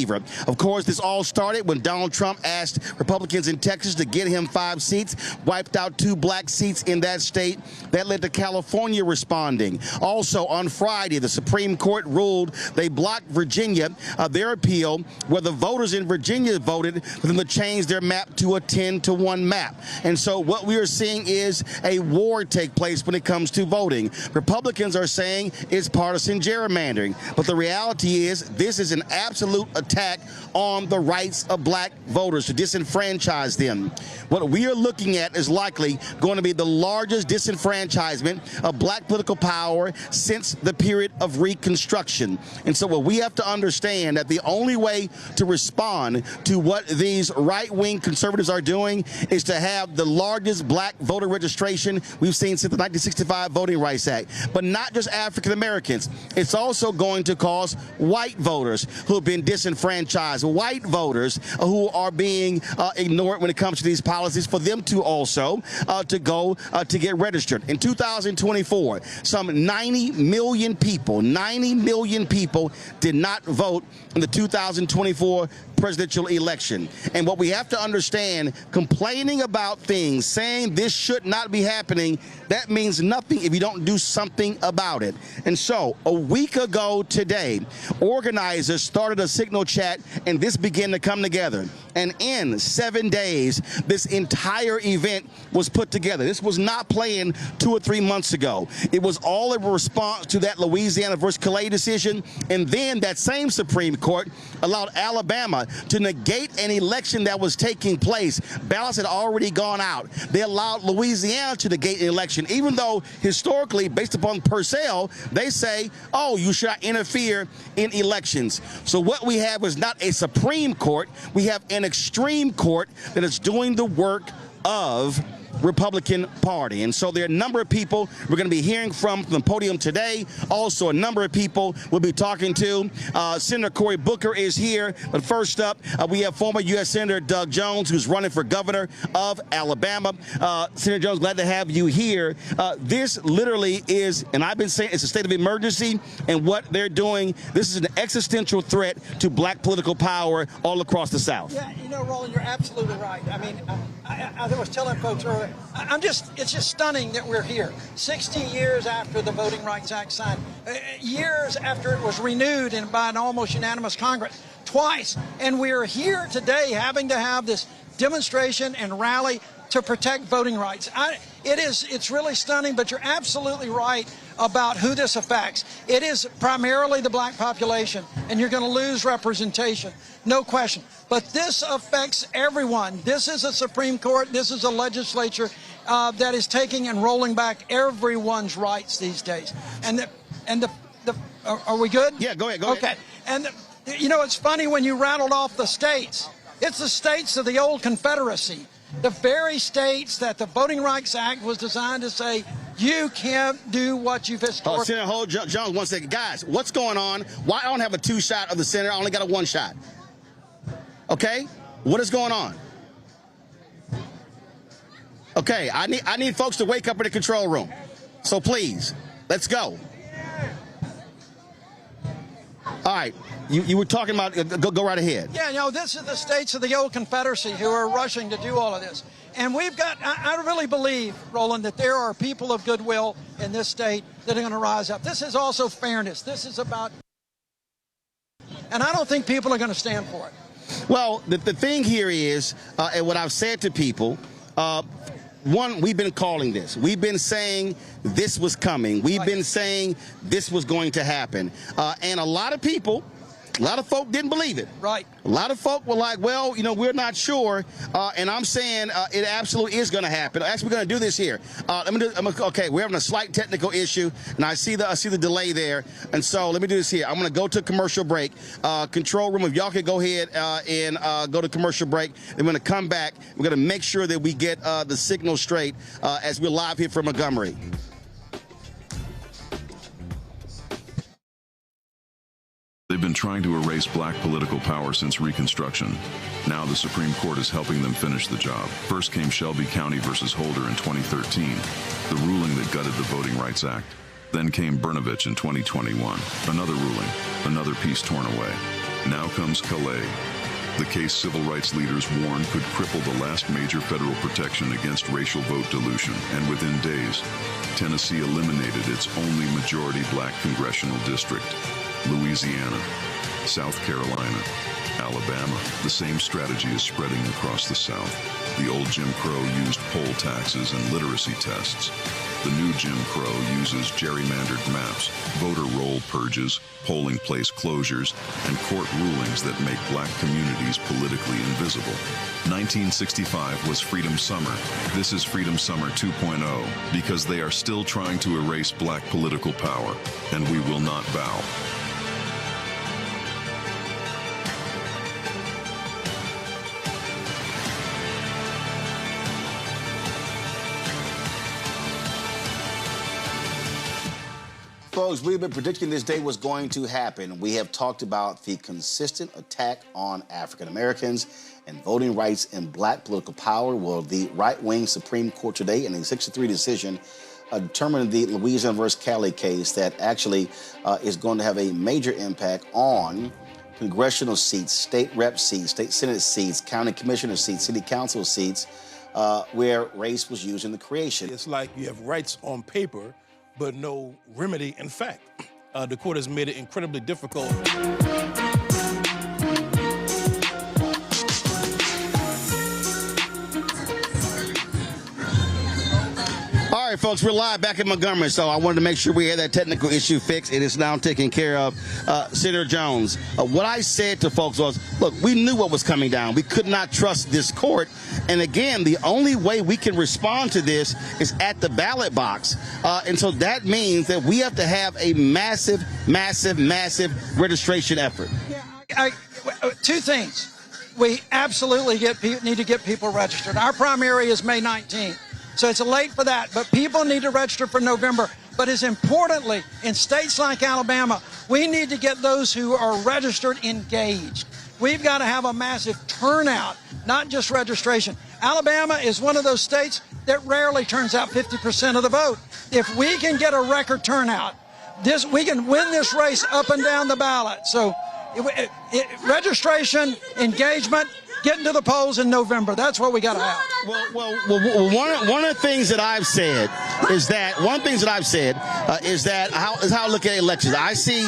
fever. Of course, this all started when Donald Trump asked Republicans in Texas to get him 5 seats, wiped out 2 black seats in that state. That led to California responding. Also, on Friday, the Supreme Court ruled they blocked Virginia, their appeal, where the voters in Virginia voted for them to change their map to a 10-to-1 map. And so what we are seeing is a war take place when it comes to voting. Republicans are saying it's partisan gerrymandering, but the reality is this is an absolute attack on the rights of black voters to disenfranchise them. What we are looking at is likely going to be the largest disenfranchisement of black political power since the period of Reconstruction. And so what we have to understand that the only way to respond to what these right-wing conservatives are doing is to have the largest black voter registration we've seen since the 1965 Voting Rights Act. But not just African Americans. It's also going to cause white voters who have been disenfranchised, white voters who are being ignored when it comes to these policies, for them to also to go to get registered. In 2024, some 90 million people did not vote in the 2024 presidential election. And what we have to understand, complaining about things, saying this should not be happening, that means nothing if you don't do something about it. And so a week ago today, organizers started a signal chat, and this began to come together. And in 7 days, this entire event was put together. This was not planned 2 or 3 months ago. It was all in response to that Louisiana versus Calais decision. And then that same Supreme Court allowed Alabama to negate an election that was taking place. Ballots had already gone out. They allowed Louisiana to negate an election, even though historically, based upon Purcell, they say, oh, you should not interfere in elections. So what we have is not a Supreme Court. We have an extreme court that is doing the work of Republican Party. And so there are a number of people we're going to be hearing from the podium today. Also, a number of people we'll be talking to. Senator Cory Booker is here. But first up, we have former U.S. Senator Doug Jones, who's running for governor of Alabama. Senator Jones, glad to have you here. This literally is, and I've been saying it's a state of emergency, and what they're doing, this is an existential threat to black political power all across the South. Yeah, you know, Roland, you're absolutely right. I mean, I was telling folks earlier, it's just stunning that we're here. 60 years after the Voting Rights Act signed, years after it was renewed by an almost unanimous Congress twice, and we're here today having to have this demonstration and rally to protect voting rights. It's really stunning, but you're absolutely right about who this affects. It is primarily the black population, and you're going to lose representation, no question. But this affects everyone. This is a Supreme Court. This is a legislature that is taking and rolling back everyone's rights these days. Are we good? Yeah, go ahead. Okay. And you know, it's funny when you rattled off the states. It's the states of the old Confederacy. The very states that the Voting Rights Act was designed to say, you can't do what you've historically... Senator, hold John 1 second. Guys, what's going on? Why I don't have a 2 shot of the senator? I only got a 1 shot. Okay? What is going on? Okay, I need folks to wake up in the control room. So please, let's go. All right, you were talking about, go right ahead. Yeah, you know, this is the states of the old Confederacy who are rushing to do all of this. And we've got, I really believe, Roland, that there are people of goodwill in this state that are going to rise up. This is also fairness. This is about, and I don't think people are going to stand for it. Well, the thing here is, and what I've said to people, one, we've been calling this. We've been saying this was coming. We've been saying this was going to happen. And a lot of people, a lot of folk didn't believe it. Right. A lot of folk were like, well, you know, we're not sure. And I'm saying it absolutely is going to happen. Actually, we're going to do this here. Okay, we're having a slight technical issue, and I see the delay there. And so let me do this here. I'm going to go to commercial break. Control room, if y'all can go ahead and go to commercial break. We're going to come back. We're going to make sure that we get the signal straight as we're live here from Montgomery. They've been trying to erase black political power since Reconstruction. Now the Supreme Court is helping them finish the job. First came Shelby County versus Holder in 2013, the ruling that gutted the Voting Rights Act. Then came Brnovich in 2021, another ruling, another piece torn away. Now comes Calais, the case civil rights leaders warned could cripple the last major federal protection against racial vote dilution, and within days, Tennessee eliminated its only majority black congressional district. Louisiana, South Carolina, Alabama. The same strategy is spreading across the South. The old Jim Crow used poll taxes and literacy tests. The new Jim Crow uses gerrymandered maps, voter roll purges, polling place closures, and court rulings that make black communities politically invisible. 1965 was Freedom Summer. This is Freedom Summer 2.0, because they are still trying to erase black political power, and we will not bow. Folks, we've been predicting this day was going to happen. We have talked about the consistent attack on African Americans and voting rights and black political power. Well, the right-wing Supreme Court today, in a 6-3 decision, determined the Louisiana versus Calais case that actually is going to have a major impact on congressional seats, state rep seats, state senate seats, county commissioner seats, city council seats, where race was used in the creation. It's like you have rights on paper, but no remedy in fact. The court has made it incredibly difficult. All right, folks, we're live back in Montgomery, so I wanted to make sure we had that technical issue fixed. It is now taken care of. Senator Jones, what I said to folks was, look, we knew what was coming down. We could not trust this court. And again, the only way we can respond to this is at the ballot box. And so that means that we have to have a massive, massive, massive registration effort. Yeah, two things. We absolutely need to get people registered. Our primary is May 19th. So it's late for that, but people need to register for November. But as importantly, in states like Alabama, we need to get those who are registered engaged. We've got to have a massive turnout, not just registration. Alabama is one of those states that rarely turns out 50% of the vote. If we can get a record turnout, we can win this race up and down the ballot. So registration, engagement, getting to the polls in November. That's what we got to have. Well, one of the things that I've said is that how I look at elections. I see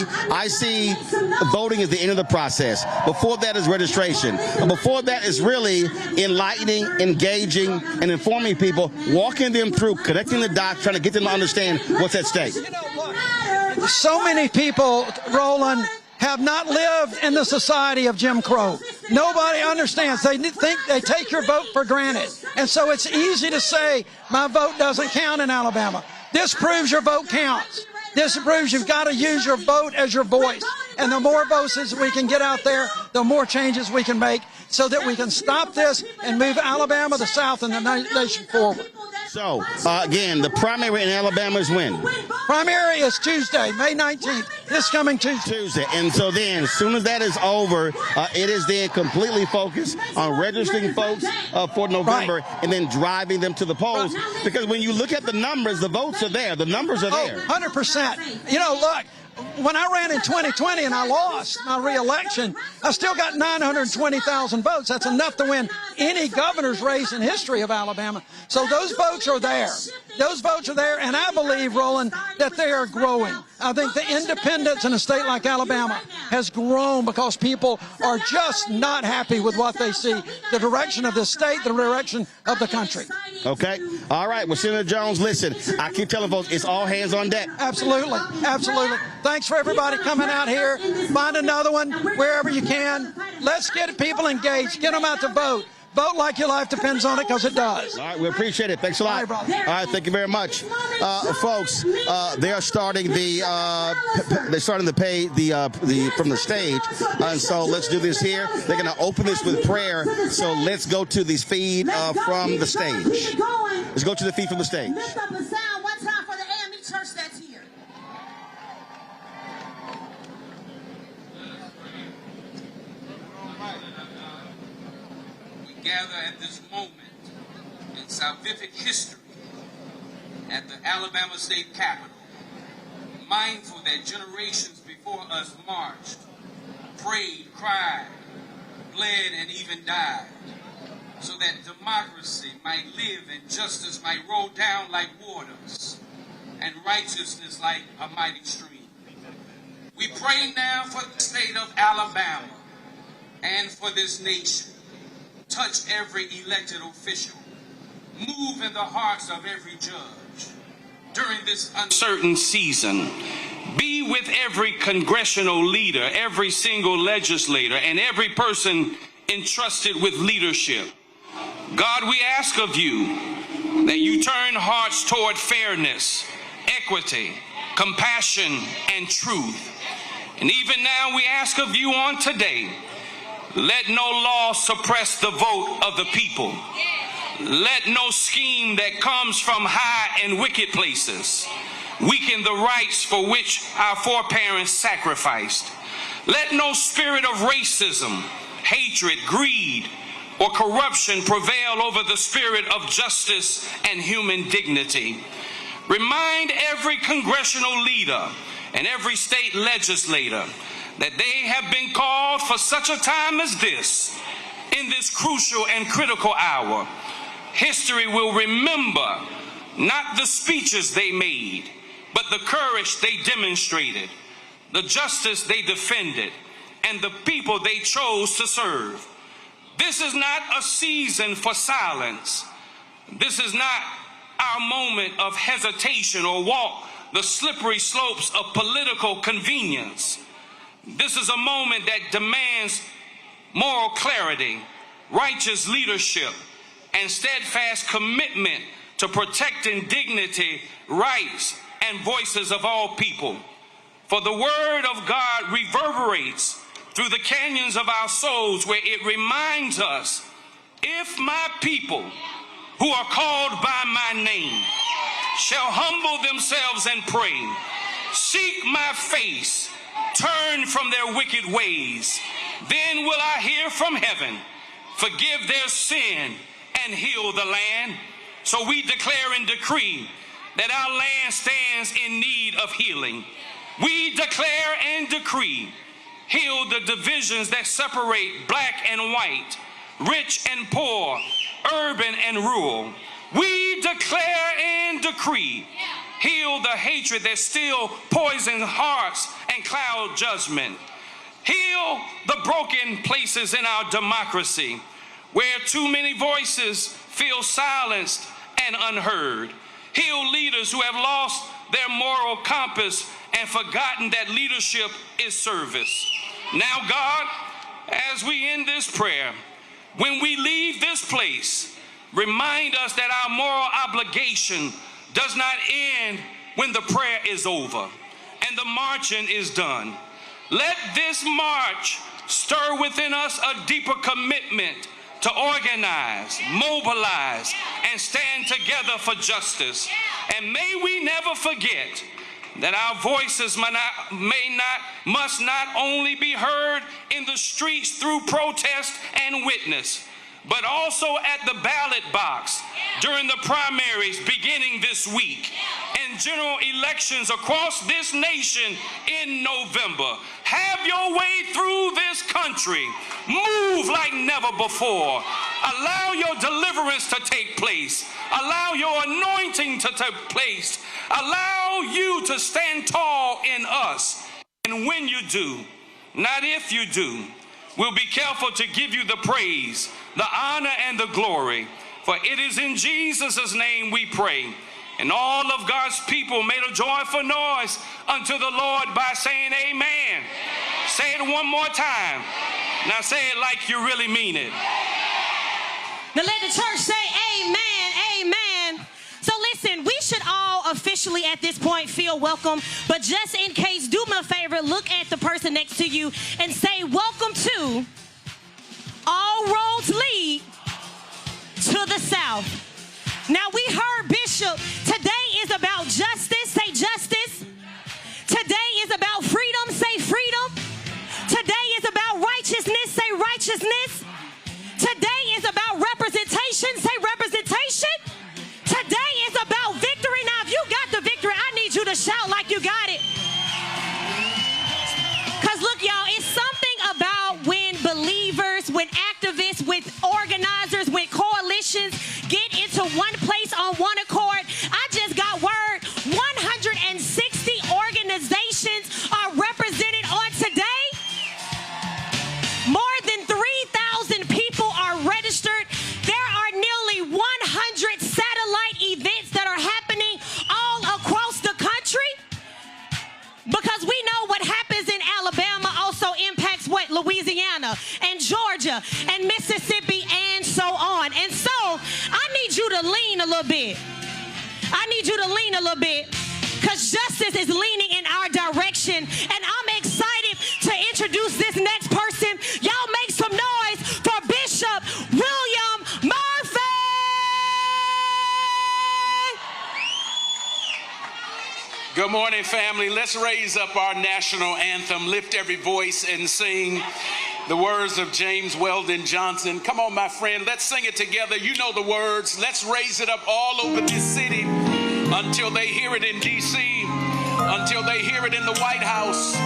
voting as the end of the process. Before that is registration. Before that is really enlightening, engaging, and informing people, walking them through, connecting the dots, trying to get them to understand what's at stake. You know, look, so many people, Roland, have not lived in the society of Jim Crow. Nobody understands. They think they take your vote for granted. And so it's easy to say, my vote doesn't count in Alabama. This proves your vote counts. This proves you've got to use your vote as your voice. And the more votes we can get out there, the more changes we can make so that we can stop this and move Alabama, the South, and the nation forward. So, again, the primary in Alabama is when? Primary is Tuesday, May 19th, this coming Tuesday. And so then, as soon as that is over, it is then completely focused on registering folks for November, right, and then driving them to the polls. Right. Because when you look at the numbers, the votes are there. The numbers are there. 100%. You know, look. When I ran in 2020 and I lost my re-election, I still got 920,000 votes. That's enough to win any governor's race in history of Alabama. So those votes are there. Those votes are there, and I believe, Roland, that they are growing. I think the independence in a state like Alabama has grown because people are just not happy with what they see, the direction of the state, the direction of the country. Okay. All right. Well, Senator Jones, listen, I keep telling folks, it's all hands on deck. Absolutely. Absolutely. Thanks for everybody coming out here. Find another one wherever you can. Let's get people engaged. Get them out to vote. Vote like your life depends on it, because it does. All right, we appreciate it. Thanks a lot. All right, thank you very much, folks. They are starting to pay from the stage, and so let's do this here. They're going to open this with prayer. So let's go to this feed from the stage. Let's go to the feed from the stage. Lift up the sound one time for the AME church that's here. Gather at this moment in salvific history at the Alabama State Capitol, mindful that generations before us marched, prayed, cried, bled, and even died, so that democracy might live and justice might roll down like waters and righteousness like a mighty stream. We pray now for the state of Alabama and for this nation. Touch every elected official. Move in the hearts of every judge. During this uncertain season, be with every congressional leader, every single legislator, and every person entrusted with leadership. God, we ask of you that you turn hearts toward fairness, equity, compassion, and truth. And even now we ask of you on today, let no law suppress the vote of the people. Let no scheme that comes from high and wicked places weaken the rights for which our foreparents sacrificed. Let no spirit of racism, hatred, greed, or corruption prevail over the spirit of justice and human dignity. Remind every congressional leader and every state legislator that they have been called for such a time as this, in this crucial and critical hour. History will remember not the speeches they made, but the courage they demonstrated, the justice they defended, and the people they chose to serve. This is not a season for silence. This is not our moment of hesitation or walk the slippery slopes of political convenience. This is a moment that demands moral clarity, righteous leadership, and steadfast commitment to protecting dignity, rights, and voices of all people. For the word of God reverberates through the canyons of our souls, where it reminds us, if my people who are called by my name shall humble themselves and pray, seek my face, turn from their wicked ways, then will I hear from heaven, forgive their sin, and heal the land. So we declare and decree that our land stands in need of healing. We declare and decree, heal the divisions that separate black and white, rich and poor, urban and rural. We declare and decree, heal the hatred that still poisons hearts and cloud judgment. Heal the broken places in our democracy, where too many voices feel silenced and unheard. Heal leaders who have lost their moral compass and forgotten that leadership is service. Now, God, as we end this prayer, when we leave this place, remind us that our moral obligation does not end when the prayer is over and the marching is done. Let this march stir within us a deeper commitment to organize, mobilize, and stand together for justice. And may we never forget that our voices must not only be heard in the streets through protest and witness, but also at the ballot box during the primaries beginning this week and general elections across this nation in November. Have your way through this country. Move like never before. Allow your deliverance to take place. Allow your anointing to take place. Allow you to stand tall in us. And when you do, not if you do, we'll be careful to give you the praise, the honor, and the glory. For it is in Jesus' name we pray. And all of God's people made a joyful noise unto the Lord by saying amen. Amen. Say it one more time. Amen. Now say it like you really mean it. Now let the church say amen, amen. So listen, we should all officially at this point feel welcome, but just in case, do me a favor, look at the person next to you and say, welcome to All Roads Lead to the South. Now we heard Bishop, today is about justice, say justice. Today is about freedom, say freedom. Today is about righteousness, say righteousness. Today is about representation, say representation. Today is about victory. Now if you got the victory, I need you to shout like you got it. Because look, y'all, it's something about leaders, when activists, with organizers, when coalitions get into one place on one accord. I just got word 160 organizations are represented on today. More than 3,000 people are registered. There are nearly 100 satellite events that are happening all across the country, because we know what happens in Alabama also impacts what? Louisiana and Georgia and Mississippi and so on. And so I need you to lean a little bit. I need you to lean a little bit, because justice is leaning in our direction. And I'm excited to introduce this next person. Y'all make some noise for Bishop William Murphy. Good morning, family. Let's raise up our national anthem. Lift every voice and sing the words of James Weldon Johnson. Come on, my friend. Let's sing it together. You know the words. Let's raise it up all over this city until they hear it in D.C., until they hear it in the White House,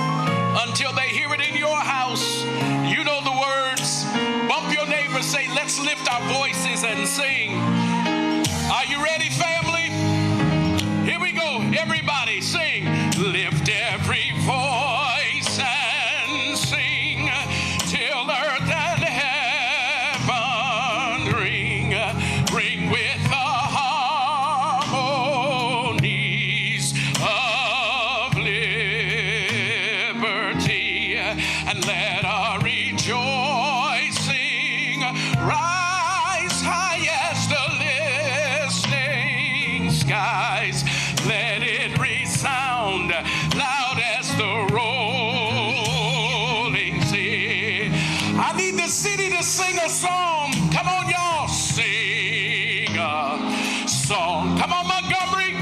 until they hear it in your house. You know the words. Bump your neighbor, say, let's lift our voices and sing. Are you ready, family? Here we go. Everybody sing. Lift every voice and sing till earth and heaven ring. Ring with the harmonies of liberty, and let our rejoicing rise high as the listening skies. Let it resound loud as the rolling sea. I need the city to sing a song. Come on, y'all, sing a song. Come on, Montgomery.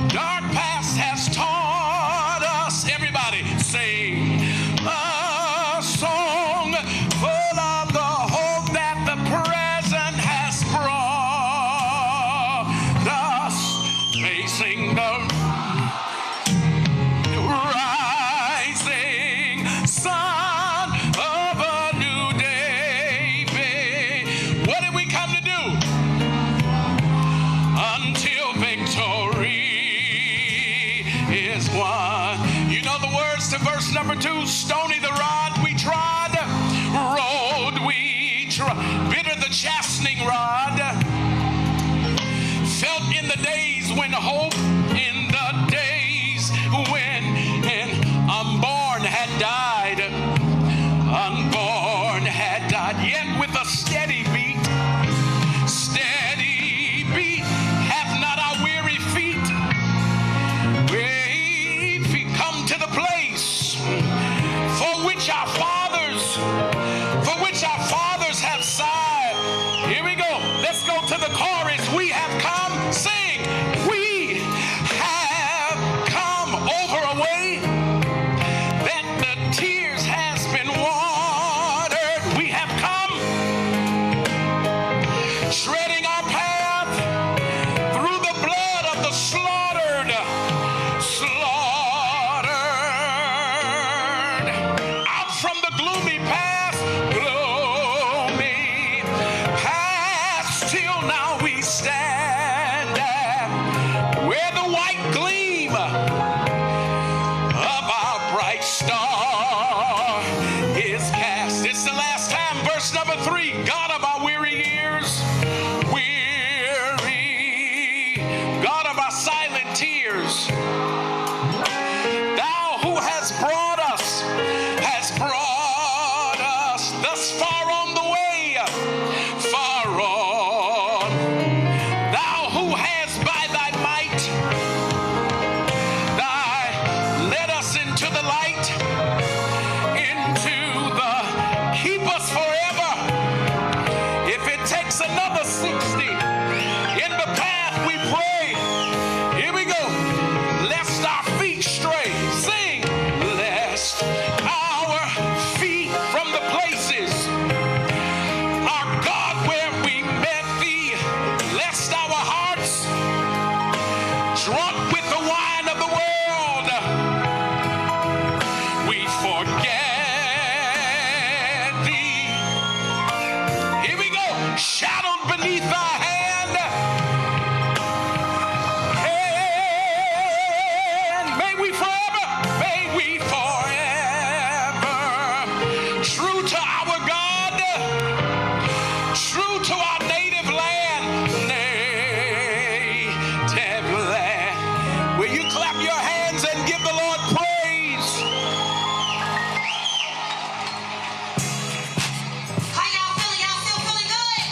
Dark past has taught us. Everybody, sing a song full of the hope that the present has brought us. Facing the rising sun of a new day. What did we come to do? Until victory is won. You know the words to verse number 2. Stony the rod we trod, road we trod, bitter the chastening rod. Felt in the days when hope, in the days when an unborn had died, unborn had died, yet with a steady beat, have not our weary feet come to the place for which our fathers have sighed. Here we go. Let's go to the chorus. We have come, sing. We have come over a way that the tears has been watered. We have come treading our path through the blood of the slaughtered, out from the gloomy past, till now we stand where the white gleam of our bright star is cast. It's the last time, verse number 3. God of our weary years, weary, God of our silent tears, thou who has brought us thus far on the way, far on. Thou who has by thy might led us into the light, keep us forever shadowed beneath thy hand. And may we forever, true to our God, true to our native land, native land. Will you clap your hands and give the Lord praise? How y'all feeling? Y'all still feeling good?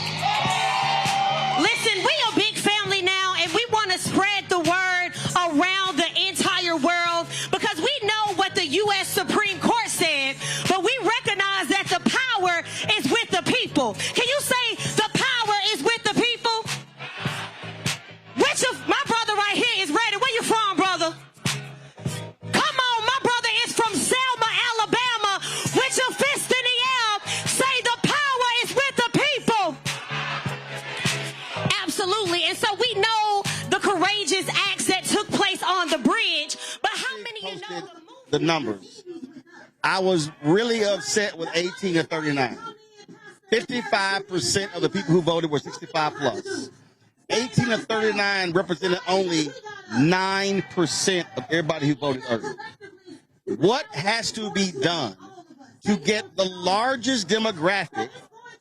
Listen, we a big family now, and we want to spread the word around the entire world because we know what the U.S. Supreme Court said, but we recognize that the power is with the people. Can you say the power is with the people? Which of my brother right here is ready? Where you from, brother? Come on, my brother is from Selma, Alabama. With your fist in the air, say the power is with the people. Absolutely. And so we know the courageous acts that took place on the bridge, but how many of you know the numbers? I was really upset with 18 to 39. 55% of the people who voted were 65 plus. 18 to 39 represented only 9% of everybody who voted early. What has to be done to get the largest demographic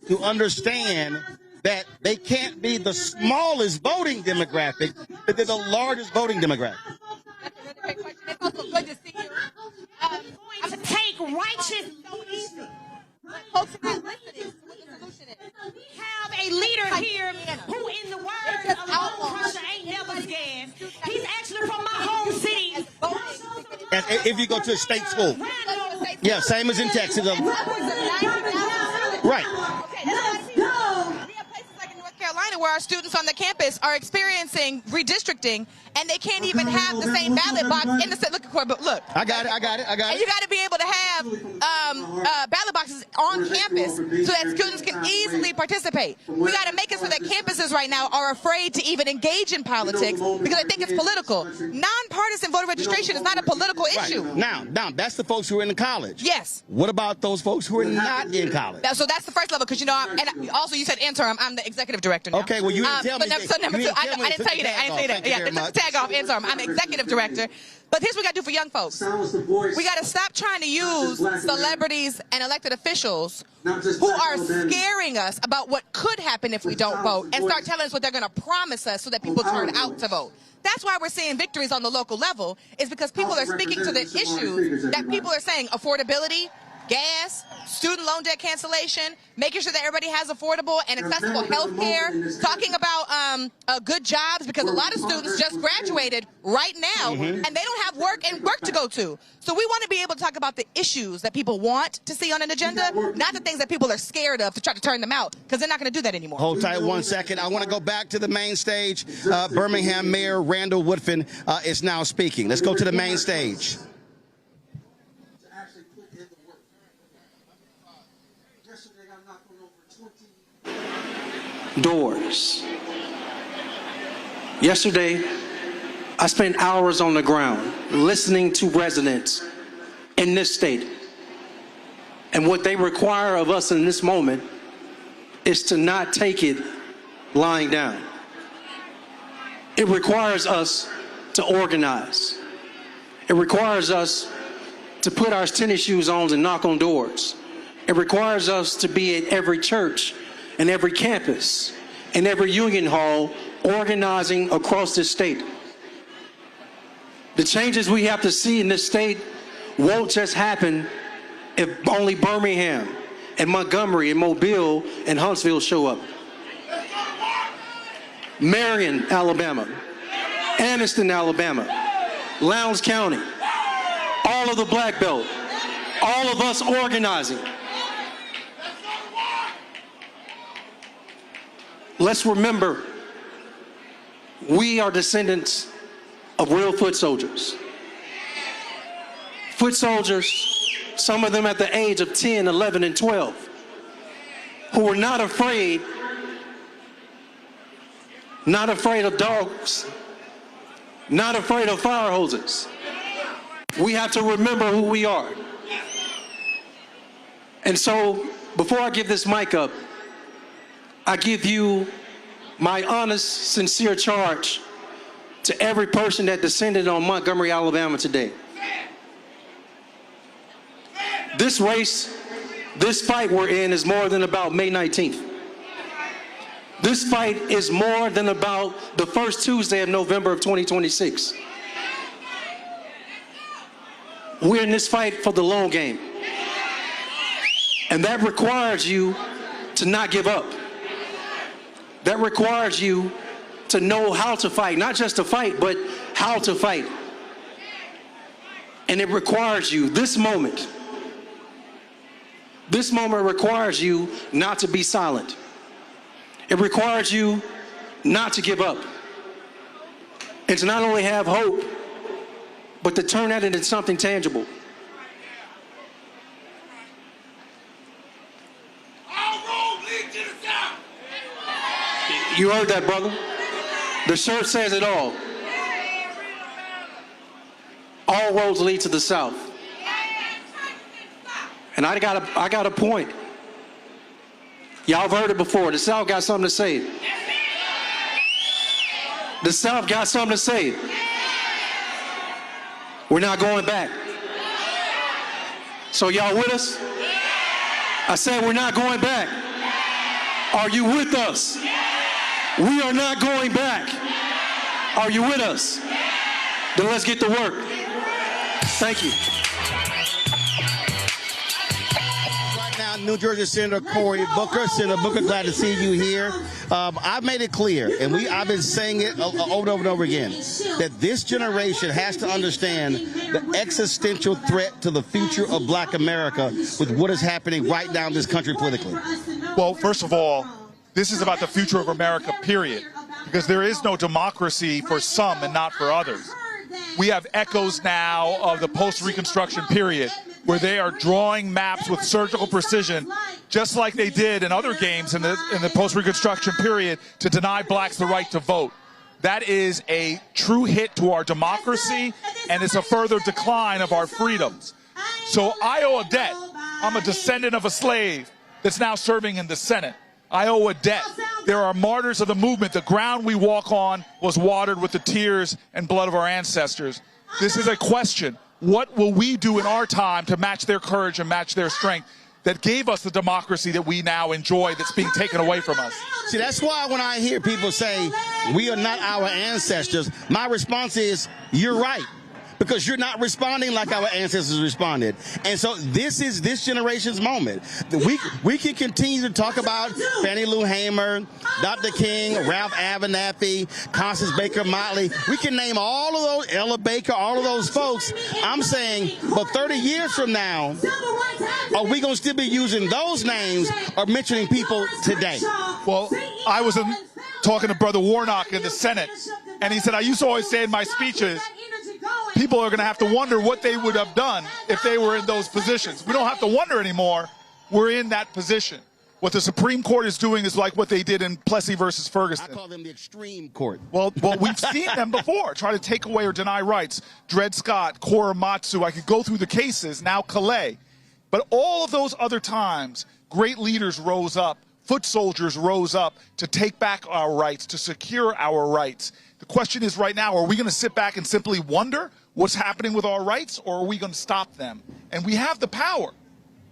to understand that they can't be the smallest voting demographic, but they're the largest voting demographic? That's a really great question. It's also good to see you. To take righteous so easy. Folks are not listening to what the solution is. We have a leader here who, in the words of Lone Crusher, ain't never scared. He's actually from my home city. If you go to a state school. Randall. Yeah, same as in Texas. Right. Carolina, where our students on the campus are experiencing redistricting, and they can't even have the same ballot box in the state. Look, look. I got it. And you got to be able to have ballot boxes on campus so that students can easily participate. We got to make it so that campuses right now are afraid to even engage in politics because they think it's political. Nonpartisan voter registration is not a political issue. Now, that's the folks who are in the college. Yes. What about those folks who are not in college? So that's the first level, because you know, and also you said interim. I'm the executive director now. Okay, well you didn't tell me. I didn't tell you that. I didn't say that. Yeah, it's tag off interim. I'm the executive director. But here's what we got to do for young folks. We got to stop trying to use celebrities and elected officials who are scaring us about what could happen if we don't vote and start telling us what they're going to promise us so that people turn out to vote. That's why we're seeing victories on the local level, is because people are speaking to the issues that people are saying: affordability, gas, student loan debt cancellation, making sure that everybody has affordable and accessible health care, talking about good jobs, because a lot of students just graduated right now and they don't have work to go to. So we want to be able to talk about the issues that people want to see on an agenda, not the things that people are scared of to try to turn them out, because they're not going to do that anymore. Hold tight 1 second. I want to go back to the main stage. Birmingham Mayor Randall Woodfin is now speaking. Let's go to the main stage. Doors. Yesterday, I spent hours on the ground listening to residents in this state. And what they require of us in this moment is to not take it lying down. It requires us to organize. It requires us to put our tennis shoes on and knock on doors. It requires us to be at every church and every campus and every union hall organizing across this state. The changes we have to see in this state won't just happen if only Birmingham and Montgomery and Mobile and Huntsville show up. Marion, Alabama, Anniston, Alabama, Lowndes County, all of the Black Belt, all of us organizing. Let's remember, we are descendants of real foot soldiers. Foot soldiers, some of them at the age of 10, 11, and 12, who were not afraid of dogs, not afraid of fire hoses. We have to remember who we are. And so, before I give this mic up, I give you my honest, sincere charge to every person that descended on Montgomery, Alabama today. This race, this fight we're in is more than about May 19th. This fight is more than about the first Tuesday of November of 2026. We're in this fight for the long game. And that requires you to not give up. That requires you to know how to fight, not just to fight, but how to fight. And it requires you, this moment requires you not to be silent. It requires you not to give up. And to not only have hope, but to turn that into something tangible. You heard that, brother? The shirt says it all. All roads lead to the South. And I got a point. Y'all have heard it before. The South got something to say. The South got something to say. We're not going back. So y'all with us? I said we're not going back. Are you with us? We are not going back. Are you with us? Then let's get to work. Thank you. Right now, New Jersey Senator Cory Booker. Senator Booker, glad to see you here. I've made it clear, and I've been saying it over and over again, that this generation has to understand the existential threat to the future of Black America with what is happening right now in this country politically. Well, first of all, this is about the future of America, period, because there is no democracy for some and not for others. We have echoes now of the post-Reconstruction period where they are drawing maps with surgical precision, just like they did in other games in the post-Reconstruction period, to deny blacks the right to vote. That is a true hit to our democracy, and it's a further decline of our freedoms. So I owe a debt. I'm a descendant of a slave that's now serving in the Senate. I owe a debt. There are martyrs of the movement. The ground we walk on was watered with the tears and blood of our ancestors. This is a question. What will we do in our time to match their courage and match their strength that gave us the democracy that we now enjoy that's being taken away from us? See, that's why when I hear people say, we are not our ancestors, my response is, you're right. Because you're not responding like our ancestors responded. And so this is this generation's moment. We can continue to talk about Fannie Lou Hamer, Dr. King, Ralph Abernathy, Constance Baker Motley. We can name all of those, Ella Baker, all of those folks. I'm saying, but 30 years from now, are we going to still be using those names or mentioning people today? Well, I was talking to Brother Warnock in the Senate, and he said, I used to always say in my speeches, people are going to have to wonder what they would have done if they were in those positions. We don't have to wonder anymore. We're in that position. What the Supreme Court is doing is like what they did in Plessy versus Ferguson. I call them the extreme court. Well, we've seen them before, try to take away or deny rights. Dred Scott, Korematsu, I could go through the cases, now Calais. But all of those other times, great leaders rose up, foot soldiers rose up to take back our rights, to secure our rights. The question is right now, are we going to sit back and simply wonder what's happening with our rights, or are we going to stop them? And we have the power.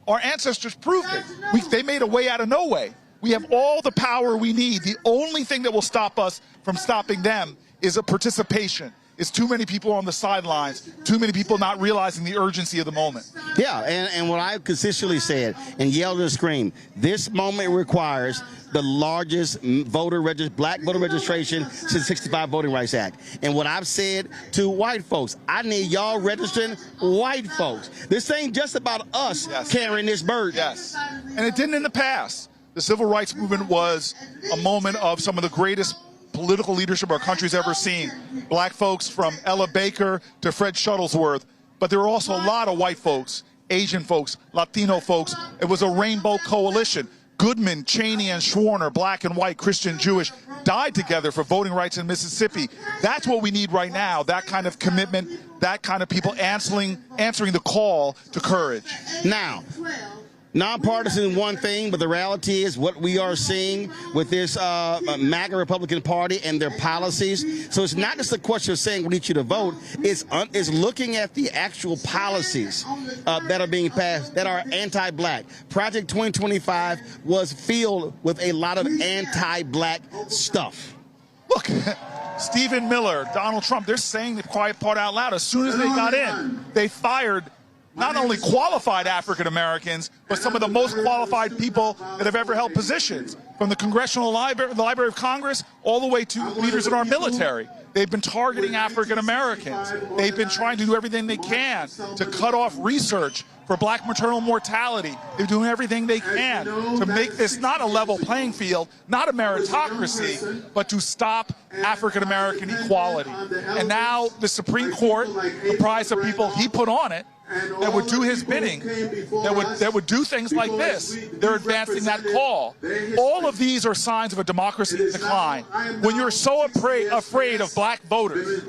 Our ancestors proved it. They made a way out of no way. We have all the power we need. The only thing that will stop us from stopping them is a participation. It's too many people on the sidelines, too many people not realizing the urgency of the moment. Yeah, and what I've consistently said and yelled and screamed, this moment requires the largest black voter registration since the 65 Voting Rights Act. And what I've said to white folks, I need y'all registering white folks. This ain't just about us carrying this burden. Yes, and it didn't in the past. The civil rights movement was a moment of some of the greatest political leadership our country's ever seen. Black folks from Ella Baker to Fred Shuttlesworth, but there were also a lot of white folks, Asian folks, Latino folks. It was a rainbow coalition. Goodman, Cheney, and Schwerner, black and white, Christian, Jewish, died together for voting rights in Mississippi. That's what we need right now, that kind of commitment, that kind of people answering the call to courage. Now, nonpartisan one thing, but the reality is what we are seeing with this MAGA Republican Party and their policies. So it's not just a question of saying we need you to vote. It's looking at the actual policies that are being passed that are anti-black. Project 2025 was filled with a lot of anti-black stuff. Look, Stephen Miller, Donald Trump, they're saying the quiet part out loud. As soon as they got in, they fired not only qualified African Americans, but some of the most qualified people that have ever held positions, from the Congressional Library, the Library of Congress, all the way to leaders in our military. They've been targeting African Americans. They've been trying to do everything they can to cut off research for black maternal mortality. They're doing everything they can to make this not a level playing field, not a meritocracy, but to stop African American equality. And now the Supreme Court, comprised of people he put on it, that would do his bidding, that would do things like this. They're advancing that call. All of these are signs of a democracy in decline. When you're so afraid of black voters,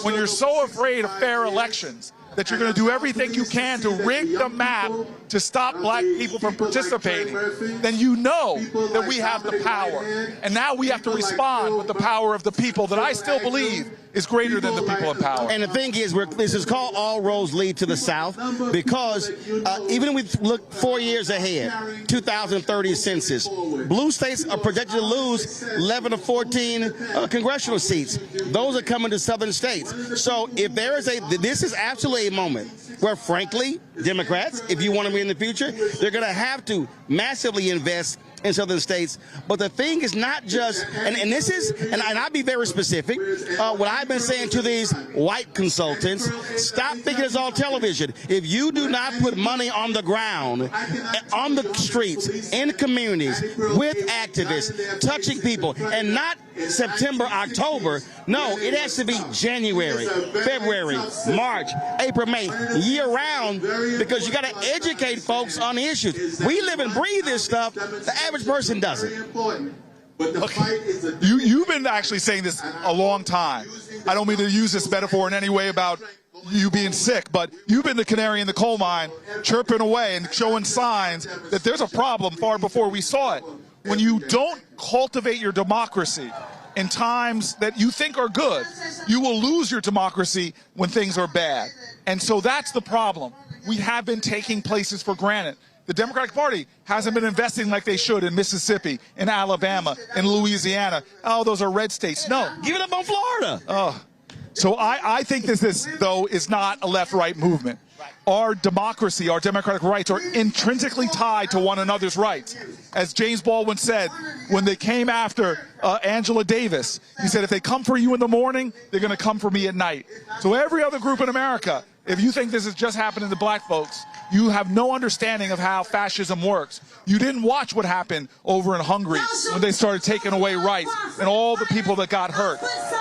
when you're so afraid of fair elections, that you're going to do everything you can to rig the map to stop black people from participating, then you know that we have the power. And now we have to respond with the power of the people that I still believe is greater than the people in power. And the thing is, this is called All Roads Lead to the South, because even if we look 4 years ahead, 2030 census, blue states are projected to lose 11 to 14 congressional seats. Those are coming to southern states. So if there is this is absolutely a moment where, frankly, Democrats, if you want to be in the future, they're going to have to massively invest in southern states. But the thing is not just, and this is, and I'll be very specific, what I've been saying to these white consultants, stop thinking it's all television. If you do not put money on the ground, on the streets, in communities, with activists, touching people, and not September, October, no, it has to be January, February, March, April, May, year round, because you got to educate folks on the issues. We live and breathe this stuff. The average person doesn't. Okay. You've been actually saying this a long time. I don't mean to use this metaphor in any way about you being sick, but you've been the canary in the coal mine, chirping away and showing signs that there's a problem far before we saw it. When you don't cultivate your democracy in times that you think are good, you will lose your democracy when things are bad. And so that's the problem. We have been taking places for granted. The Democratic Party hasn't been investing like they should in Mississippi, in Alabama, in Louisiana. Oh, those are red states. No. Give it up on Florida. Oh. So I think this, though, is not a left-right movement. Our democracy, our democratic rights are intrinsically tied to one another's rights. As James Baldwin said, when they came after Angela Davis, he said, if they come for you in the morning, they're going to come for me at night. So every other group in America, if you think this is just happening to black folks, you have no understanding of how fascism works. You didn't watch what happened over in Hungary when they started taking away rights and all the people that got hurt.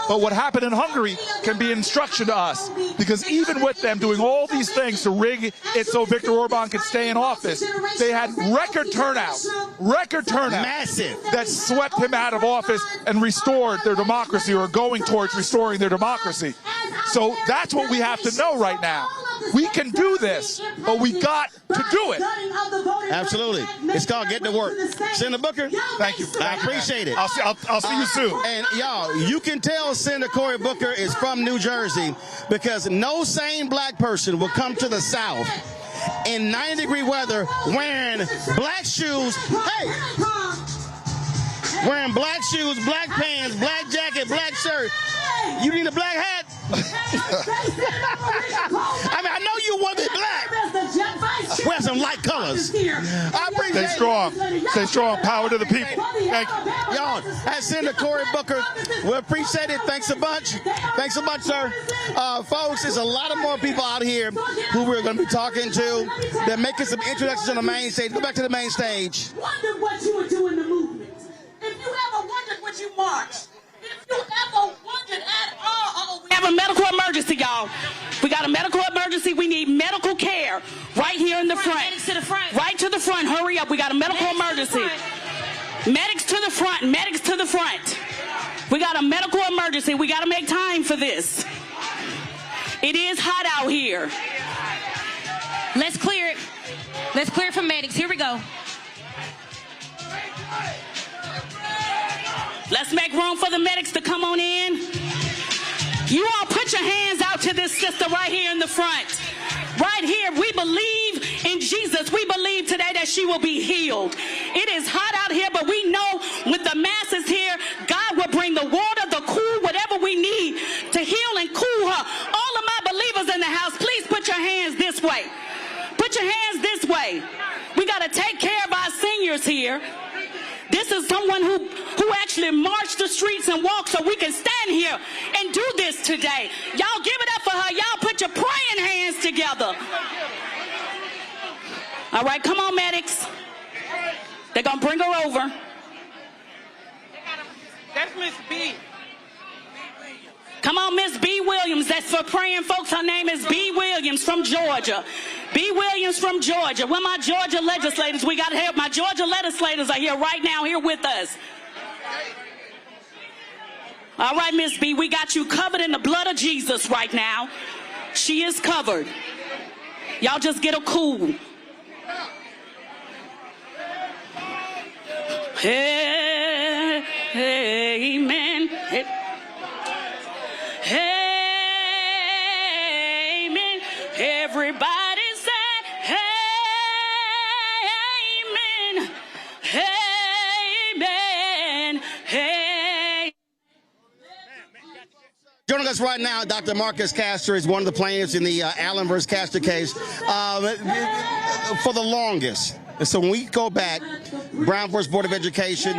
But what happened in Hungary can be an instruction to us, because even with them doing all these things to rig it so Viktor Orban could stay in office, they had record turnout, massive, that swept him out of office and restored their democracy, or going towards restoring their democracy. So that's what we have to know right now. We can do this, but we got to do it. Absolutely. It's called Get to Work. Senator Booker, thank you. I appreciate it. I'll see you soon. And y'all, you can tell Senator Cory Booker is from New Jersey, because no sane black person will come to the South in 90-degree weather wearing black shoes. Hey! Wearing black shoes, black pants, black jacket, black shirt. You need a black hat? I mean, I know you want it black. Wear some light colors. I appreciate it. Stay strong. Stay strong. Power to the people. Thank you. Y'all, that's Senator Cory Booker. We appreciate it. Thanks a bunch. Thanks a bunch, sir. Folks, there's a lot of more people out here who we're going to be talking to. They're making some introductions on the main stage. Go back to the main stage. Wondered what you would do in the movement. If you ever wondered what you marched. If you ever wondered at all, we have a medical emergency, y'all. We got a medical emergency. We need medical care right here in the front. Medics to the front. Right to the front. Hurry up. We got a medical emergency. Medics to the front. Medics to the front. We got a medical emergency. We got to make time for this. It is hot out here. Let's clear it. Let's clear for medics. Here we go. Let's make room for the medics to come on in. You all put your hands out to this sister right here in the front. Right here, we believe in Jesus. We believe today that she will be healed. It is hot out here, but we know with the masses here, God will bring the water, the cool, whatever we need to heal and cool her. All of my believers in the house, please put your hands this way. Put your hands this way. We got to take care of our seniors here. This is someone who actually marched the streets and walked so we can stand here and do this today. Y'all give it up for her. Y'all put your praying hands together. All right, come on, medics. They're going to bring her over. That's Miss B. Come on, Miss B. Williams. That's for praying folks. Her name is B. Williams from Georgia. B. Williams from Georgia. Where my Georgia legislators? We got to help. My Georgia legislators are here right now, here with us. All right, Miss B, we got you covered in the blood of Jesus right now. She is covered. Y'all just get a cool. Hey, amen. Amen. Everybody say amen. Amen. Amen. Joining us right now, Dr. Marcus Castor is one of the plaintiffs in the Allen versus Castor case for the longest. So when we go back, Brown versus Board of Education,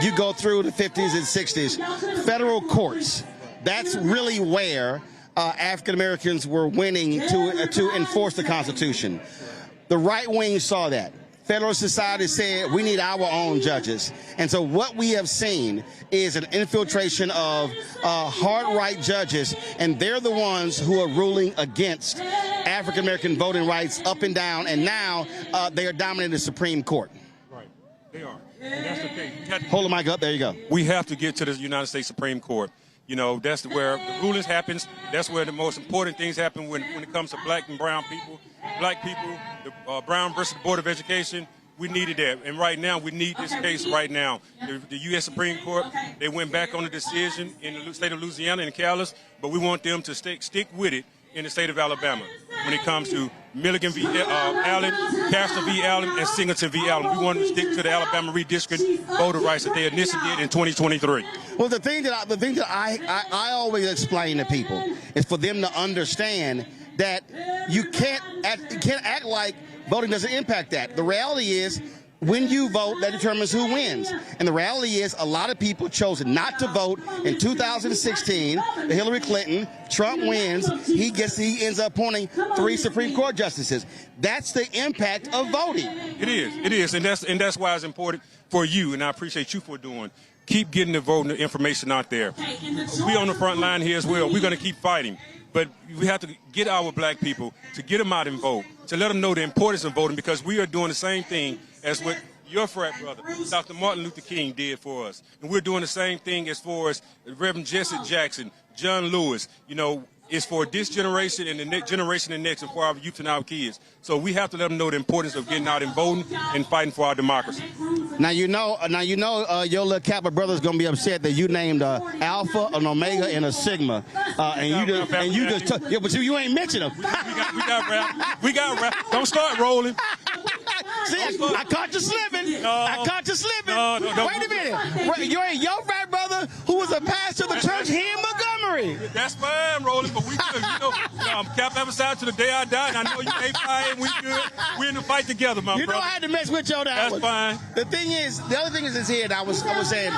you go through the 50s and 60s, federal courts, that's really where African Americans were winning to enforce the Constitution. The right wing saw that. Federalist Society said we need our own judges. And so what we have seen is an infiltration of hard right judges, and they're the ones who are ruling against African American voting rights up and down, and now they are dominating the Supreme Court. Right, they are. And that's the case. Hold the mic up, there you go. We have to get to the United States Supreme Court. You know, that's where the rulings happens. That's where the most important things happen when it comes to black and brown people. Black people, the Brown versus the Board of Education, we needed that. And right now, we need this case right now. The U.S. Supreme Court, they went back on the decision in the state of Louisiana and Calais, but we want them to stick with it in the state of Alabama when it comes to Milligan v. Allen, Castor v. Allen, and Singleton v. Allen. We want to stick to the Alabama redistricting voter rights that they initially did in 2023. Well, the thing that I always explain to people is for them to understand that you can't act like voting doesn't impact that. The reality is, when you vote, that determines who wins. And the reality is, a lot of people chose not to vote in 2016. Hillary Clinton, Trump wins. He ends up appointing 3 Supreme Court justices. That's the impact of voting. It is, and that's why it's important for you, and I appreciate you for doing. Keep getting the voting information out there. We on the front line here as well. We're going to keep fighting. But we have to get our black people to get them out and vote, to let them know the importance of voting, because we are doing the same thing as what your frat brother, Dr. Martin Luther King, did for us. And we're doing the same thing as far as Reverend Jesse Jackson, John Lewis. You know, it's for this generation and the next generation and next, and for our youth and our kids. So we have to let them know the importance of getting out and voting and fighting for our democracy. Now you know your little Kappa brother's gonna be upset that you named Alpha, an Omega, and a Sigma, and you just yeah, but you ain't mentioned them. We got rap. Don't start rolling. See, I caught you slipping. I caught you slipping. No, wait a minute. Your frat brother, who was a pastor of the church here in Montgomery. That's fine, rolling, but we good. You know, Cap Everside to the day I die, and I know you ain't fine. We good. We're in the fight together, my brother. You know I had to mess with you on that one. That's fine. The other thing is here, and I was saying,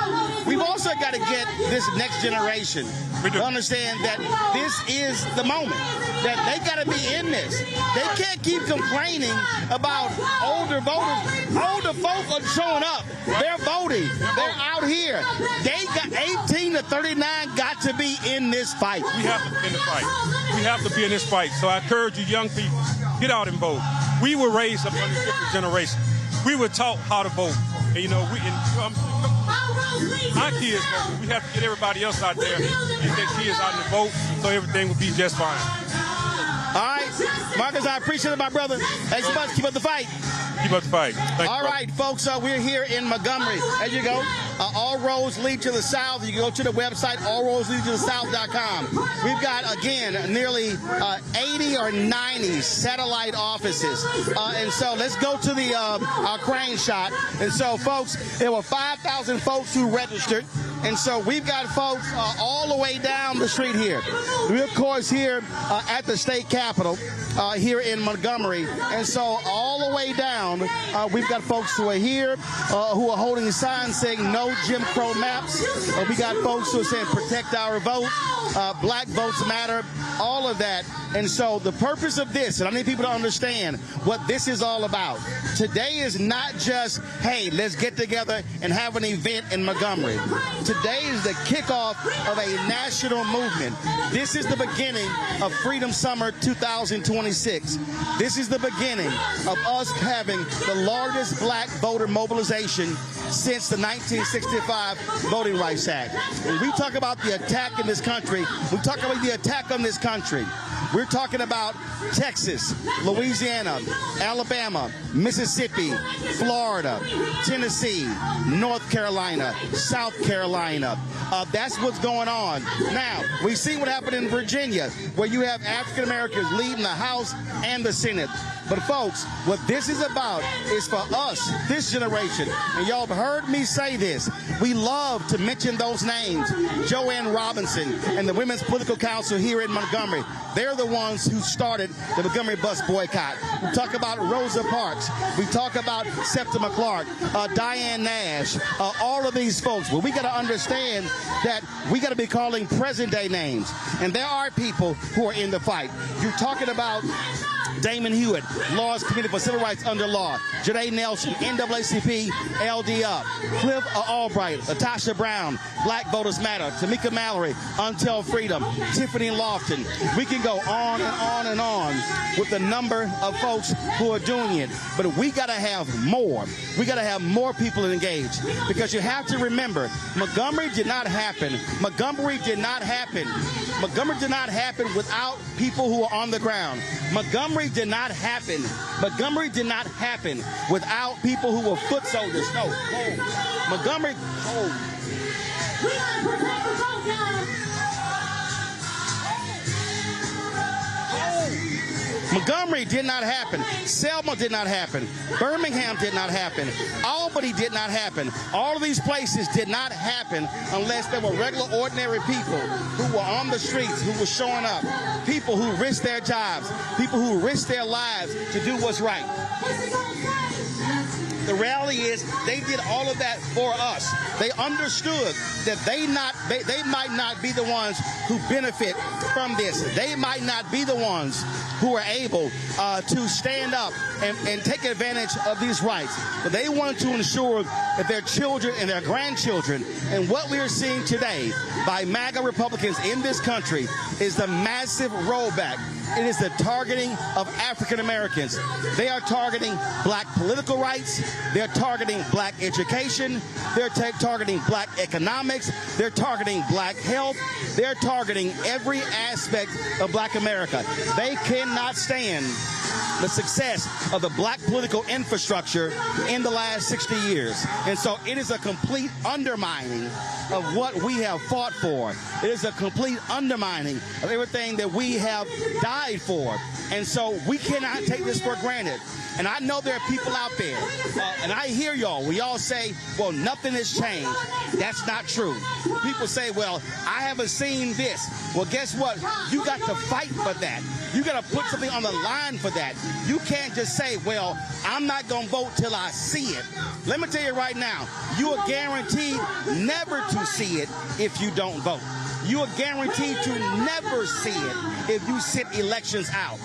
we've also got to get this next generation to understand that this is the moment, that they got to be in this. They can't keep complaining about older voters. Older folk are showing up. They're voting. They're out here. They got 18 to 39 got to be in this fight. We have to be in the fight. We have to be in this fight. So I encourage you young people, get out and vote. We were raised up under different generations. We were taught how to vote. And, you know, my kids vote. We have to get everybody else out there, get their kids out and vote, so everything will be just fine. All right. Marcus, I appreciate it, my brother. Thanks so much. Keep up the fight. Keep up the fight. All right, folks, we're here in Montgomery. There you go. All roads lead to the south. You can go to the website, allroadsleadtothe-south.com. We've got, again, nearly 80 or 90 satellite offices. And so let's go to the our crane shot. And so, folks, there were 5,000 folks who registered. And so we've got folks all the way down the street here. We're, of course, here at the state capitol here in Montgomery. And so all the way down, we've got folks who are here who are holding signs saying no Jim Crow maps. We got folks who are saying protect our vote, black votes matter, all of that. And so the purpose of this, and I need people to understand what this is all about. Today is not just, hey, let's get together and have an event in Montgomery. Today is the kickoff of a national movement. This is the beginning of Freedom Summer 2026. This is the beginning of us having the largest black voter mobilization since the 1965 Voting Rights Act. When we talk about the attack in this country, we talk about the attack on this country. We're talking about Texas, Louisiana, Alabama, Mississippi, Florida, Tennessee, North Carolina, South Carolina. That's what's going on. Now, we see what happened in Virginia, where you have African Americans leading the House and the Senate. But folks, what this is about is for us, this generation. And y'all have heard me say this. We love to mention those names. Joanne Robinson and the Women's Political Council here in Montgomery. They're the ones who started the Montgomery bus boycott. We talk about Rosa Parks. We talk about Septima Clark, Diane Nash, all of these folks. But we got to understand that we got to be calling present day names. And there are people who are in the fight. You're talking about Damon Hewitt, Laws Committee for Civil Rights Under Law, Janae Nelson, NAACP, LD Up, Cliff Albright, Latasha Brown, Black Voters Matter, Tamika Mallory, Until Freedom, Tiffany Lofton. We can go on and on and on with the number of folks who are doing it. But we got to have more. We got to have more people engaged, because you have to remember, Montgomery did not happen. Montgomery did not happen. Montgomery did not happen without people who are on the ground. Montgomery did not happen. Montgomery did not happen without people who were foot soldiers. No, Montgomery, We gotta protect the vote, guys. Montgomery did not happen. Selma did not happen. Birmingham did not happen. Albany did not happen. All of these places did not happen unless there were regular, ordinary people who were on the streets, who were showing up, people who risked their jobs, people who risked their lives to do what's right. The reality is they did all of that for us. They understood that they might not be the ones who benefit from this. They might not be the ones who are able to stand up and take advantage of these rights. But they wanted to ensure that their children and their grandchildren, and what we are seeing today by MAGA Republicans in this country is the massive rollback. It is the targeting of African Americans. They are targeting black political rights. They're targeting black education. They're targeting black economics. They're targeting black health. They're targeting every aspect of black America. They cannot stand the success of the black political infrastructure in the last 60 years. And so it is a complete undermining of what we have fought for. It is a complete undermining of everything that we have died for. And so we cannot take this for granted. And I know there are people out there, and I hear y'all, we all say, well, nothing has changed. That's not true. People say, well, I haven't seen this. Well, guess what? You got to fight for that. You got to put something on the line for that. You can't just say, well, I'm not going to vote till I see it. Let me tell you right now, you are guaranteed never to see it if you don't vote. You are guaranteed to never see it if you sit elections out.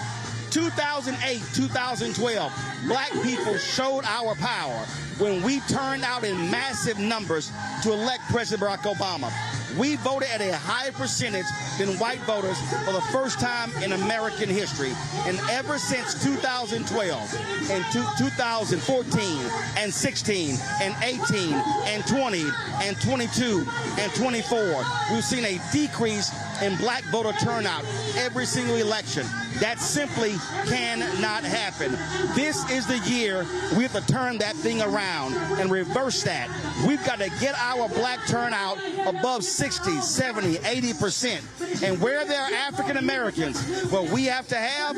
2008, 2012, black people showed our power when we turned out in massive numbers to elect President Barack Obama. We voted at a higher percentage than white voters for the first time in American history. And ever since 2012 and 2014 and 16 and 18 and 20 and 22 and 24, we've seen a decrease in black voter turnout every single election. That simply cannot happen. This is the year we have to turn that thing around and reverse that. We've got to get our black turnout above 60, 70, 80%. And where there are African Americans, what we've got to have,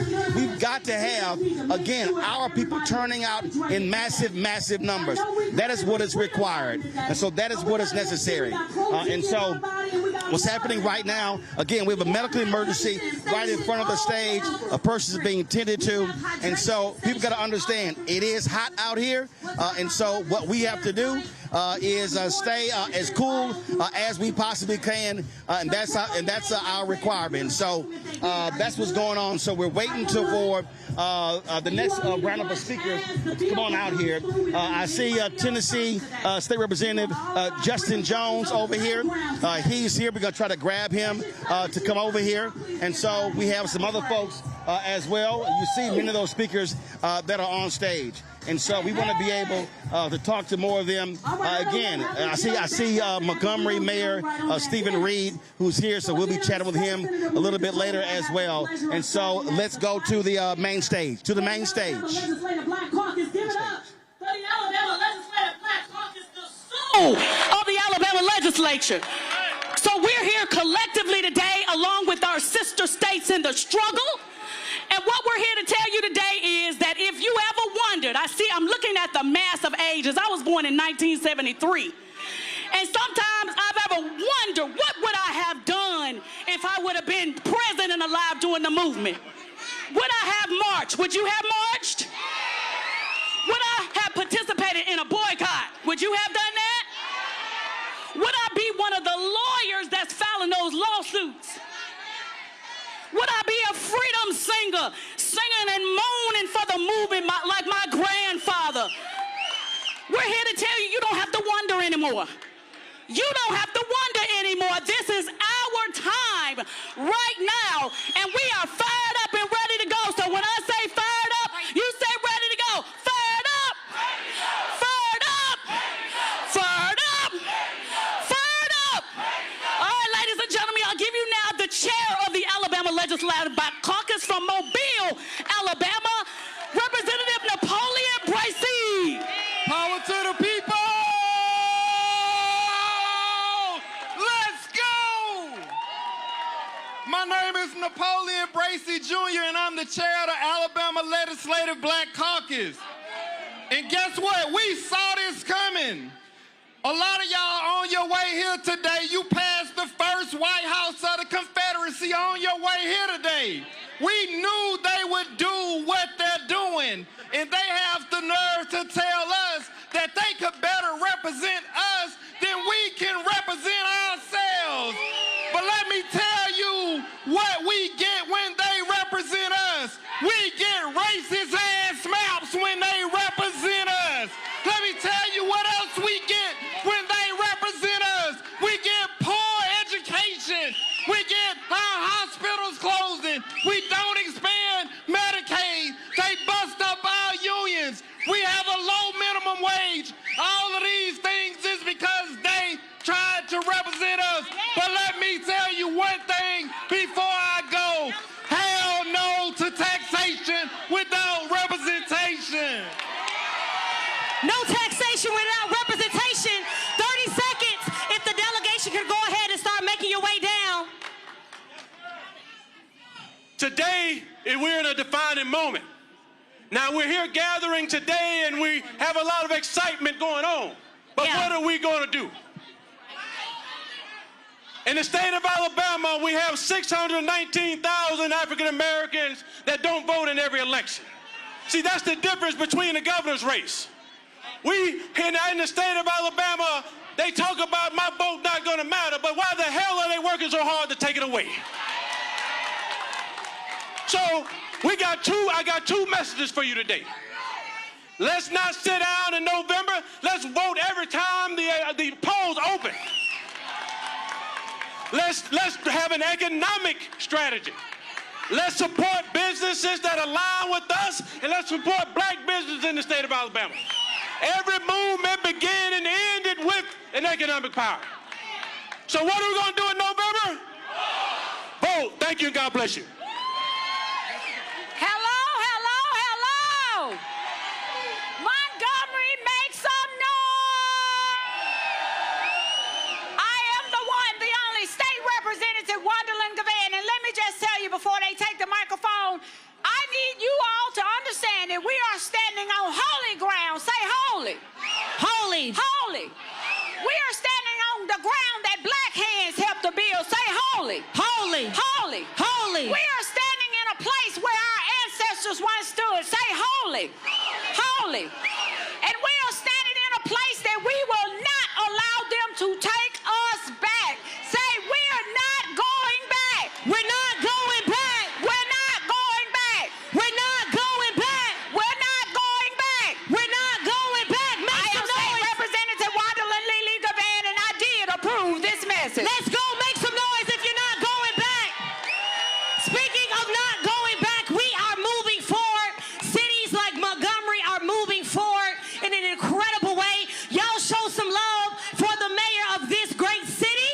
again, our people turning out in massive, massive numbers. That is what is required. And so that is what is necessary. And so what's happening right now, again, we have a medical emergency right in front of the stage. A person is being tended to. And so people got to understand it is hot out here. And so what we have to do is stay as cool as we possibly can. And that's our requirement. So that's what's going on. So we're waiting for the next round of speakers to come on out here. I see Tennessee State Representative Justin Jones over here. He's here. We're going to try to grab him to come over here. And so we have some other folks as well. You see many of those speakers that are on stage. And so we want to be able to talk to more of them. Again, I see Montgomery Mayor Stephen Reed, who's here, so we'll be chatting with him a little bit later as well. And so let's go to the main stage. To the main stage. Of the Alabama legislature. So we're here collectively today along with our sister states in the struggle. And what we're here to tell you today is that if you ever wondered, I'm looking at the mass of ages. I was born in 1973. And sometimes I've ever wondered, what would I have done if I would have been present and alive during the movement? Would I have marched? Would you have marched? Would I have participated in a boycott? Would you have done that? Would I be one of the lawyers that's filing those lawsuits? Would I be a freedom singer, singing and moaning for the movement like my grandfather? We're here to tell you, you don't have to wonder anymore. You don't have to wonder anymore. This is our time right now, and we are fired up and ready to go. So when I say fired up, you say ready to go. Fired up! Fired up! Fired up! Fired up! All right, ladies and gentlemen, I'll give you now the chair of the Alabama Legislative Caucus from Mobile, Alabama, Representative Napoleon Bracey. Power to the people! Let's go! My name is Napoleon Bracey Jr., and I'm the chair of the Alabama Legislative Black Caucus. And guess what? We saw this coming. A lot of y'all on your way here today, you passed the first White House of the Confederacy on your way here today. We knew they would do what they're doing, and they have the nerve to tell us that they could better represent us than we can represent ourselves. But let me tell you what we get when they represent us. We get racist ass maps when they represent us. Let me tell you what else we get when they represent us. We get poor education. We get our hospitals closing. We don't expand Medicaid. They bust up our unions. We have a low minimum wage. All of these things is because they tried to represent us. But let me tell you one thing before I go. Hell no to taxation without representation. No taxation without representation. 30 seconds if the delegation could go ahead and start making your way down. Today, we're in a defining moment. Now, we're here gathering today, and we have a lot of excitement going on. But what are we going to do? In the state of Alabama, we have 619,000 African Americans that don't vote in every election. See, that's the difference between the governor's race. We, in the state of Alabama, they talk about my vote not going to matter, but why the hell are they working so hard to take it away? So I got two messages for you today. Let's not sit down in November. Let's vote every time the polls open. Let's have an economic strategy. Let's support businesses that align with us, and let's support black businesses in the state of Alabama. Every movement began and ended with an economic power. So what are we going to do in November? vote. Thank you and God bless you. Hello, hello, hello. Montgomery, make some noise. I am the one, the only state representative, Wonderland Gavan. And let me just tell you before they take the microphone, I need you all to understand that we are standing on holy ground. Say holy. Holy. Holy. We are standing on the ground that black hands helped to build. Say holy. Holy. Holy. Holy. We are standing in a place where our ancestors once stood. Say holy. Holy. And we are standing in a place that we will not allow them to take us back. Say we are not going back. We're not going back. We're not going back. We're not going back. We're not going back. We're not going back. Make I am some State noise. Representative Wonderland Lily Gavan, and I did approve this message. Let's go. Make some noise if you're not going back. Speaking of not going back, we are moving forward. Cities like Montgomery are moving forward in an incredible way. Y'all show some love for the mayor of this great city.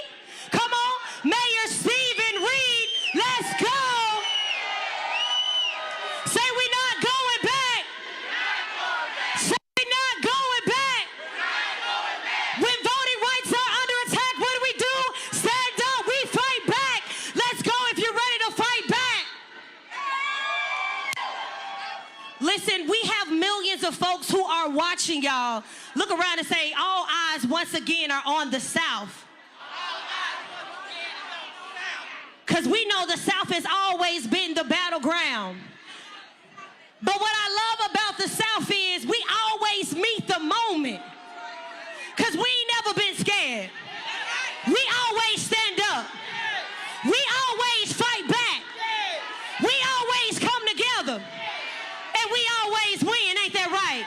Come on, Mayor Stephen Reed. Let's go. Say we're not going back. Say we're not going back. When voting rights are under attack, what do? Stand up. We fight back. Let's go if you're ready to fight back. Listen, we have millions of folks who are watching, y'all. Look around and say, all eyes once again are on the South. Because we know the South has always been the battleground. But what I love about the South is we always meet the moment. Because we ain't never been scared. We always stand up. We always fight back. We always come together. And we always win, ain't that right?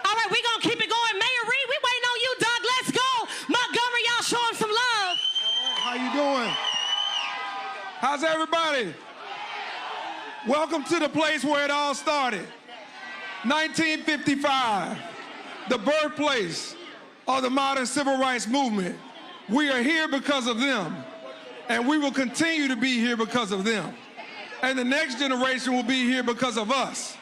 All right, we're going to keep it going. Mayor Reed, we waiting on you, Doug. Let's go. Montgomery, y'all show him some love. How you doing? How's everybody? Welcome to the place where it all started. 1955, the birthplace of the modern civil rights movement. We are here because of them, and we will continue to be here because of them. And the next generation will be here because of us.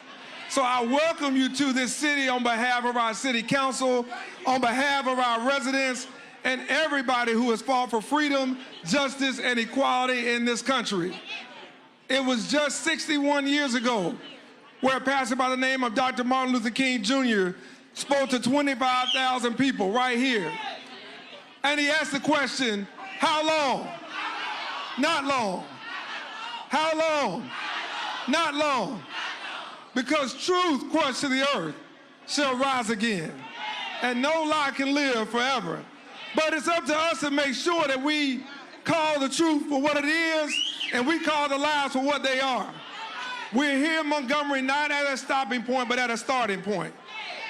So I welcome you to this city on behalf of our city council, on behalf of our residents, and everybody who has fought for freedom, justice, and equality in this country. It was just 61 years ago where a pastor by the name of Dr. Martin Luther King Jr. spoke to 25,000 people right here. And he asked the question, how long? Not long. How long? Not long. Because truth crushed to the earth shall rise again, and no lie can live forever. But it's up to us to make sure that we call the truth for what it is, and we call the lies for what they are. We're here in Montgomery not at a stopping point, but at a starting point.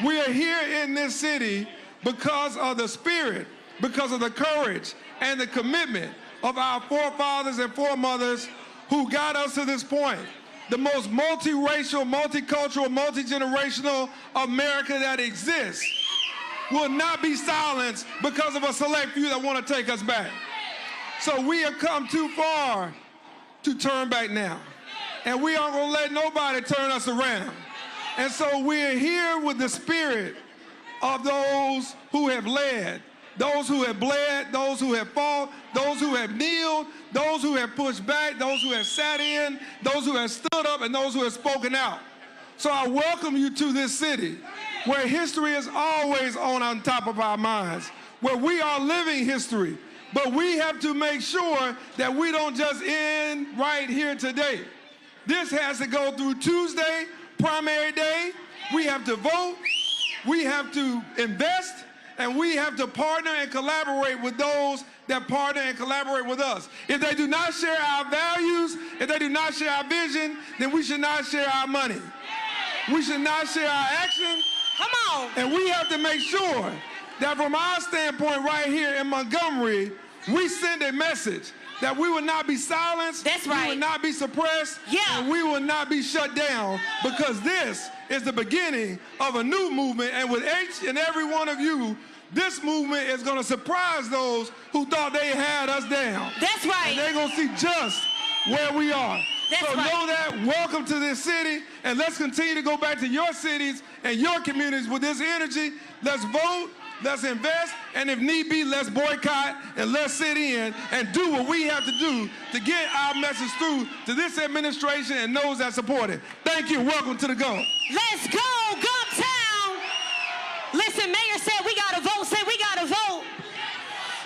We are here in this city because of the spirit, because of the courage and the commitment of our forefathers and foremothers who got us to this point. The most multiracial, multicultural, multi-generational America that exists will not be silenced because of a select few that want to take us back. So we have come too far to turn back now. And we aren't going to let nobody turn us around. And so we're here with the spirit of those who have led, those who have bled, those who have fought, those who have kneeled, those who have pushed back, those who have sat in, those who have stood up, and those who have spoken out. So I welcome you to this city where history is always on top of our minds, where we are living history. But we have to make sure that we don't just end right here today. This has to go through Tuesday, primary day. We have to vote, we have to invest, and we have to partner and collaborate with those that partner and collaborate with us. If they do not share our values, if they do not share our vision, then we should not share our money. We should not share our action. Come on. And we have to make sure that from our standpoint right here in Montgomery, we send a message that we will not be silenced, That's right. we will not be suppressed, and we will not be shut down, because this is the beginning of a new movement. And with each and every one of you This movement is going to surprise those who thought they had us down. That's right. And they're going to see just where we are. That's so right. know that. Welcome to this city, and let's continue to go back to your cities and your communities with this energy. Let's vote, let's invest, and if need be, let's boycott and let's sit in and do what we have to do to get our message through to this administration and those that support it. Thank you. Welcome to the Gump. Let's go, Gumptown. Listen, Mayor said we gotta vote. Say we gotta vote.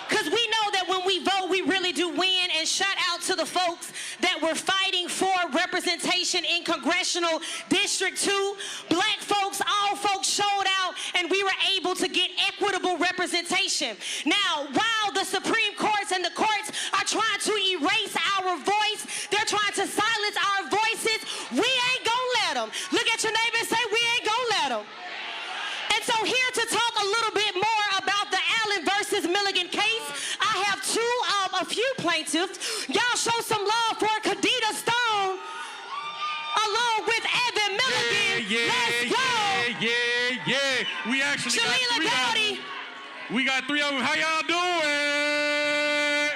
Because we know that when we vote, we really do win. And shout out to the folks that were fighting for representation in Congressional District 2. Black folks, all folks showed out, and we were able to get equitable representation. Now, while the Supreme Courts and the courts are trying to erase our voice, they're trying to silence our voices, we ain't gonna let them. Look at your neighbor and say, we ain't gonna let them. And so here to talk a little bit more about the Allen versus Milligan case, I have a few plaintiffs. Y'all show some love for Kadita Stone along with Evan Milligan. Let's go. Yeah. We actually Shalila got three of them. We got three of them. How y'all doing?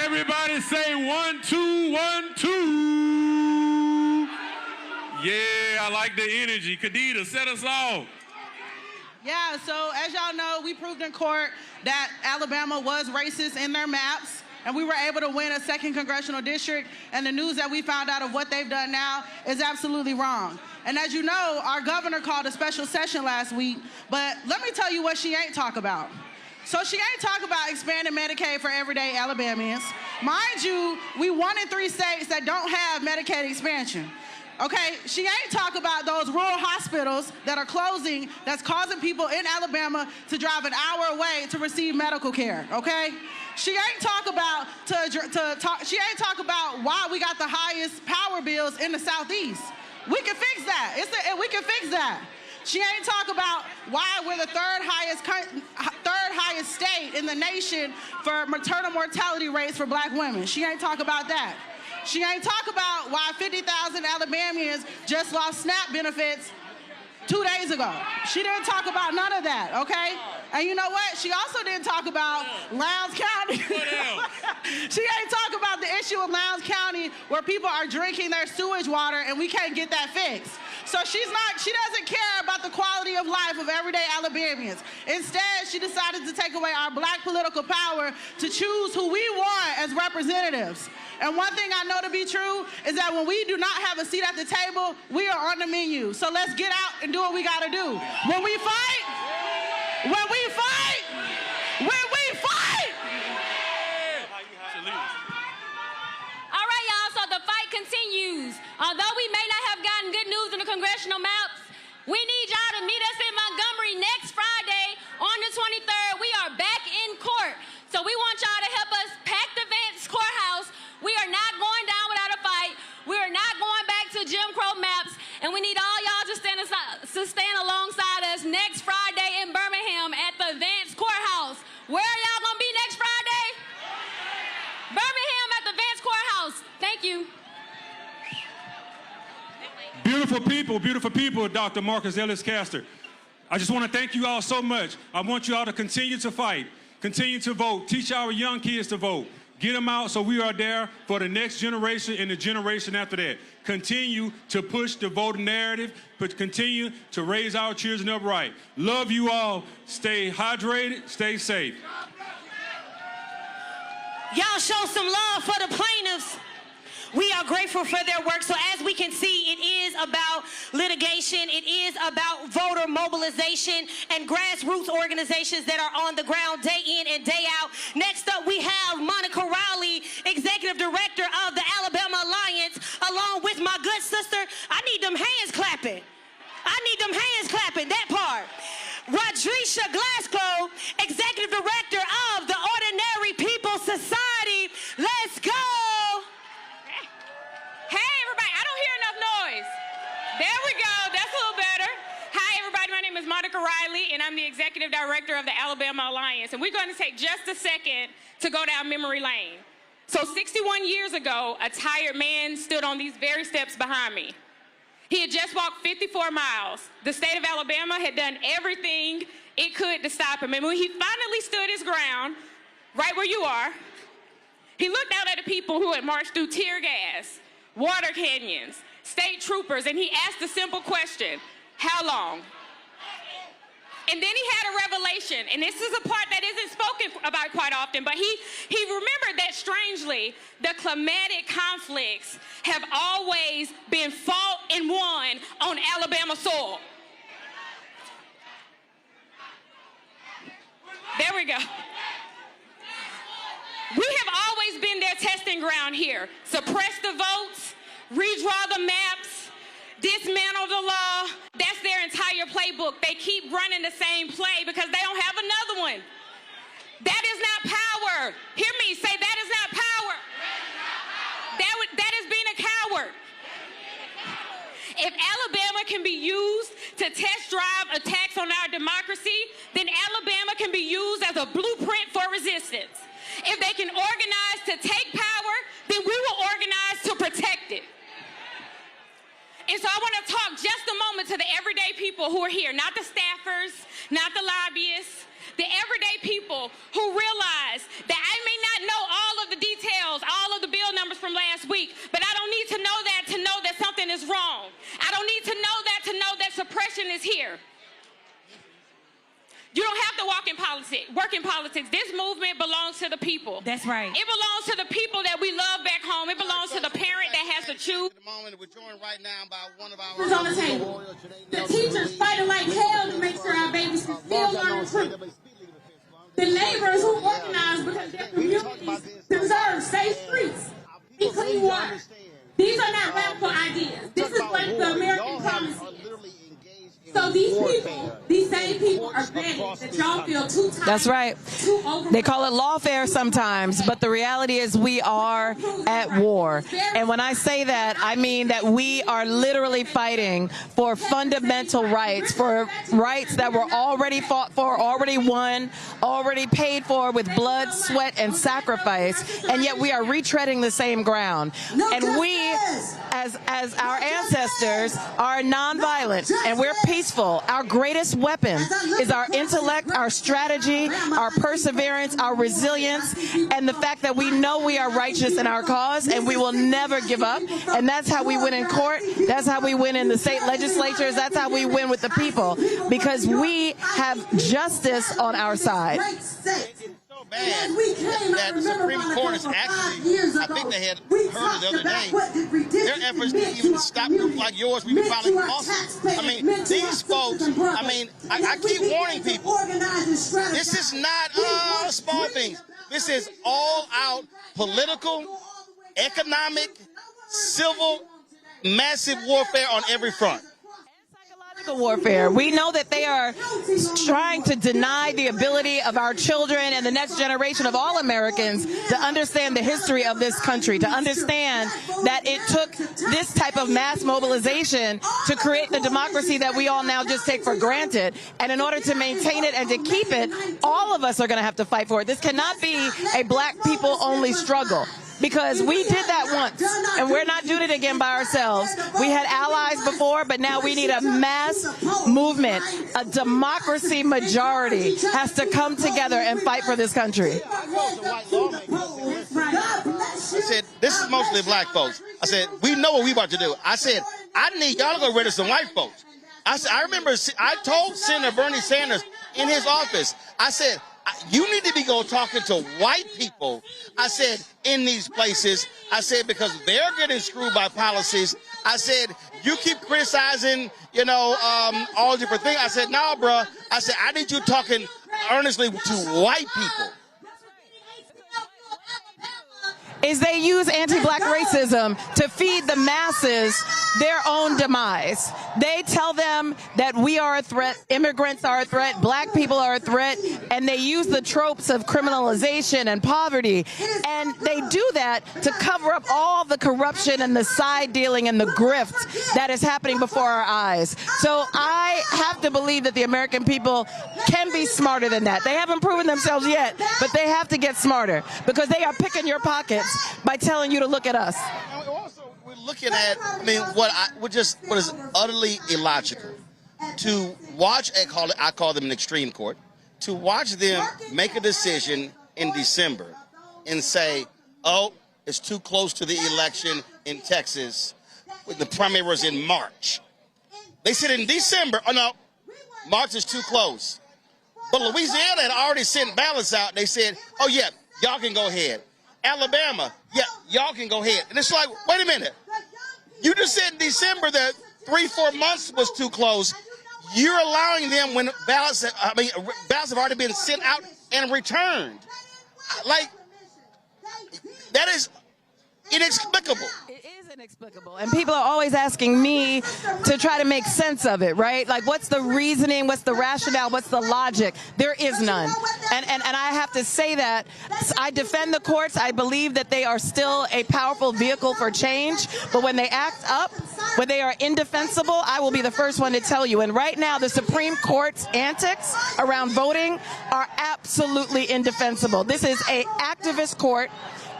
Everybody say 1, 2, 1, 2. Yeah, I like the energy. Kadita, set us off. Yeah, so as y'all know, we proved in court that Alabama was racist in their maps, and we were able to win a 2nd congressional district, and the news that we found out of what they've done now is absolutely wrong. And as you know, our governor called a special session last week, but let me tell you what she ain't talk about. So she ain't talk about expanding Medicaid for everyday Alabamians. Mind you, we 1 in 3 states that don't have Medicaid expansion. Okay, she ain't talk about those rural hospitals that are closing, that's causing people in Alabama to drive an hour away to receive medical care, okay? She ain't talk about she ain't talk about why we got the highest power bills in the Southeast. We can fix that. We can fix that. She ain't talk about why we're the third highest state in the nation for maternal mortality rates for Black women. She ain't talk about that. She ain't talk about why 50,000 Alabamians just lost SNAP benefits 2 days ago. She didn't talk about none of that, okay? And you know what? She also didn't talk about Lowndes County. She ain't talk about the issue of Lowndes County where people are drinking their sewage water and we can't get that fixed. So she doesn't care about the quality of life of everyday Alabamians. Instead, she decided to take away our Black political power to choose who we want as representatives. And one thing I know to be true is that when we do not have a seat at the table, we are on the menu. So let's get out and do what we gotta do. When we fight, All right, y'all, so the fight continues. Although we may not have gotten good news in the congressional maps, we need y'all to meet us in Montgomery next Friday on the 23rd. We are back in court. So we want y'all to help us pack the Vance courthouse. We are not going down without a fight. We are not going back to Jim Crow maps. And we need all y'all to stand alongside us next Friday in Birmingham at the Vance courthouse. Where are y'all going to be next Friday? Birmingham at the Vance courthouse. Thank you. Beautiful people, Dr. Marcus Ellis Castor. I just want to thank you all so much. I want you all to continue to fight, continue to vote, teach our young kids to vote. Get them out so we are there for the next generation and the generation after that. Continue to push the voting narrative, but continue to raise our children up right. Love you all. Stay hydrated, stay safe. Y'all show some love for the plaintiffs. We are grateful for their work. So as we can see, it is about litigation. It is about voter mobilization and grassroots organizations that are on the ground day in and day out. Next up, we have Monica Rowley, Executive Director of the Alabama Alliance, along with my good sister. I need them hands clapping. That part. Rodrisha Glasgow, Executive Director of the Ordinary People Society. Let's go. Hey, everybody, I don't hear enough noise. There we go, that's a little better. Hi, everybody, my name is Monica Riley, and I'm the Executive Director of the Alabama Alliance. And we're going to take just a second to go down memory lane. So 61 years ago, a tired man stood on these very steps behind me. He had just walked 54 miles. The state of Alabama had done everything it could good to stop him. And when he finally stood his ground, right where you are, he looked out at the people who had marched through tear gas, water canyons, state troopers, and he asked a simple question: how long? And then he had a revelation, and this is a part that isn't spoken about quite often, but he remembered that, strangely, the climatic conflicts have always been fought and won on Alabama soil. There we go. We have always been their testing ground here. Suppress the votes, redraw the maps, dismantle the law. That's their entire playbook. They keep running the same play because they don't have another one. That is not power. Hear me say, that is not power. That is being a coward. If Alabama can be used to test drive attacks on our democracy, then Alabama can be used as a blueprint for resistance. If they can organize to take power, then we will organize to protect it. And so I want to talk just a moment to the everyday people who are here, not the staffers, not the lobbyists, the everyday people who realize that I may not know all of the details, all of the bill numbers from last week, but I don't need to know that something is wrong. I don't need to know that suppression is here. You don't have to work in politics. This movement belongs to the people. That's right. It belongs to the people that we love back home. It belongs to the parent that has to choose. At the moment, we're joined right now by one of our... Who's on the table? The teachers fighting like hell to make sure our babies can still learn the truth. The neighbors who organize because their communities deserve safe streets and clean water. These are not radical ideas. This is what the American promise is. So these same people are betting that y'all feel too tired. That's right. They call it lawfare sometimes, but the reality is we are at war. And when I say that, I mean that we are literally fighting for fundamental rights, for rights that were already fought for, already won, already paid for with blood, sweat, and sacrifice, and yet we are retreading the same ground. And we, as our ancestors, are nonviolent, and we're peaceful. Our greatest weapon is our intellect, our strategy, our perseverance, our resilience, and the fact that we know we are righteous in our cause and we will never give up. And that's how we win in court. That's how we win in the state legislatures. That's how we win with the people, because we have justice on our side. Bad that the Supreme Court is actually, I think they had heard it the other day, their efforts to even stop groups like yours from filing lawsuits. I mean, these folks, I keep warning people, this is not small things. This is all out political, economic, civil, massive warfare on every front. Warfare. We know that they are trying to deny the ability of our children and the next generation of all Americans to understand the history of this country, to understand that it took this type of mass mobilization to create the democracy that we all now just take for granted. And in order to maintain it and to keep it, all of us are going to have to fight for it. This cannot be a black people only struggle, because we did that once, and we're not doing it again by ourselves. We had allies before, but now we need a mass movement. A democracy majority has to come together and fight for this country. I said, this is mostly black folks. I said, we know what we about to do. I said, I need y'all to go rid of some white folks. I remember I told Senator Bernie Sanders in his office, I said, you need to be talking to white people, I said, in these places. I said, because they're getting screwed by policies. I said, you keep criticizing, all different things. I said, no, bro. I said, I need you talking earnestly to white people. Is they use anti-black racism to feed the masses their own demise. They tell them that we are a threat, immigrants are a threat, black people are a threat, and they use the tropes of criminalization and poverty. And they do that to cover up all the corruption and the side dealing and the grift that is happening before our eyes. So I have to believe that the American people can be smarter than that. They haven't proven themselves yet, but they have to get smarter, because they are picking your pockets by telling you to look at us. We're looking at, what is utterly illogical. To watch I call them an extreme court, to watch them make a decision in December and say, oh, it's too close to the election in Texas, with the primary was in March. They said in December, oh no, March is too close. But Louisiana had already sent ballots out. They said, oh yeah, y'all can go ahead. Alabama, yeah, y'all can go ahead. And it's like, wait a minute. You just said in December that 3-4 months was too close. You're allowing them when ballots have already been sent out and returned. Like, that is inexplicable. It is inexplicable. And people are always asking me to try to make sense of it, right? Like, what's the reasoning? What's the rationale? What's the logic? There is none. And I have to say that I defend the courts. I believe that they are still a powerful vehicle for change. But when they act up, when they are indefensible, I will be the first one to tell you. And right now, the Supreme Court's antics around voting are absolutely indefensible. This is an activist court.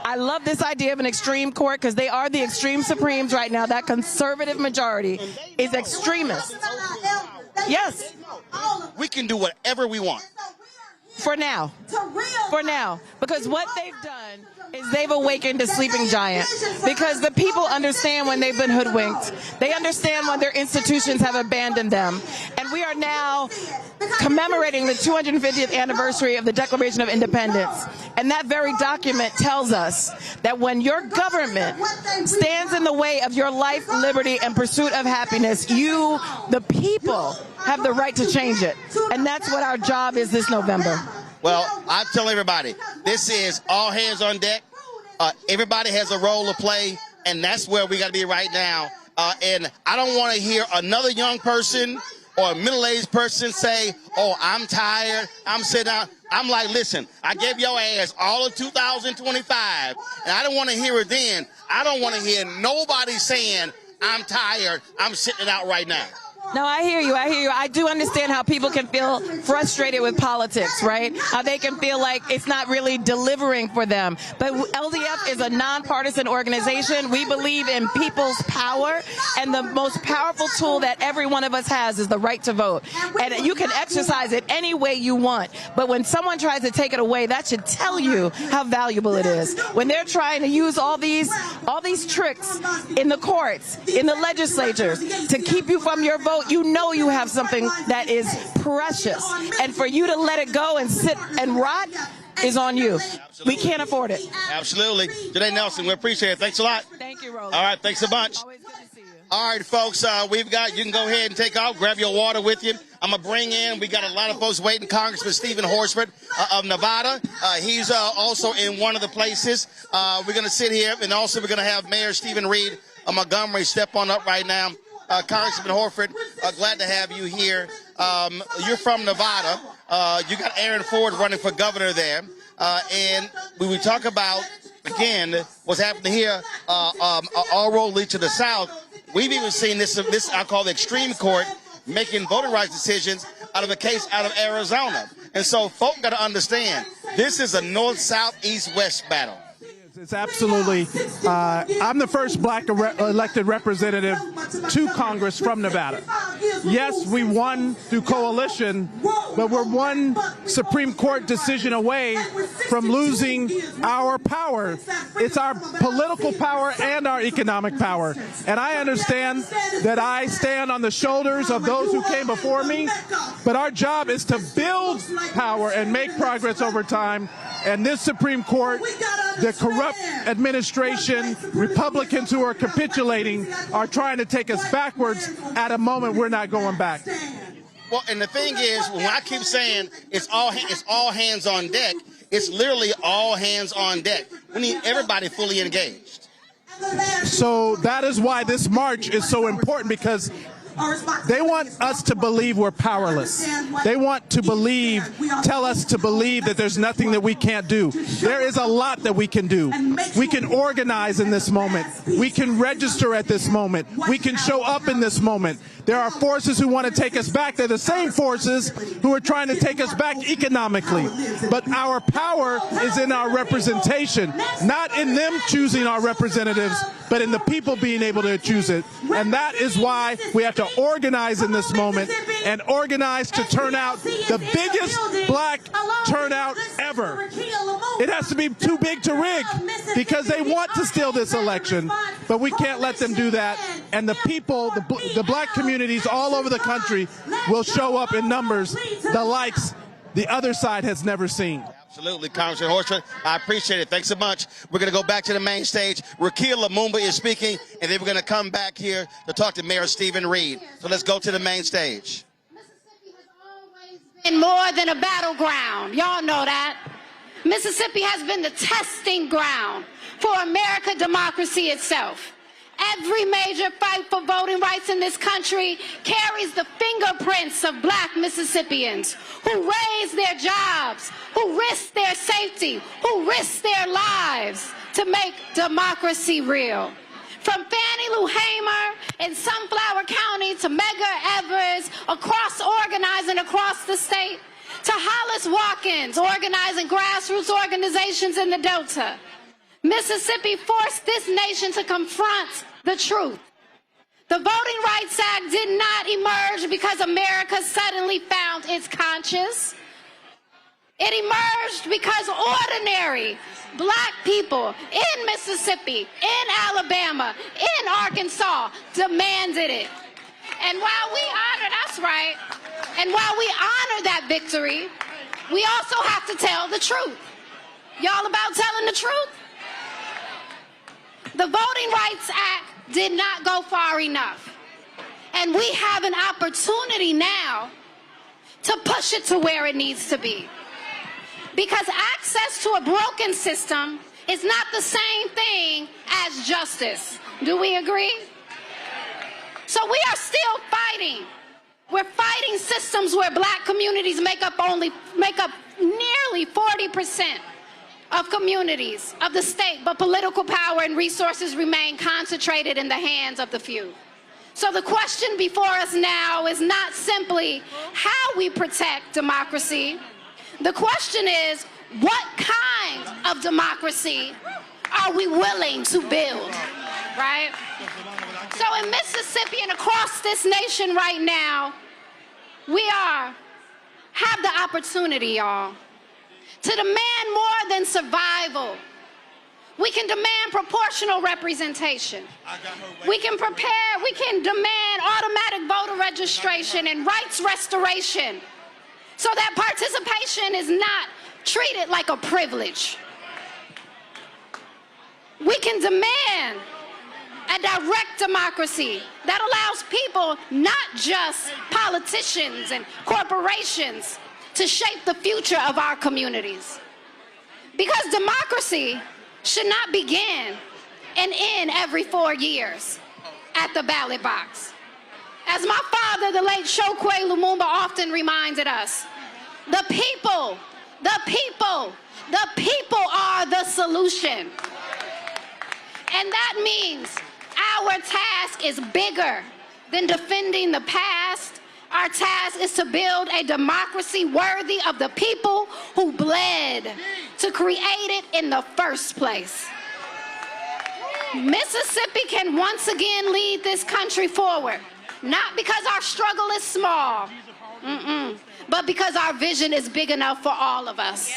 I love this idea of an extreme court because they are the extreme Supremes right now. That conservative majority is extremist. Yes. We can do whatever we want. For now. For now. Because what they've done is they've awakened a sleeping giant. Because the people understand when they've been hoodwinked. They understand when their institutions have abandoned them. And we are now commemorating the 250th anniversary of the Declaration of Independence. And that very document tells us that when your government stands in the way of your life, liberty, and pursuit of happiness, you, the people, have the right to change it. And that's what our job is this November. Well, I tell everybody, this is all hands on deck. Everybody has a role to play, and that's where we got to be right now. And I don't want to hear another young person or a middle-aged person say, oh, I'm tired, I'm sitting down. I'm like, listen, I gave your ass all of 2025, and I don't want to hear it then. I don't want to hear nobody saying, I'm tired, I'm sitting out right now. No, I hear you. I hear you. I do understand how people can feel frustrated with politics, right? How they can feel like it's not really delivering for them. But LDF is a nonpartisan organization. We believe in people's power, and the most powerful tool that every one of us has is the right to vote. And you can exercise it any way you want. But when someone tries to take it away, that should tell you how valuable it is. When they're trying to use all these tricks in the courts, in the legislatures, to keep you from your vote, you know you have something that is precious. And for you to let it go and sit and rot is on you. Absolutely. We can't afford it. Absolutely. Janae Nelson, we appreciate it. Thanks a lot. Thank you, Roland. All right, thanks a bunch. Always good to see you. All right, folks, you can go ahead and take off. Grab your water with you. I'm going to bring in, we got a lot of folks waiting. Congressman Stephen Horsford of Nevada. He's also in one of the places. We're going to sit here, and also we're going to have Mayor Stephen Reed of Montgomery step on up right now. Congressman Horford, glad to have you here. You're from Nevada. You got Aaron Ford running for governor there. And when we talk about, again, what's happening here, all road lead to the south, we've even seen this I call the extreme court, making voting rights decisions out of a case out of Arizona. And so folk got to understand, this is a north, south, east, west battle. It's absolutely, I'm the first black elected representative to Congress from Nevada. Yes, we won through coalition, but we're one Supreme Court decision away from losing our power. It's our political power and our economic power. And I understand that I stand on the shoulders of those who came before me, but our job is to build power and make progress over time. And this Supreme Court, the corrupt administration, Republicans who are capitulating, are trying to take us backwards at a moment we're not going back. Well, and the thing is, when I keep saying it's all hands on deck, it's literally all hands on deck. We need everybody fully engaged. So that is why this march is so important, because they want us to believe we're powerless. They want to tell us to believe that there's nothing that we can't do. There is a lot that we can do. We can organize in this moment. We can register at this moment. We can show up in this moment. There are forces who want to take us back. They're the same forces who are trying to take us back economically. But our power is in our representation, not in them choosing our representatives, but in the people being able to choose it. And that is why we have to organize in this moment and organized to turn out the biggest black turnout ever. It has to be too big to rig because they want to steal this election, but we can't let them do that. And the people, the black communities all over the country will show up in numbers the likes the other side has never seen. Absolutely, Congressman Horsford. I appreciate it. Thanks so much. We're going to go back to the main stage. Raquel Lumumba is speaking, and then we're going to come back here to talk to Mayor Stephen Reed. So let's go to the main stage. And more than a battleground. Y'all know that. Mississippi has been the testing ground for American democracy itself. Every major fight for voting rights in this country carries the fingerprints of black Mississippians who raised their jobs, who risked their safety, who risked their lives to make democracy real. From Fannie Lou Hamer in Sunflower County to Medgar Evers organizing across the state, to Hollis Watkins organizing grassroots organizations in the Delta. Mississippi forced this nation to confront the truth. The Voting Rights Act did not emerge because America suddenly found its conscience. It emerged because ordinary black people in Mississippi, in Alabama, in Arkansas demanded it. And while we honor, that's right, and while we honor that victory, we also have to tell the truth. Y'all about telling the truth? The Voting Rights Act did not go far enough. And we have an opportunity now to push it to where it needs to be. Because access to a broken system is not the same thing as justice. Do we agree? So we are still fighting. We're fighting systems where black communities make up nearly 40% of communities of the state, but political power and resources remain concentrated in the hands of the few. So the question before us now is not simply how we protect democracy. The question is, what kind of democracy are we willing to build, right? So in Mississippi and across this nation right now, we have the opportunity, y'all, to demand more than survival. We can demand proportional representation. We can demand automatic voter registration and rights restoration so that participation is not treated like a privilege. We can demand a direct democracy that allows people, not just politicians and corporations, to shape the future of our communities. Because democracy should not begin and end every 4 years at the ballot box. As my father, the late Chokwe Lumumba, often reminded us, the people are the solution. And that means our task is bigger than defending the past. Our task is to build a democracy worthy of the people who bled to create it in the first place. Mississippi can once again lead this country forward, not because our struggle is small, but because our vision is big enough for all of us.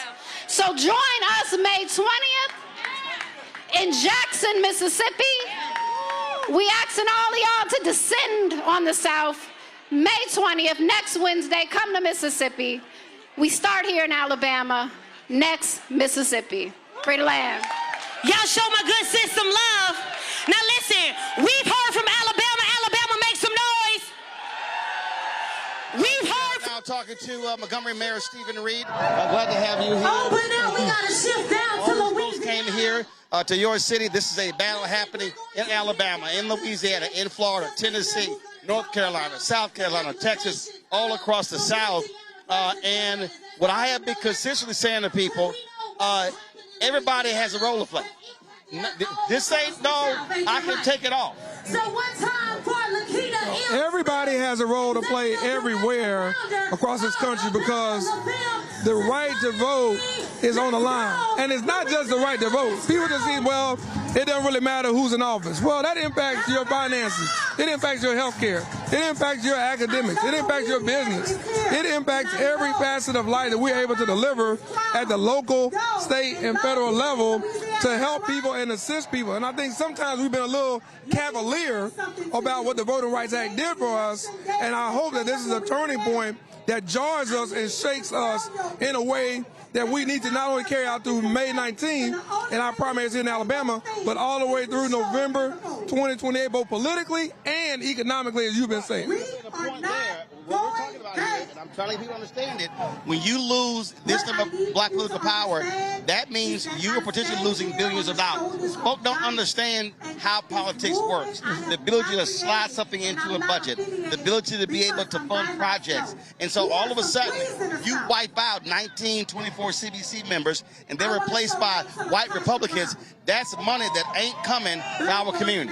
So join us May 20th in Jackson, Mississippi. We asking all of y'all to descend on the South. May 20th, next Wednesday, come to Mississippi. We start here in Alabama, next Mississippi. Free the land. Y'all show my good sis some love. Now listen, we've heard from Alabama. Alabama, make some noise. We've heard now talking to Montgomery Mayor Stephen Reed. Glad to have you here. Oh, but now we got to shift down to Louisiana. Came here to your city. This is a battle happening in Alabama, in Louisiana, in Florida, Tennessee, North Carolina, South Carolina, Texas, all across the South. And what I have been consistently saying to people, everybody has a role to play. This ain't no, I can take it off. So one time for Lakita. Everybody has a role to play everywhere across this country because the right to vote is on the line. And it's not just the right to vote. People just say, well, it doesn't really matter who's in office. Well, that impacts your finances. It impacts your health care. It impacts your academics. It impacts your business. It impacts every facet of life that we're able to deliver at the local, state, and federal level to help people and assist people. And I think sometimes we've been a little cavalier about what the Voting Rights Act did for us, and I hope that this is a turning point that jars us and shakes us in a way that we need to not only carry out through May 19th in our primaries in Alabama, but all the way through November 2028, both politically and economically, as you've been saying. What we're talking about here, and I'm trying to get people to understand it, when you lose this type of black political power, that means you are potentially losing billions of dollars. Folks don't understand how politics works. The ability to slide something into a budget, the ability to be able to fund projects. And so all of a sudden, you wipe out 1924 CBC members, and they're replaced by white Republicans. That's money that ain't coming to our community.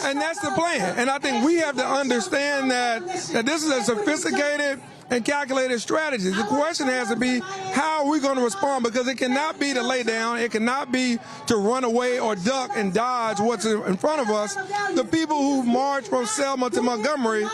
And that's the plan. And I think we have to understand that this is a sophisticated and calculated strategy. The question has to be, how are we going to respond? Because it cannot be to lay down. It cannot be to run away or duck and dodge what's in front of us. The people who marched from Selma to Montgomery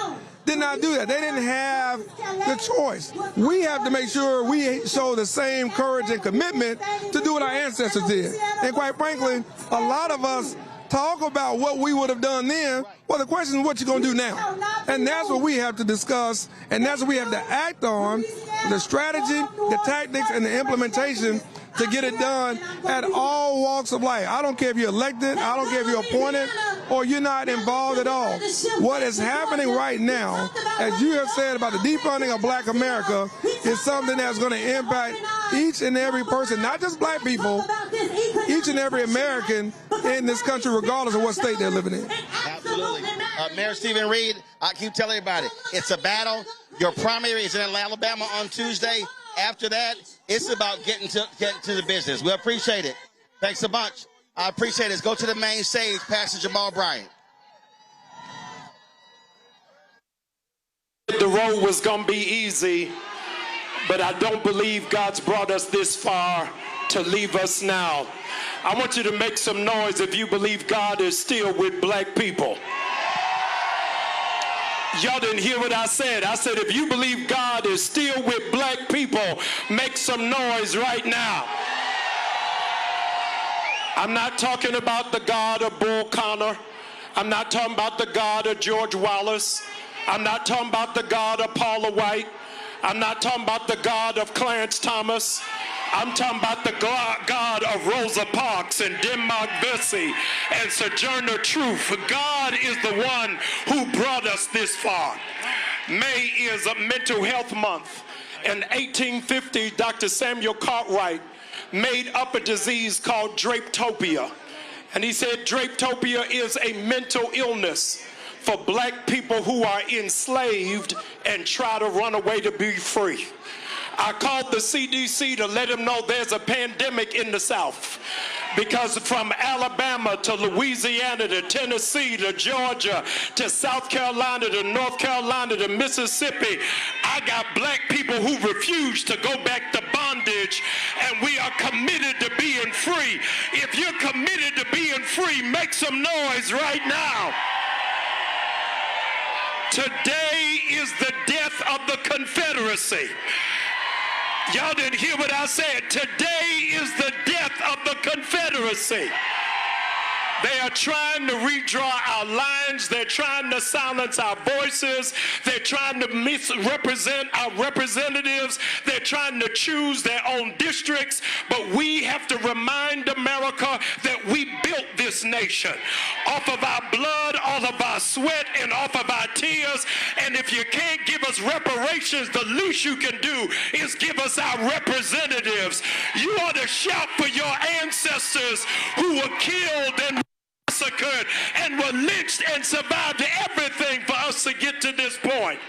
did not do that. They didn't have the choice. We have to make sure we show the same courage and commitment to do what our ancestors did. And quite frankly, a lot of us talk about what we would have done then. Well, the question is what you're going to do now. And that's what we have to discuss, and that's what we have to act on, the strategy, the tactics, and the implementation to get it done at all walks of life. I don't care if you're elected, I don't care if you're appointed, or you're not involved at all. What is happening right now, as you have said about the defunding of Black America, is something that's going to impact each and every person, not just black people, each and every American in this country, regardless of what state they're living in. Absolutely. Mayor Stephen Reed, I keep telling everybody, it's a battle. Your primary is in Alabama on Tuesday. After that, it's about getting to the business. We appreciate it. Thanks a bunch. I appreciate it. Let's go to the main stage, Pastor Jamal Bryant. The road was going to be easy, but I don't believe God's brought us this far to leave us now. I want you to make some noise if you believe God is still with black people. Y'all didn't hear what I said. I said, if you believe God is still with black people, make some noise right now. I'm not talking about the God of Bull Connor. I'm not talking about the God of George Wallace. I'm not talking about the God of Paula White. I'm not talking about the God of Clarence Thomas. I'm talking about the God of Rosa Parks and Denmark Vesey and Sojourner Truth. God is the one who brought us this far. May is a mental health month. In 1850, Dr. Samuel Cartwright made up a disease called drapetopia. And he said drapetopia is a mental illness for black people who are enslaved and try to run away to be free. I called the CDC to let them know there's a pandemic in the South, because from Alabama to Louisiana to Tennessee to Georgia to South Carolina to North Carolina to Mississippi, I got black people who refuse to go back to bondage, and we are committed to being free. If you're committed to being free, make some noise right now. Today is the death of the Confederacy. Y'all didn't hear what I said. Today is the death of the Confederacy. They are trying to redraw our lines. They're trying to silence our voices. They're trying to misrepresent our representatives. They're trying to choose their own districts. But we have to remind America that we built this nation off of our blood, off of our sweat, and off of our tears. And if you can't give us reparations, the least you can do is give us our representatives. You ought to shout for your ancestors who were killed and massacred and were lynched and survived everything for us to get to this point.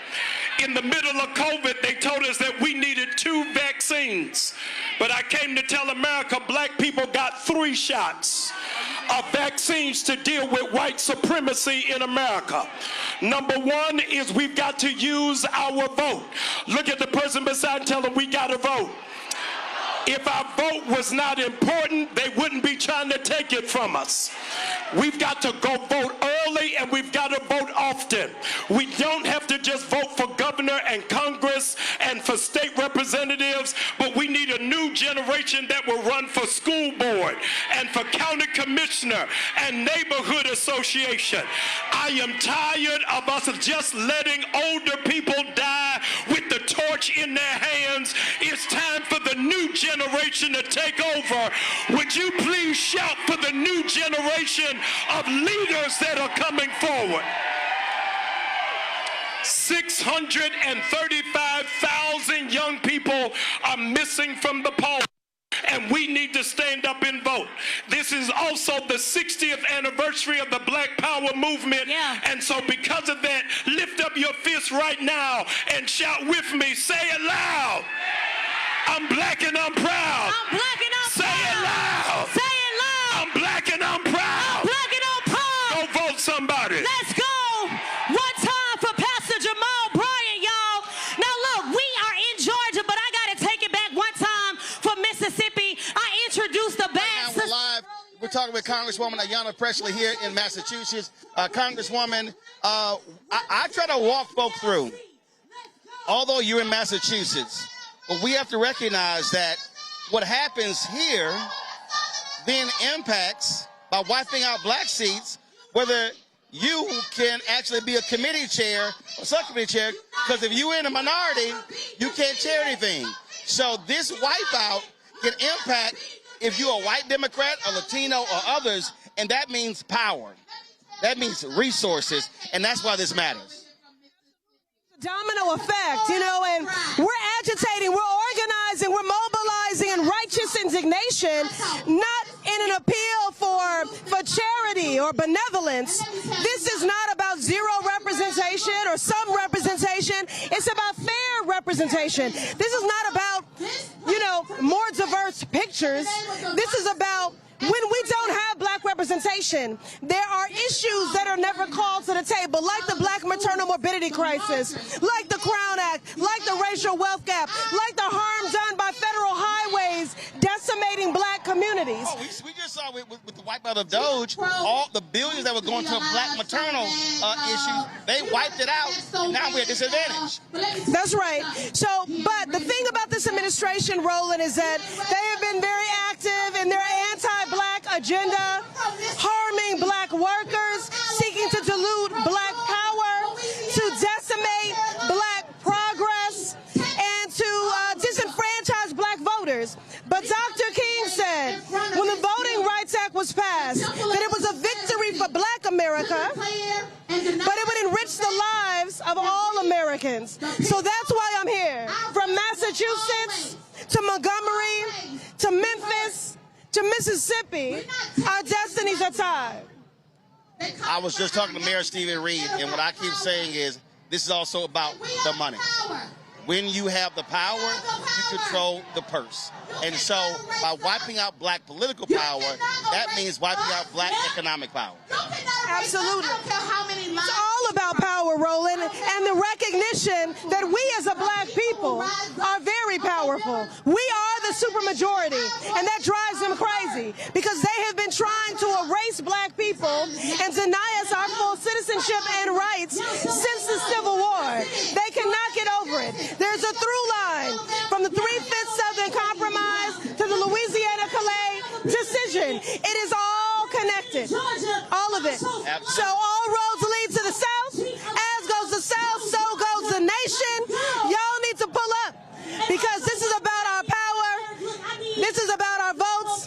In the middle of COVID, they told us that we needed 2 vaccines. But I came to tell America black people got 3 shots of vaccines to deal with white supremacy in America. Number 1 is we've got to use our vote. Look at the person beside and tell them we got to vote. If our vote was not important, they wouldn't be trying to take it from us. We've got to go vote early, and we've got to vote often. We don't have to just vote for governor and Congress and for state representatives, but we need a new generation that will run for school board and for county commissioner and neighborhood association. I am tired of us just letting older people die with the torch in their hands. It's time for the new generation to take over. Would you please shout for the new generation of leaders that are coming forward? 635,000 young people are missing from the polls, and we need to stand up and vote. This is also the 60th anniversary of the Black Power movement, and so because of that, lift up your fist right now and shout with me. Say it loud. I'm black and I'm proud. I'm black and I'm Say proud. it loud. Say it loud. I'm black and I'm proud. I'm black and I'm proud. Go vote somebody. Let's go. One time for Pastor Jamal Bryant, y'all. Now look, we are in Georgia, but I got to take it back one time for Mississippi. I introduced the band. We're live. We're talking with Congresswoman Ayanna Pressley here in Massachusetts. Congresswoman, I try to walk folk through, although you're in Massachusetts, but we have to recognize that what happens here then impacts, by wiping out black seats, whether you can actually be a committee chair or subcommittee chair, because if you're in a minority, you can't chair anything. So this wipeout can impact if you're a white Democrat, a Latino, or others, and that means power. That means resources, and that's why this matters. Domino effect, you know, and we're agitating, we're organizing, we're mobilizing in righteous indignation, not in an appeal for charity or benevolence. This is not about zero representation or some representation. It's about fair representation. This is not about, you know, more diverse pictures. This is about when we don't have black representation, there are issues that are never called to the table, like the black maternal morbidity crisis, like the Crown Act, like the racial wealth gap, like the harm done by federal highways decimating black communities. Oh, we just saw with the wipeout of Doge, all the billions that were going to black maternal issues, they wiped it out, and now we're at disadvantage. That's right. So, but the thing about this administration, Roland, is that they have been very active in their anti-black agenda, harming black workers, seeking to dilute black power, to decimate black progress, and to disenfranchise black voters. But Dr. King said, when the Voting Rights Act was passed, that it was a victory for black America, but it would enrich the lives of all Americans. So that's why I'm here. From Massachusetts to Montgomery to Memphis to Mississippi, our destinies are tied. I was just talking to Mayor Stephen Reed, and what I keep saying is this is also about the money. When you have the power, you control the purse. And so by wiping out black political power, that means wiping out black economic power. Absolutely. It's all about power, Roland, and the recognition that we as a black people are very powerful. We are the supermajority, and that drives them crazy because they have been trying to erase black people and deny us our full citizenship and rights since the Civil War. They cannot get over it. There's a through line from the 3/5 Southern Compromise to the Louisiana Calais decision. It is all connected, all of it. So all roads lead to the South. As goes the South, so goes the nation. Y'all need to pull up because this is about our power. This is about our votes.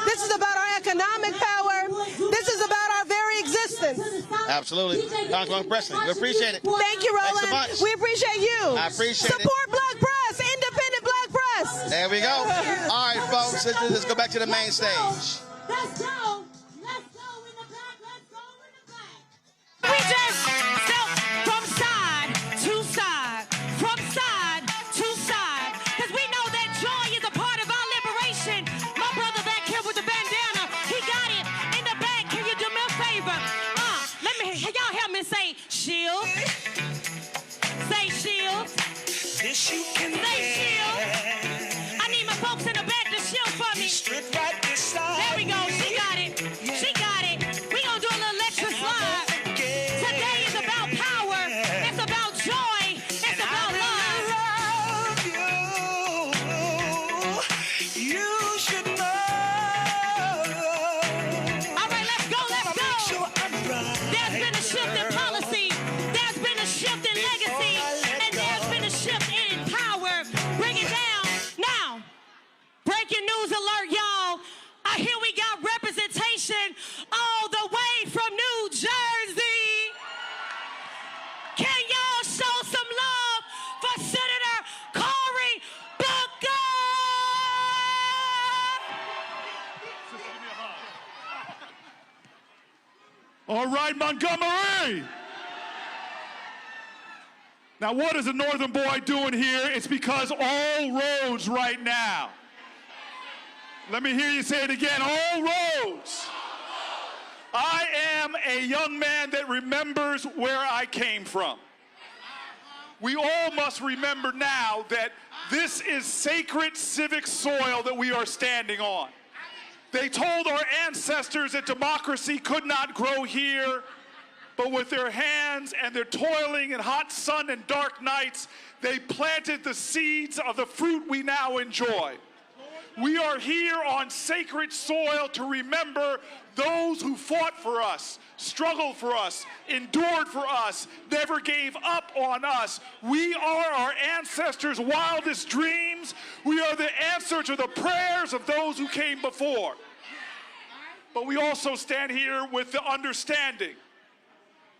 This is about our economic power. This is about our very existence. Absolutely. Congresswoman Pressley, we appreciate it. Thank you, Roland. Thanks so much. We appreciate you. I appreciate it. Support black press, independent black press. There we go. All right, folks, let's go back to the main stage. Let's go. Let's go in the back. Let's go in the back. We just step from side to side, from side to side, because we know that joy is a part of our liberation. My brother back here with the bandana, he got it in the back. Can you do me a favor? Y'all help me say shield. Say shield. This you can say shield. I need my the folks in the back to shield for me. There we go. She got it. She got it. We gonna do a little extra slide. Today is about power. It's about joy. It's about love. You should know. All right, let's go. Let's go. There's been a shift in policy. There's been a shift in legacy. And there's been a shift in power. Bring it down. Now, breaking news alert, y'all. I hear we got representation all the way from New Jersey. Can y'all show some love for Senator Cory Booker? All right, Montgomery. Now, what is a northern boy doing here? It's because all roads right now. Let me hear you say it again, all roads. I am a young man that remembers where I came from. We all must remember now that this is sacred civic soil that we are standing on. They told our ancestors that democracy could not grow here, but with their hands and their toiling in hot sun and dark nights, they planted the seeds of the fruit we now enjoy. We are here on sacred soil to remember those who fought for us, struggled for us, endured for us, never gave up on us. We are our ancestors' wildest dreams. We are the answer to the prayers of those who came before. But we also stand here with the understanding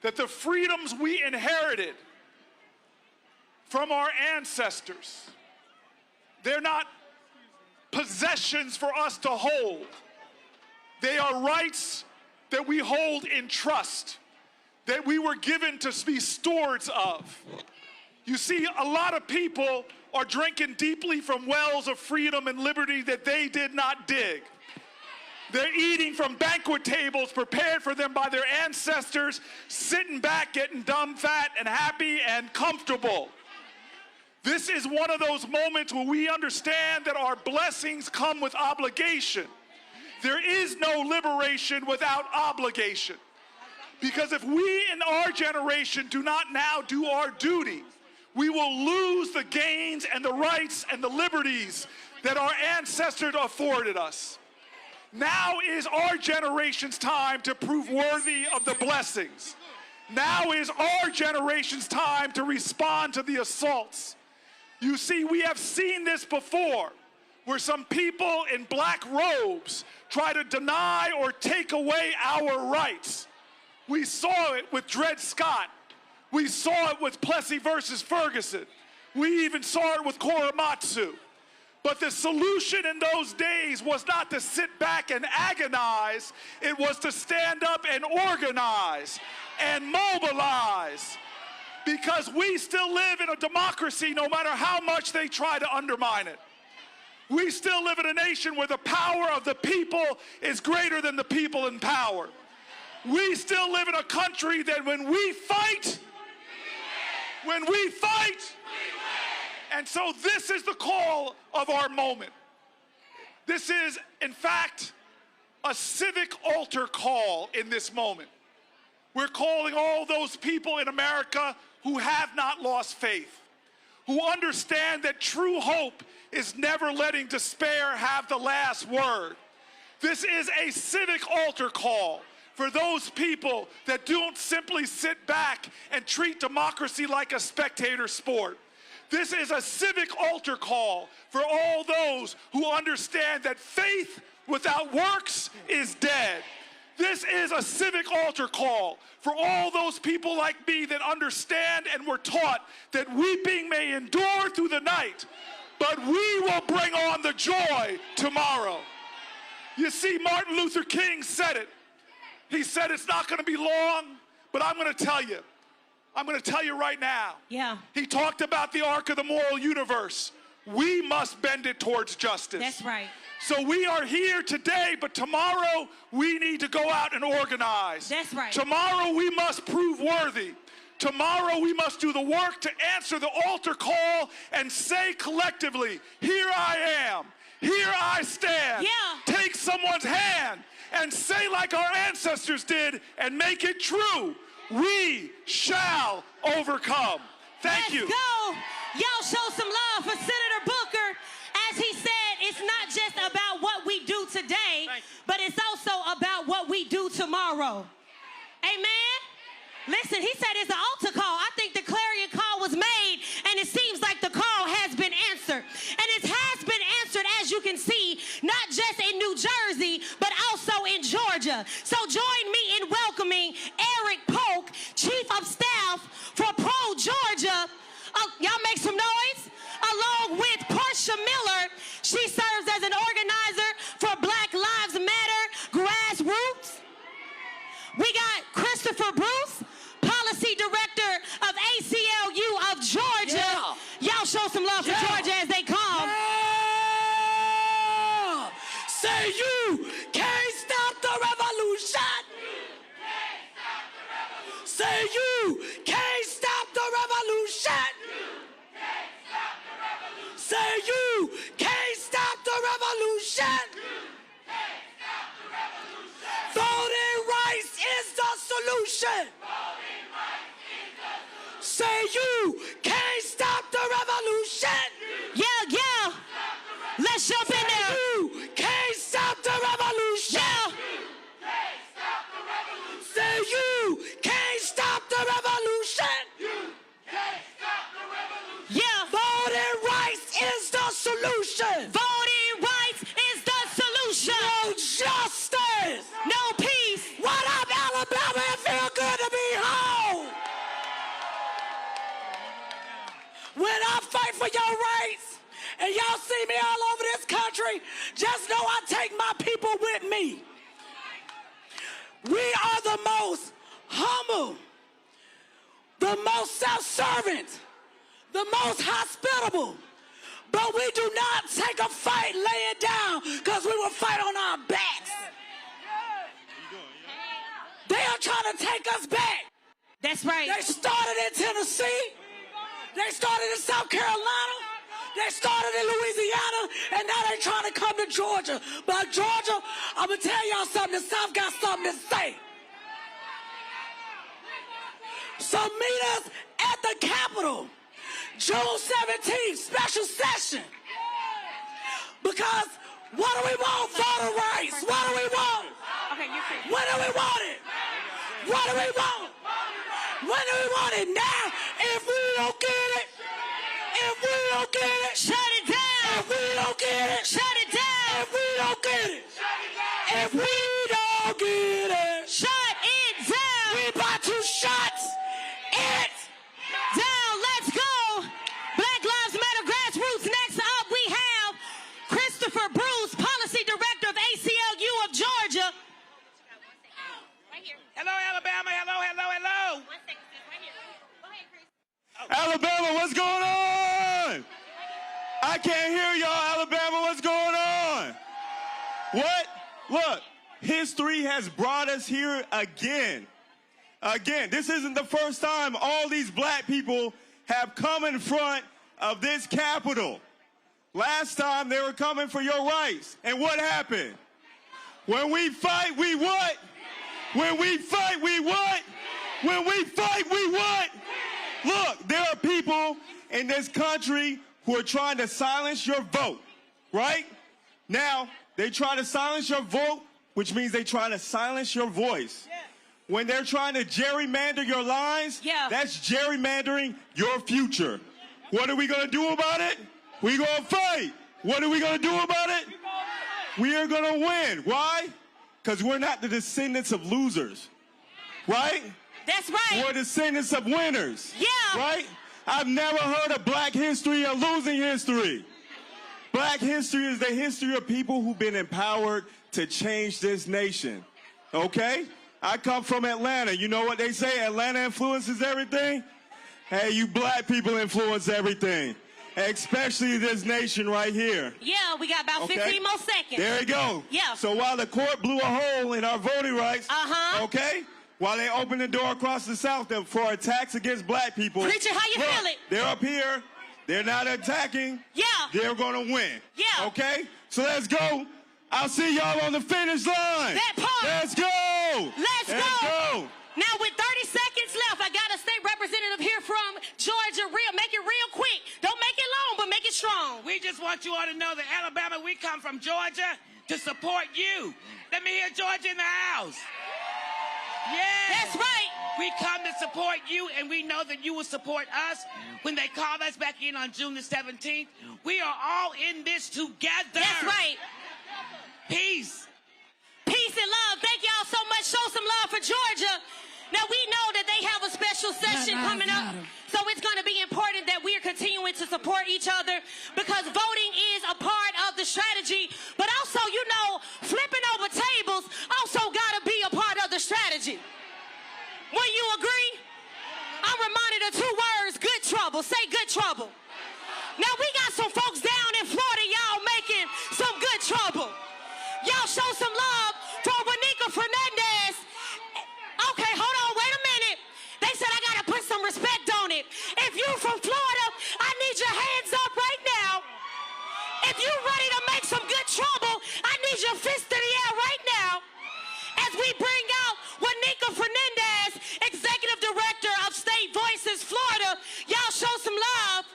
that the freedoms we inherited from our ancestors, they're not possessions for us to hold. They are rights that we hold in trust, that we were given to be stewards of. You see, a lot of people are drinking deeply from wells of freedom and liberty that they did not dig. They're eating from banquet tables prepared for them by their ancestors, sitting back, getting dumb, fat, and happy and comfortable. This is one of those moments where we understand that our blessings come with obligation. There is no liberation without obligation. Because if we in our generation do not now do our duty, we will lose the gains and the rights and the liberties that our ancestors afforded us. Now is our generation's time to prove worthy of the blessings. Now is our generation's time to respond to the assaults. You see, we have seen this before, where some people in black robes try to deny or take away our rights. We saw it with Dred Scott. We saw it with Plessy versus Ferguson. We even saw it with Korematsu. But the solution in those days was not to sit back and agonize. It was to stand up and organize and mobilize. Because we still live in a democracy no matter how much they try to undermine it. We still live in a nation where the power of the people is greater than the people in power. We still live in a country that when we fight, and so this is the call of our moment. This is, in fact, a civic altar call in this moment. We're calling all those people in America who have not lost faith, who understand that true hope is never letting despair have the last word. This is a civic altar call for those people that don't simply sit back and treat democracy like a spectator sport. This is a civic altar call for all those who understand that faith without works is dead. This is a civic altar call for all those people like me that understand and were taught that weeping may endure through the night, but we will bring on the joy tomorrow. You see, Martin Luther King said it. He said it's not going to be long, but I'm going to tell you. I'm going to tell you right now. Yeah. He talked about the arc of the moral universe. We must bend it towards justice. That's right. So we are here today, but tomorrow we need to go out and organize. That's right. Tomorrow we must prove worthy. Tomorrow we must do the work to answer the altar call and say collectively, here I am. stand. Yeah. Take someone's hand and say like our ancestors did and make it true. We shall overcome. Thank you. Let's go. Y'all show some love for Senator Booker. As he said, it's not just about what we do today, but it's also about what we do tomorrow. Amen? Listen, he said it's an altar call. I think the clarion call was made, and it seems like the call has been answered. And it has been answered, as you can see, not just in New Jersey, but also in Georgia. So join me in welcoming Eric Polk, Chief of Staff for Pro-Georgia. Y'all make some noise. Along with Portia Miller, she serves as an organizer for Black Lives Matter Grassroots. We got Christopher Bruce, Policy Director of ACLU of Georgia. Y'all show some love for Georgia as they come. Say you can't stop the revolution. Say you can't stop the revolution. Say you can't stop the revolution. Voting rights is the solution. Say you can't stop the revolution. Yeah. Let's jump in there. You can't stop the revolution. Say you can't stop the revolution. Yeah. Voting rights is the solution. Voting rights is the solution. No justice. No peace. What up, Alabama? It feel good to be home. When I fight for your rights, and y'all see me all over this country, just know I take my people with me. We are the most humble, the most self-servant, the most hospitable, but we do not take a fight laying down because we will fight on our backs. They are trying to take us back. That's right. They started in Tennessee. They started in South Carolina. They started in Louisiana, and now they're trying to come to Georgia. But Georgia, I'm going to tell y'all something. The South got something to say. So meet us at the Capitol, June 17th, special session. Because what do we want? Voter rights. What do we want? When do we want it? What do we want? When do we want it? Now, if we don't get it, if we don't get it, shut it down. If we don't get it, shut it down. If we don't get it, if we don't get it, shut it down. We about to shut it down. Let's go. Black Lives Matter Grassroots. Next up, we have Christopher Bruce, Policy Director of ACLU of Georgia. Hello, Alabama. Hello, hello, hello. Alabama, what's going on? I can't hear y'all, Alabama, what's going on? What? Look, history has brought us here again. Again, this isn't the first time all these black people have come in front of this Capitol. Last time they were coming for your rights. And what happened? When we fight, we what? When we fight, we what? When we fight, we what? Look, there are people in this country who are trying to silence your vote, right? Now, they try to silence your vote, which means they try to silence your voice. When they're trying to gerrymander your lines, that's gerrymandering your future. What are we going to do about it? We're going to fight. What are we going to do about it? We are going to win. Why? Because we're not the descendants of losers, right? That's right. We're descendants of winners. Yeah. Right? I've never heard of black history or losing history. Black history is the history of people who've been empowered to change this nation. Okay? I come from Atlanta. You know what they say? Atlanta influences everything? Hey, you black people influence everything. Especially this nation right here. Yeah, we got about 15 more seconds. There you go. Yeah. So while the court blew a hole in our voting rights, okay? While they opened the door across the South for attacks against black people. Preacher, how you feel it? They're up here. They're not attacking. Yeah. They're going to win. Yeah. Okay? So let's go. I'll see y'all on the finish line. That part. Let's go. Let's go. Now, with 30 seconds left, I got a state representative here from Georgia. Make it real quick. Don't make it long, but make it strong. We just want you all to know that Alabama, we come from Georgia to support you. Let me hear Georgia in the house. Yeah. That's right. We come to support you, and we know that you will support us when they call us back in on June the 17th. We are all in this together. That's right. Peace. Peace and love. Thank y'all so much. Show some love for Georgia. Now, we know that they have a special session coming up, so it's going to be important that we are continuing to support each other because voting is a part of the strategy, but also, you know, flipping over tables also got to be a part of the strategy. Will you agree? I'm reminded of two words, good trouble. Say good trouble. Now, we got some folks down in Florida, y'all making some good trouble. Y'all show some love for Wanika Fernandez. Okay, hold on, wait a minute. They said I gotta put some respect on it. If you're from Florida, I need your hands up right now. If you're ready to make some good trouble, I need your fist in the air right now. As we bring out Wanika Fernandez, Executive Director of State Voices Florida, y'all show some love.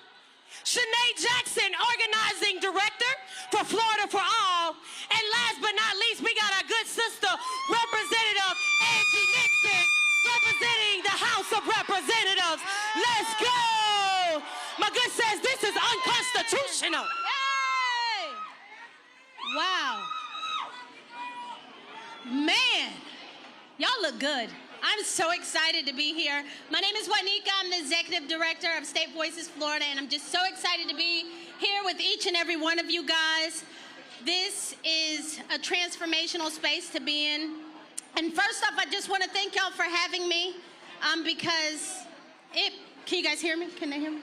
Shanae Jackson, Organizing Director for Florida for All. And last but not least, we got our good sister, Representative Angie Nixon, representing the House of Representatives. Let's go! My good says this is unconstitutional. Hey! Wow. Man, y'all look good. I'm so excited to be here. My name is Wanika. I'm the Executive Director of State Voices Florida, and I'm just so excited to be here with each and every one of you guys. This is a transformational space to be in. And first off, I just want to thank y'all for having me because can you guys hear me? Can they hear me?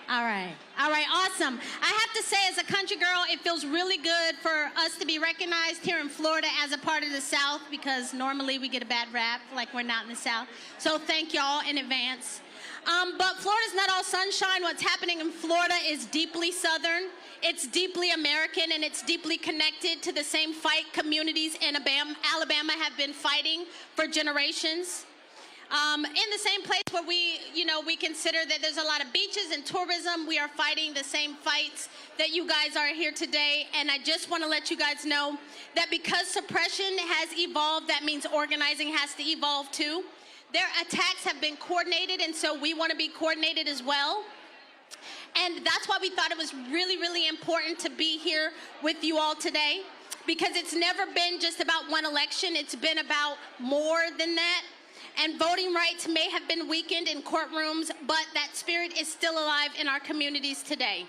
All right, awesome. I have to say, as a country girl, it feels really good for us to be recognized here in Florida as a part of the South because normally we get a bad rap like we're not in the South. So thank y'all in advance. But Florida's not all sunshine. What's happening in Florida is deeply Southern. It's deeply American, and it's deeply connected to the same fight communities in Alabama have been fighting for generations. In the same place where we consider that there's a lot of beaches and tourism, we are fighting the same fights that you guys are here today. And I just want to let you guys know that because suppression has evolved, that means organizing has to evolve too. Their attacks have been coordinated, and so we want to be coordinated as well. And that's why we thought it was really, really important to be here with you all today, because it's never been just about one election. It's been about more than that. And voting rights may have been weakened in courtrooms, but that spirit is still alive in our communities today.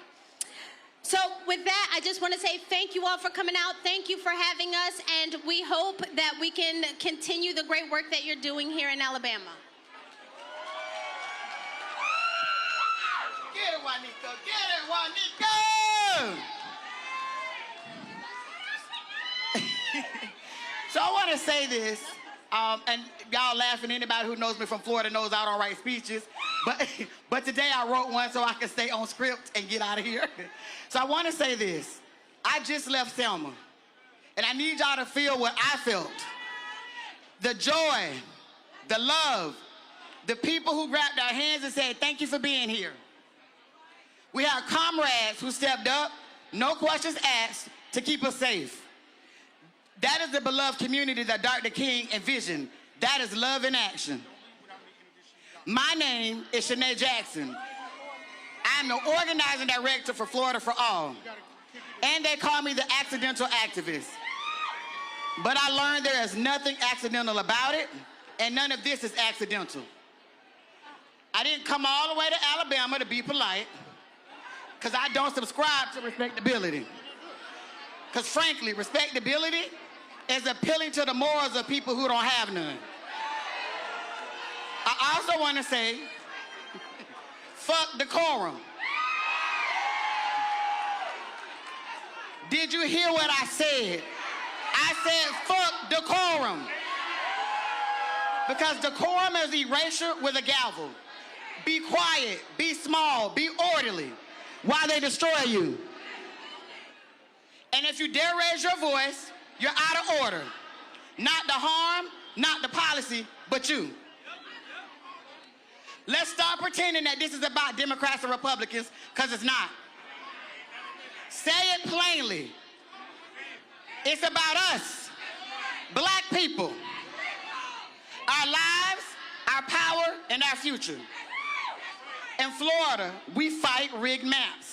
So with that, I just want to say thank you all for coming out. Thank you for having us, and we hope that we can continue the great work that you're doing here in Alabama. Get it, Wanika! Get it, Wanika! So I want to say this. And y'all laughing, anybody who knows me from Florida knows I don't write speeches. But today I wrote one so I can stay on script and get out of here. So I want to say this. I just left Selma. And I need y'all to feel what I felt. The joy, the love, the people who grabbed our hands and said, thank you for being here. We have comrades who stepped up, no questions asked, to keep us safe. That is the beloved community that Dr. King envisioned. That is love in action. My name is Shanae Jackson. I'm the organizing director for Florida for All. And they call me the accidental activist. But I learned there is nothing accidental about it, and none of this is accidental. I didn't come all the way to Alabama to be polite, because I don't subscribe to respectability. Because frankly, respectability is appealing to the morals of people who don't have none. I also want to say, fuck decorum. Did you hear what I said? I said fuck decorum. Because decorum is erasure with a gavel. Be quiet, be small, be orderly while they destroy you. And if you dare raise your voice, you're out of order. Not the harm, not the policy, but you. Let's stop pretending that this is about Democrats and Republicans, because it's not. Say it plainly. It's about us, black people, our lives, our power, and our future. In Florida, we fight rigged maps.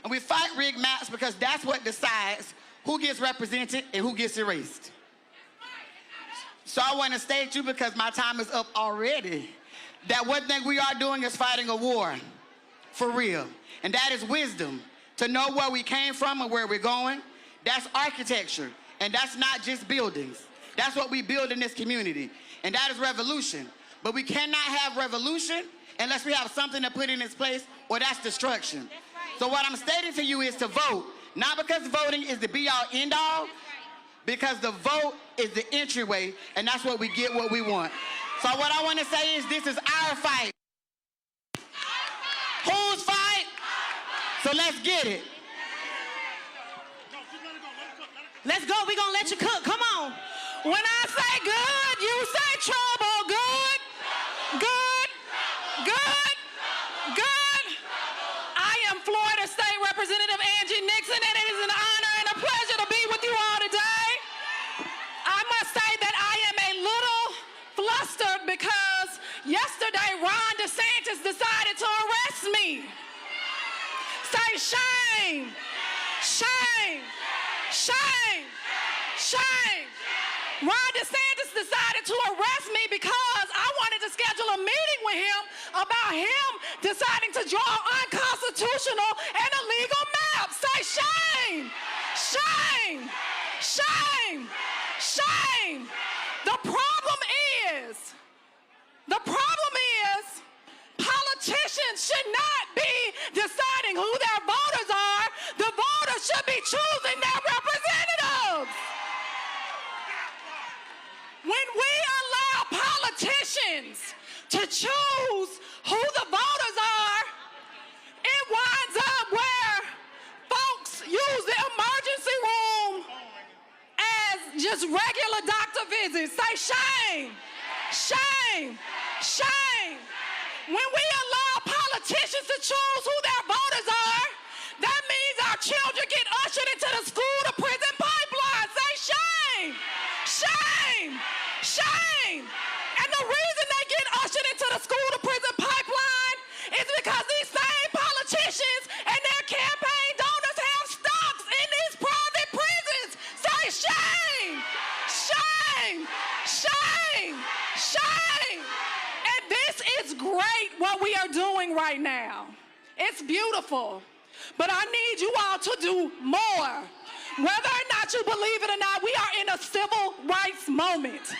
And we fight rigged maps because that's what decides who gets represented and who gets erased. So I want to state to you, because my time is up already, that one thing we are doing is fighting a war for real. And that is wisdom, to know where we came from and where we're going. That's architecture, and that's not just buildings. That's what we build in this community, and that is revolution. But we cannot have revolution unless we have something to put in its place, or that's destruction. So what I'm stating to you is to vote, not because voting is the be-all, end-all, because the vote is the entryway, and that's what we get what we want. So what I want to say is this is our fight. Whose fight? So let's get it. Let's go. We're going to let you cook. Come on. When I say good, you say trouble. Good, good, good, good. I am Florida State Representative Angie Nixon, and it is an honor and a pleasure to be with you all today. I must say that I am a little flustered because yesterday Ron DeSantis decided to arrest me. Say shame, shame, shame, shame. Ron DeSantis decided to arrest me because I wanted to schedule a meeting with him about him deciding to draw unconstitutional and illegal maps. Say shame, shame, shame, shame. The problem is politicians should not be deciding who their voters are. The voters should be choosing their representatives. When we allow politicians to choose who the voters are, it winds up where folks use the emergency room as just regular doctor visits. Say shame, shame, shame. When we allow politicians to choose who their voters are, that means our children get ushered into the school-to-prison pipeline. Say shame, shame, shame. And the reason they get ushered into the school-to-prison pipeline is because these same politicians and their campaign donors have stocks in these private prisons. Say shame, shame, shame, shame. And this is great what we are doing right now. It's beautiful. But I need you all to do more. Whether or not you believe it or not, we are in a civil rights moment.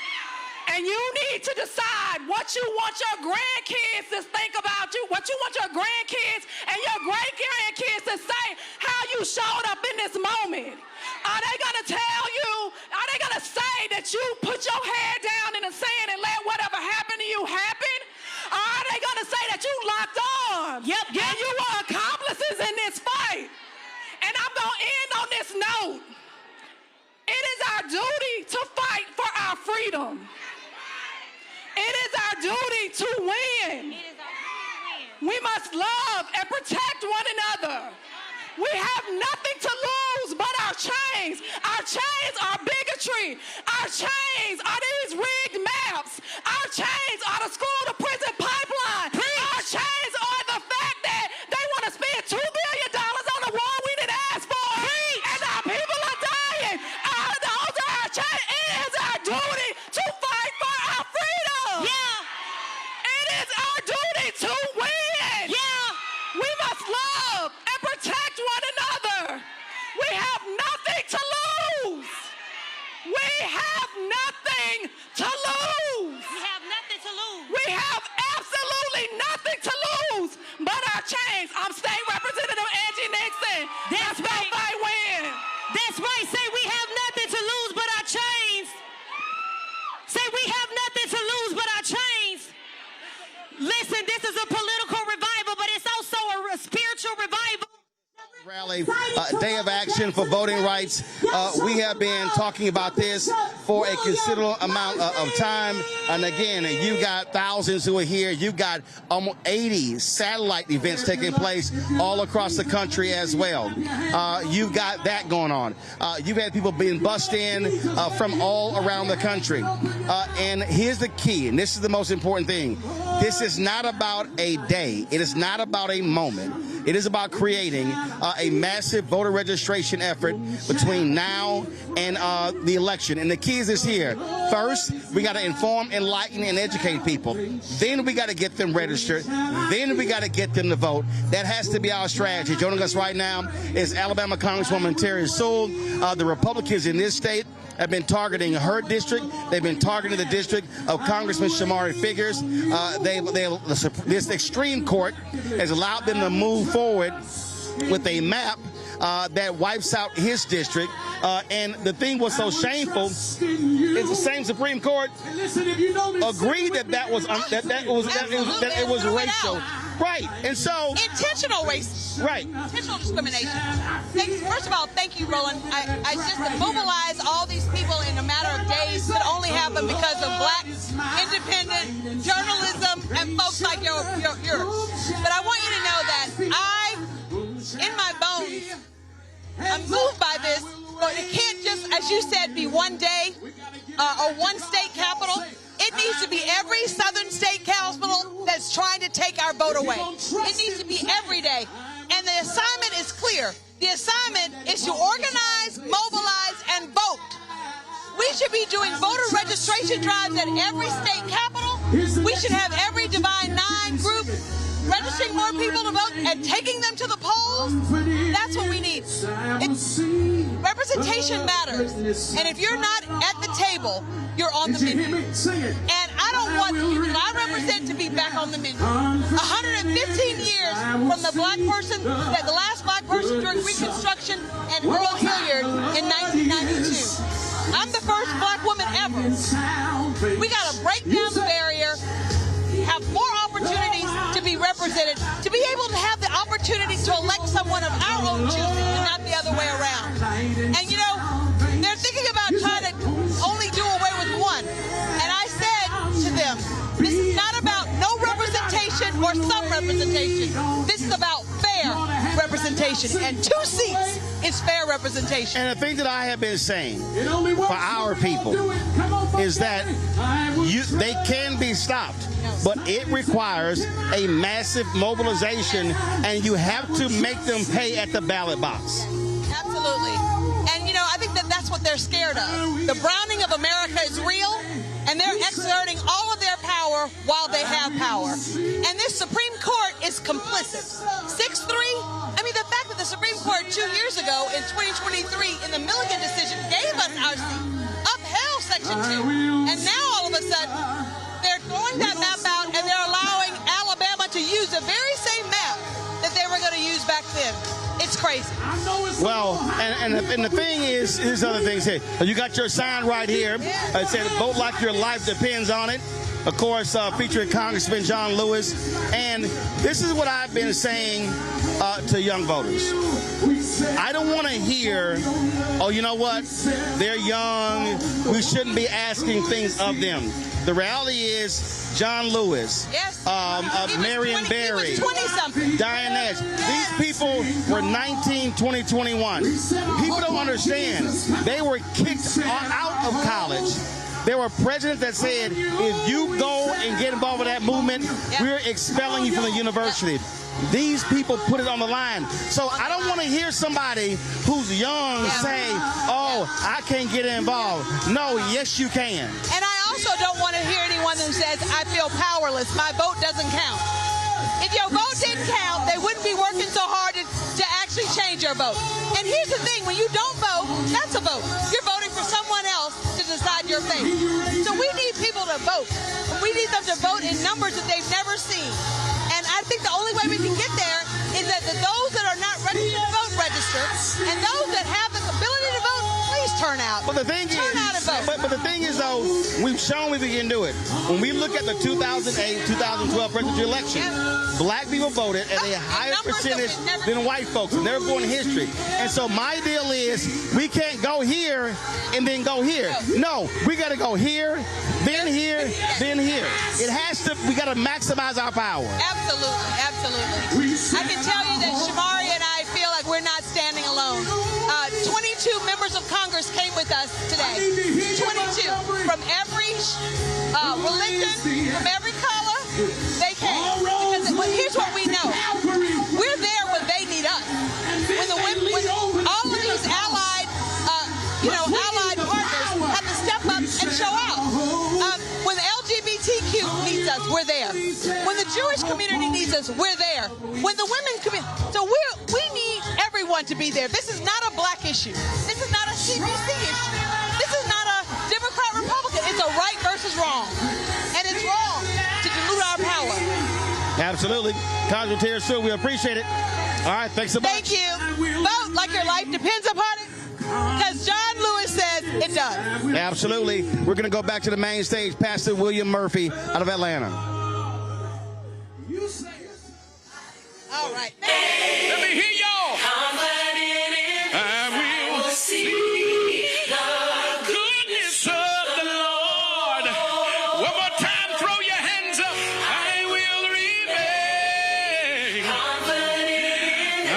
And you need to decide what you want your grandkids to think about you, what you want your grandkids and your great-grandkids to say how you showed up in this moment. Are they going to tell you, are they going to say that you put your head down in the sand and let whatever happened to you happen? Or are they going to say that you locked arms? Yep. And you were accomplices in this fight? And I'm going to end on this note. It is our duty to fight for our freedom. It is our duty to win. We must love and protect one another. We have nothing to lose but our chains. Our chains are bigotry. Our chains are these rigged maps. Our chains are the school-to-prison pipeline. Our chains are the fact that they want to spend $2 billion on a war we didn't ask for. And our people are dying. Those are our chains. It is our duty to fight for our freedom. Yeah. It is our duty to win. Yeah. We must love and protect one another. We have nothing to lose. We have nothing to lose. We have nothing to lose. We have absolutely nothing to lose but our chains. I'm State Representative Angie Nixon. That's right. Fight win. That's right. Say we have nothing to lose but our chains. Say we have nothing to lose but our chains. Listen, this is a political revival, but it's also a spiritual revival. Rally Day of Action for Voting Rights. We have been talking about this for a considerable amount of time. And again, you got thousands who are here. You've got almost 80 satellite events taking place all across the country as well. You've got that going on. You've had people being bussed in from all around the country. And here's the key, and this is the most important thing. This is not about a day. It is not about a moment. It is about creating a massive voter registration effort between now and the election. And the key is this here. First, we got to inform, enlighten, and educate people. Then we got to get them registered. Then we got to get them to vote. That has to be our strategy. Joining us right now is Alabama Congresswoman Terry Sewell. The Republicans in this state have been targeting her district. They've been targeting the district of Congressman Shamari Figures. This extreme court has allowed them to move forward with a map that wipes out his district. And the thing was so shameful is the same Supreme Court agreed that it was racial. Right, and so intentional race, right, intentional discrimination. First of all, thank you, Roland. I just to mobilize all these people in a matter of days could only happen because of black, independent journalism and folks like yours. But I want you to know that in my bones, I'm moved by this. But it can't just, as you said, be one day or one state capital. It needs to be every southern state capital that's trying to take our vote away. It needs to be every day. And the assignment is clear. The assignment is to organize, mobilize, and vote. We should be doing voter registration drives at every state capital. We should have every Divine Nine group registering more people to vote and taking them to the polls. That's what we need. Representation matters. And if you're not at the table, you're on the menu. And I don't want the people that I represent to be back on the menu. 115 years from the last black person during Reconstruction and Earl Hilliard in 1992. I'm the first black woman ever. We got to break down the barrier, have more opportunities to be represented, to be able to have the opportunity to elect someone of our own choosing and not the other way around. And you know, they're thinking about trying to only do away with one. And I said to them, this is not about no representation or some representation. This is about fair representation. And 2 seats is fair representation. And the thing that I have been saying for our people is that they can be stopped, but it requires a massive mobilization, and you have to make them pay at the ballot box. Absolutely. And, you know, I think that's what they're scared of. The browning of America is real, and they're exerting all of their power while they have power. And this Supreme Court is complicit. 6-3, I mean, the fact that the Supreme Court 2 years ago in 2023 in the Milligan decision gave us our seat, upheld Section 2, and now all of a sudden they're throwing that map out and they're allowing Alabama to use the very same map that they were going to use back then. It's crazy. Well, and the thing is, here's other things here. You got your sign right here. It said, vote like your life depends on it. Of course, featuring Congressman John Lewis. And this is what I've been saying to young voters. I don't want to hear, oh, you know what? They're young. We shouldn't be asking things of them. The reality is, John Lewis, Marion Barry, Diane Nash, these people were 19, 20, 21. People don't understand. They were kicked out of college. There were presidents that said, if you go and get involved with that movement, we're expelling you from the university. These people put it on the line. So I don't want to hear somebody who's young say, oh, I can't get involved. No, yes, you can. And I also don't want to hear anyone who says, I feel powerless. My vote doesn't count. If your vote didn't count, they wouldn't be working so hard to actually change your vote. And here's the thing, when you don't vote, that's a vote. You're voting for someone else to decide your fate. So we need people to vote. We need them to vote in numbers that they've never seen. And I think the only way we can get there is that those that are not ready to vote register, and those that have the ability to vote, please turn out. But the thing turn out and vote. But the thing is is, though, we've shown we can do it. When we look at the 2008, 2012 presidential election, black people voted at a higher percentage than white folks, and they're born in history. And so my deal is we can't go here and then go here. No, we got to go here, then here, then here. It has to, we got to maximize our power. Absolutely, absolutely. I can tell you that Shamari and I feel like we're not standing alone. 22 members of Congress came with us today. 22 from every religion, from every color. They came because here's what we know: we're there when they need us. When the women, when all of these allied, allied partners have to step up and show out. When the LGBTQ needs us, we're there. When the Jewish community needs us, we're there. When the women's community, so we need everyone to be there. This is not a black issue. This is not a CBC issue. This is not a Democrat-Republican. It's a right versus wrong. And it's wrong to dilute our power. Absolutely. Congressman Terry Sue, we appreciate it. All right, thanks so much. Thank you. Vote like your life depends upon it, because John Lewis says it does. Absolutely. We're going to go back to the main stage. Pastor William Murphy out of Atlanta. All right. Let me hear y'all. I will see the goodness of the Lord. One more time, throw your hands up. I will remain. I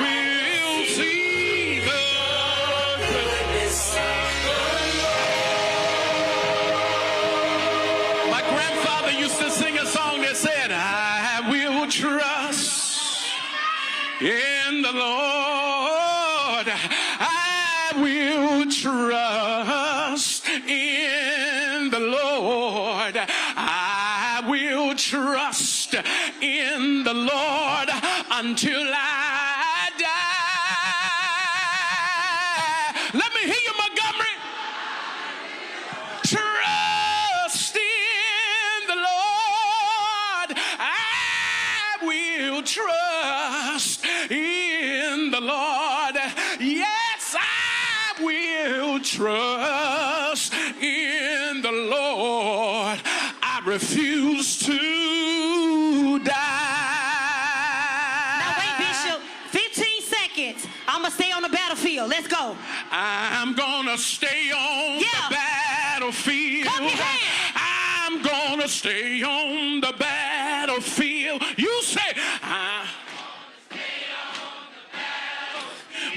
will see the goodness of the Lord. My grandfather used to sing a song that said, I will trust in the Lord. I will trust in the Lord. I will trust in the Lord until I die. Let me hear you, Montgomery. Trust in the Lord. I will trust in the Lord. Yes, I will trust in the Lord. I refuse to die. Now wait, Bishop. 15 seconds. I'm going to stay on the battlefield. Let's go. I'm going to stay on the battlefield. I'm going to stay on the battlefield. You say,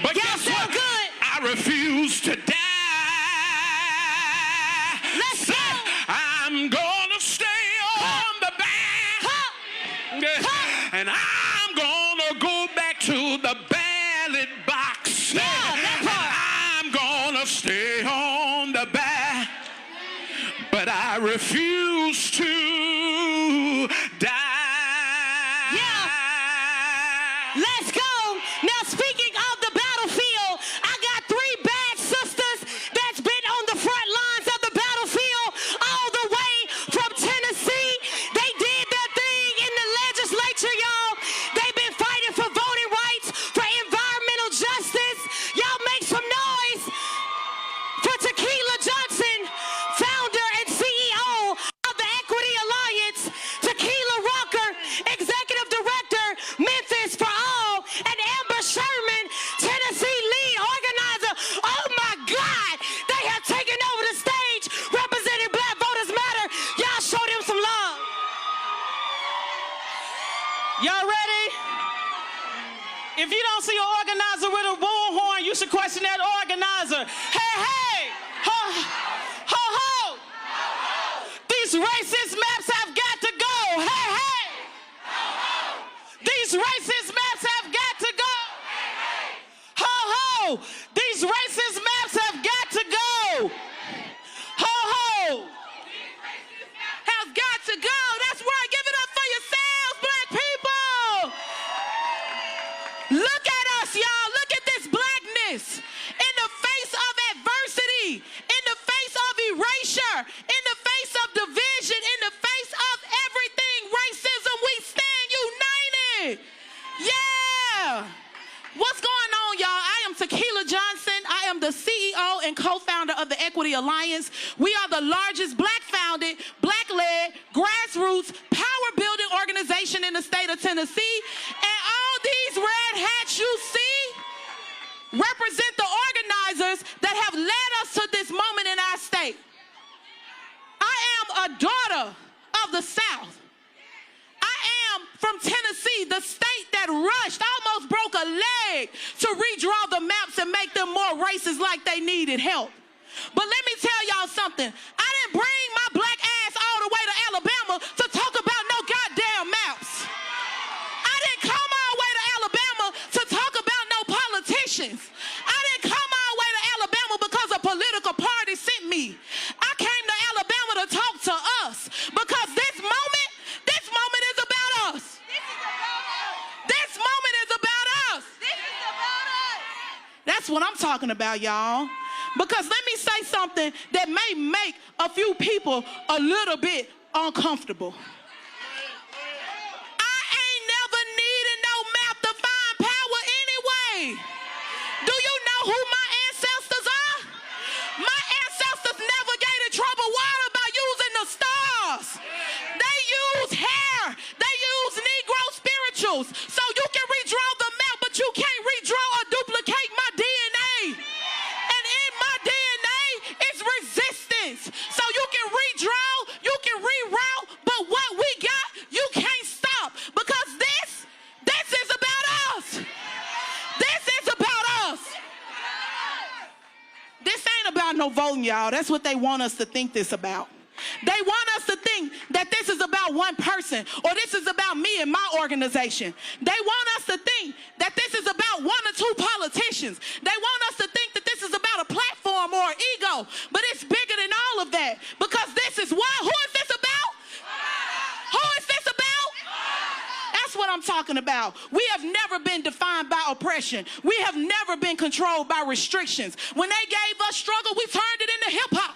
but guess what? Good. I refuse to die. Let's go. I'm gonna stay on the back, and I'm gonna go back to the ballot box. Yeah, that part. I'm gonna stay on the back, but I refuse to die. Yeah. Let's go. Now, speaking of the battlefield, I got 3 bad sisters that's been on the front lines of the battlefield all the way from Tennessee. They did their thing in the legislature, y'all. They've been fighting for voting rights, for environmental justice. Y'all make some noise for Tequila Johnson, founder and CEO of the Equity Alliance, Tequila Walker, executive director, Memphis for All, and Amber Sherman, Tennessee lead organizer. Oh my God, they have taken over the stage representing Black Voters Matter. Y'all show them some love. Y'all ready? If you don't see an organizer with a bullhorn, you should question that organizer. Hey, hey! Ho, ho, ho! These racist maps have got to go. Hey, hey! These racist maps have got to go. Ho, ho! These racist maps have got to go. Ho, ho! Have got to go. That's right. Give it up for yourselves, Black people. Look at us, y'all. Look at this blackness. In the face of adversity, in the face of erasure, in the face of division, in the face of everything, racism, we stand united. Yeah. What's going on, y'all? I am Tequila Johnson. I am the CEO and co-founder of the Equity Alliance. We are the largest Black-founded, Black-led, grassroots, power-building organization in the state of Tennessee. And all these red hats you see represent the organizers that have led us to this moment in our state. I am a daughter of the South. I am from Tennessee, the state that rushed, almost broke a leg to redraw the maps and make them more racist like they needed help. But let me tell y'all something. I didn't bring my black ass all the way to Alabama to talk about no goddamn maps. I didn't come all the way to Alabama to talk about no politicians. I didn't come all the way to Alabama because a political party sent me. I came to Alabama to talk to us because this moment is about us. This moment is about us. This is about us. That's what I'm talking about, y'all. Because let me say something that may make a few people a little bit uncomfortable. I ain't never needed no map to find power anyway. Do you know who my ancestors are? My ancestors navigated troubled water by using the stars. They use hair. They use Negro spirituals. So you can redraw the map, but you can't redraw or duplicate my DNA. And in my DNA is resistance. So you can redraw, you can reroute, but what we got, you can't stop. Because this is about us. This is about us. This ain't about no voting, y'all. That's what they want us to think this about. They want us to think that this is about one person or this is about me and my organization. They want us to think that this is about one or two politicians. They want us to think that this is about a platform or an ego, but it's bigger than all of that because this is what? Who is this about? Who is this about? That's what I'm talking about. We have never been defined by oppression. We have never been controlled by restrictions. When they gave us struggle, we turned it into hip hop.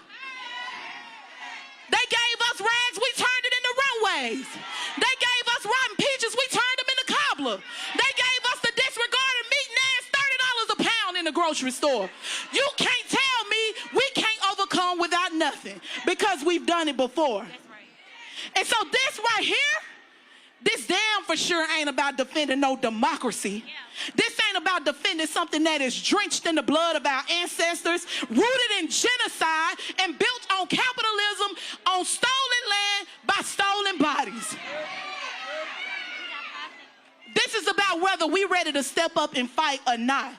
They gave us rags, we turned it into runways. They gave us rotten peaches, we turned them into cobbler. They gave us the disregarded meat nads, $30 a pound in the grocery store. You can't tell me we can't overcome without nothing because we've done it before. That's right. And so this right here, this damn for sure ain't about defending no democracy. Yeah. This ain't about defending something that is drenched in the blood of our ancestors, rooted in genocide, and built on capitalism, on stolen land by stolen bodies. This is about whether we're ready to step up and fight or not.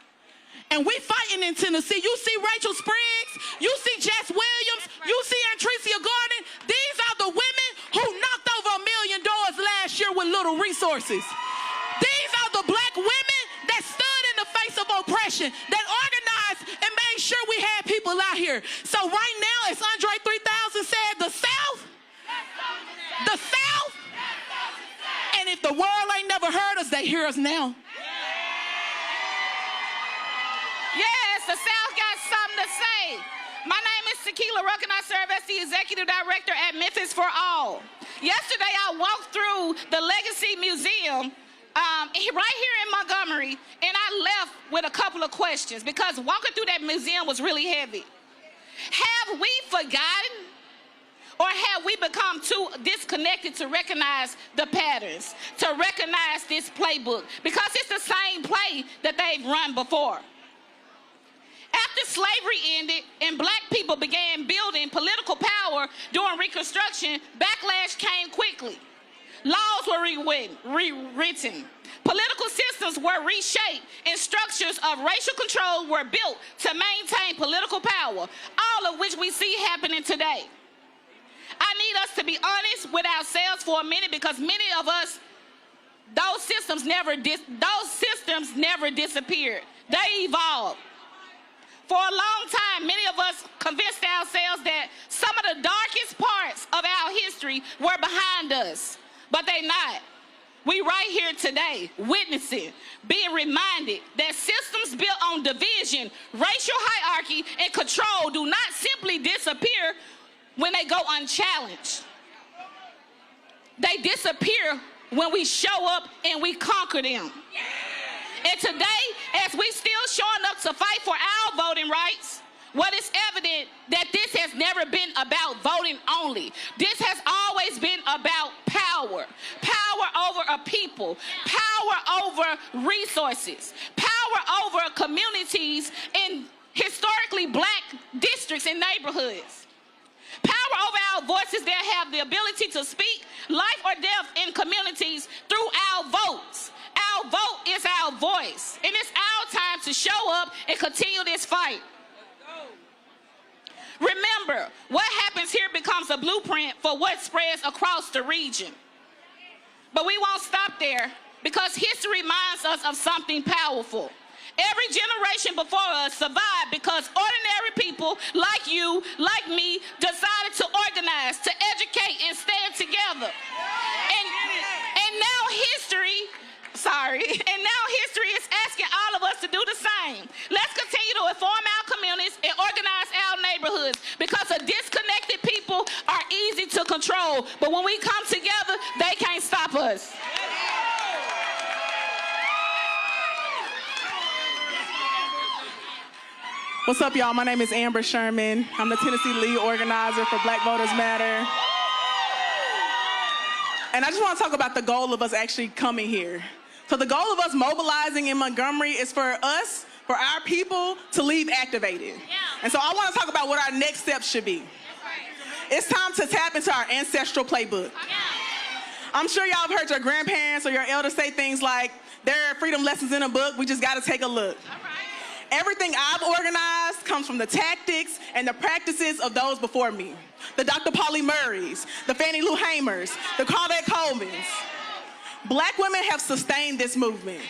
And we fighting in Tennessee. You see Rachel Spriggs, you see Jess Williams, you see Antrecia Gordon. These are the women who knocked over 1 million doors last year with little resources. These are the black women that stood in the face of oppression, that organized and made sure we had people out here. So right now, as Andre 3000 said, the South, and if the world ain't never heard us, they hear us now. Yes, the South got something to say. My name is Tequila Ruck, and I serve as the Executive Director at Memphis for All. Yesterday, I walked through the Legacy Museum right here in Montgomery, and I left with a couple of questions because walking through that museum was really heavy. Have we forgotten or have we become too disconnected to recognize the patterns, to recognize this playbook? Because it's the same play that they've run before. After slavery ended and black people began building political power during Reconstruction, backlash came quickly. Laws were rewritten. Political systems were reshaped and structures of racial control were built to maintain political power, all of which we see happening today. I need us to be honest with ourselves for a minute because many of us, those systems never disappeared. They evolved. For a long time, many of us convinced ourselves that some of the darkest parts of our history were behind us, but they're not. We right here today, witnessing, being reminded that systems built on division, racial hierarchy, and control do not simply disappear when they go unchallenged. They disappear when we show up and we conquer them. And today, as we still showing up to fight for our voting rights, what is evident that this has never been about voting only. This has always been about power. Power over a people. Power over resources. Power over communities in historically black districts and neighborhoods. Power over our voices that have the ability to speak life or death in communities through our votes. Our vote is our voice, and it's our time to show up and continue this fight. Remember, what happens here becomes a blueprint for what spreads across the region. But we won't stop there, because history reminds us of something powerful. Every generation before us survived because ordinary people like you, like me, decided to organize, to educate, and stand together. And now history is asking all of us to do the same. Let's continue to inform our communities and organize our neighborhoods, because the disconnected people are easy to control. But when we come together, they can't stop us. What's up, y'all? My name is Amber Sherman. I'm the Tennessee lead organizer for Black Voters Matter. And I just want to talk about the goal of us actually coming here. So the goal of us mobilizing in Montgomery is for us, for our people, to leave activated. And so I want to talk about what our next steps should be. It's time to tap into our ancestral playbook. I'm sure y'all have heard your grandparents or your elders say things like, there are freedom lessons in a book, we just got to take a look. Everything I've organized comes from the tactics and the practices of those before me. The Dr. Pauli Murrays, the Fannie Lou Hamers, the Claudette Colemans. Black women have sustained this movement.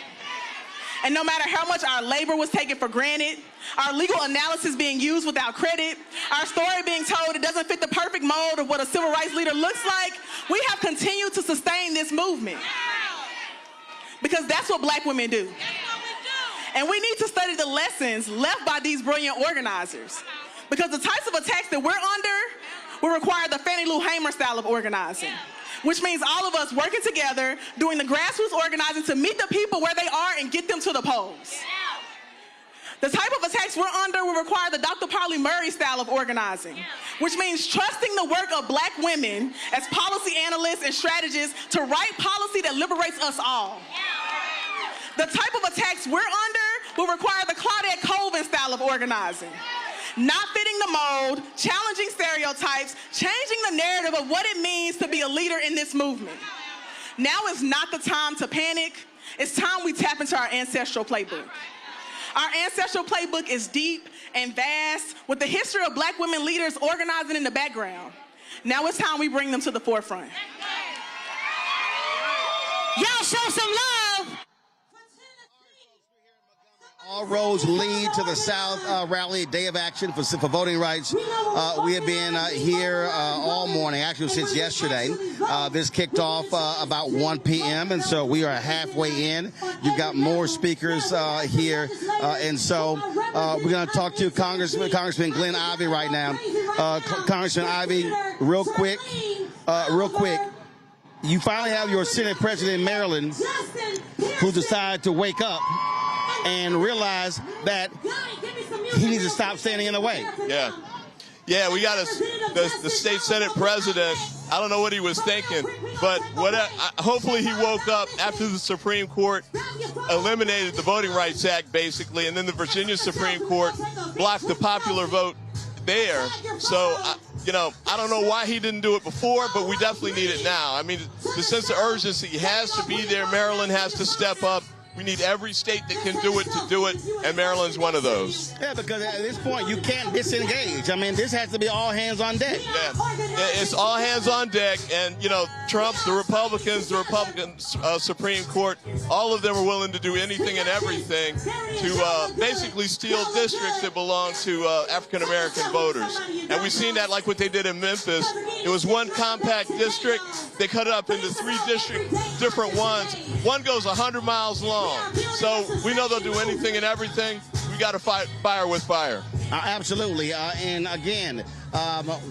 And no matter how much our labor was taken for granted, our legal analysis being used without credit, our story being told it doesn't fit the perfect mold of what a civil rights leader looks like, we have continued to sustain this movement. Because that's what black women do. And we need to study the lessons left by these brilliant organizers. Because the types of attacks that we're under will require the Fannie Lou Hamer style of organizing. Which means all of us working together, doing the grassroots organizing to meet the people where they are and get them to the polls. The type of attacks we're under will require the Dr. Pauli Murray style of organizing, which means trusting the work of black women as policy analysts and strategists to write policy that liberates us all. The type of attacks we're under will require the Claudette Colvin style of organizing. Not fitting the mold, challenging stereotypes, changing the narrative of what it means to be a leader in this movement. Now is not the time to panic. It's time we tap into our ancestral playbook. Our ancestral playbook is deep and vast, with the history of black women leaders organizing in the background. Now it's time we bring them to the forefront. Y'all show some love. All roads lead to the South rally, day of action for voting rights. We have been here all morning, actually since yesterday. This kicked off about 1 p.m., and so we are halfway in. You've got more speakers here, and so we're going to talk to Congressman Glenn Ivey right now. Congressman Ivey, real quick, you finally have your Senate president in Maryland who decided to wake up and realize that he needs to stop standing in the way. Yeah, we got the state Senate president. I don't know what he was thinking, but hopefully he woke up after the Supreme Court eliminated the Voting Rights Act, basically, and then the Virginia Supreme Court blocked the popular vote there. So, I don't know why he didn't do it before, but we definitely need it now. I mean, the sense of urgency has to be there. Maryland has to step up. We need every state that can do it, and Maryland's one of those. Yeah, because at this point, you can't disengage. I mean, this has to be all hands on deck. Yeah, it's all hands on deck, and, Trump, the Republican Supreme Court, all of them are willing to do anything and everything to basically steal districts that belong to African-American voters. And we've seen that like what they did in Memphis. It was one compact district. They cut it up into 3 different ones. One goes 100 miles long. So we know they'll do anything and everything. We got to fight fire with fire. Absolutely. And again,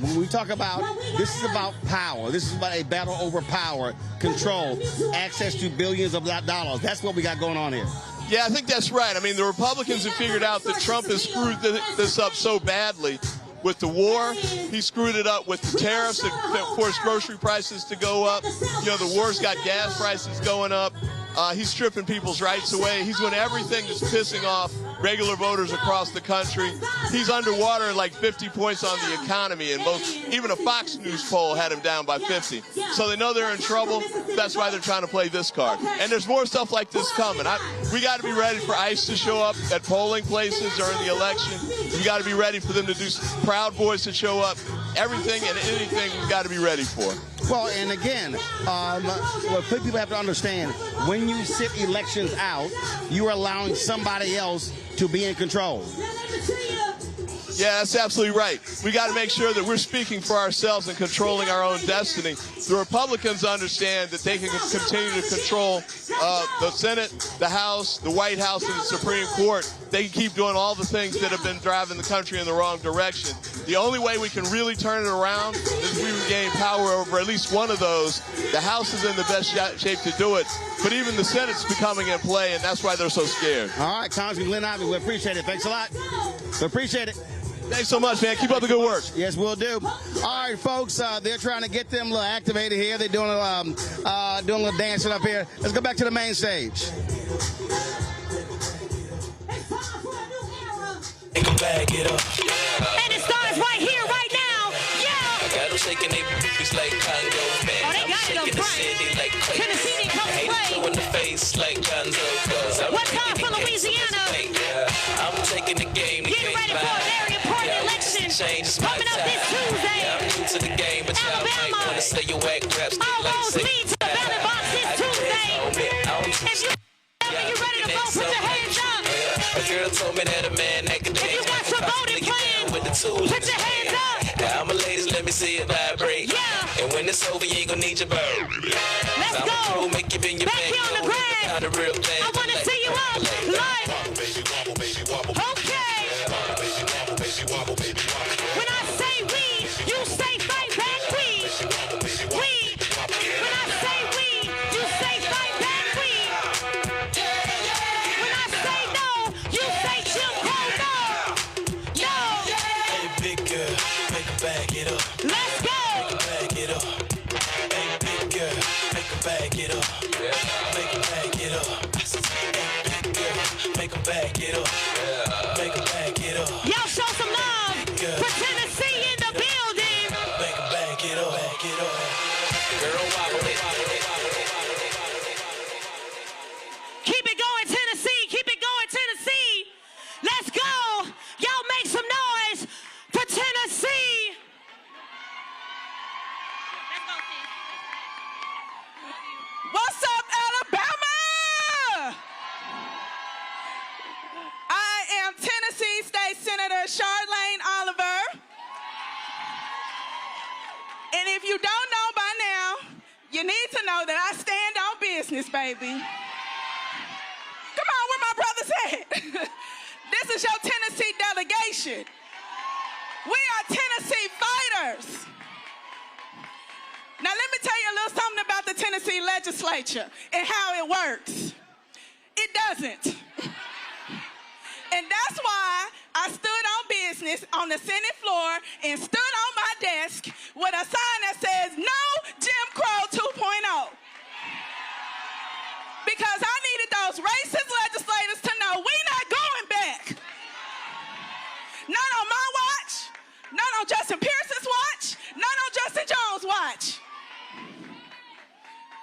when we talk about, this is about power. This is about a battle over power, control, access to billions of dollars. That's what we got going on here. Yeah, I think that's right. I mean, the Republicans have figured out that Trump has screwed this up so badly. With the war, he screwed it up with the tariffs that forced grocery prices to go up. You know, the war's got gas prices going up. He's stripping people's rights away. He's doing everything that's pissing off regular voters across the country. He's underwater like 50 points on the economy, and even a Fox News poll had him down by 50. So they know they're in trouble. That's why they're trying to play this card. And there's more stuff like this coming. We got to be ready for ICE to show up at polling places during the election. We got to be ready for them to do Proud Boys to show up. Everything and anything we've got to be ready for. Well, and again, what people have to understand, when you sit elections out, you are allowing somebody else to be in control. Yeah, that's absolutely right. We got to make sure that we're speaking for ourselves and controlling our own destiny. The Republicans understand that they can continue to control the Senate, the House, the White House, and the Supreme Court. They can keep doing all the things that have been driving the country in the wrong direction. The only way we can really turn it around is we regain power over at least one of those. The House is in the best shape to do it, but even the Senate's becoming in play, and that's why they're so scared. All right, Congressman Glenn Ivey, we appreciate it. Thanks a lot. We appreciate it. Thanks so much, man. Keep up the good work. Yes, we'll do. All right, folks, they're trying to get them a little activated here. They're doing a little dancing up here. Let's go back to the main stage. Bag it up. And it starts right here, right now. Yeah. I got them shaking their booties like Congo, man. Oh, they got it up right. Like Tennessee didn't come to play. In the face like Gonzo. What time for Louisiana? I'm taking the game. Getting ready for a very important election. Coming up this Tuesday. I'm new to the game, but y'all might want to say your whack raps. All roads lead to the ballot box this Tuesday. If you ready to vote, put your hands up. A girl told me that a man that could if you got your voting plan, with the tools, put your hands up. Now, my ladies, let me see it vibrate. Yeah. And when it's over, you ain't gonna need your bird. Let's go. Make you bend your back here on the grass. I want to see you up. Like. Okay. When I say we, you say fight back. We. When I say we, you say fight back. We. When I say no, you say Jim Crow no. No. Hey, big girl, make her bag it up. Let's go. Make her bag it up. Hey, big girl, make her bag it up. Make her bag it up. Hey, big girl, make her bag it up. Make her bag it up. Y'all show some love for Tennessee in the building. Make her bag it up. Bag it up. Girl, wobble it. Keep it going, Tennessee. Keep it going, Tennessee. Let's go. Y'all make some noise for Tennessee. What's up, Alabama? I am Tennessee State Senator Charlene Oliver. And if you don't know by now, you need to know that I stand on business, baby. Come on, where my brothers at? This is your Tennessee delegation. We are Tennessee fighters. Now, let me tell you a little something about the Tennessee legislature and how it works. It doesn't. And that's why I stood on business on the Senate floor and stood on my desk with a sign that says, no Jim Crow 2.0. Because I needed those racist legislators to know we're not going back. Not on my watch, not on Justin Pearson's watch, not on Justin Jones' watch.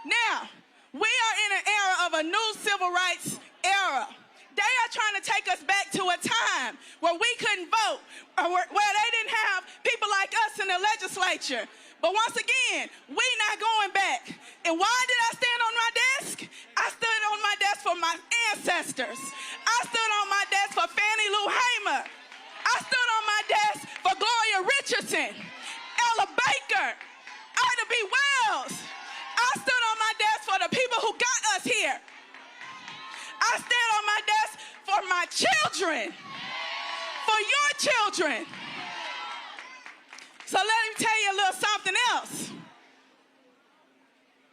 Now, we are in an era of a new civil rights era. They are trying to take us back to a time where we couldn't vote, or where they didn't have people like us in the legislature. But once again, we're not going back. And why did I stand on my desk? I stood on my desk for my ancestors. I stood on my desk for Fannie Lou Hamer. I stood on my desk for Gloria Richardson, Ella Baker, Ida B. Wells. I stood on my desk for the people who got us here. I stand on my desk for my children, for your children. So let me tell you a little something else.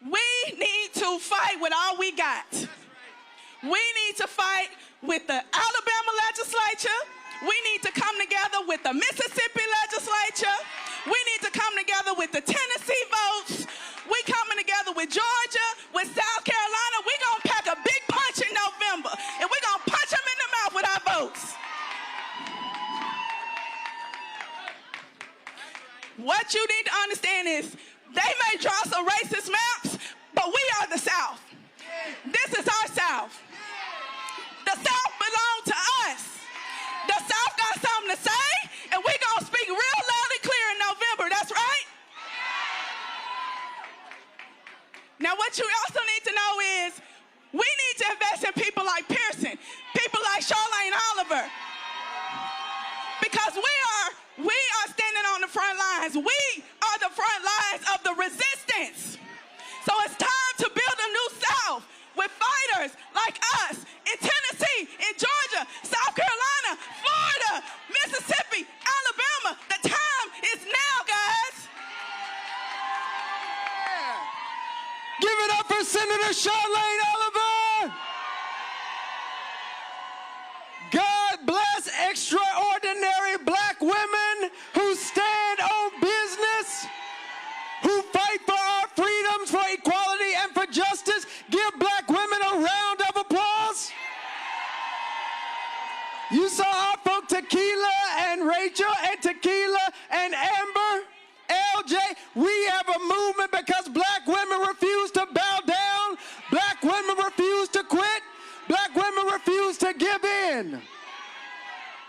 We need to fight with all we got. We need to fight with the Alabama legislature. We need to come together with the Mississippi legislature. We need to come together with the Tennessee votes. We coming together with Georgia, with South Carolina. We're going to pack a big punch in November, and we're going to punch them in the mouth with our votes. What you need to understand is they may draw some racist maps, but we are the South. This is our South. The South belongs to us. The South got something to say, and we're going to speak real loud and clear in November. That's right. Now, what you also need to know is we need to invest in people like Pearson, people like Charlene Oliver, because we are standing on the front lines. We are the front lines of the resistance. So it's time to build a new South with fighters like us in Tennessee, in Georgia, South Carolina, Florida, Mississippi, Alabama. The time is now, guys. Give it up for Senator Charlene Oliver. God bless extraordinary black women who stand on business, who fight for our freedoms, for equality, and for justice. Give black women a round of applause. You saw our folk Tequila and Rachel and Tequila and Amber, LJ. We have a movement because black women refuse to bow down. Black women refuse to quit. Black women refuse to give in.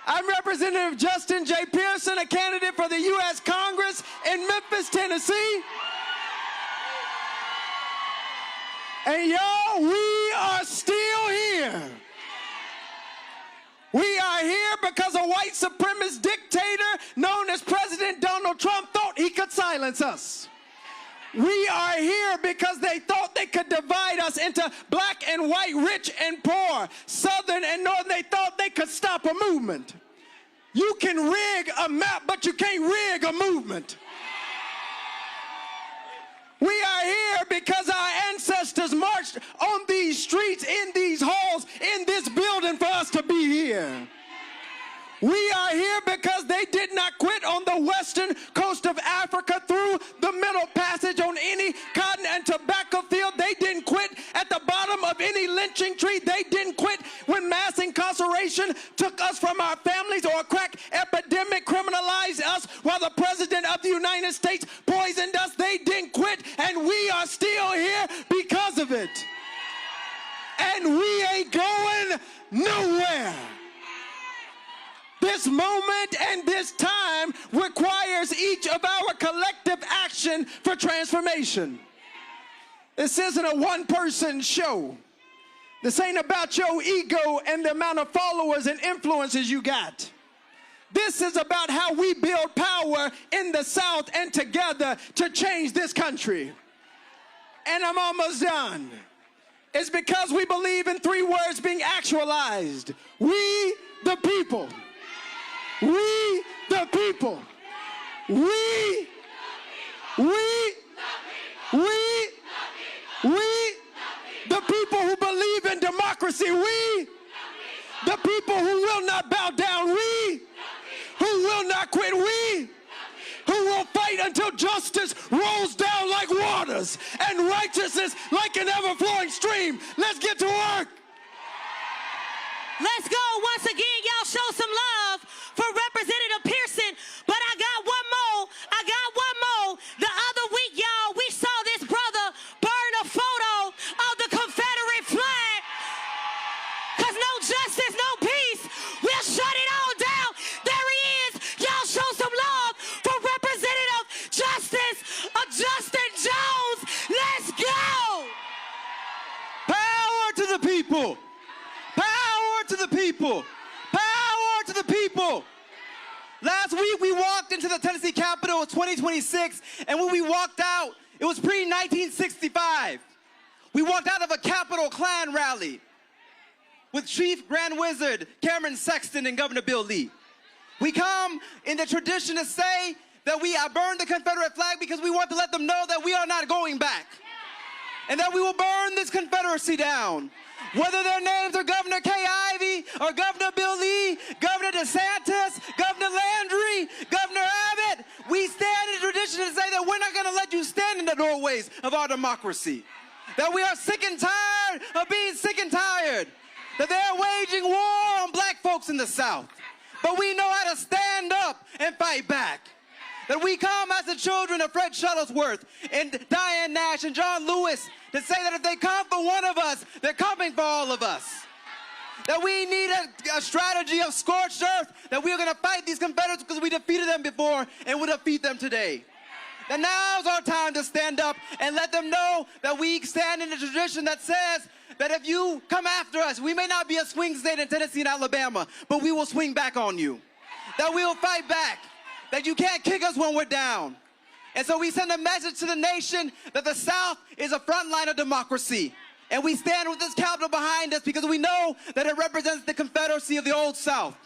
I'm Representative Justin J. Pearson, a candidate for the U.S. Congress in Memphis, Tennessee. And y'all, we are still here. We are here because a white supremacist dictator known as President Donald Trump thought he could silence us. We are here because they thought they could divide us into black and white, rich and poor, southern and northern. They thought they could stop a movement. You can rig a map, but you can't rig a movement. We are here because our ancestors marched on these streets, in these halls, in this building for us to be here. We are here because they did not quit on the western coast of Africa through the Middle Passage on any cotton and tobacco field. They didn't quit at the bottom of any lynching tree. They didn't quit when mass incarceration took us from our families, or a crack epidemic criminalized us while the President of the United States poisoned us. They didn't quit, and we are still here because of it. And we ain't going nowhere. This moment and this time requires each of our collective action for transformation. This isn't a one-person show. This ain't about your ego and the amount of followers and influences you got. This is about how we build power in the South and together to change this country. And I'm almost done. It's because we believe in three words being actualized. We, the people. We, the people. We, the people who believe in democracy. We, the people who will not bow down. We, who will not quit. We, who will fight until justice rolls down like waters and righteousness like an ever-flowing stream. Let's get to work. Let's go. Once again, y'all show some love for Representative Pearson. But I got one more. The other week, y'all, we saw this brother burn a photo of the Confederate flag. Because no justice, no peace. We'll shut it all down. There he is. Y'all show some love for Representative Justin Jones. Let's go. Power to the people. Power to the people. Power to the people. Last week we walked into the Tennessee Capitol of 2026, and when we walked out, it was pre-1965. We walked out of a Capitol Klan rally with Chief Grand Wizard Cameron Sexton and Governor Bill Lee. We come in the tradition to say that I burned the Confederate flag because we want to let them know that we are not going back, and that we will burn this Confederacy down. Whether their names are Governor Kay Ivey or Governor Bill Lee, Governor DeSantis, Governor Landry, Governor Abbott, we stand in tradition to say that we're not going to let you stand in the doorways of our democracy. That we are sick and tired of being sick and tired. That they're waging war on black folks in the South. But we know how to stand up and fight back. That we come as the children of Fred Shuttlesworth and Diane Nash and John Lewis to say that if they come for one of us, they're coming for all of us. That we need a strategy of scorched earth, that we are going to fight these Confederates because we defeated them before and we'll defeat them today. That now's our time to stand up and let them know that we stand in a tradition that says that if you come after us, we may not be a swing state in Tennessee and Alabama, but we will swing back on you. That we will fight back. That you can't kick us when we're down. And so we send a message to the nation that the South is a front line of democracy. And we stand with this Capitol behind us because we know that it represents the Confederacy of the old South.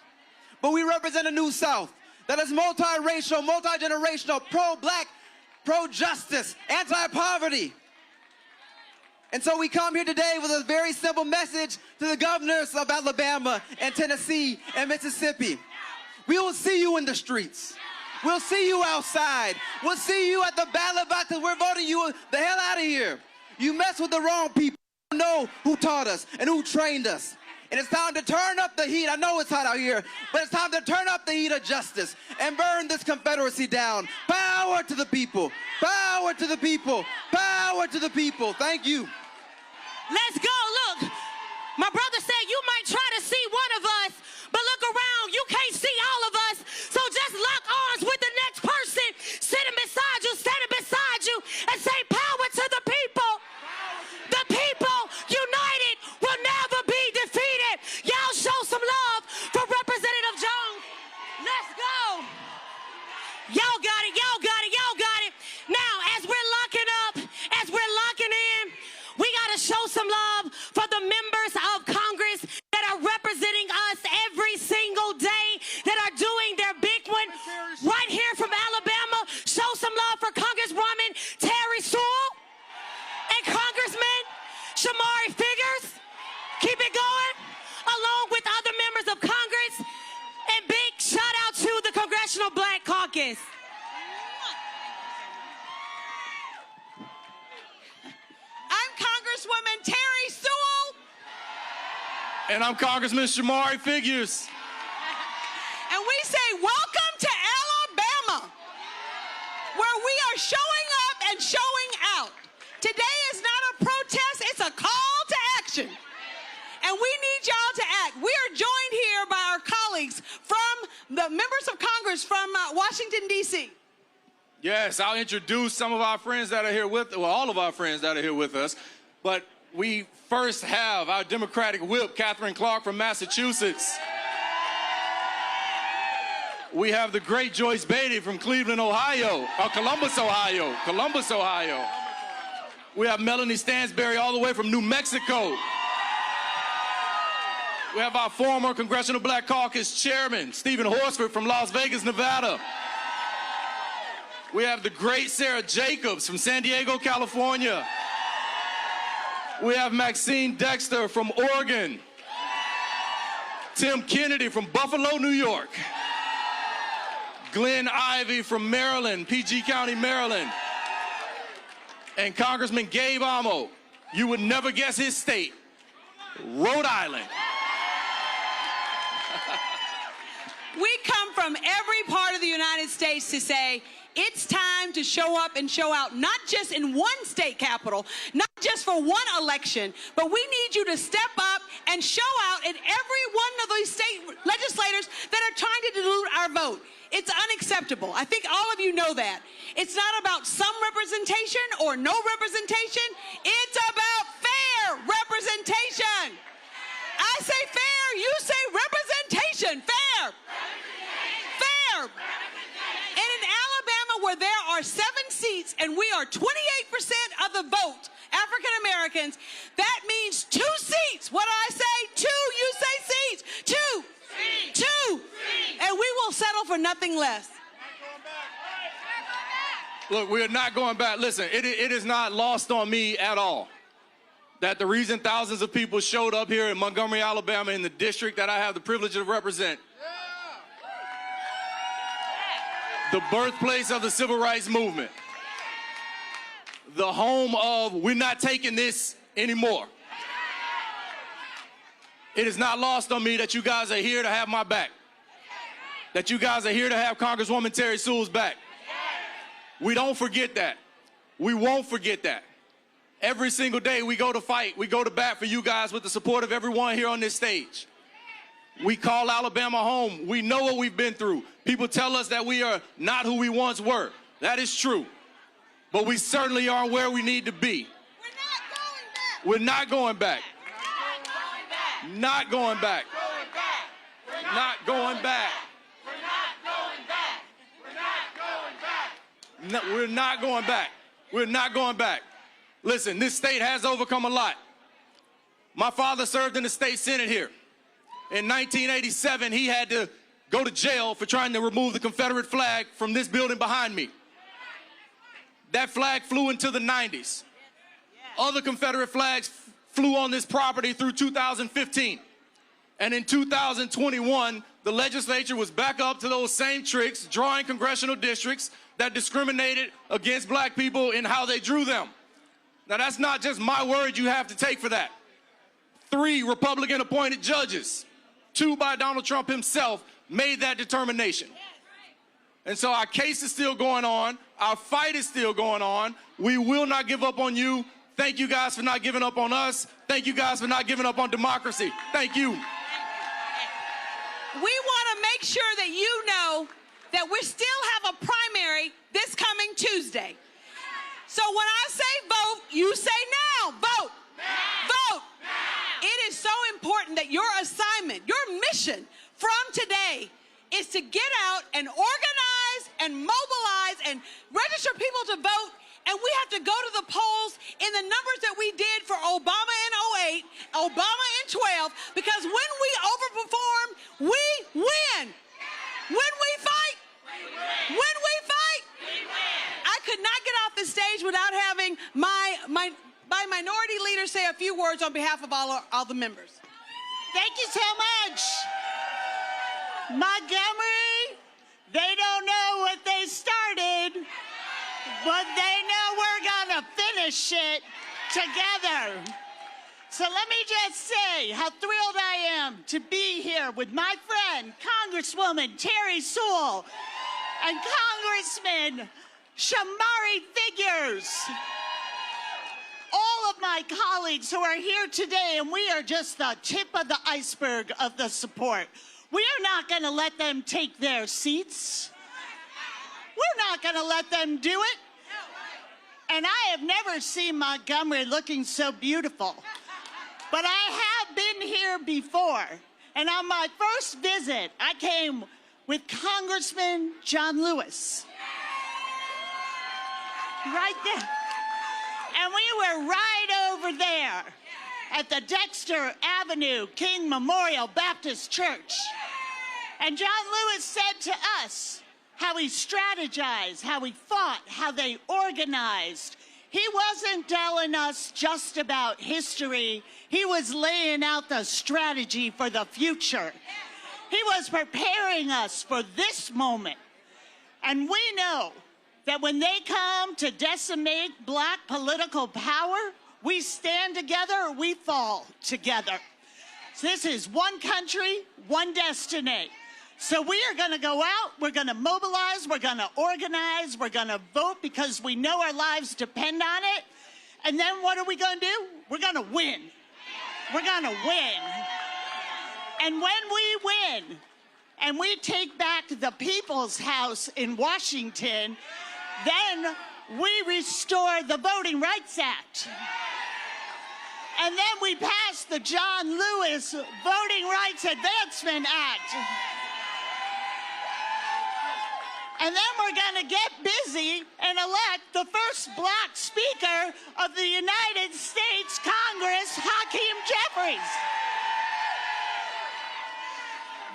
But we represent a new South that is multiracial, multi-generational, pro-black, pro-justice, anti-poverty. And so we come here today with a very simple message to the governors of Alabama and Tennessee and Mississippi. We will see you in the streets. We'll see you outside. We'll see you at the ballot box because we're voting you the hell out of here. You mess with the wrong people. You know who taught us and who trained us. And it's time to turn up the heat. I know it's hot out here, but it's time to turn up the heat of justice and burn this Confederacy down. Power to the people. Power to the people. Power to the people. Thank you. Let's go. Look, my brother said you might try to see one of us, but look around. You can't see all of us. So just lock arms with the next person sitting beside you, standing beside you, and say power to the people. The people united will never be defeated. Y'all show some love for Representative Jones. Let's go. Y'all got it. Y'all got it. Y'all got it. Now, as we're locking up, as we're locking in, we got to show some love for the members of Congress that are representing us every single day, that are doing their big one right here from Alabama. Show some love for Congresswoman Terry Sewell and Congressman Shamari Figures. Keep it going, along with other members of Congress. And big shout out to the Congressional Black Caucus. I'm Congresswoman Terry Sewell. And I'm Congressman Shamari Figures. And we say, welcome to Alabama, where we are showing up and showing out. Today is not a protest, it's a call to action. And we need y'all to act. We are joined here by our colleagues from the members of Congress from Washington, D.C. Yes, I'll introduce some of our friends that are here with, well, all of our friends that are here with us. But we first have our Democratic whip, Catherine Clark from Massachusetts. We have the great Joyce Beatty from Cleveland, Ohio, or Columbus, Ohio. Columbus, Ohio. We have Melanie Stansberry all the way from New Mexico. We have our former Congressional Black Caucus Chairman, Stephen Horsford from Las Vegas, Nevada. We have the great Sarah Jacobs from San Diego, California. We have Maxine Dexter from Oregon. Tim Kennedy from Buffalo, New York. Glenn Ivey from Maryland, PG County, Maryland. And Congressman Gabe Amo, you would never guess his state, Rhode Island. We come from every part of the United States to say, it's time to show up and show out, not just in one state capital, not just for one election, but we need you to step up and show out in every one of these state legislators that are trying to dilute our vote. It's unacceptable. I think all of you know that. It's not about some representation or no representation. It's about fair representation. I say fair, you say representation. Fair. Fair. And in Alabama, where there are 7 seats and we are 28% of the vote, African Americans, that means 2 seats. What do I say? 2, you say seats. 2. Seats. 2. Seats. And we will settle for nothing less. Look, we are not going back. Listen, it is not lost on me at all that the reason thousands of people showed up here in Montgomery, Alabama, in the district that I have the privilege to represent, the birthplace of the civil rights movement, the home of we're not taking this anymore. It is not lost on me that you guys are here to have my back, that you guys are here to have Congresswoman Terry Sewell's back. We don't forget that. We won't forget that. Every single day we go to fight, we go to bat for you guys with the support of everyone here on this stage. We call Alabama home. We know what we've been through. People tell us that we are not who we once were. That is true. But we certainly are where we need to be. We're not going back. Not going back. Not going back. No, we're not going back. We're not going back. Listen, this state has overcome a lot. My father served in the state senate here. In 1987, he had to go to jail for trying to remove the Confederate flag from this building behind me. That flag flew into the 90s. Other Confederate flags flew on this property through 2015. And in 2021, the legislature was back up to those same tricks, drawing congressional districts that discriminated against black people in how they drew them. Now, that's not just my word you have to take for that. 3 Republican-appointed judges, 2 by Donald Trump himself, made that determination. And so our case is still going on. Our fight is still going on. We will not give up on you. Thank you guys for not giving up on us. Thank you guys for not giving up on democracy. Thank you. We want to make sure that you know that we still have a primary this coming Tuesday. So when I say vote, you say now. Vote. Now. Vote. Now. It is so important that your assignment, your mission from today is to get out and organize and mobilize and register people to vote. And we have to go to the polls in the numbers that we did for Obama in 08, Obama in 12, because when we overperform, we win. When we fight, when we fight, I could not get off the stage without having my minority leader say a few words on behalf of all the members. Thank you so much. Montgomery, they don't know what they started, but they know we're gonna finish it together. So let me just say how thrilled I am to be here with my friend, Congresswoman Terry Sewell, and Congressman Shamari Figures. All of my colleagues who are here today, and we are just the tip of the iceberg of the support. We are not going to let them take their seats. We're not going to let them do it. And I have never seen Montgomery looking so beautiful. But I have been here before. And on my first visit, I came with Congressman John Lewis. Right there. And we were right over there at the Dexter Avenue King Memorial Baptist Church. And John Lewis said to us how he strategized, how he fought, how they organized. He wasn't telling us just about history. He was laying out the strategy for the future. He was preparing us for this moment. And we know that when they come to decimate black political power, we stand together or we fall together. So this is one country, one destiny. So we are going to go out, we're going to mobilize, we're going to organize, we're going to vote because we know our lives depend on it. And then what are we going to do? We're going to win. We're going to win. And when we win and we take back the People's House in Washington, then we restore the Voting Rights Act. And then we pass the John Lewis Voting Rights Advancement Act. And then we're going to get busy and elect the first black speaker of the United States Congress, Hakeem Jeffries.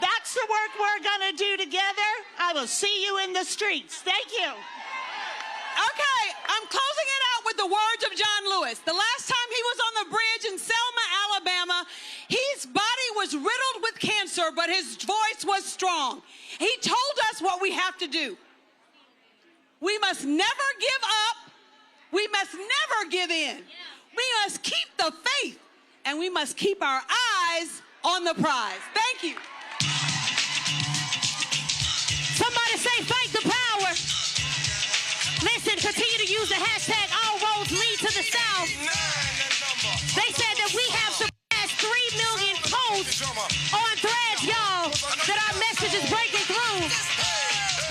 That's the work we're going to do together. I will see you in the streets. Thank you. Okay, I'm closing it out with the the words of John Lewis. The last time he was on the bridge in Selma, Alabama, his body was riddled with cancer, but his voice was strong. He told us what we have to do. We must never give up. We must never give in. We must keep the faith, and we must keep our eyes on the prize. Thank you. Somebody say fight the power. Listen, continue to use the hashtag all roads lead to the South. They said that we have surpassed 3 million posts on threads, y'all, that our message is breaking through.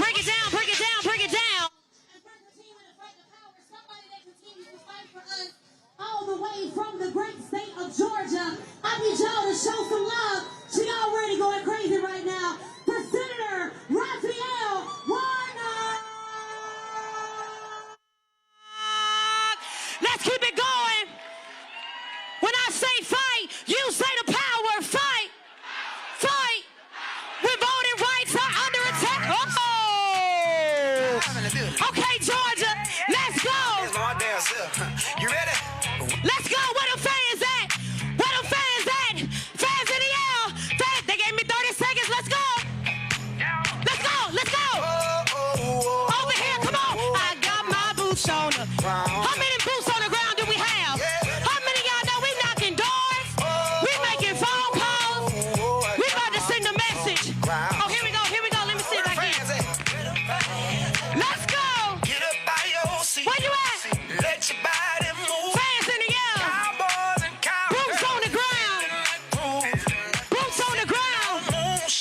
Break it down, break it down, break it down. All the way from the great state of Georgia. I need y'all to show some love. She already going crazy right now. For Senator Raphael Warnock. Let's keep it going. When I say fight, you say the power. Fight. Fight. When voting rights are under attack. Oh! Okay, Georgia, let's go. You ready? Let's go. Where them fans at? Where them fans at? Fans in the air. Fans, they gave me 30 seconds. Let's go. Let's go. Let's go. Over here, come on. I got my boots on. How many boots on the ground do we have? How many of y'all know we knocking doors? We making phone calls. We about to send a message. Oh, here we go. Here we go. Let me see if I can. Let's go. Where you at? Let your body move. Fans in the air. Boots on the ground. Boots on the ground.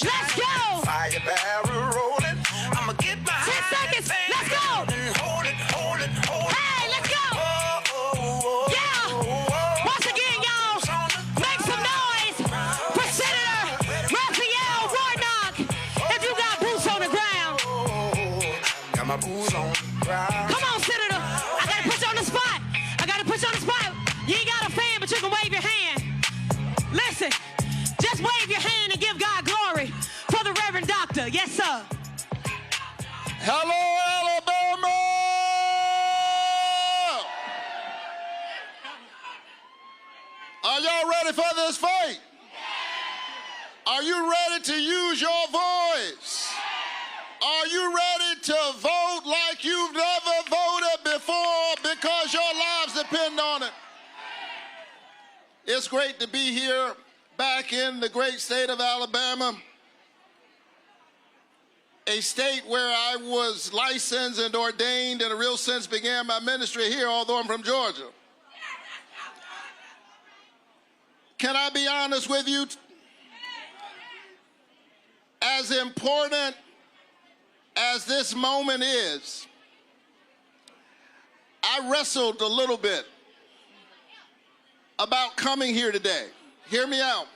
Let's go. Fire barrel rolling. I'ma get my 10 seconds. Let's go. Hold it, hold it, hold it. Hey, let's go. Yeah. Once again, y'all, make some noise for Senator Raphael Warnock. If you got boots on the ground. Got my boots on the ground. Come on, Senator. I gotta put you on the spot. I gotta put you on the spot. You ain't got a fan, but you can wave your hand. Listen, just wave your hand and give God glory for the Reverend Doctor. Yes, sir. Hello, Alabama! Are y'all ready for this fight? Are you ready to use your voice? Are you ready to vote like you've never voted before because your lives depend on it? It's great to be here back in the great state of Alabama, a state where I was licensed and ordained in a real sense began my ministry here, although I'm from Georgia. Can I be honest with you? As important as this moment is, I wrestled a little bit about coming here today. Hear me out.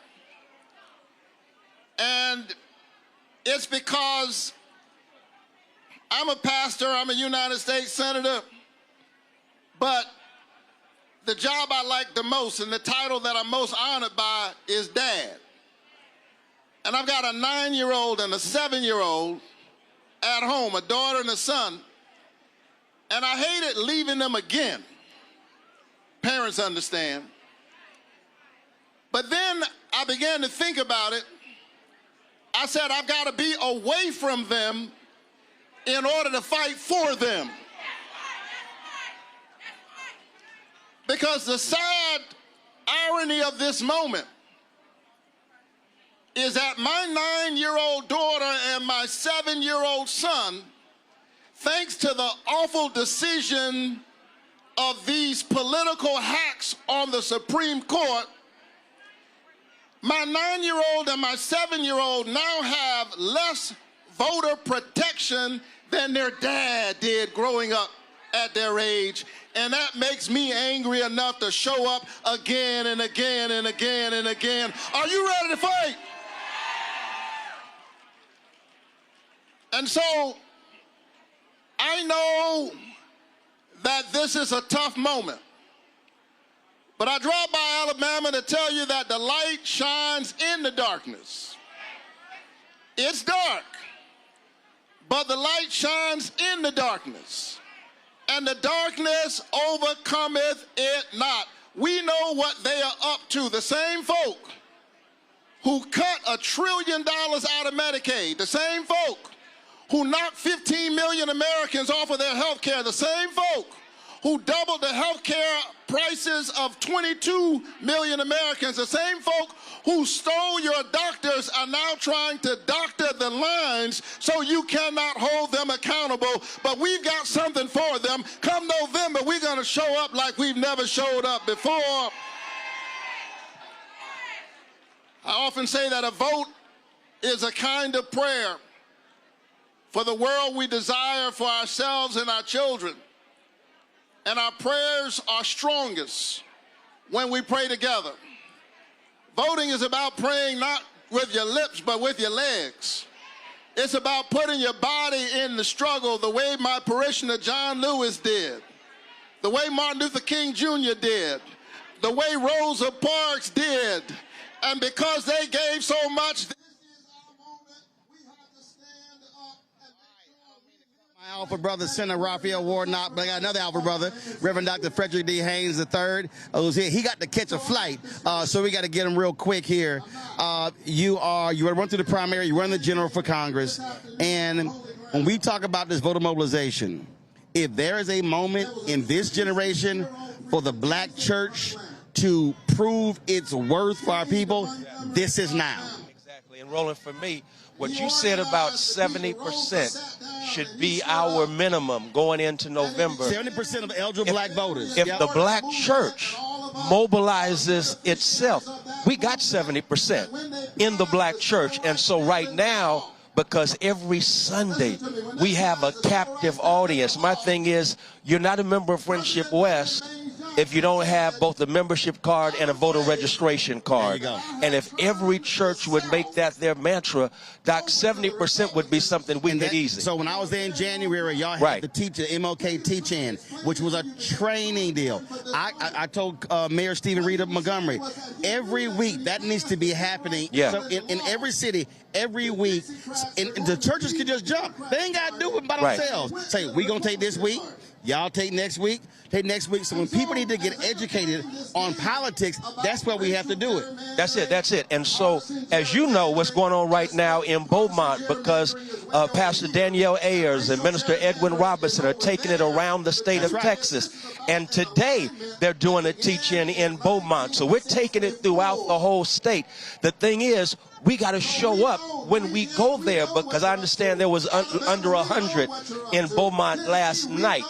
And it's because I'm a pastor, I'm a United States Senator, but the job I like the most and the title that I'm most honored by is Dad. And I've got a 9-year-old and a 7-year-old at home, a daughter and a son, and I hated leaving them again. Parents understand. But then I began to think about it. I said, I've got to be away from them in order to fight for them. Because the sad irony of this moment is that my 9-year-old daughter and my 7-year-old son, thanks to the awful decision of these political hacks on the Supreme Court, my 9-year-old and my 7-year-old now have less voter protection than their dad did growing up at their age. And that makes me angry enough to show up again and again and again and again. Are you ready to fight? And so I know that this is a tough moment. But I drove by Alabama to tell you that the light shines in the darkness. It's dark, but the light shines in the darkness. and the darkness overcometh it not. We know what they are up to. The same folk who cut $1 trillion out of Medicaid, the same folk who knocked 15 million Americans off of their health care, the same folk who doubled the health care prices of 22 million Americans, the same folk who stole your doctors are now trying to doctor the lines so you cannot hold them accountable. But we've got something for them. Come November, we're going to show up like we've never showed up before. I often say that a vote is a kind of prayer for the world we desire for ourselves and our children. And our prayers are strongest when we pray together. Voting is about praying not with your lips, but with your legs. It's about putting your body in the struggle the way my parishioner John Lewis did, the way Martin Luther King Jr. did, the way Rosa Parks did. And because they gave so much, my alpha brother, Senator Raphael Warnock, but I got another alpha brother, Reverend Dr. Frederick D. Haynes III, who's here. He got to catch a flight, so we got to get him real quick here. You want to run through the primary, you run the general for Congress, and when we talk about this voter mobilization, if there is a moment in this generation for the black church to prove its worth for our people, this is now. Exactly. And Roland, for me, what you said about 70% should be our minimum going into November. 70% of eligible black voters. If the black church mobilizes itself, we got 70% in the black church. And so right now, because every Sunday we have a captive audience, my thing is, you're not a member of Friendship West if you don't have both a membership card and a voter registration card. And if every church would make that their mantra, Doc, 70% would be something we get easy. So when I was there in January, y'all had the teacher, MLK Teach-In, which was a training deal. I told Mayor Stephen Reed of Montgomery, every week that needs to be happening. Yeah. So in every city, every week, and the churches can just jump. They ain't got to do it by themselves. Say, we going to take this week. Y'all take next week, So when people need to get educated on politics, that's where we have to do it. That's it. And so, as you know, what's going on right now in Beaumont, because Pastor Danielle Ayers and Minister Edwin Robertson are taking it around the state of Texas. And today, they're doing a teach-in in Beaumont. So we're taking it throughout the whole state. The thing is, we got to show up when we go there, because I understand there was under 100 in Beaumont last night.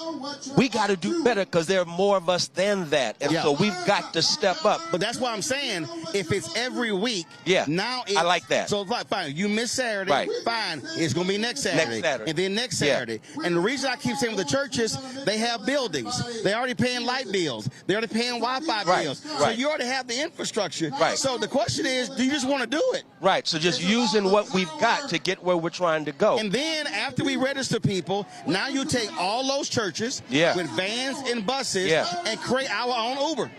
We got to do better because there are more of us than that. And so we've got to step up. But that's why I'm saying, if it's every week, now I like that. So fine, you miss Saturday, fine, it's going to be next Saturday. And then next Saturday. And the reason I keep saying with the churches, they have buildings. They're already paying light bills. They're already paying Wi-Fi bills. So you already have the infrastructure. So the question is, do you just want to do it? So just using what we've got to get where we're trying to go. And then after we register people, now you take all those churches with vans and buses and create our own Uber.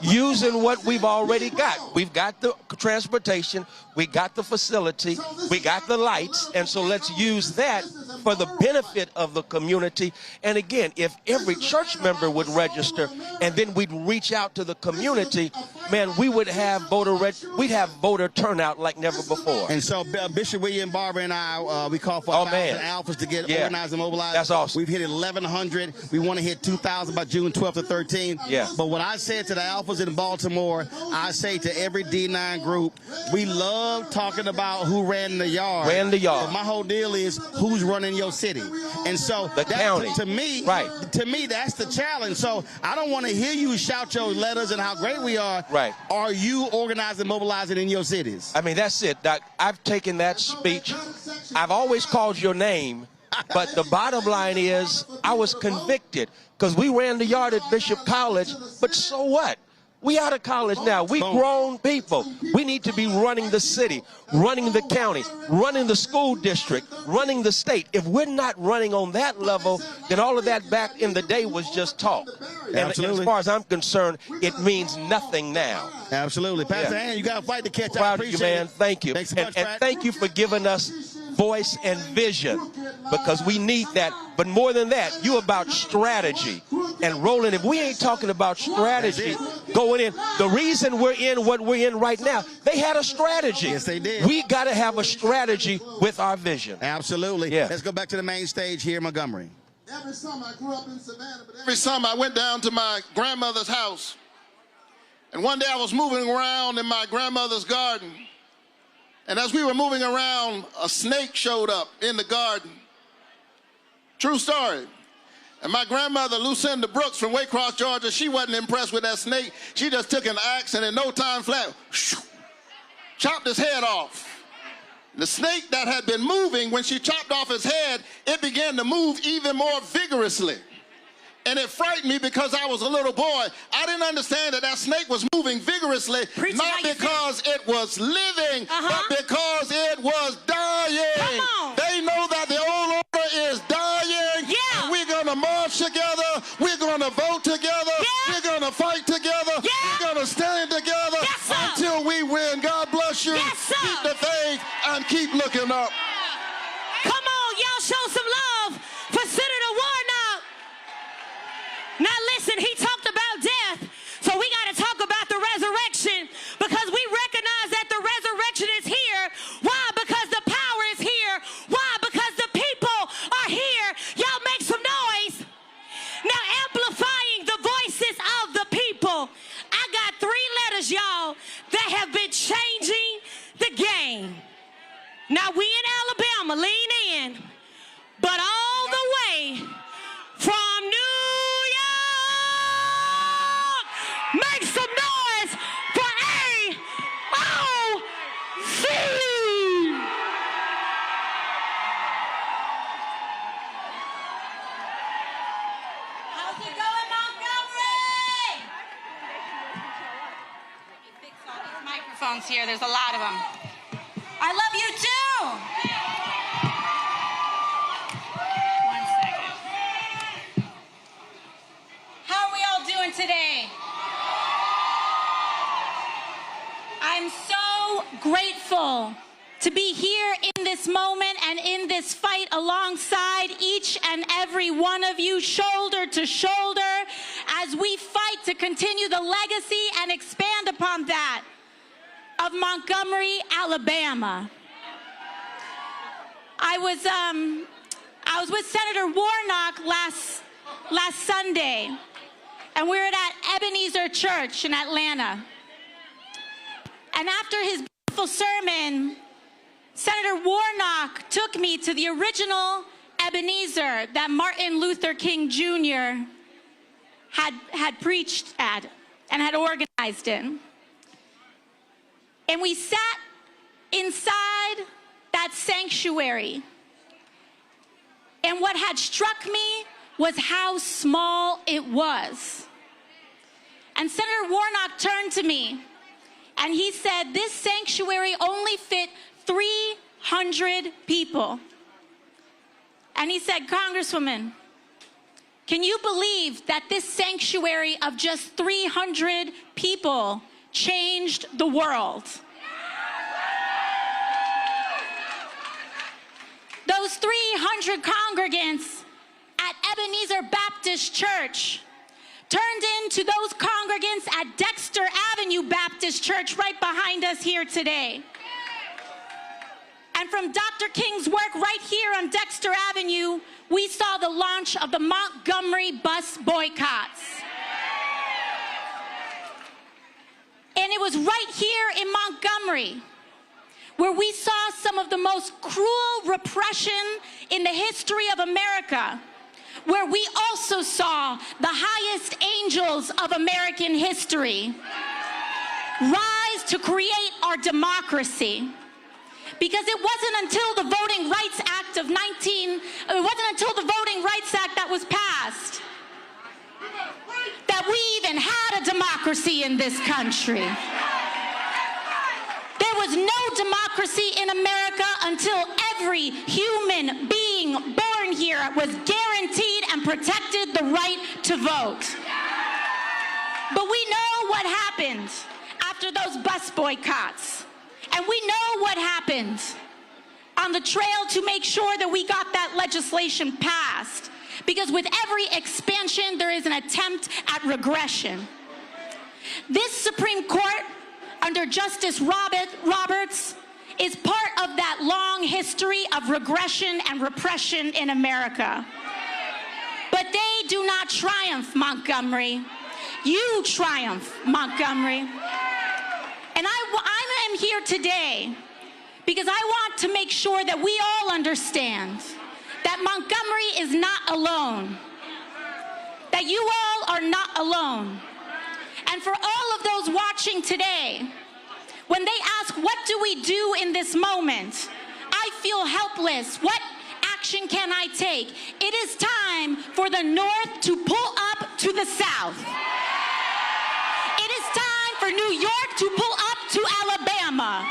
Using what we've already got. We've got the transportation, we got the facility, we got the lights, and so let's use that for the benefit of the community. And again, if every church member would register and then we'd reach out to the community, man, we would have voter turnout like never before. And so Bishop William Barber and I, we call for 1,000 alphas to get organized and mobilized. That's awesome. We've hit 1,100. We want to hit 2,000 by June 12th or 13th. But what I said to the alphas in Baltimore, I say to every D9 group, we love talking about who ran the yard. But my whole deal is who's running your city. And so county. To me, that's the challenge. So I don't want to hear you shout your letters and how great we are. Are you organizing, mobilizing in your cities? I mean, that's it, Doc. I've taken that speech. I've always called your name, but the bottom line is I was convicted because we ran the yard at Bishop College, but so what? We out of college now. We grown people. We need to be running the city, running the county, running the school district, running the state. If we're not running on that level, then all of that back in the day was just talk. And as far as I'm concerned, it means nothing now. Absolutely. Pastor Ann, you got to fight to catch up. Proud of you, man. Thank you. Thanks so much, and thank you for giving us voice, and vision, because we need that. But more than that, you about strategy. And Roland, if we ain't talking about strategy going in, the reason we're in what we're in right now, they had a strategy. Yes, they did. We got to have a strategy with our vision. Absolutely. Yeah. Let's go back to the main stage here in Montgomery. Every summer, I grew up in Savannah, but every summer I went down to my grandmother's house. And one day I was moving around in my grandmother's garden. And as we were moving around, a snake showed up in the garden. True story. And my grandmother, Lucinda Brooks from Waycross, Georgia, she wasn't impressed with that snake. She just took an axe and in no time flat, chopped his head off. The snake that had been moving, when she chopped off his head, it began to move even more vigorously. And it frightened me because I was a little boy. I didn't understand that that snake was moving vigorously, not because it was living, but because it was dying. They know that the old order is dying. And we're going to march together. We're going to vote together. We're going to fight together. We're going to stand together until we win. God bless you. Keep the faith and keep looking up. Come on, y'all show some love for Senator Warnock. Now listen, he talked about death, so we got to talk about the resurrection, because we recognize that the resurrection is here. Why? Because the power is here. Why? Because the people are here. Y'all make some noise. Now, amplifying the voices of the people. I got 3 letters, y'all, that have been changing the game. Now, we in Alabama, lean in, but all the way from New York, make some noise for AOC. How's it going, Montgomery? Fix all these microphones here. There's a lot of them. I love you too. One second. How are we all doing today? I'm so grateful to be here in this moment and in this fight alongside each and every one of you, shoulder to shoulder, as we fight to continue the legacy and expand upon that of Montgomery, Alabama. I was with Senator Warnock last Sunday, and we were at Ebenezer Church in Atlanta. And after his beautiful sermon, Senator Warnock took me to the original Ebenezer that Martin Luther King Jr. had preached at and had organized in. And we sat inside that sanctuary. And what had struck me was how small it was. And Senator Warnock turned to me and he said, this sanctuary only fit 300 people. And he said, Congresswoman, can you believe that this sanctuary of just 300 people changed the world? Those 300 congregants at Ebenezer Baptist Church turned into those congregants at Dexter Avenue Baptist Church right behind us here today. And from Dr. King's work right here on Dexter Avenue, we saw the launch of the Montgomery bus boycotts. And it was right here in Montgomery where we saw some of the most cruel repression in the history of America, where we also saw the highest angels of American history rise to create our democracy. Because it wasn't until the Voting Rights Act of it wasn't until the Voting Rights Act that was passed that we even had a democracy in this country. There was no democracy in America until every human being born here was guaranteed and protected the right to vote. But we know what happened after those bus boycotts. And we know what happened on the trail to make sure that we got that legislation passed. Because with every expansion, there is an attempt at regression. This Supreme Court, under Justice Roberts, is part of that long history of regression and repression in America. But they do not triumph, Montgomery. You triumph, Montgomery. And I am here today because I want to make sure that we all understand that Montgomery is not alone, that you all are not alone. And for all of those watching today, when they ask, what do we do in this moment? I feel helpless. What action can I take? It is time for the North to pull up to the South. It is time for New York to pull up to Alabama.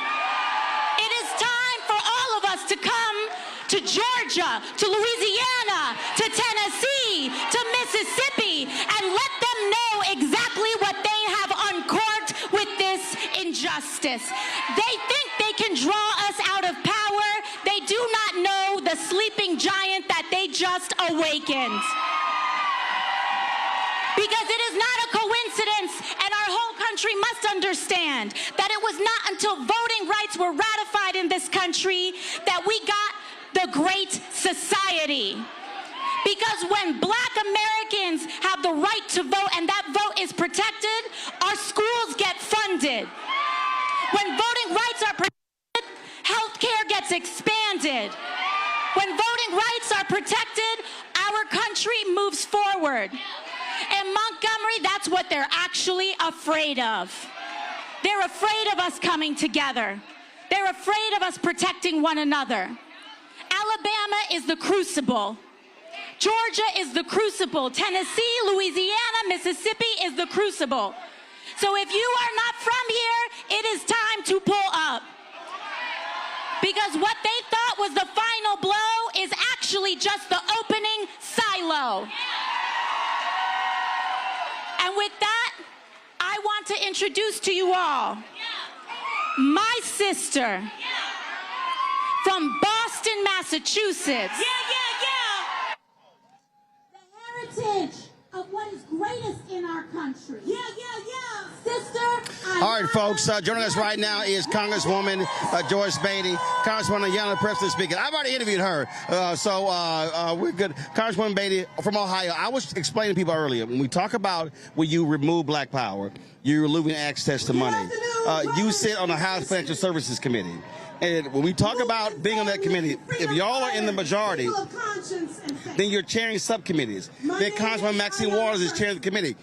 It is time for all of us to come to Georgia, to Louisiana, to Tennessee, to Mississippi, and let them know exactly what they have uncorked with this injustice. They think they can draw us out of power. They do not know the sleeping giant that they just awakened. Because it is not a coincidence, and our whole country must understand that it was not until voting rights were ratified in this country that we got the Great Society. Because when Black Americans have the right to vote and that vote is protected, our schools get funded. When voting rights are protected, health care gets expanded. When voting rights are protected, our country moves forward. And Montgomery, that's what they're actually afraid of. They're afraid of us coming together. They're afraid of us protecting one another. Alabama is the crucible. Georgia is the crucible. Tennessee, Louisiana, Mississippi is the crucible. So if you are not from here, it is time to pull up. Because what they thought was the final blow is actually just the opening silo. And with that, I want to introduce to you all my sister from Boston, Massachusetts. The heritage of what is greatest in our country. Sister. All right, folks, joining us right now is Congresswoman Joyce Beatty, Congresswoman Ayanna Pressley speaking. I've already interviewed her, so we're good. Congresswoman Beatty from Ohio. I was explaining to people earlier, when we talk about when you remove black power, you're removing access to money. You sit on the House Financial Services Committee. And when we talk about being on that committee, if y'all are in the majority, then you're chairing subcommittees. Then Congresswoman Maxine Waters is chairing the committee.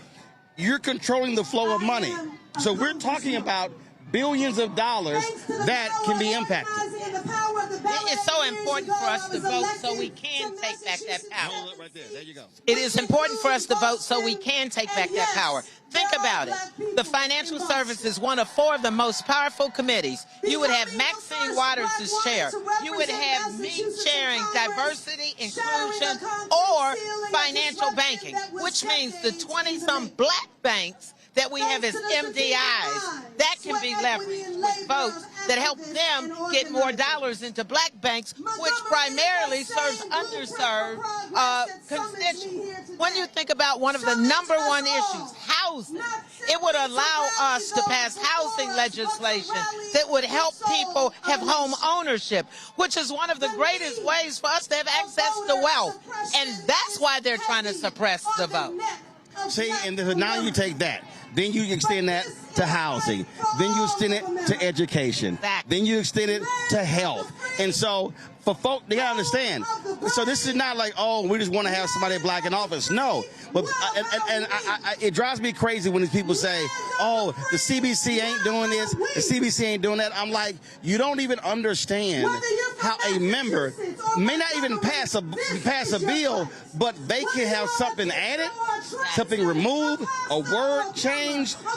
You're controlling the flow of money. So we're talking about billions of dollars that can be impacted. It's so important for us to vote so we can take back that power. Hold it right there. There you go. It is important for us to vote so we can take back that power. Think about it. The Financial Service is one of 4 of the most powerful committees. You would have Maxine Waters as chair. You would have me chairing diversity, inclusion, or financial banking, which means the 20-some black banks that we have as MDIs, that can be leveraged with votes that help them get more dollars into black banks, which primarily serves underserved constituents. When you think about one of the #1 issues, housing, it would allow us to pass housing legislation that would help people have home ownership, which is one of the greatest ways for us to have access to wealth. And that's why they're trying to suppress the vote. See, and now you take that. Then you extend that to housing. Then you extend it to education. Then you extend it to health. And so for folk, they gotta understand. So this is not like, oh, we just want to have somebody black in office. No, but it drives me crazy when these people say, oh, the CBC ain't doing this, the CBC ain't doing that. I'm like, you don't even understand how a member may not even pass a bill, but they can have something added, something removed, a word change.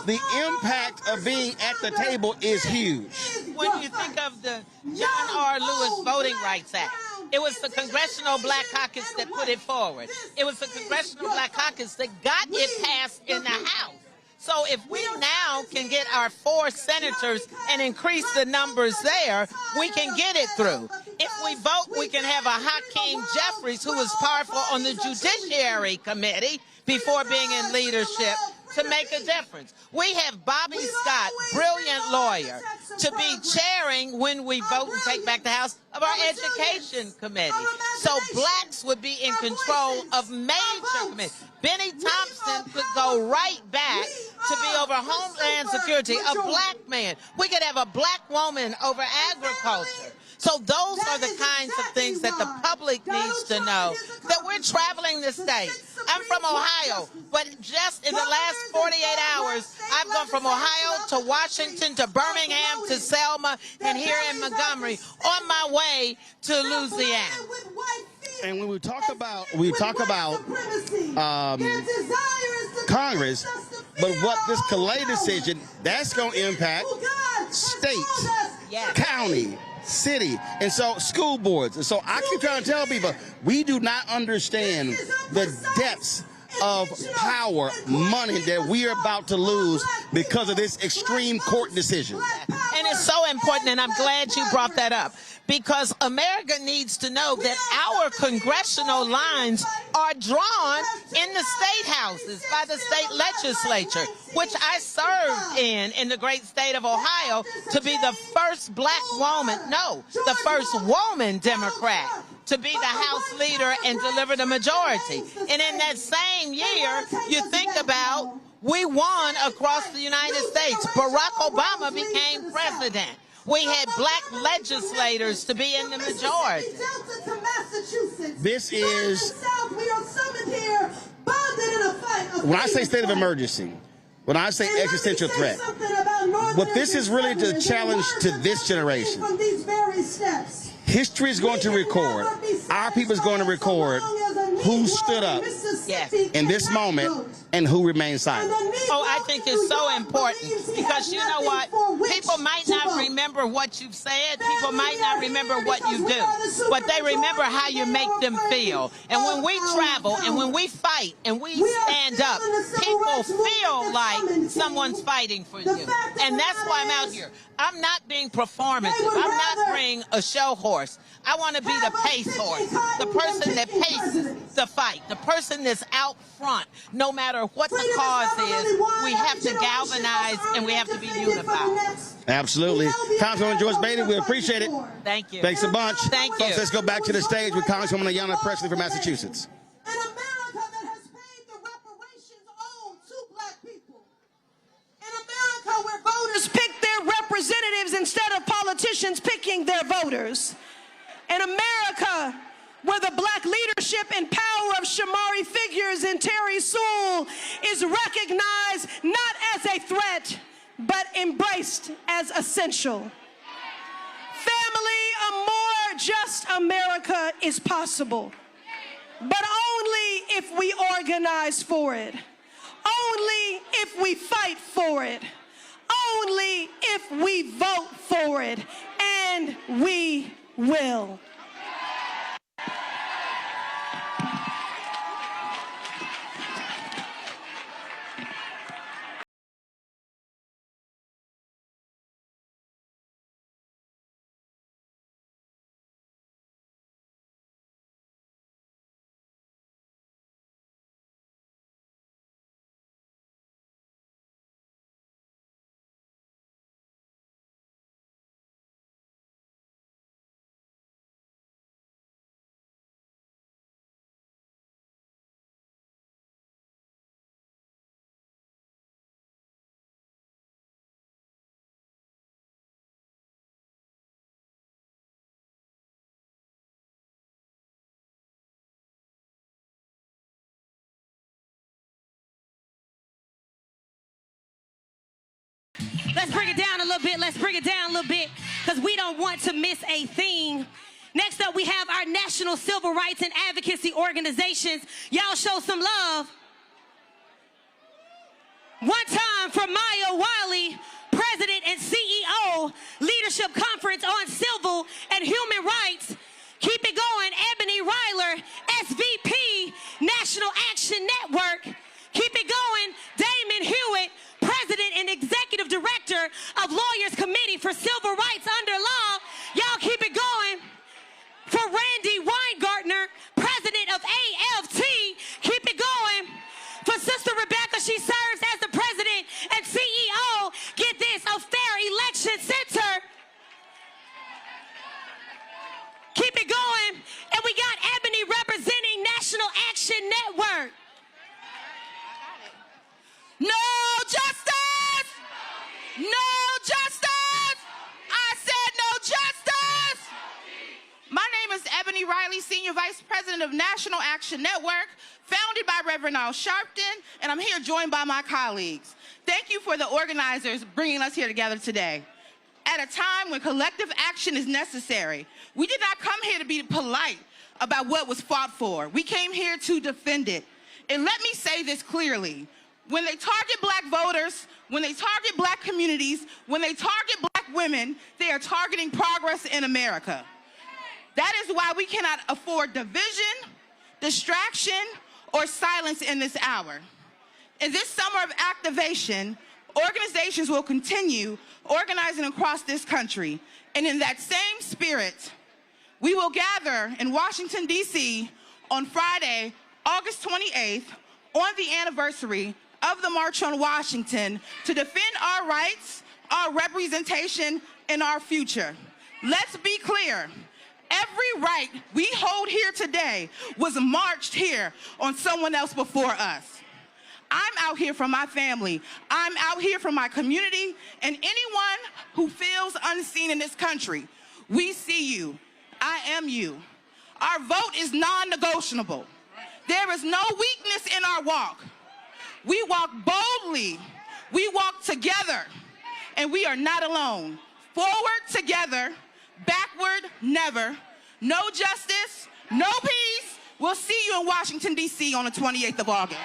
The impact of being at the table is huge. When you think of the John R. Lewis Voting Rights Act, it was the Congressional Black Caucus that put it forward. It was the Congressional Black Caucus that got it passed in the House. So if we now can get our 4 senators and increase the numbers there, we can get it through. If we vote, we can have a Hakeem Jeffries who is powerful on the Judiciary Committee before being in leadership to make a difference. We have Bobby Scott, brilliant lawyer, to be chairing when we vote and take back the House of our Education Committee. So blacks would be in control of major committees. Benny Thompson could go right back to be over Homeland Security, a black man. We could have a black woman over agriculture. So those are the kinds of things that the public needs to know, that we're traveling the state. I'm from Ohio, but just in the last 48 hours, I've gone from Ohio to Washington to Birmingham to Selma and here in Montgomery on my way to Louisiana. And when we talk about Congress, but what this Calais decision, that's going to impact state, county, city, and so school boards. And so I keep trying to tell people, we do not understand the depths of power, money that we are about to lose because of this extreme court decision. And it's so important, and I'm glad you brought that up, because America needs to know that our congressional lines are drawn in the state houses by the state legislature, which I served in the great state of Ohio, to be the first black woman, the first woman Democrat to be the House leader and deliver the majority. And in that same year, you think about, we won across the United States. Barack Obama became president. We had black legislators to be in the majority. This is, when I say state of emergency, when I say existential threat, what this is really the challenge to this generation. History is going to record, our people is going to record who stood up in this moment and who remained silent. Oh, I think it's so important, because you know what? People might not remember what you've said, people might not remember what you do, but they remember how you make them feel. And when we travel and when we fight and we stand up, people feel like someone's fighting for you. And that's why I'm out here. I'm not being performative. I'm not bringing a show horse. I want to be the pace horse, the person that paces the fight, the person that's out front. No matter what the cause is, we have to galvanize and we have to be unified. Absolutely. Councilwoman Joyce Beatty, we appreciate it. Thank you. Thanks a bunch. Thank you. Folks, let's go back to the stage with Congresswoman Ayanna Pressley from Massachusetts. Where voters pick their representatives instead of politicians picking their voters. In America, where the black leadership and power of Shamari figures in Terry Sewell is recognized not as a threat, but embraced as essential. Family, a more just America is possible, but only if we organize for it, only if we fight for it, only if we vote for it, and we will. Let's bring it down a little bit. Let's bring it down a little bit, because we don't want to miss a thing. Next up, we have our national civil rights and advocacy organizations. Y'all show some love. One time for Maya Wiley, President and CEO, Leadership Conference on Civil and Human Rights. Keep it going, Ebony Ryler, SVP, National Action Network. Keep it going, Damon Hewitt, President and Executive Director of Lawyers Committee for Civil Rights Under Law. Y'all keep it going. she serves as the president and CEO, get this, of Fair Election Center. Keep it going. And we got Ebony representing National Action Network. No justice! No justice! I said no justice! My name is Ebony Riley, Senior Vice President of National Action Network, founded by Reverend Al Sharpton, and I'm here joined by my colleagues. Thank you for the organizers bringing us here together today. At a time when collective action is necessary, we did not come here to be polite about what was fought for. We came here to defend it. And let me say this clearly. When they target black voters, when they target black communities, when they target black women, they are targeting progress in America. That is why we cannot afford division, distraction, or silence in this hour. In this summer of activation, organizations will continue organizing across this country. And in that same spirit, we will gather in Washington, D.C. on Friday, August 28th, on the anniversary of the March on Washington, to defend our rights, our representation, and our future. Let's be clear. Every right we hold here today was marched here on someone else before us. I'm out here for my family. I'm out here for my community and anyone who feels unseen in this country. We see you. I am you. Our vote is non-negotiable. There is no weakness in our walk. We walk boldly. We walk together. And we are not alone. Forward together, backward never. No justice, no peace. We'll see you in Washington, D.C. on the 28th of August.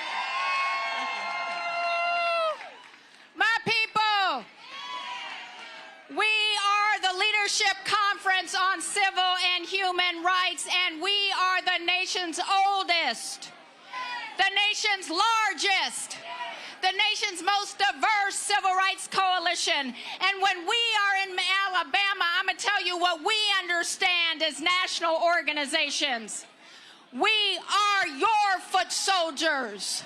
My people, we are the Leadership Conference on Civil and Human Rights, and we are the nation's oldest, the nation's largest, the nation's most diverse civil rights coalition. And when we are in Alabama, I'm going to tell you what we understand as national organizations. We are your foot soldiers.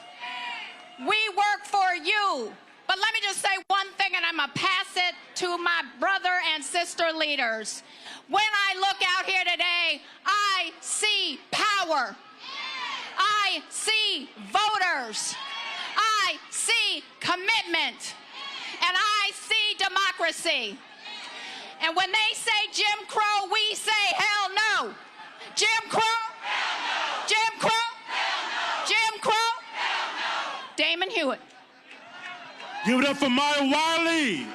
We work for you. But let me just say one thing, and I'm going to pass it to my brother and sister leaders. When I look out here today, I see power. I see voters. I see commitment. And I see democracy. And when they say Jim Crow, we say hell no. Jim Crow? Hell no. Jim Crow? Hell no. Jim Crow? Hell no. Damon Hewitt. Give it up for Maya Wiley.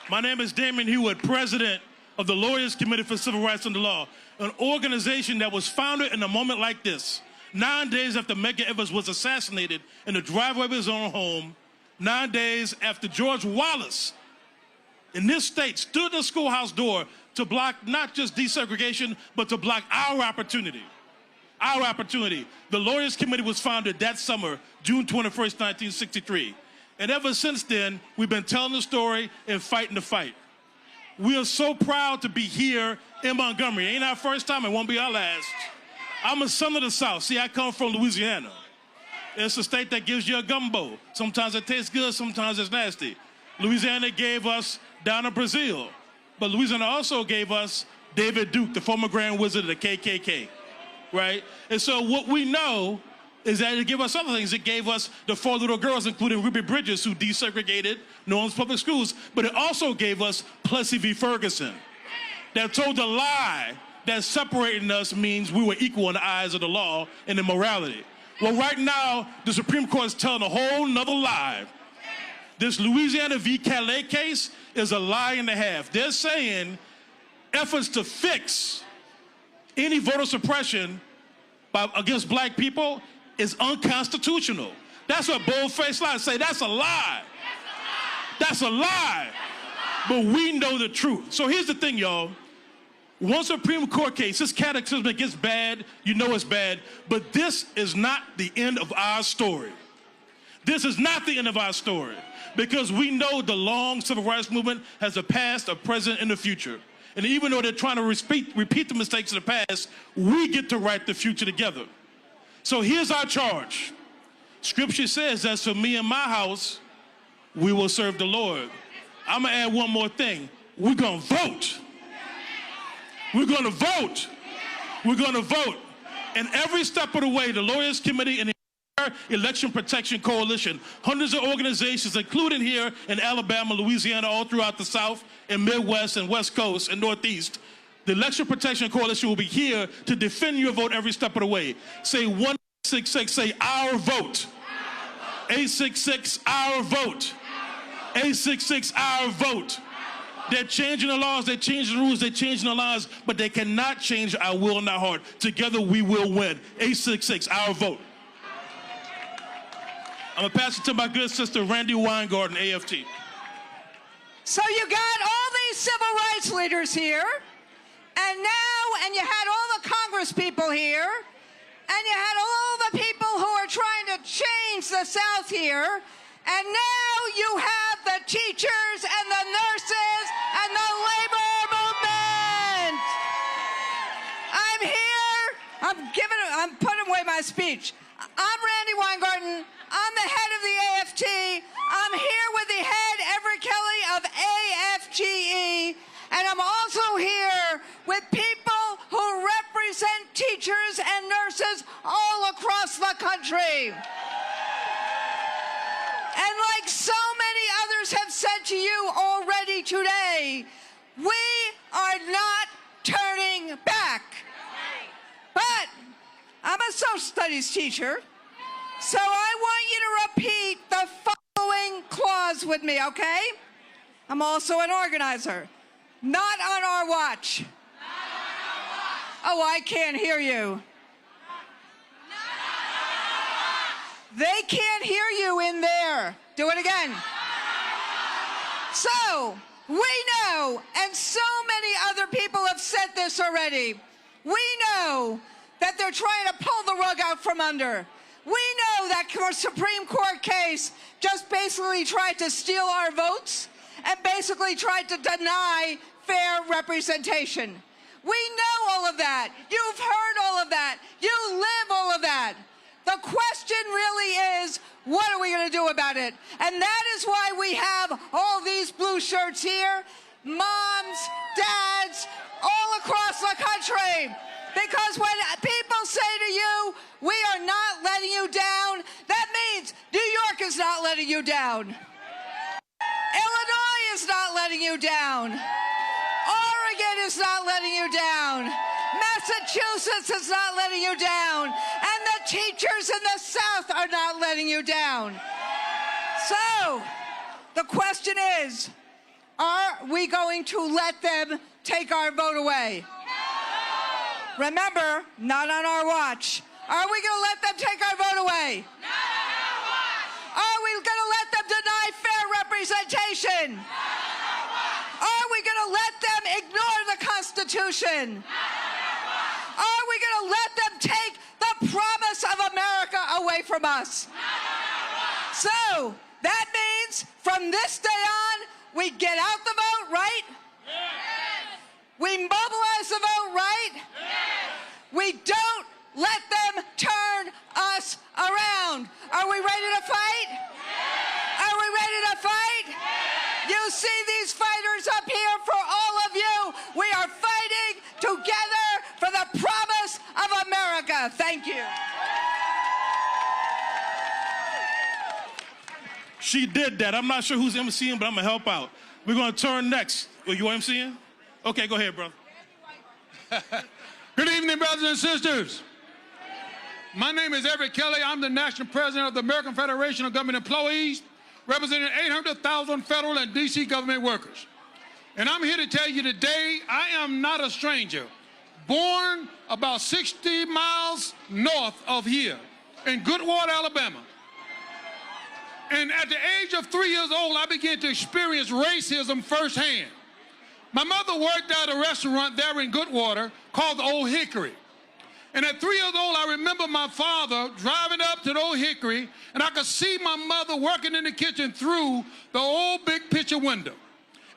My name is Damon Hewitt, president of the Lawyers Committee for Civil Rights and the Law, an organization that was founded in a moment like this. 9 days after Medgar Evers was assassinated in the driveway of his own home, 9 days after George Wallace in this state stood at the schoolhouse door to block not just desegregation, but to block our opportunity. Our opportunity. The Lawyers Committee was founded that summer, June 21st, 1963. And ever since then, we've been telling the story and fighting the fight. We are so proud to be here in Montgomery. Ain't our first time, it won't be our last. I'm a son of the South. See, I come from Louisiana. It's a state that gives you a gumbo. Sometimes it tastes good, sometimes it's nasty. Louisiana gave us down in Brazil. But Louisiana also gave us David Duke, the former Grand Wizard of the KKK. Right? And so what we know is that it gave us other things. It gave us the 4 little girls, including Ruby Bridges, who desegregated New Orleans public schools. But it also gave us Plessy v. Ferguson, that told the lie that separating us means we were equal in the eyes of the law and in morality. Well, right now, the Supreme Court is telling a whole nother lie. This Louisiana v. Calais case is a lie and a half. They're saying efforts to fix any voter suppression against black people is unconstitutional. That's what bold-faced lies say. That's a lie. That's a lie. But we know the truth. So here's the thing, y'all. One Supreme Court case, this cataclysm gets bad, you know it's bad, but this is not the end of our story. This is not the end of our story, because we know the long civil rights movement has a past, a present, and a future. And even though they're trying to repeat the mistakes of the past, we get to write the future together. So here's our charge. Scripture says that for me and my house, we will serve the Lord. I'm gonna add one more thing. We're gonna vote. We're gonna vote. We're gonna vote. And every step of the way, the Lawyers Committee and the Election Protection Coalition, hundreds of organizations, including here in Alabama, Louisiana, all throughout the South and Midwest and West Coast and Northeast, the Election Protection Coalition will be here to defend your vote every step of the way. Say 1-866, say our vote. 866, our vote. 866, our vote. They're changing the laws, they're changing the rules, they're changing the laws, but they cannot change our will and our heart. Together we will win. 866, our vote. I'm going to pass it to my good sister, Randy Weingarten, AFT. So you got all these civil rights leaders here, and you had all the Congress people here, and you had all the people who are trying to change the South here, and now you have the teachers and the nurses and the labor movement. I'm here, I'm putting away my speech. I'm Randy Weingarten. I'm the head of the AFT. I'm here with the head, Everett Kelly of AFGE. And I'm also here with people who represent teachers and nurses all across the country. And like so many others have said to you already today, we are not turning back. But I'm a social studies teacher, so I want you to repeat the following clause with me, okay? I'm also an organizer. Not on our watch. Not on our watch. Oh, I can't hear you. They can't hear you in there. Do it again. So, we know, and so many other people have said this already, we know that they're trying to pull the rug out from under. We know that Supreme Court case just basically tried to steal our votes and basically tried to deny fair representation. We know all of that. You've heard all of that. You live all of that. The question really is, what are we going to do about it? And that is why we have all these blue shirts here, moms, dads, all across the country. Because when people say to you, we are not letting you down, that means New York is not letting you down. Illinois is not letting you down. Oregon is not letting you down. Massachusetts is not letting you down. And the teachers in the South are not letting you down. So, the question is, are we going to let them take our vote away? Remember, not on our watch. Are we going to let them take our vote away? Not on our watch. Are we going to let them deny fair representation? Not on our watch. Are we going to let them ignore the Constitution? Not on our watch. Are we going to let them take the promise of America away from us? Not on our watch. So, that means from this day on, we get out the vote, right? Yes. We mobilize the vote, right? Yes. We don't let them turn us around. Are we ready to fight? Yes. Are we ready to fight? Yes. You see these fighters up here, for all of you. We are fighting together for the promise of America. Thank you. She did that. I'm not sure who's emceeing, but I'm going to help out. We're going to turn next. Are you emceeing? Okay, go ahead, brother. Good evening, brothers and sisters. My name is Everett Kelly. I'm the national president of the American Federation of Government Employees, representing 800,000 federal and D.C. government workers. And I'm here to tell you today, I am not a stranger. Born about 60 miles north of here in Goodwater, Alabama. And at the age of 3 years old, I began to experience racism firsthand. My mother worked at a restaurant there in Goodwater called the Old Hickory. And at 3 years old, I remember my father driving up to the Old Hickory, and I could see my mother working in the kitchen through the old big picture window.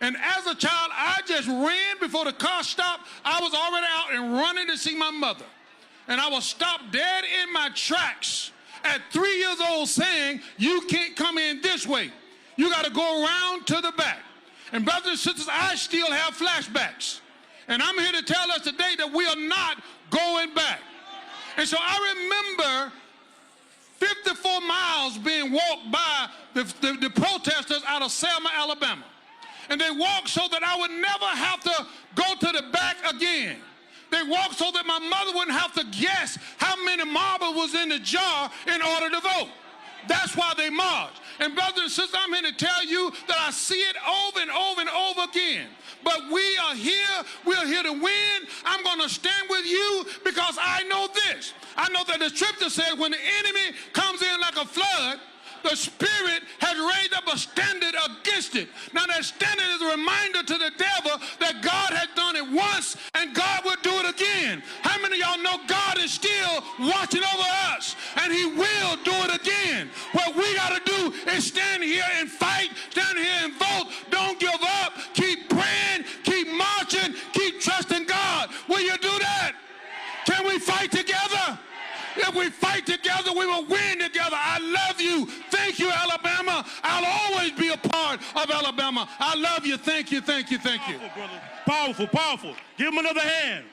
And as a child, I just ran before the car stopped. I was already out and running to see my mother. and I was stopped dead in my tracks at 3 years old saying, you can't come in this way. You got to go around to the back. And brothers and sisters, I still have flashbacks. And I'm here to tell us today that we are not going back. And so I remember 54 miles being walked by the protesters out of Selma, Alabama. And they walked so that I would never have to go to the back again. They walked so that my mother wouldn't have to guess how many marbles was in the jar in order to vote. That's why they marched. And brothers and sisters, I'm here to tell you that I see it over and over and over again. But we are here. We're here to win. I'm going to stand with you because I know this. I know that the scripture says when the enemy comes in like a flood, the Spirit has raised up a standard against it. Now that standard is a reminder to the devil that God has done it once and God will do it again. How many of y'all know God is still watching over us and he will do it again? What we got to do is stand here and fight, stand here and vote. Don't give up. Keep praying, keep marching, keep trusting God. Will you do that? Can we fight together? If we fight together, we will win together. I love you. Thank you, Alabama. I'll always be a part of Alabama. I love you. Thank you, thank you, thank you. Powerful, brother. Powerful, powerful. Give him another hand.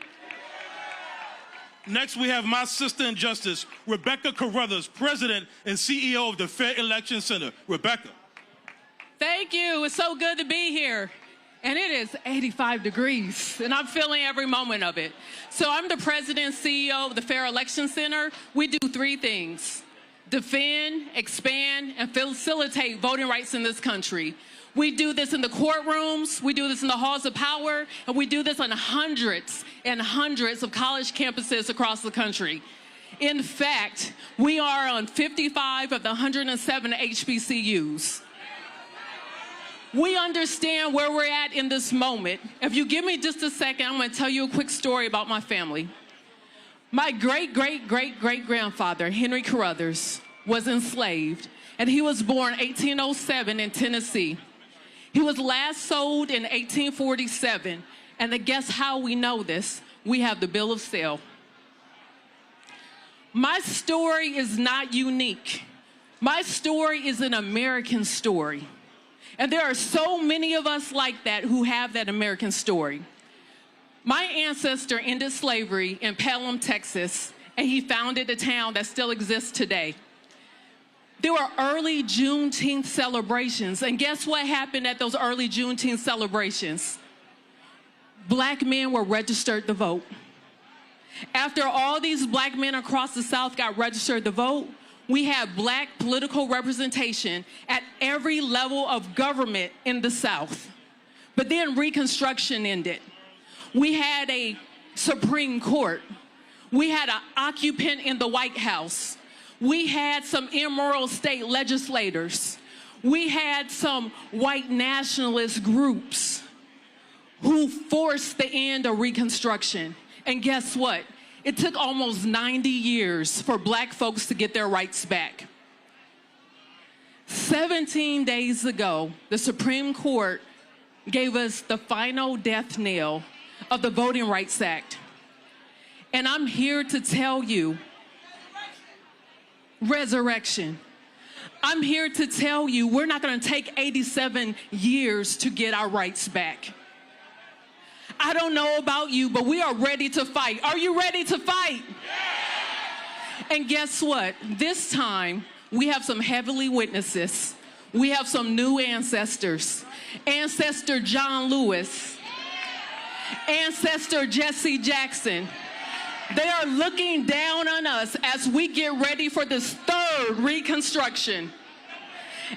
Next, we have my sister in justice, Rebecca Carruthers, President and CEO of the Fair Election Center. Rebecca. Thank you. It's so good to be here. And it is 85 degrees, and I'm feeling every moment of it. So I'm the president and CEO of the Fair Election Center. We do three things: defend, expand, and facilitate voting rights in this country. We do this in the courtrooms, we do this in the halls of power, and we do this on hundreds and hundreds of college campuses across the country. In fact, we are on 55 of the 107 HBCUs. We understand where we're at in this moment. If you give me just a second, I'm going to tell you a quick story about my family. My great-great-great-great-grandfather, Henry Carruthers, was enslaved, and he was born 1807 in Tennessee. He was last sold in 1847, and guess how we know this? We have the bill of sale. My story is not unique. My story is an American story. And there are so many of us like that who have that American story. My ancestor ended slavery in Pelham, Texas, and he founded a town that still exists today. There were early Juneteenth celebrations, and guess what happened at those early Juneteenth celebrations? Black men were registered to vote. After all these black men across the South got registered to vote, we have black political representation at every level of government in the South. But then Reconstruction ended. We had a Supreme Court. We had an occupant in the White House. We had some immoral state legislators. We had some white nationalist groups who forced the end of Reconstruction. And guess what? It took almost 90 years for black folks to get their rights back. 17 days ago, the Supreme Court gave us the final death knell of the Voting Rights Act. And I'm here to tell you, resurrection. I'm here to tell you we're not going to take 87 years to get our rights back. I don't know about you, but we are ready to fight. Are you ready to fight? Yeah. And guess what? This time, we have some heavenly witnesses. We have some new ancestors. Ancestor John Lewis. Ancestor Jesse Jackson. They are looking down on us as we get ready for this third Reconstruction.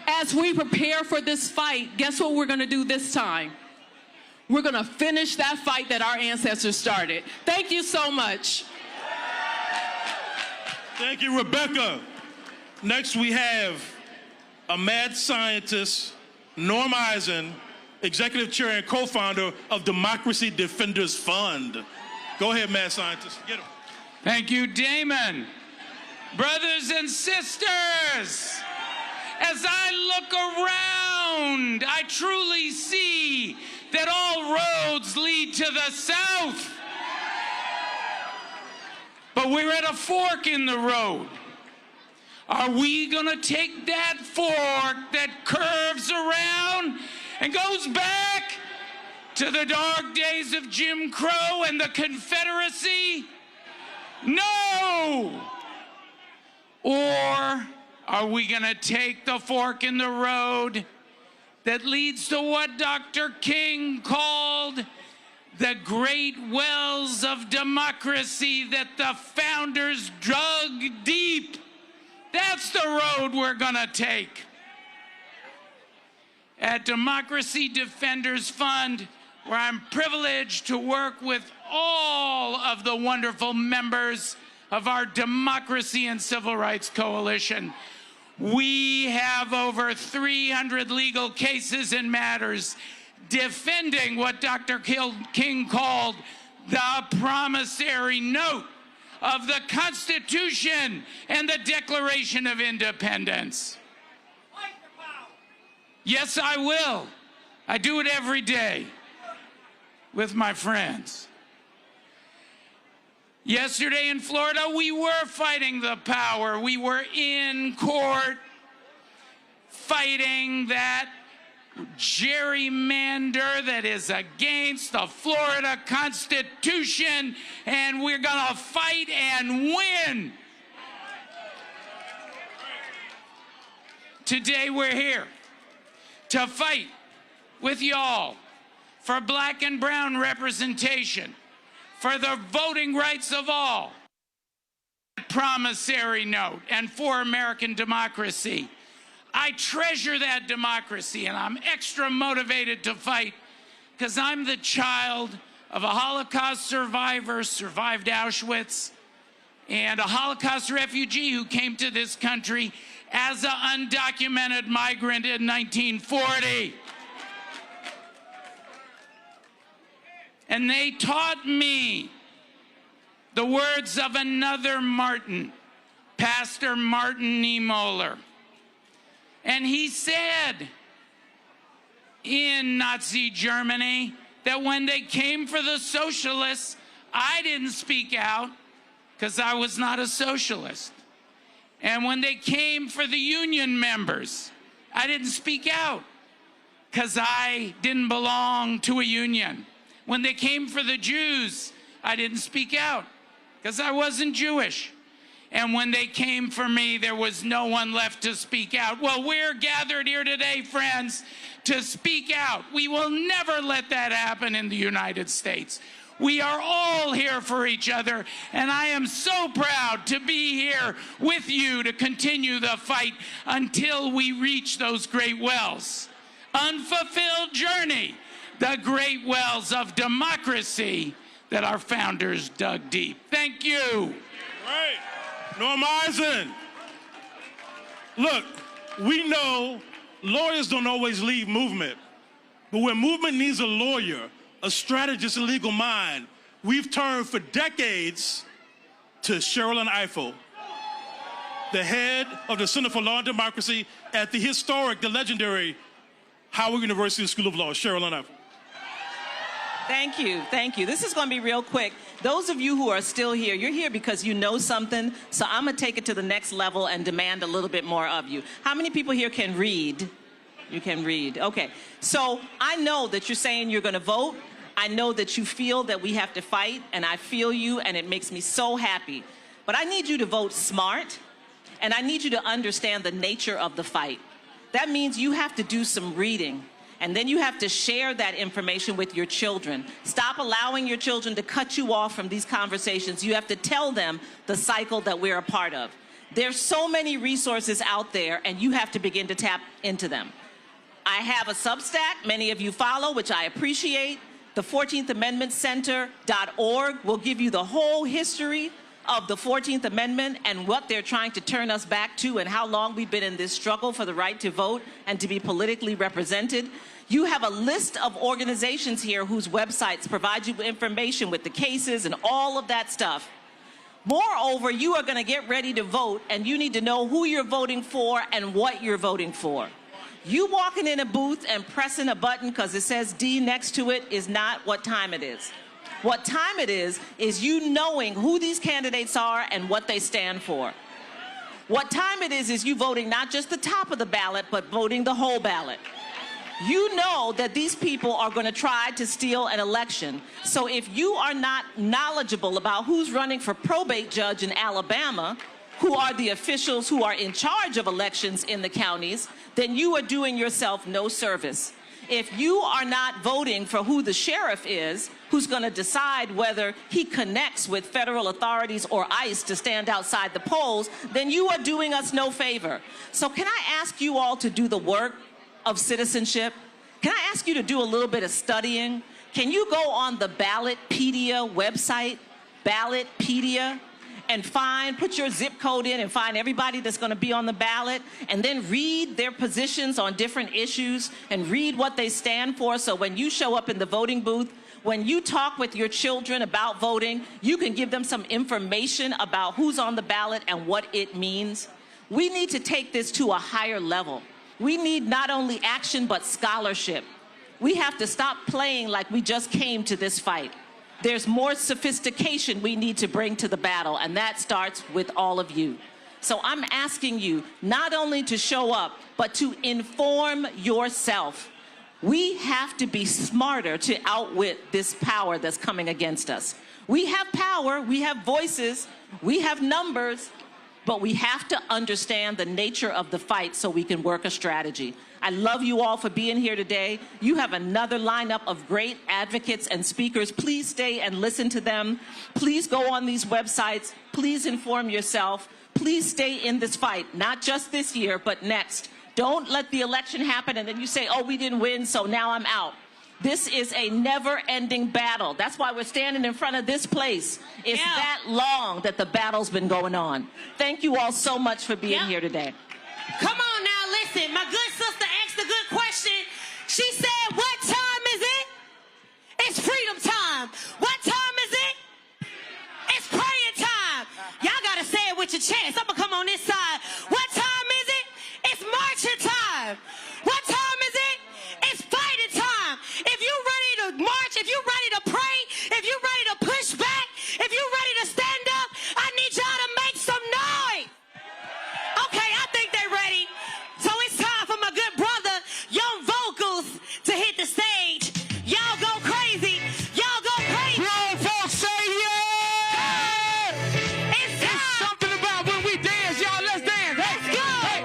As we prepare for this fight, guess what we're going to do this time? We're going to finish that fight that our ancestors started. Thank you so much. Thank you, Rebecca. Next, we have a mad scientist, Norm Eisen, executive chair and co-founder of Democracy Defenders Fund. Go ahead, mad scientist. Get him. Thank you, Damon. Brothers and sisters, as I look around, I truly see that all roads lead to the South. But we're at a fork in the road. Are we going to take that fork that curves around and goes back to the dark days of Jim Crow and the Confederacy? No! Or are we going to take the fork in the road that leads to what Dr. King called the great wells of democracy that the founders dug deep? That's the road we're going to take. At Democracy Defenders Fund, where I'm privileged to work with all of the wonderful members of our Democracy and Civil Rights Coalition, we have over 300 legal cases and matters defending what Dr. King called the promissory note of the Constitution and the Declaration of Independence. Yes, I will. I do it every day with my friends. Yesterday in Florida, we were fighting the power. We were in court fighting that gerrymander that is against the Florida Constitution, and we're gonna fight and win. Today we're here to fight with y'all for black and brown representation, for the voting rights of all, promissory note, and for American democracy. I treasure that democracy, and I'm extra motivated to fight because I'm the child of a Holocaust survivor, survived Auschwitz, and a Holocaust refugee who came to this country as an undocumented migrant in 1940. And they taught me the words of another Martin, Pastor Martin Niemöller. And he said in Nazi Germany that when they came for the socialists, I didn't speak out because I was not a socialist. And when they came for the union members, I didn't speak out because I didn't belong to a union. When they came for the Jews, I didn't speak out because I wasn't Jewish. And when they came for me, there was no one left to speak out. Well, we're gathered here today, friends, to speak out. We will never let that happen in the United States. We are all here for each other, and I am so proud to be here with you to continue the fight until we reach those great wells. Unfulfilled journey, the great wells of democracy that our founders dug deep. Thank you. Right. Norm Eisen. Look, we know lawyers don't always lead movement, but when movement needs a lawyer, a strategist, a legal mind, we've turned for decades to Sherrilyn Ifill, the head of the Center for Law and Democracy at the historic, the legendary Howard University School of Law. Sherrilyn Ifill. Thank you, thank you. This is going to be real quick. Those of you who are still here, you're here because you know something, so I'm going to take it to the next level and demand a little bit more of you. How many people here can read? You can read, okay. So I know that you're saying you're going to vote. I know that you feel that we have to fight, and I feel you, and it makes me so happy. But I need you to vote smart, and I need you to understand the nature of the fight. That means you have to do some reading. And then you have to share that information with your children. Stop allowing your children to cut you off from these conversations. You have to tell them the cycle that we're a part of. There's so many resources out there, and you have to begin to tap into them. I have a Substack, many of you follow, which I appreciate. The 14th Amendment Center.org will give you the whole history of the 14th Amendment and what they're trying to turn us back to and how long we've been in this struggle for the right to vote and to be politically represented. You have a list of organizations here whose websites provide you information with the cases and all of that stuff. Moreover, you are going to get ready to vote, and you need to know who you're voting for and what you're voting for. You walking in a booth and pressing a button because it says D next to it is not what time it is. What time it is you knowing who these candidates are and what they stand for. What time it is you voting not just the top of the ballot, but voting the whole ballot. You know that these people are going to try to steal an election. So if you are not knowledgeable about who's running for probate judge in Alabama, who are the officials who are in charge of elections in the counties, then you are doing yourself no service. If you are not voting for who the sheriff is, who's going to decide whether he connects with federal authorities or ICE to stand outside the polls, then you are doing us no favor. So can I ask you all to do the work of citizenship? Can I ask you to do a little bit of studying? Can you go on the Ballotpedia website, Ballotpedia, and put your zip code in and find everybody that's going to be on the ballot, and then read their positions on different issues and read what they stand for, so when you show up in the voting booth, when you talk with your children about voting, you can give them some information about who's on the ballot and what it means. We need to take this to a higher level. We need not only action, but scholarship. We have to stop playing like we just came to this fight. There's more sophistication we need to bring to the battle, and that starts with all of you. So I'm asking you not only to show up, but to inform yourself. We have to be smarter to outwit this power that's coming against us. We have power, we have voices, we have numbers, but we have to understand the nature of the fight so we can work a strategy. I love you all for being here today. You have another lineup of great advocates and speakers. Please stay and listen to them. Please go on these websites. Please inform yourself. Please stay in this fight, not just this year, but next. Don't let the election happen and then you say, oh, we didn't win, so now I'm out. This is a never-ending battle. That's why we're standing in front of this place. It's that long that the battle's been going on. Thank you all so much for being here today. Come on now, listen. My good sister asked a good question. She said, what time is it? It's freedom time. What time is it? It's praying time. Y'all got to say it with your chest. I'm going to come on this side. What time is it? It's marching time. What time is it? It's fighting time. If you're ready to march, if you're ready to pray, if you're ready to push back, if you're ready to stand up, I need y'all to make some noise. Okay, I think they're ready. So it's time for my good brother, Young Vocals, to hit the stage. Y'all go crazy. Y'all go crazy. Grown folks say yeah. It's time. It's something about when we dance, y'all. Let's dance. Let's go. Hey.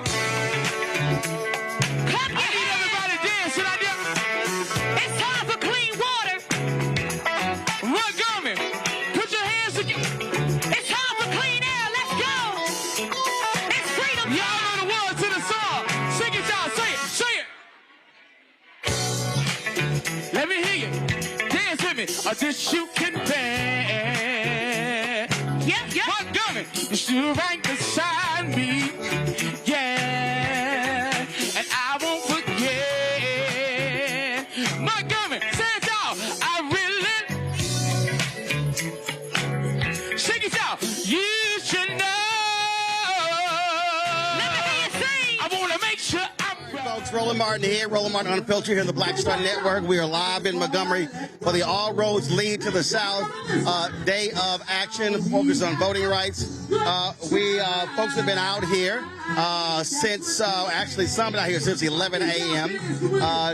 Clap your I need hands. everybody dancing out there. It's time for clean water. Montgomery, put your hands together. It's time for clean air. Let's go. It's freedom time. Y'all know the words to the song. Sing it, y'all. Say it. Say it. Let me hear you. Dance with me. This you can bear. Yep. Montgomery, you still right beside me. Yeah. And I won't forget. Montgomery, say it, y'all. I really. Sing it, y'all. You should know. Let me hear you sing. I want to make sure I'm Folks, Roland Martin here, Roland Martin Unfiltered here in the Black Star Network. We are live in Montgomery for the All Roads Lead to the South Day of Action focused on voting rights. Folks have been out here since, actually some been out here since 11 a.m.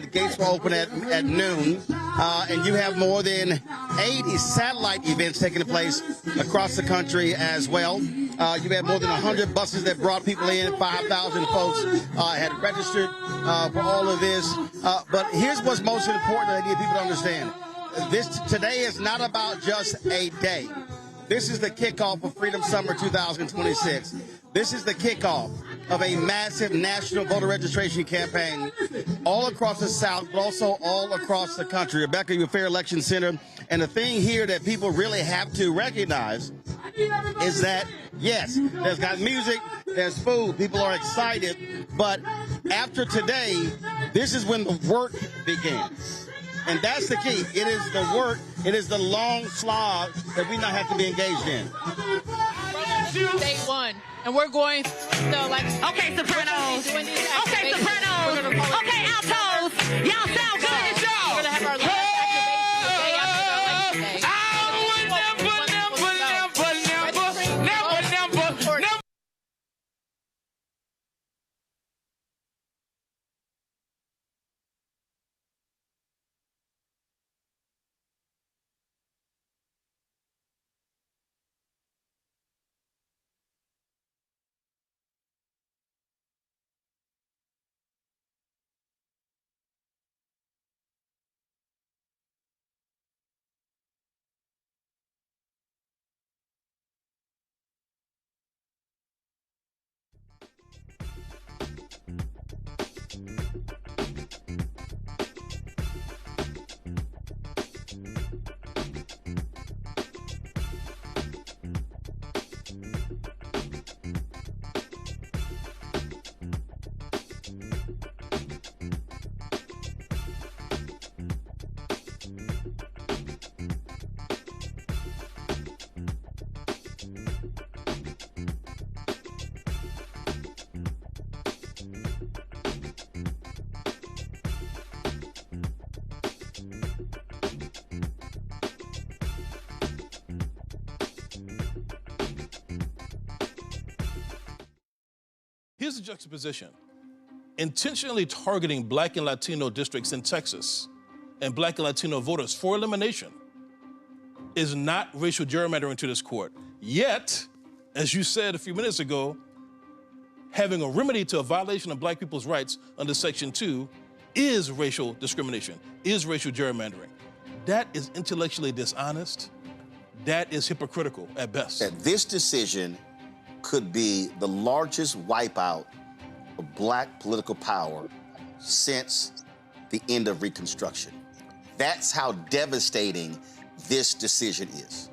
The gates were open at noon. And you have more than 80 satellite events taking place across the country as well. You had more than 100 buses that brought people in. 5,000 folks had registered for all of this. But here's what's most important that I need people to understand. Today is not about just a day. This is the kickoff of Freedom Summer 2026. This is the kickoff of a massive national voter registration campaign all across the South, but also all across the country. Rebecca, you're a Fair Election Center. And the thing here that people really have to recognize is that, yes, there's got music, there's food, people are excited, but after today, this is when the work begins. And that's the key. It is the work, it is the long slog that we now have to be engaged in. Day one, and we're going Okay, sopranos. Okay, sopranos. Okay, altos. Y'all sound good. We're gonna have our last activation the day after the election day. Here's the juxtaposition. Intentionally targeting Black and Latino districts in Texas and Black and Latino voters for elimination is not racial gerrymandering to this court. Yet, as you said a few minutes ago, having a remedy to a violation of Black people's rights under Section 2 is racial discrimination, is racial gerrymandering. That is intellectually dishonest. That is hypocritical at best. This decision could be the largest wipeout of Black political power since the end of Reconstruction. That's how devastating this decision is.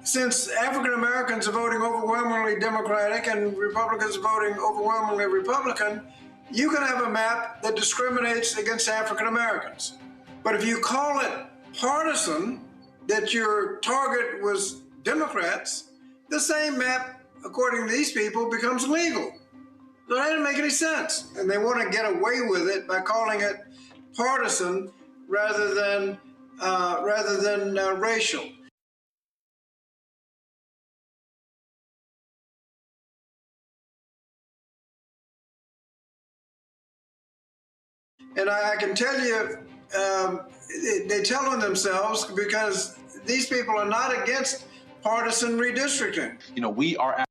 Since African Americans are voting overwhelmingly Democratic and Republicans are voting overwhelmingly Republican, you can have a map that discriminates against African Americans. But if you call it partisan, that your target was Democrats, the same map, according to these people, becomes legal. So that didn't make any sense. And they want to get away with it by calling it partisan rather than racial. And I can tell you, they're telling themselves, because these people are not against partisan redistricting. You know, we are at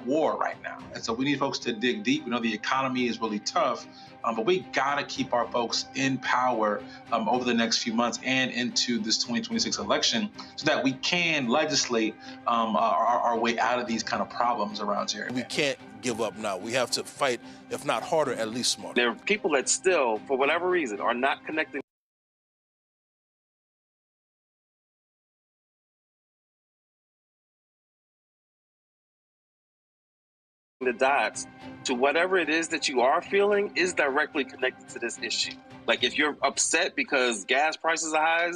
war right now. And so we need folks to dig deep. We know the economy is really tough, but we gotta keep our folks in power over the next few months and into this 2026 election so that we can legislate our way out of these kind of problems around here. We can't give up now. We have to fight, if not harder, at least smarter. There are people that still, for whatever reason, are not connecting the dots to whatever it is that you are feeling is directly connected to this issue. Like if you're upset because gas prices are high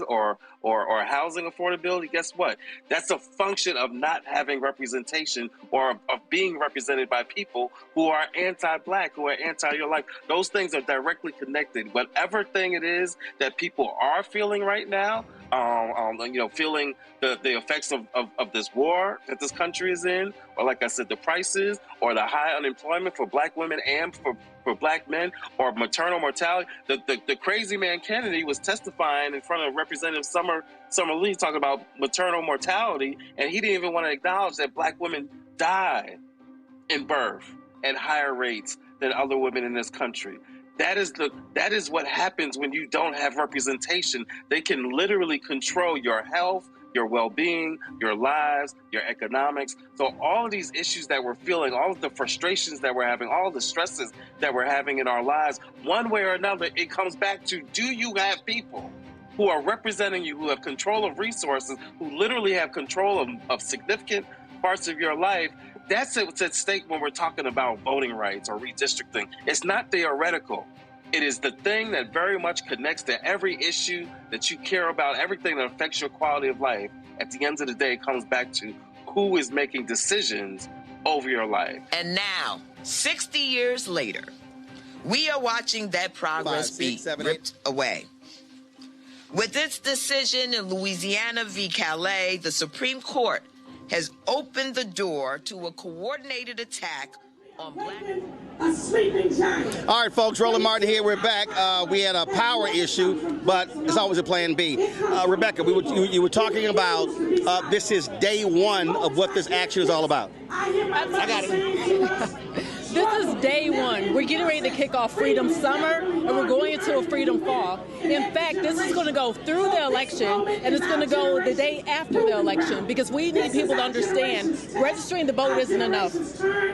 or housing affordability, guess what? That's a function of not having representation or of being represented by people who are anti-Black, who are anti your life. Those things are directly connected. Whatever thing it is that people are feeling right now, feeling the effects of this war that this country is in, or like I said, the prices, or the high unemployment for Black women and for Black men, or maternal mortality. The crazy man Kennedy was testifying in front of Representative Summer Lee talking about maternal mortality, and he didn't even want to acknowledge that Black women die in birth at higher rates than other women in this country. That is what happens when you don't have representation. They can literally control your health, your well-being, your lives, your economics. So all of these issues that we're feeling, all of the frustrations that we're having, all of the stresses that we're having in our lives, one way or another, it comes back to, do you have people who are representing you, who have control of resources, who literally have control of significant parts of your life? That's what's at stake when we're talking about voting rights or redistricting. It's not theoretical. It is the thing that very much connects to every issue that you care about, everything that affects your quality of life. At the end of the day, it comes back to who is making decisions over your life. And now, 60 years later, we are watching that progress be ripped away. With its decision in Louisiana v. Calais, the Supreme Court has opened the door to a coordinated attack on Black. A sleeping giant. All right, folks, Roland Martin here. We're back. We had a power issue, but it's always a plan B. Rebecca, you were talking about this is day one of what this action is all about. I got it. This is day one. We're getting ready to kick off Freedom Summer, and we're going into a Freedom Fall. In fact, this is going to go through the election, and it's going to go the day after the election, because we need people to understand registering to vote isn't enough.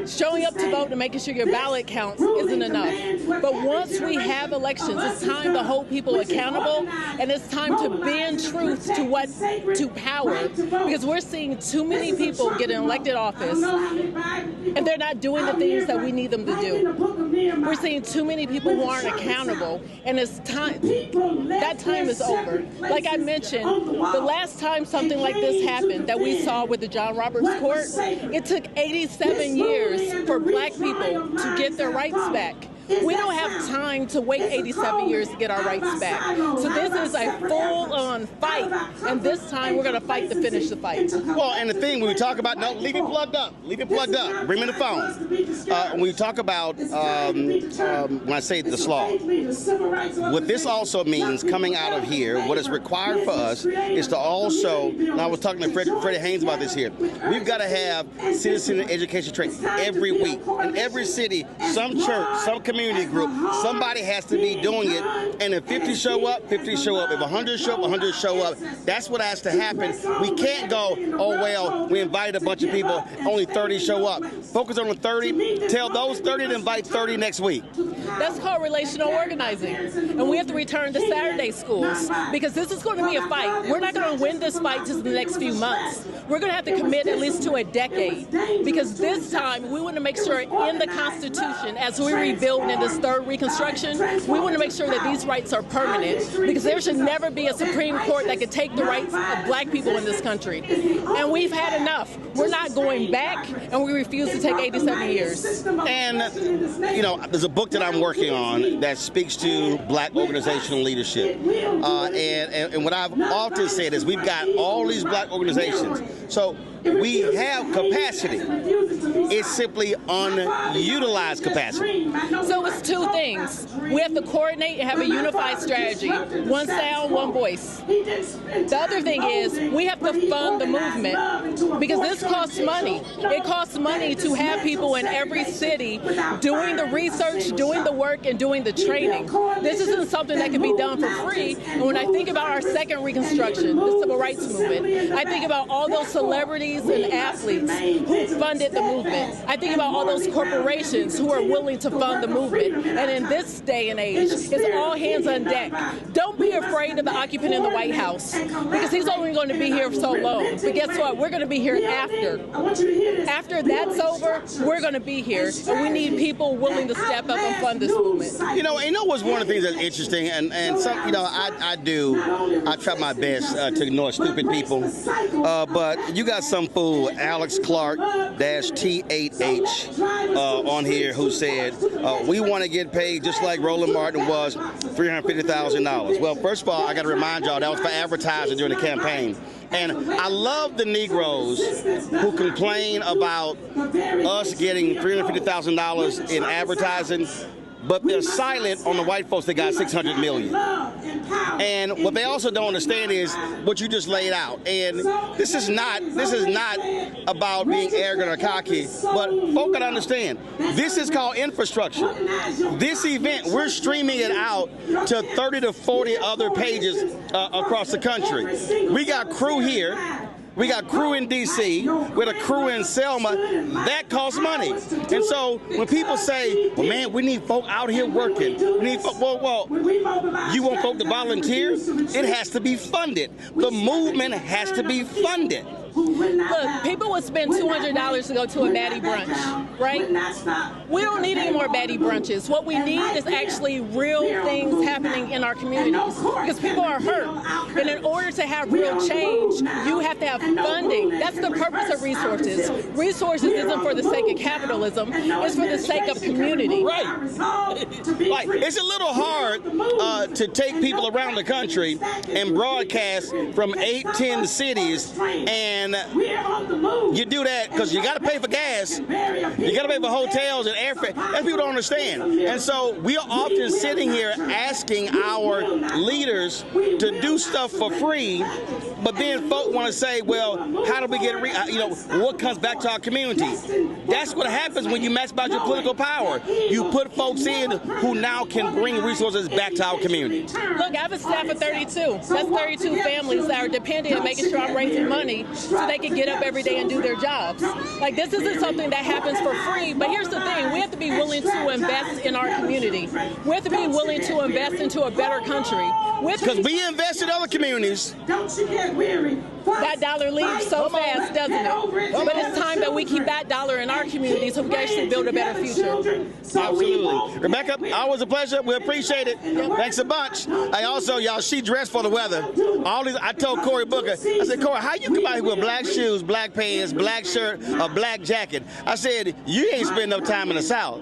Showing up to vote and making sure your ballot counts isn't enough. But once we have elections, it's time to hold people accountable, and it's time to bend truth to power, because we're seeing too many people get in elected office, and they're not doing the things that we need them to do. We're seeing too many people who aren't accountable, and it's time. That time is over. Like I mentioned, the last time something like this happened that we saw with the John Roberts Court, it took 87 years for Black people to get their rights back. We don't have time to wait 87 years to get our rights back. So this is a full-on fight, and this time we're going to fight to finish the fight. Well, and the thing when we talk about, no, leave it plugged up. Leave it plugged up. Bring me the phone. When we talk about, when I say this law, what this also means coming out of here, what is required for us is to also, and I was talking to Freddie Haynes about this here, we've got to have citizen education training every week. In every city, some church, some community group, somebody has to be doing it. And if 50 show up, 50 show up. If 100 show up, 100 show up. That's what has to happen. We can't go, oh, well, we invited a bunch of people, only 30 show up. Focus on the 30. Tell those 30 to invite 30 next week. That's called relational organizing. And we have to return to Saturday schools because this is going to be a fight. We're not going to win this fight just in the next few months. We're going to have to commit at least to a decade because this time we want to make sure in the Constitution, as we rebuild in this third Reconstruction, we want to make sure that these rights are permanent because there should never be a Supreme Court that could take the rights of black people in this country. And we've had enough. We're not going back, and we refuse to take 87 years. And, you know, there's a book that I'm working on that speaks to black organizational leadership. And what I've often said is we've got all these black organizations. So we have capacity. It's simply unutilized capacity. So it's two things. We have to coordinate and have a unified strategy. One sound, one voice. The other thing is we have to fund the movement because this costs money. It costs money to have people in every city doing the research, doing the work, and doing the training. This isn't something that can be done for free. And when I think about our second Reconstruction, the Civil Rights Movement, I think about all those celebrities and athletes who funded the movement. I think about all those corporations who are willing to fund the movement. And in this day and age, it's all hands on deck. Don't be afraid of the occupant in the White House because he's only going to be here for so long. But guess what? We're going to be here after. After that's over, we're going to be here. And we need people willing to step up and fund this movement. You know what's one of the things that's interesting, and some, you know, I try my best to ignore stupid people, but you got some fool, Alex Clark -T8H on here who said, we want to get paid just like Roland Martin was, $350,000. Well, first of all, I got to remind y'all that was for advertising during the campaign. And I love the Negroes who complain about us getting $350,000 in advertising, but they're silent on the white folks that got $600 million. And what they also don't understand is what you just laid out. And this is not about being arrogant or cocky, but folk gotta understand, this is called infrastructure. This event, we're streaming it out to 30 to 40 other pages across the country. We got crew here. We got crew in D.C., with a crew in Selma. That costs money. And so when people say, well, man, we need folk out here working. We need folk, well, you want folk to volunteer? It has to be funded. The movement has to be funded. Look, people would spend $200 to go to a baddie brunch, right? We don't need any more baddie brunches. What we need is actually real things happening in our communities because people are hurt. And in order to have real change, you have to have funding. That's the purpose of resources. Resources isn't for the sake of capitalism. It's for the sake of community. Right. Like, it's a little hard to take people around the country and broadcast from 8-10 cities, and you do that because you got to pay for gas, you got to pay for hotels and airfare. That people don't understand. And so we are often sitting here asking our leaders to do stuff for free, but then folk want to say, well, how do we get what comes back to our community? That's what happens when you mess about your political power. You put folks in who now can bring resources back to our community. Look, I have a staff of 32. That's 32 families that are dependent on making sure I'm raising money so they can get up every day and do their jobs. Like, this isn't something that happens for free, but here's the thing. We have to be willing to invest in our community. We have to be willing to invest into a better better country. Because we invest in other communities. Don't you get weary. That dollar leaves so fast, doesn't it? But it's time that we keep that dollar in our communities so we can actually build a better future. Absolutely. Rebecca, always a pleasure. We appreciate it. Thanks a bunch. Hey, also, y'all, she dressed for the weather. I told Cory Booker, I said, Cory, how you come out here with black shoes, black pants, black shirt, a black jacket? I said, you ain't spend no time in the South.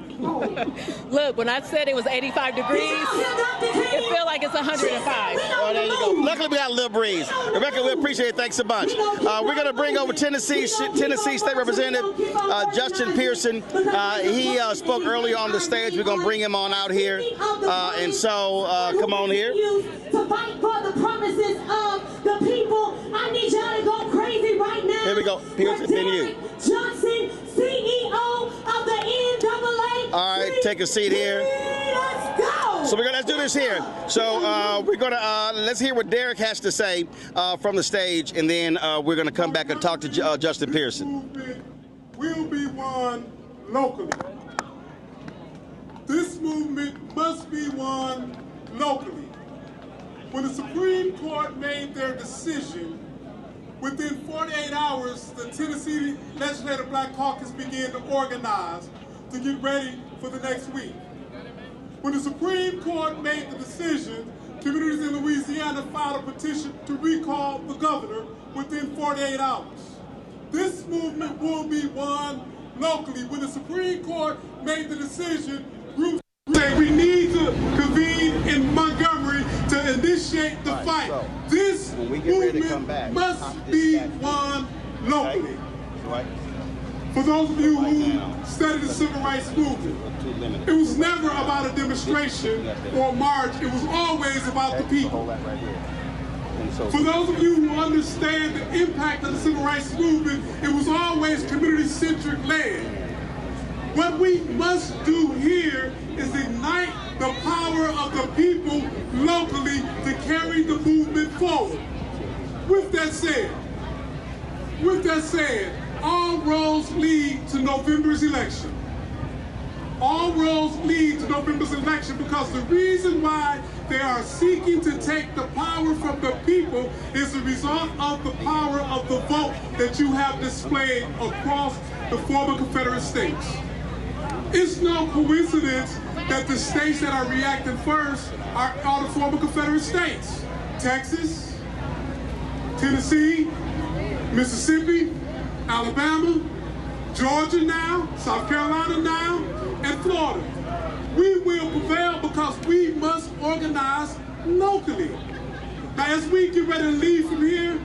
Look, when I said it was 85 degrees, it felt like it's 105. Oh, there you go. Luckily, we got a little breeze. Rebecca, we appreciate it. Thanks a bunch. We're going to bring over Tennessee State Representative Justin Pearson. He spoke earlier on the stage. We're going to bring him on out here. And so, come on here. To fight for the promises of the people. I need y'all to go crazy right now. Here we go. Pearson, then you. Johnson, CEO of the NAACP. All right, take a seat here. Let's go. So let's do this here. So we're gonna let's hear what Derek has to say from the stage, and then we're gonna come back and talk to Justin Pearson. Will be won locally. This movement must be won locally. When the Supreme Court made their decision, within 48 hours, the Tennessee Legislative Black Caucus began to organize to get ready for the next week. When the Supreme Court made the decision, communities in Louisiana filed a petition to recall the governor within 48 hours. This movement will be won locally. When the Supreme Court made the decision, groups say we need to convene in Montgomery to initiate the fight. This movement must be won locally. For those of you who study the civil rights movement, it was never about a demonstration or a march. It was always about the people. For those of you who understand the impact of the civil rights movement, it was always community-centric led. What we must do here is ignite the power of the people locally to carry the movement forward. With that said, all roads lead to November's election. All roads lead to November's election because the reason why they are seeking to take the power from the people is a result of the power of the vote that you have displayed across the former Confederate states. It's no coincidence that the states that are reacting first are all the former Confederate states. Texas, Tennessee, Mississippi, Alabama, Georgia now, South Carolina now, and Florida. We will prevail because we must organize locally. Now, as we get ready to leave from here,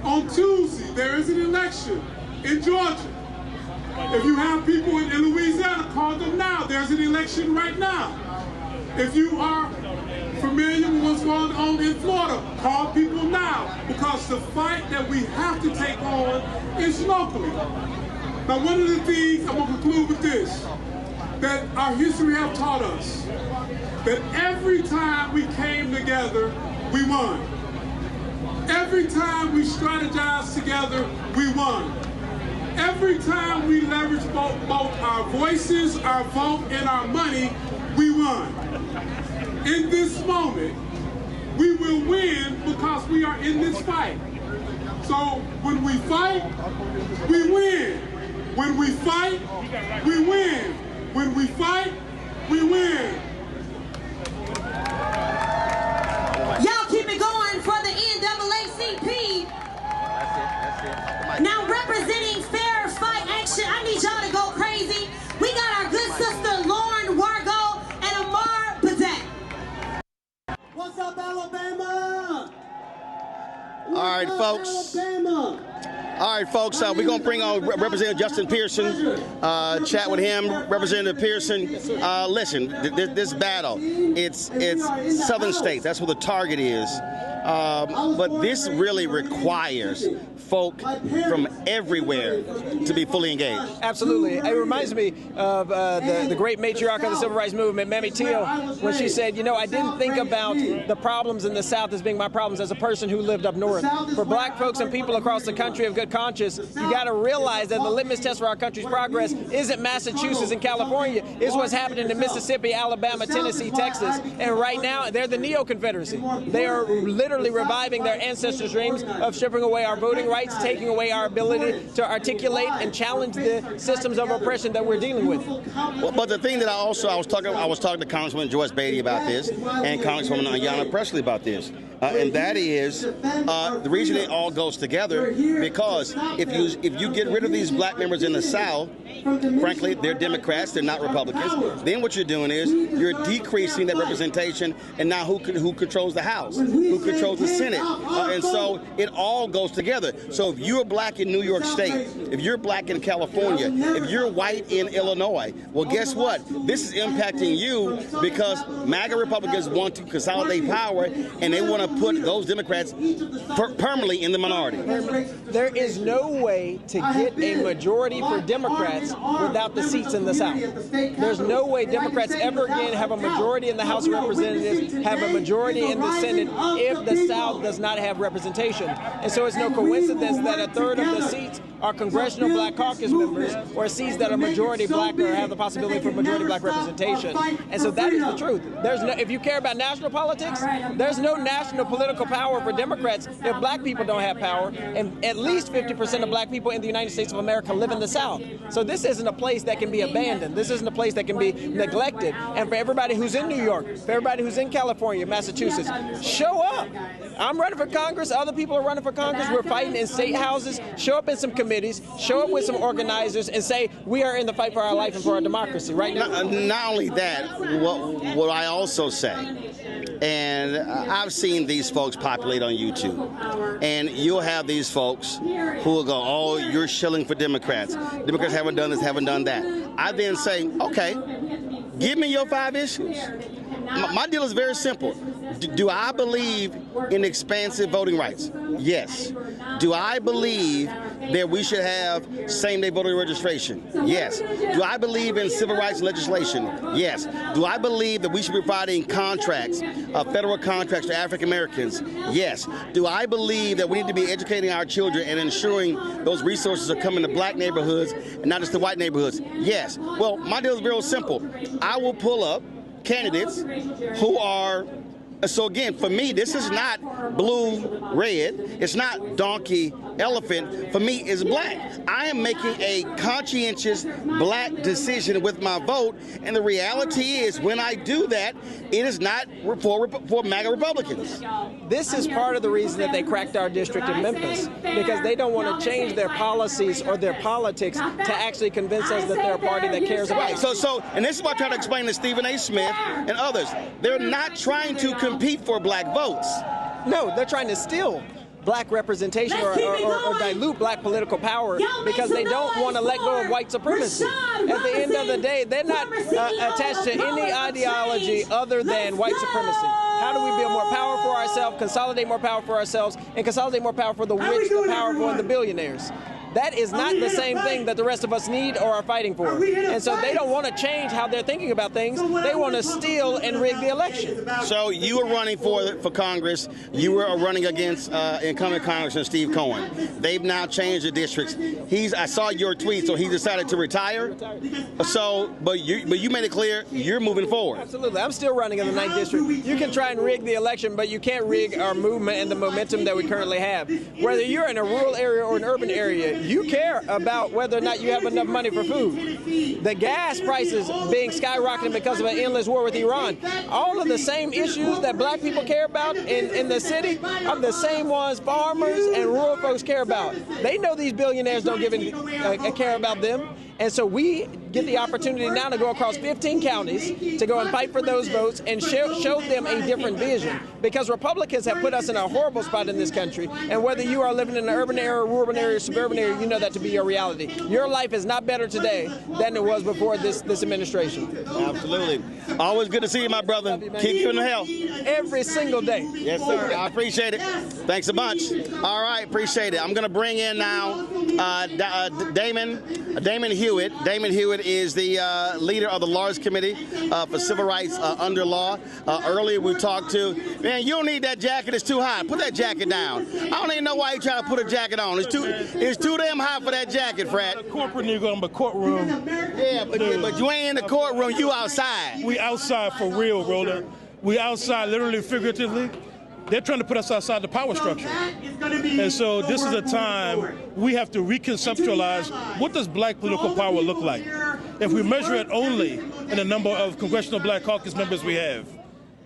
on Tuesday, there is an election in Georgia. If you have people in Louisiana, call them now. There's an election right now. If you are familiar with what's going on in Florida, call people now, because the fight that we have to take on is locally. Now, one of the things I'm going to conclude with this, that our history have taught us, that every time we came together, we won. Every time we strategized together, we won. Every time we leveraged both our voices, our vote, and our money, we won. In this moment, we will win because we are in this fight. So when we fight, we win. When we fight, we win. When we fight, we win. Y'all keep it going for the NAACP. Now representing Fair Fight Action, I need y'all to go crazy. We got our good sister Lauren Wargo and Amar Bazak. What's up, Alabama? All right, folks. All right, folks, we're going to bring on Representative Justin Pearson, chat with him. Representative Pearson, listen, this battle, it's southern states. That's where the target is. But this really requires folk from everywhere to be fully engaged. Absolutely. It reminds me of the great matriarch of the civil rights movement, Mamie Till, when she said, you know, I didn't think about the problems in the South as being my problems as a person who lived up north. For black folks and people across the country of good conscience, you got to realize that the litmus test for our country's progress isn't Massachusetts and California, it's what's happening in Mississippi, Alabama, Tennessee, Texas. And right now, they're the neo-Confederacy. They are literally reviving their ancestors' dreams of stripping away our voting rights, taking away our ability to articulate and challenge the systems of oppression that we're dealing with. Well, but the thing that I was talking to Congresswoman Joyce Beatty about this, and Congresswoman Ayanna Pressley about this, and that is the reason it all goes together, because if you get rid of these black members in the South, frankly, they're Democrats, they're not Republicans. Then what you're doing is you're decreasing that representation, and now who controls the House, who controls the Senate, and so it all goes together. So if you're black in New York State, if you're black in California, if you're white in Illinois, well, guess what? This is impacting you because MAGA Republicans want to consolidate power, and they want to put those Democrats permanently in the minority. There is no way to get a majority for Democrats without the seats in the South. There's no way Democrats ever again have a majority in the House of Representatives, have a majority in the Senate, if the South does not have representation. And so it's no coincidence that a third of the seats are congressional black caucus members, or seats that are majority black or have the possibility for majority black representation. And so that is the truth. If you care about national politics, there's no national political power for Democrats if black people don't have power, and at least 50% of black people in the United States of America live in the South. So this isn't a place that can be abandoned. This isn't a place that can be neglected. And for everybody who's in New York, for everybody who's in California, Massachusetts, show up. I'm running for Congress. Other people are running for Congress. We're fighting in state houses. Show up in some committees. Show up with some organizers and say, we are in the fight for our life and for our democracy right now. Not only that, what I also say, and I've seen these folks populate on YouTube, and you'll have these folks who will go, oh, you're shilling for Democrats. Democrats haven't done this, haven't done that. I then say, okay, give me your 5 issues. My deal is very simple. Do I believe in expansive voting rights? Yes. Do I believe that we should have same-day voter registration? Yes. Do I believe in civil rights legislation? Yes. Do I believe that we should be providing contracts, federal contracts to African Americans? Yes. Do I believe that we need to be educating our children and ensuring those resources are coming to black neighborhoods and not just the white neighborhoods? Yes. Well, my deal is real simple. I will pull up candidates who are, so again, for me, this is not blue, red. It's not donkey, elephant. For me, it's black. I am making a conscientious black decision with my vote, and the reality is when I do that, it is not for MAGA Republicans. This is part of the reason that they cracked our district in Memphis, because they don't want to change their policies or their politics to actually convince us that they're a party that cares about us. So, and this is what I try to explain to Stephen A. Smith and others. They're not trying to compete for black votes. No, they're trying to steal black representation or dilute black political power because they don't want to let go of white supremacy. At the end of the day, they're not attached to any ideology other than white supremacy. How do we build more power for ourselves, consolidate more power for ourselves, and consolidate more power for the rich, the powerful, and the billionaires? That is not the same thing that the rest of us need or are fighting for. And so they don't want to change how they're thinking about things. They want to steal and rig the election. So you were running for Congress. You were running against incumbent Congressman Steve Cohen. They've now changed the districts. I saw your tweet, so he decided to retire. So, but you made it clear you're moving forward. Absolutely. I'm still running in the 9th district. You can try and rig the election, but you can't rig our movement and the momentum that we currently have. Whether you're in a rural area or an urban area, you care about whether or not you have enough money for food. The gas prices being skyrocketing because of an endless war with Iran. All of the same issues that black people care about in the city are the same ones farmers and rural folks care about. They know these billionaires don't give a care about them. And so we get the opportunity now to go across 15 counties to go and fight for those votes and show them a different vision. Because Republicans have put us in a horrible spot in this country. And whether you are living in an urban area, rural area, suburban area, you know that to be your reality. Your life is not better today than it was before this administration. Absolutely. Always good to see you, my brother. Keep you in the health. Every single day. Yes, sir. I appreciate it. Thanks a bunch. All right, appreciate it. I'm going to bring in now Damon Hewitt. Damon Hewitt is the leader of the largest committee for civil rights under law. Earlier we talked to, man, you don't need that jacket. It's too high. Put that jacket down. I don't even know why you trying to put a jacket on. It's too damn high for that jacket, Frat. Corporate nigga in the courtroom. Yeah, but you ain't in the courtroom. You outside. We outside for real, Roland. We outside literally, figuratively. They're trying to put us outside the power structure. And so this is a time we have to reconceptualize what does black political power look like. If we measure it only in the number of congressional black caucus members we have,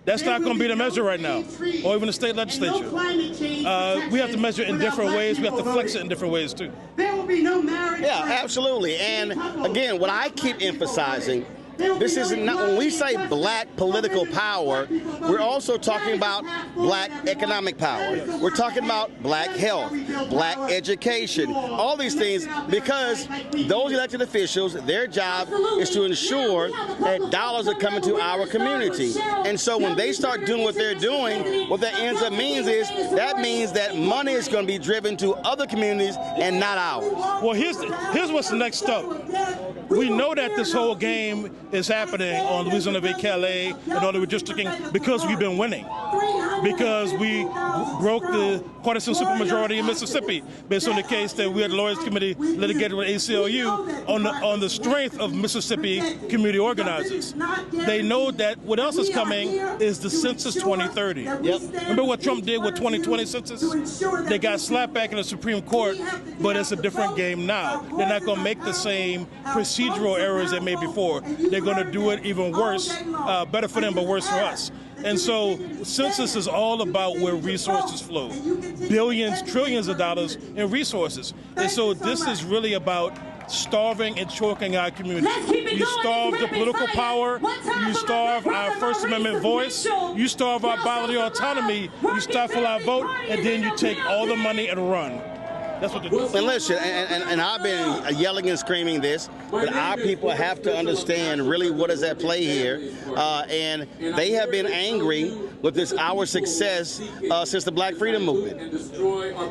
that's not going to be the measure right now, or even the state legislature. We have to measure it in different ways. We have to flex it in different ways, too. Yeah, absolutely. And again, what I keep emphasizing, this is not, when we say black political power, we're also talking about black economic power. We're talking about black health, black education, all these things, because those elected officials, their job is to ensure that dollars are coming to our community. And so when they start doing what they're doing, what that ends up means that money is going to be driven to other communities and not ours. Well, here's what's next up. We know that this whole game is happening on Louisiana v. Calais and all the redistricting because we've been winning. Because we broke the partisan supermajority in Mississippi based on the case that we had the Lawyers Committee litigated with ACLU on the strength of Mississippi community organizers. They know that what else is coming is the census 2030. Yep. Remember what Trump did with 2020 census? They got slapped back in the Supreme Court, but it's a different game now. They're not going to make the same procedural errors they made before. They're going to do it even worse, better for them, but worse for us. And so census is all about where resources flow. Billions, trillions of dollars in resources. And so this is really about starving and choking our community. You starve the political power, you starve our First Amendment voice, you starve our bodily autonomy, you stifle our vote, and then you take all the money and run. That's what they're doing. And listen, and I've been yelling and screaming this, but our people have to understand really what is at play here. And they have been angry with our success since the Black Freedom Movement.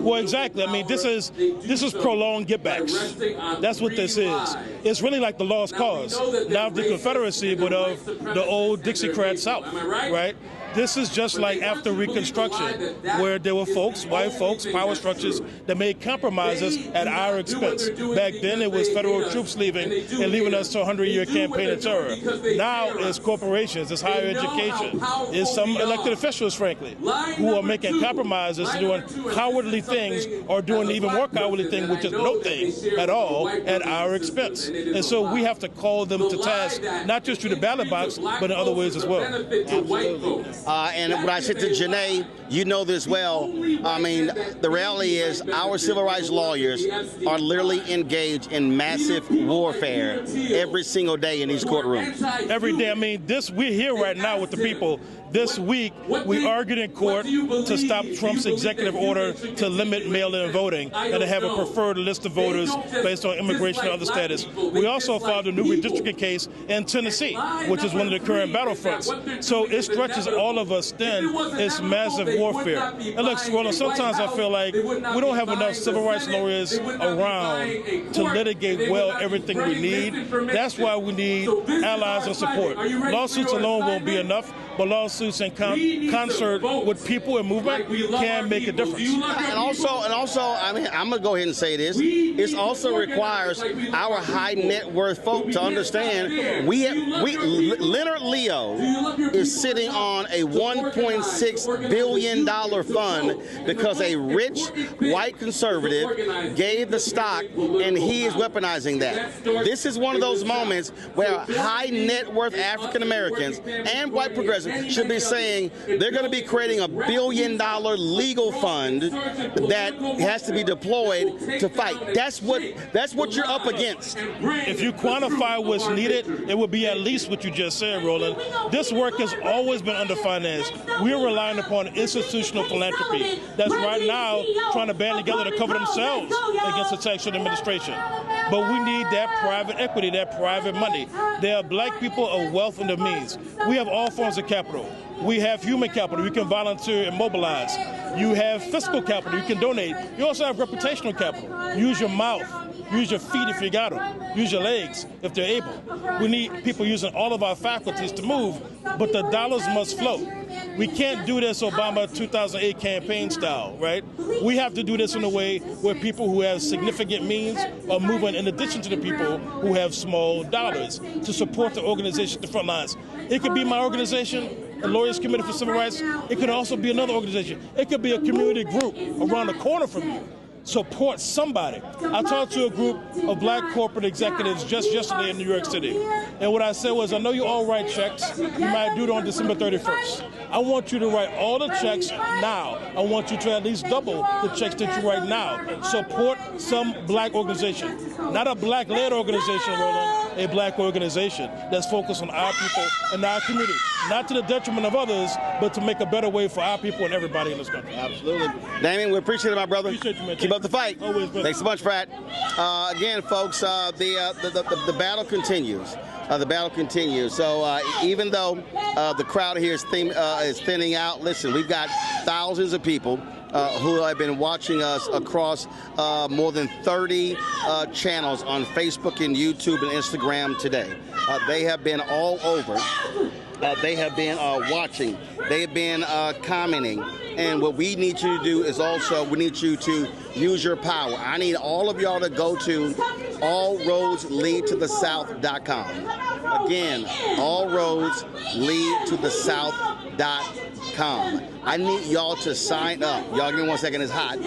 Well, exactly. I mean, this is prolonged get-backs. That's what this is. It's really like the lost cause, not of the Confederacy, but of the old Dixiecrat South, right? This is just like after Reconstruction, where there were folks, white folks, power structures that made compromises at our expense. Back then, it was federal troops leaving and leaving us to a 100-year campaign of terror. Now, it's corporations, it's higher education, it's some elected officials, frankly, who are making compromises, doing cowardly things, or doing the even more cowardly thing, which is no thing at all, at our expense. And so we have to call them to task, not just through the ballot box, but in other ways as well. Absolutely. And when I said to Janae, you know this well, I mean, the reality is our civil rights lawyers are literally engaged in massive warfare every single day in these courtrooms. Every day. I mean, we're here right now with the people. This week, we argued in court to stop Trump's executive order to limit mail-in voting and to have a preferred list of voters based on immigration and other status. We also filed a new redistricting case in Tennessee, which is one of the current battlefronts. So it stretches all of us thin. It's massive warfare. And look, Roland, sometimes I feel like we don't have enough civil rights lawyers around to litigate well everything we need. That's why we need allies and support. Lawsuits alone won't be enough, but lawsuits in concert with people and movement can make a difference. And also, I mean, I'm gonna go ahead and say this. It also requires our high net worth folk to understand Leonard Leo is sitting on a $1.6 billion fund because a rich white conservative gave the stock and he is weaponizing that. This is one of those moments where high net worth African Americans and white progressives should be saying they're going to be creating $1 billion legal fund that has to be deployed to fight. That's what you're up against. If you quantify what's needed, it would be at least what you just said, Roland. This work has always been underfinanced. We're relying upon institutional philanthropy that's right now trying to band together to cover themselves against the tax administration. But we need that private equity, that private money. There are black people of wealth and the means. We have all forms of capital. We have human capital. You can volunteer and mobilize. You have fiscal capital. You can donate. You also have reputational capital. Use your mouth. Use your feet if you got them. Use your legs if they're able. We need people using all of our faculties to move, but the dollars must flow. We can't do this Obama 2008 campaign style, right? We have to do this in a way where people who have significant means are moving in addition to the people who have small dollars to support the organization at the front lines. It could be my organization, the Lawyers Committee for Civil Rights. It could also be another organization. It could be a community group around the corner from you. Support somebody. I talked to a group of black corporate executives just yesterday in New York City. And what I said was, I know you all write checks. You might do it on December 31st. I want you to write all the checks now. I want you to at least double the checks that you write now. Support some black organization. Not a black-led organization, Roland, a black organization that's focused on our people and our community. Not to the detriment of others, but to make a better way for our people and everybody in this country. Absolutely. Damien, we appreciate it, my brother. Appreciate you, man. Keep up the fight. Always, brother. Thanks so much, Pratt. Again, folks, the battle continues. The battle continues. So even though the crowd here is thinning out, listen, we've got thousands of people who have been watching us across more than 30 channels on Facebook and YouTube and Instagram today. They have been all over. They have been watching. They have been commenting. And what we need you to do is also, we need you to use your power. I need all of y'all to go to allroadsleadtothesouth.com. Again, allroadsleadtothesouth.com. I need y'all to sign up. Y'all give me 1 second, it's hot.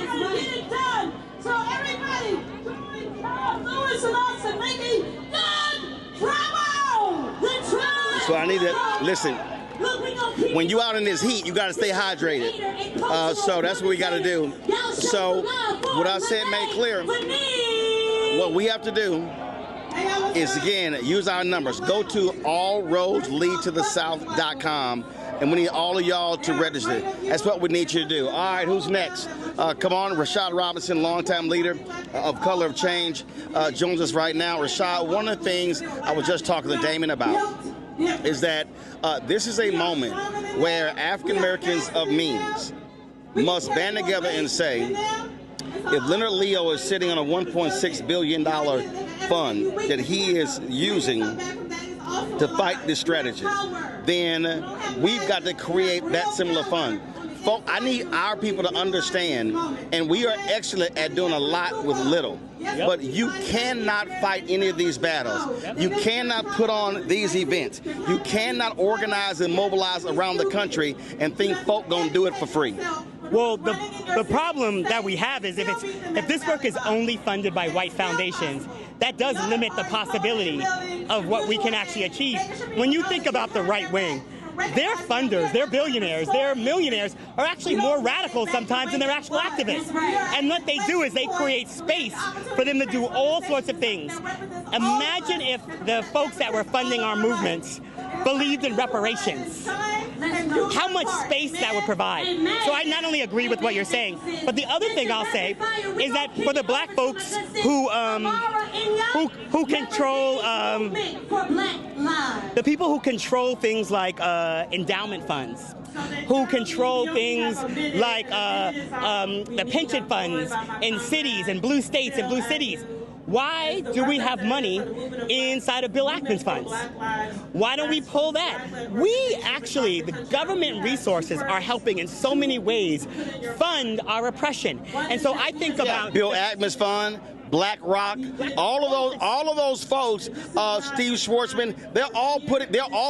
So everybody, join Carl Lewis and us in making good trouble. The trouble. So I need to, listen, when you out in this heat, you got to stay hydrated. So that's what we got to do. So what I said made clear, what we have to do is, again, use our numbers. Go to allroadsleadtothesouth.com, and we need all of y'all to register. That's what we need you to do. All right, who's next? Come on, Rashad Robinson, longtime leader of Color of Change, joins us right now. Rashad, one of the things I was just talking to Damon about is that this is a moment where African Americans of means must band together and say, if Leonard Leo is sitting on a $1.6 billion fund that he is using to fight this strategy, then we've got to create that similar fund. Folks, I need our people to understand, and we are excellent at doing a lot with little. But you cannot fight any of these battles. You cannot put on these events. You cannot organize and mobilize around the country and think folk gonna do it for free. Well, the problem that we have is if this work is only funded by white foundations, that does limit the possibility of what we can actually achieve. When you think about the right wing, their funders, their billionaires, their millionaires are actually more radical sometimes than their actual activists. And what they do is they create space for them to do all sorts of things. Imagine if the folks that were funding our movements believed in reparations. How much space that would provide. So I not only agree with what you're saying, but the other thing I'll say is that for the black folks who control the people who control things like endowment funds, who control things like the pension funds in cities and blue states and blue cities. Why do we have money inside of Bill Ackman's funds? Why don't we pull that? We actually, the government resources are helping in so many ways fund our oppression. And so I think about Bill Ackman's fund, BlackRock, all of those folks, Steve Schwarzman, they're all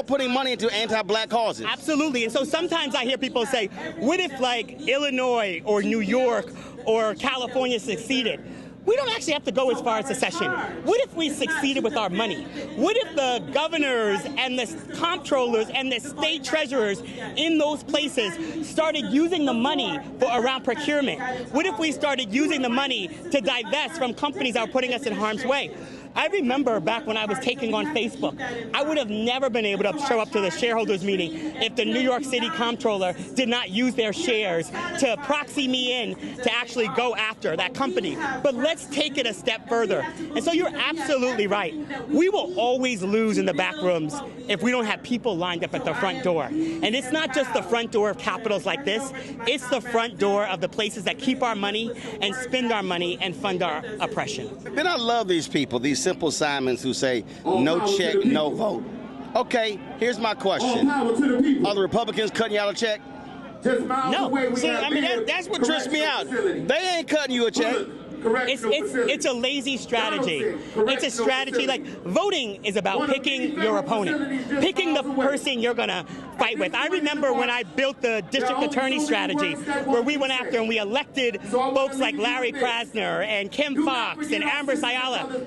putting money into anti-black causes. Absolutely. And so sometimes I hear people say, what if like Illinois or New York or California succeeded? we don't actually have to go as far as secession. What if we succeeded with our money? What if the governors and the comptrollers and the state treasurers in those places started using the money around procurement? What if we started using the money to divest from companies that are putting us in harm's way? I remember back when I was taking on Facebook, I would have never been able to show up to the shareholders meeting if the New York City comptroller did not use their shares to proxy me in to actually go after that company. But let's take it a step further. And so you're absolutely right. We will always lose in the back rooms if we don't have people lined up at the front door. And it's not just the front door of capitals like this, it's the front door of the places that keep our money and spend our money and fund our oppression. Man, I love these people, these simple Simons who say no check, no vote. Okay, here's my question. Are the Republicans cutting you out a check? No. See, I mean, that's what trips me out. They ain't cutting you a check. It's a lazy strategy. It's a strategy like voting is about picking your opponent, picking the person you're going to fight with. I remember when I built the district attorney strategy where we went after and we elected folks like Larry Krasner and Kim Foxx and Amber Sayala.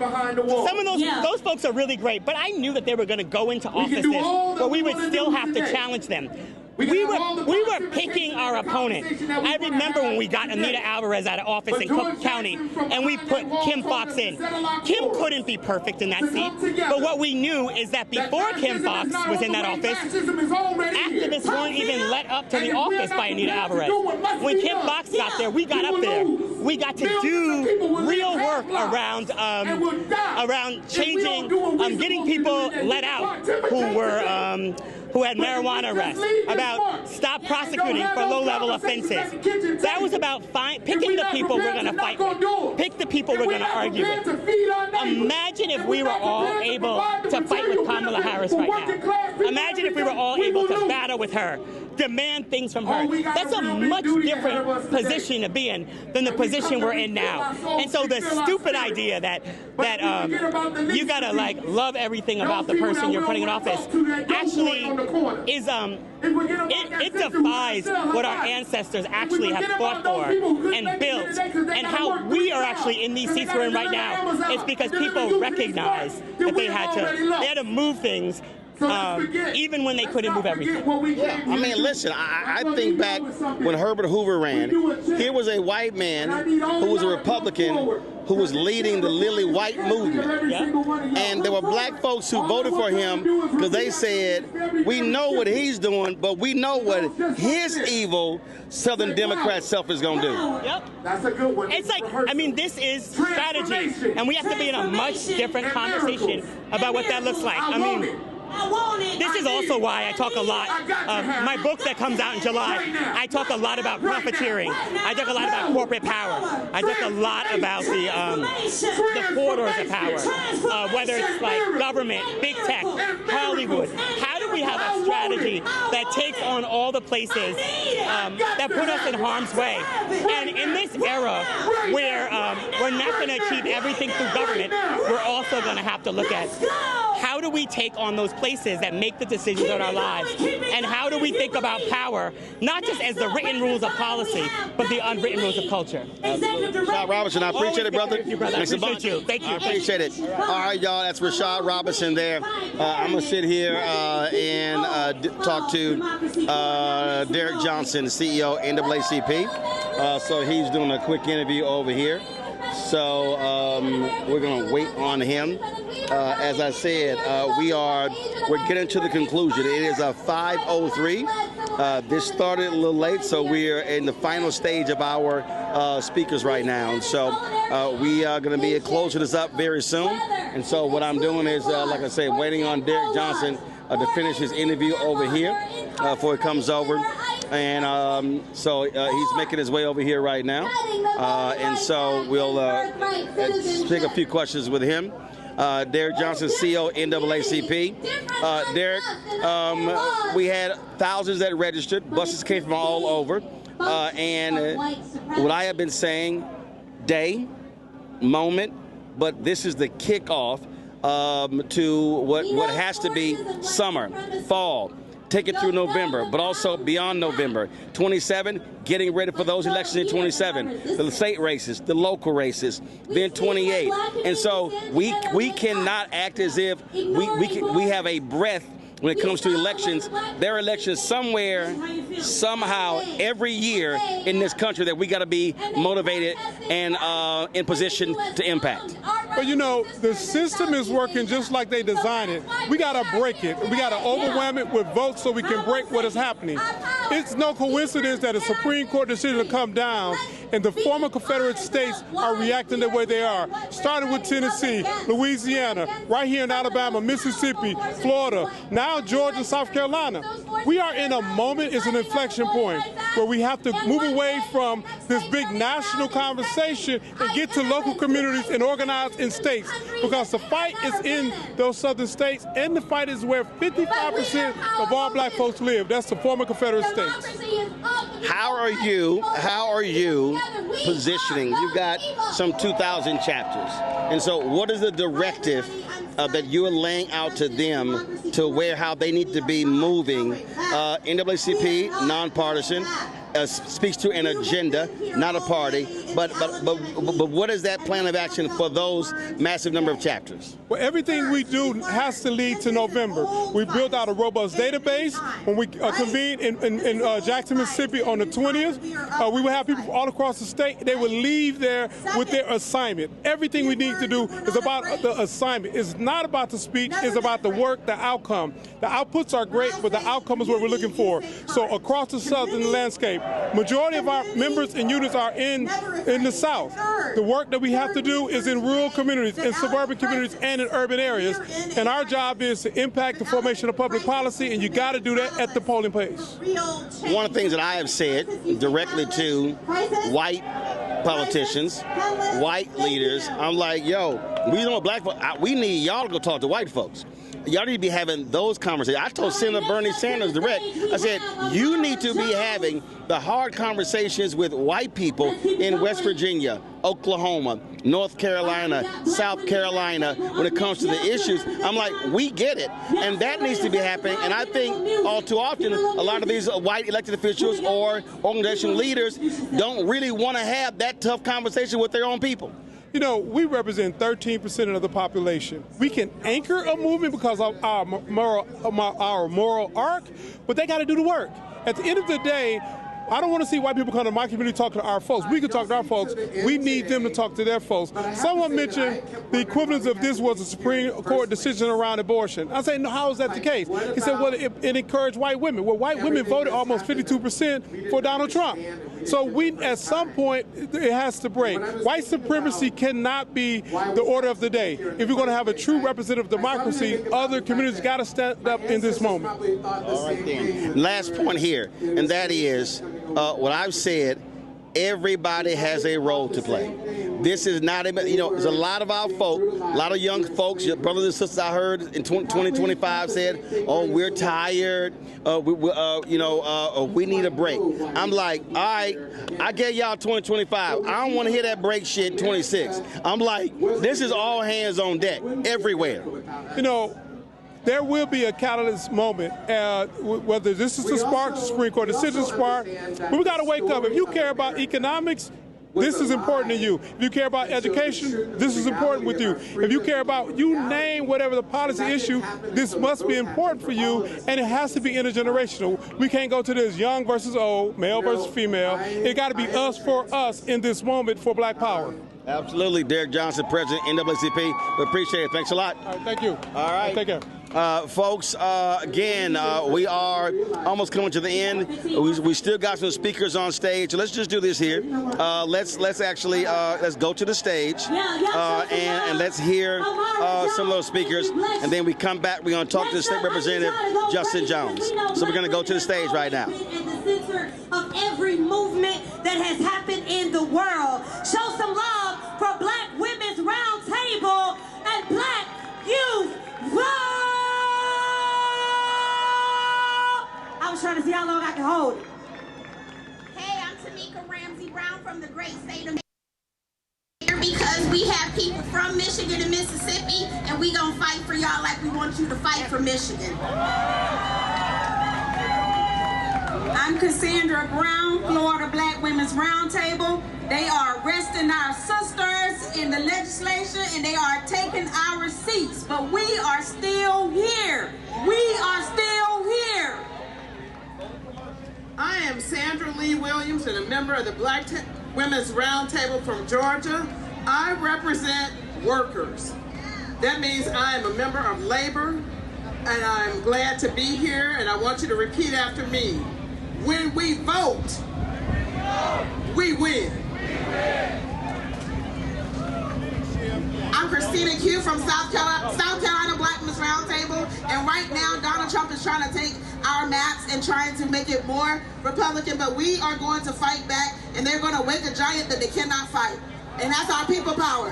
Some of those folks are really great, but I knew that they were going to go into offices where we would still have to challenge them. We were picking our opponent. I remember when we got Anita Alvarez out of office in Cook County and we put Kim Foxx in. Kim couldn't be perfect in that seat, but what we knew is that before Kim Foxx was in that office, activists weren't even let up to the office by Anita Alvarez. When Kim Foxx got there, we got up there. We got to do real work around changing, getting people let out who had marijuana arrests, about stop prosecuting for low-level offenses. That was about picking the people we're going to fight with, pick the people we're going to argue with. Imagine if we were all able to fight with Kamala Harris right now. Imagine if we were all able to battle with her, demand things from her. That's a much different position to be in than the position we're in now. And so the stupid idea that you got to love everything about the person you're putting in office actually is it defies what our ancestors actually have fought for and built, and how we are actually in these seats we're in right now. It's because people recognize that they had to move things. Even when they couldn't move everything. I mean, listen, I think back when Herbert Hoover ran, here was a white man who was a Republican who was leading the Lily White movement. And there were black folks who voted for him because they said, we know what he's doing, but we know what his evil Southern Democrat self is going to do. Yep. That's a good one. It's like, I mean, this is strategy, and we have to be in a much different conversation about what that looks like. I mean, this is also why I talk a lot. My book that comes out in July, I talk a lot about profiteering. I talk a lot about corporate power. I talk a lot about the corridors of power, whether it's like government, big tech, Hollywood. How do we have a strategy that takes on all the places that put us in harm's way? And in this era where we're not going to achieve everything through government, we're also going to have to look at how do we take on those places that make the decisions in our lives? And how do we think about power, not just as the written rules of policy, but the unwritten rules of culture? Rashad Robinson, I appreciate it, brother. Thanks a bunch. Thank you. I appreciate it. All right, y'all, that's Rashad Robinson there. I'm going to sit here and talk to Derek Johnson, CEO, NAACP. So he's doing a quick interview over here. So we're going to wait on him. As I said, we're getting to the conclusion. It is a 5:03. This started a little late, so we're in the final stage of our speakers right now. And so we are going to be closing this up very soon. And so what I'm doing is, like I said, waiting on Derek Johnson to finish his interview over here before he comes over. And so he's making his way over here right now. And so we'll take a few questions with him. Derek Johnson, CEO, NAACP. Derek, we had thousands that registered. Buses came from all over. And what I have been saying, day, moment, but this is the kickoff to what has to be summer, fall. take it through November, but also beyond November. 27, getting ready for those elections in 27, the state races, the local races, then 28. And so we cannot act as if we have a breath when it comes to elections. There are elections somewhere, somehow, every year in this country that we got to be motivated and in position to impact. But you know, the system is working just like they designed it. We got to break it. We got to overwhelm it with votes so we can break what is happening. It's no coincidence that a Supreme Court decision will come down and the former Confederate states are reacting the way they are, starting with Tennessee, Louisiana, right here in Alabama, Mississippi, Florida, now Georgia, South Carolina. We are in a moment, it's an inflection point, where we have to move away from this big national conversation and get to local communities and organize in states, because the fight is in those southern states, and the fight is where 55% of all black folks live. That's the former Confederate states. How are you positioning? You've got some 2,000 chapters. And so what is the directive that you're laying out to them to how they need to be moving? NAACP, nonpartisan, speaks to an agenda, not a party, but what is that plan of action for those massive number of chapters? Well, everything we do has to lead to November. We built out a robust database. When we convene in Jackson, Mississippi on the 20th, we will have people from all across the state. They will leave there with their assignment. Everything we need to do is about the assignment. It's not about the speech, it's about the work, the outcome. The outputs are great, but the outcome is what we're looking for. So across the southern landscape, majority of our members and units are in the South. The work that we have to do is in rural communities, in suburban communities, and in urban areas. And our job is to impact the formation of public policy, and you got to do that at the polling place. One of the things that I have said directly to white politicians, white leaders, I'm like, yo, we don't want black folks. We need y'all to go talk to white folks. Y'all need to be having those conversations. I told Senator Bernie Sanders direct, I said, you need to be having the hard conversations with white people in West Virginia, Oklahoma, North Carolina, South Carolina, when it comes to the issues. I'm like, we get it. And that needs to be happening. And I think all too often, a lot of these white elected officials or organizational leaders don't really want to have that tough conversation with their own people. You know, we represent 13% of the population. We can anchor a movement because of our moral arc, but they got to do the work. At the end of the day, I don't want to see white people come to my community talk to our folks. We can talk to our folks. We need them to talk to their folks. Someone mentioned the equivalence of this was a Supreme Court decision around abortion. I say, no, how is that the case? He said, well, it encouraged white women. Well, white women voted almost 52% for Donald Trump. So at some point, it has to break. White supremacy cannot be the order of the day. If you're going to have a true representative democracy, other communities got to stand up in this moment. All right, then. Last point here, and that is what I've said, everybody has a role to play. This is not, there's a lot of our folk, a lot of young folks, your brothers and sisters I heard in 2025 said, oh, we're tired, we need a break. I'm like, all right, I gave y'all 2025. I don't want to hear that break shit 26. I'm like, this is all hands on deck, everywhere. There will be a catalyst moment, whether this is the spark, the Supreme Court decision spark, but we got to wake up. If you care about economics, this is important to you. If you care about education, this is important with you. If you care about, you name whatever the policy issue, this must be important for you, and it has to be intergenerational. We can't go to this young versus old, male versus female. It got to be us for us in this moment for Black Power. Absolutely. Derek Johnson, President, NAACP. We appreciate it. Thanks a lot. All right, thank you. All right. Take care. Folks, again, we are almost coming to the end. We still got some speakers on stage. Let's just do this here. Let's go to the stage and let's hear some of those speakers. And then we come back. We're going to talk to the State Representative Justin Jones. So we're going to go to the stage right now. In the center of every movement that has happened in the world. Show some love for Black Women's Round Table and Black Youth Vote! I was trying to see how long I can hold it. Hey, I'm Tamika Ramsey Brown from the great state of Michigan, because we have people from Michigan and Mississippi, and we gonna fight for y'all like we want you to fight for Michigan. I'm Cassandra Brown, Florida Black Women's Roundtable. They are arresting our sisters in the legislature and they are taking our seats, but we are still here. We are still here. I am Sandra Lee Williams and a member of the Black Women's Roundtable from Georgia. I represent workers. That means I am a member of labor, and I'm glad to be here, and I want you to repeat after me. When we vote, we win. I'm Christina Q from South Carolina Black Women's Roundtable, and right now Donald Trump is trying to take our maps and trying to make it more Republican, but we are going to fight back, and they're going to wake a giant that they cannot fight, and that's our people power.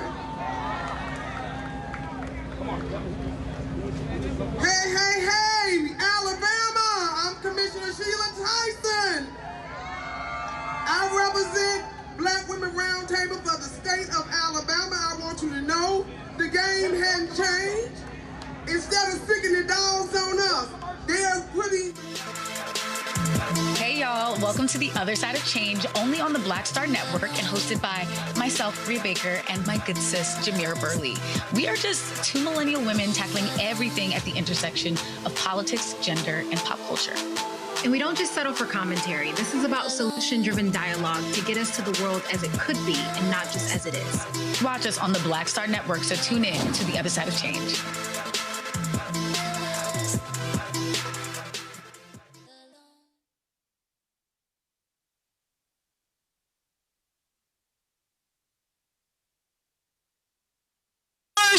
Hey, hey, hey, Alabama, I'm Commissioner Sheila Tyson. I represent Black Women Roundtable for the state of Alabama. I want you to know the game hasn't changed. Instead of sticking the dogs on us, they are putting... Hey y'all, welcome to The Other Side of Change, only on the Black Star Network and hosted by myself, Cory Booker, and my good sis, Jamira Burley. We are just two millennial women tackling everything at the intersection of politics, gender, and pop culture. And we don't just settle for commentary. This is about solution-driven dialogue to get us to the world as it could be and not just as it is. Watch us on the Black Star Network, so tune in to The Other Side of Change.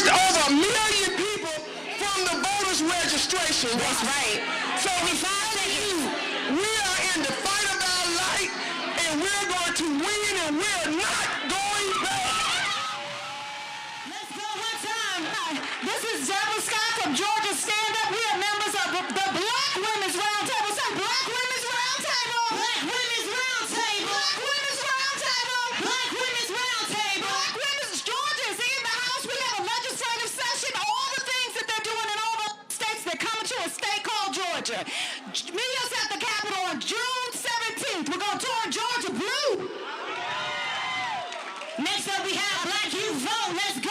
Over 1 million people from the voters registration. That's right. So we are in the fight of our life, and we're going to win, and we're not going back. Let's go one time. Hi, this is Jamal from Georgia Stand Up. We are members of the Black Women's Roundtable. Say Black Women's Roundtable. Black Women's Roundtable. Black Women's Roundtable. Black Women's Roundtable. Black Women's Georgia is in the house. We have a legislative session. All the things that they're doing in all the states that come to a state called Georgia. Meet us at the Capitol on June 17th. We're going to turn Georgia blue. Next up, we have Black Youth Vote. Let's go.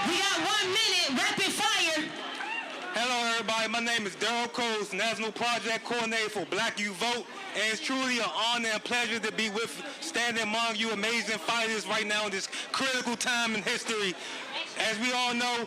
We got 1 minute rapid fire. Hello, everybody. My name is Daryl Coles, National Project Coordinator for Black Youth Vote, and it's truly an honor and pleasure to be standing among you amazing fighters right now in this critical time in history. As we all know,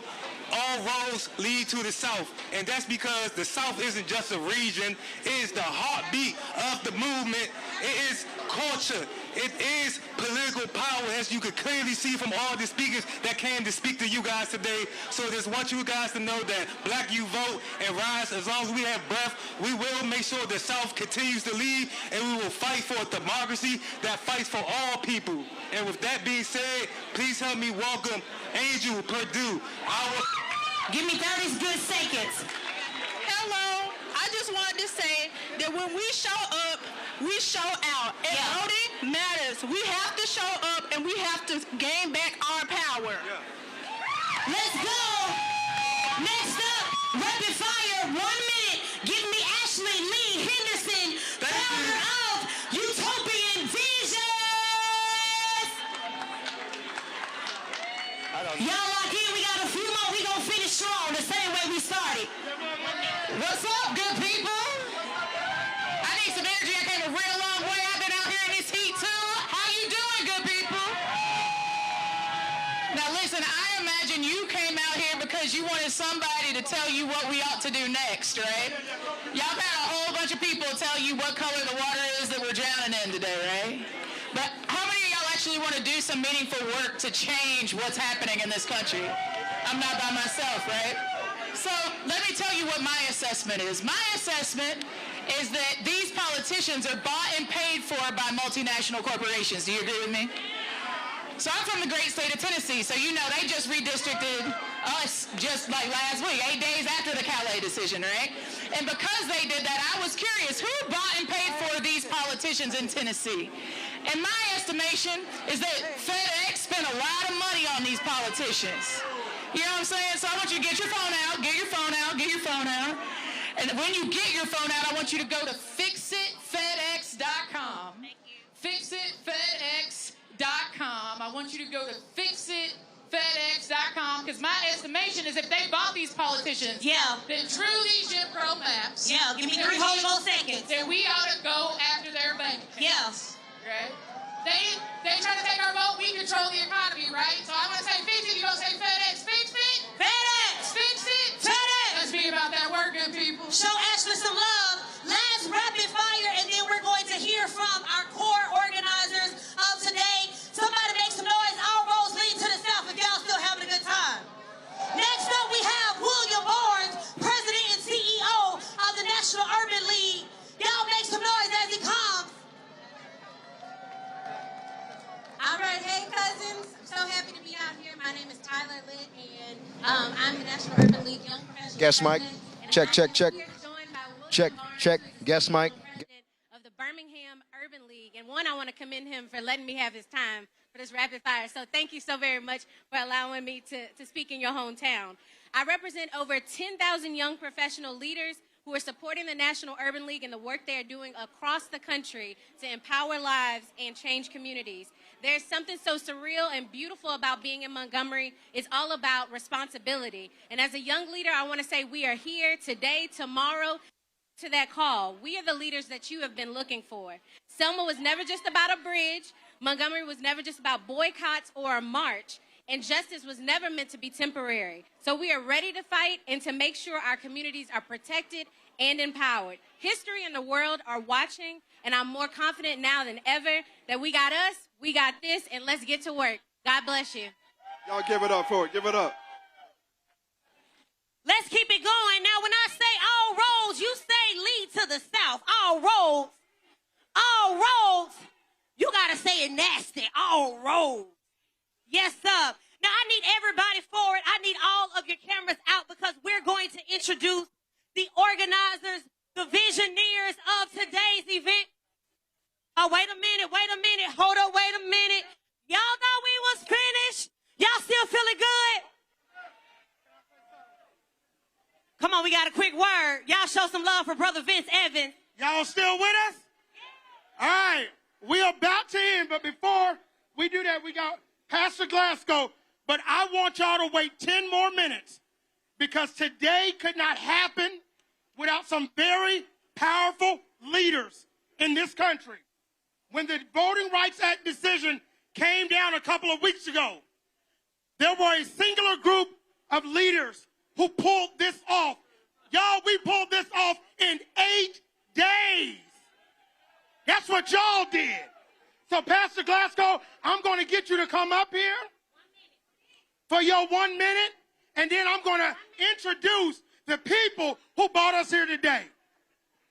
all roads lead to the South, and that's because the South isn't just a region, it is the heartbeat of the movement, it is culture, it is political power, as you could clearly see from all the speakers that came to speak to you guys today. So I just want you guys to know that Black Youth Vote and rise, as long as we have breath, we will make sure the South continues to lead, and we will fight for a democracy that fights for all people. And with that being said, please help me welcome Angel Purdue. Give me 30 good seconds. Hello. I just wanted to say that when we show up, we show out. And voting matters. We have to show up and we have to gain back our power. Let's go. Next up, rapid fire, 1 minute. Give me Ashley Lee Henderson, founder of Utopian Visions. Y'all lock in. We got a few more. We gonna finish strong the same way we started. What's up, good people? I need some energy. I came a real long way. I've been out here in this heat too. How you doing, good people? Now listen, I imagine you came out here because you wanted somebody to tell you what we ought to do next, right? Y'all had a whole bunch of people tell you what color the water is that we're drowning in today, right? But how many of y'all actually want to do some meaningful work to change what's happening in this country? I'm not by myself, right? So let me tell you what my assessment is. My assessment is that these politicians are bought and paid for by multinational corporations. Do you agree with me? So I'm from the great state of Tennessee, so you know they just redistricted us just like last week, 8 days after the Calais decision, right? And because they did that, I was curious, who bought and paid for these politicians in Tennessee? And my estimation is that FedEx spent a lot of money on these politicians. You know what I'm saying? So I want you to get your phone out, get your phone out, get your phone out. And when you get your phone out, I want you to go to fixitfedex.com. Fixitfedex.com. I want you to go to fixitfedex.com because my estimation is if they bought these politicians, then through these Jim Crow maps, give me 3 whole more seconds. Then we ought to go after their bank accounts. Right? They try to take our vote, we control the economy, right? So I'm going to say fix it, you're going to say FedEx. Fix it! FedEx! Fix it! FedEx! Let's be about that working people. Show Ashley some love. Last rapid fire, and then we're going to hear from our core organizers of today. Somebody make some noise. All roads lead to the south if y'all still having a good time. Next up, we have William Barnes, President and CEO of the National Urban League. Y'all make some noise as he comes. All right, hey cousins, I'm so happy to be out here. My name is Tyler Litt, and I'm the National Urban League Young Professional Guest mic, check. Guest mic. Of the Birmingham Urban League, and one, I want to commend him for letting me have his time for this rapid fire. So thank you so very much for allowing me to speak in your hometown. I represent over 10,000 young professional leaders who are supporting the National Urban League and the work they are doing across the country to empower lives and change communities. There's something so surreal and beautiful about being in Montgomery. It's all about responsibility. And as a young leader, I want to say we are here today, tomorrow, to that call. We are the leaders that you have been looking for. Selma was never just about a bridge. Montgomery was never just about boycotts or a march. And justice was never meant to be temporary. So we are ready to fight and to make sure our communities are protected and empowered. History and the world are watching, and I'm more confident now than ever that we got us, we got this, and let's get to work. God bless you. Y'all give it up for it. Give it up. Let's keep it going. Now, when I say all roads, you say lead to the south. All roads. You got to say it nasty. All roads. Yes, sir. Now, I need everybody forward. I need all of your cameras out because we're going to introduce the organizers, the visionaries of today's event. Oh, wait a minute. Hold up, wait a minute. Y'all thought we was finished? Y'all still feeling good? Come on, we got a quick word. Y'all show some love for Brother Vince Evans. Y'all still with us? All right, we're about to end, but before we do that, we got Pastor Glasgow, but I want y'all to wait 10 more minutes because today could not happen without some very powerful leaders in this country. When the Voting Rights Act decision came down a couple of weeks ago, there were a singular group of leaders who pulled this off. Y'all, we pulled this off in 8 days. That's what y'all did. So, Pastor Glasgow, I'm going to get you to come up here for your 1 minute, and then I'm going to introduce the people who brought us here today.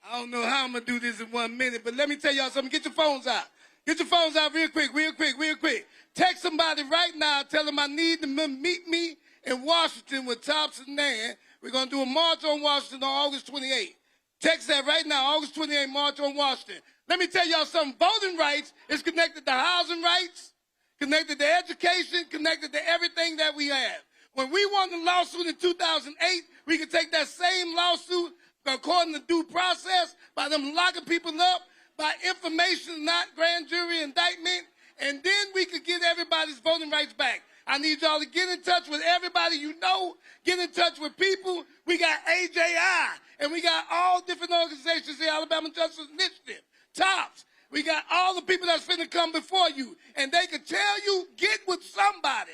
I don't know how I'm going to do this in 1 minute, but let me tell y'all something. Get your phones out. Get your phones out real quick. Text somebody right now. Tell them I need to meet me in Washington with Thompson Nan. We're going to do a march on Washington on August 28th. Text that right now, August 28th, march on Washington. Let me tell y'all something. Voting rights is connected to housing rights, connected to education, connected to everything that we have. When we won the lawsuit in 2008, we could take that same lawsuit according to due process by them locking people up, by information, not grand jury indictment, and then we could get everybody's voting rights back. I need y'all to get in touch with everybody you know, get in touch with people. We got AJI, and we got all different organizations, the Alabama Justice Initiative, TOPS. We got all the people that's finna come before you, and they can tell you, get with somebody.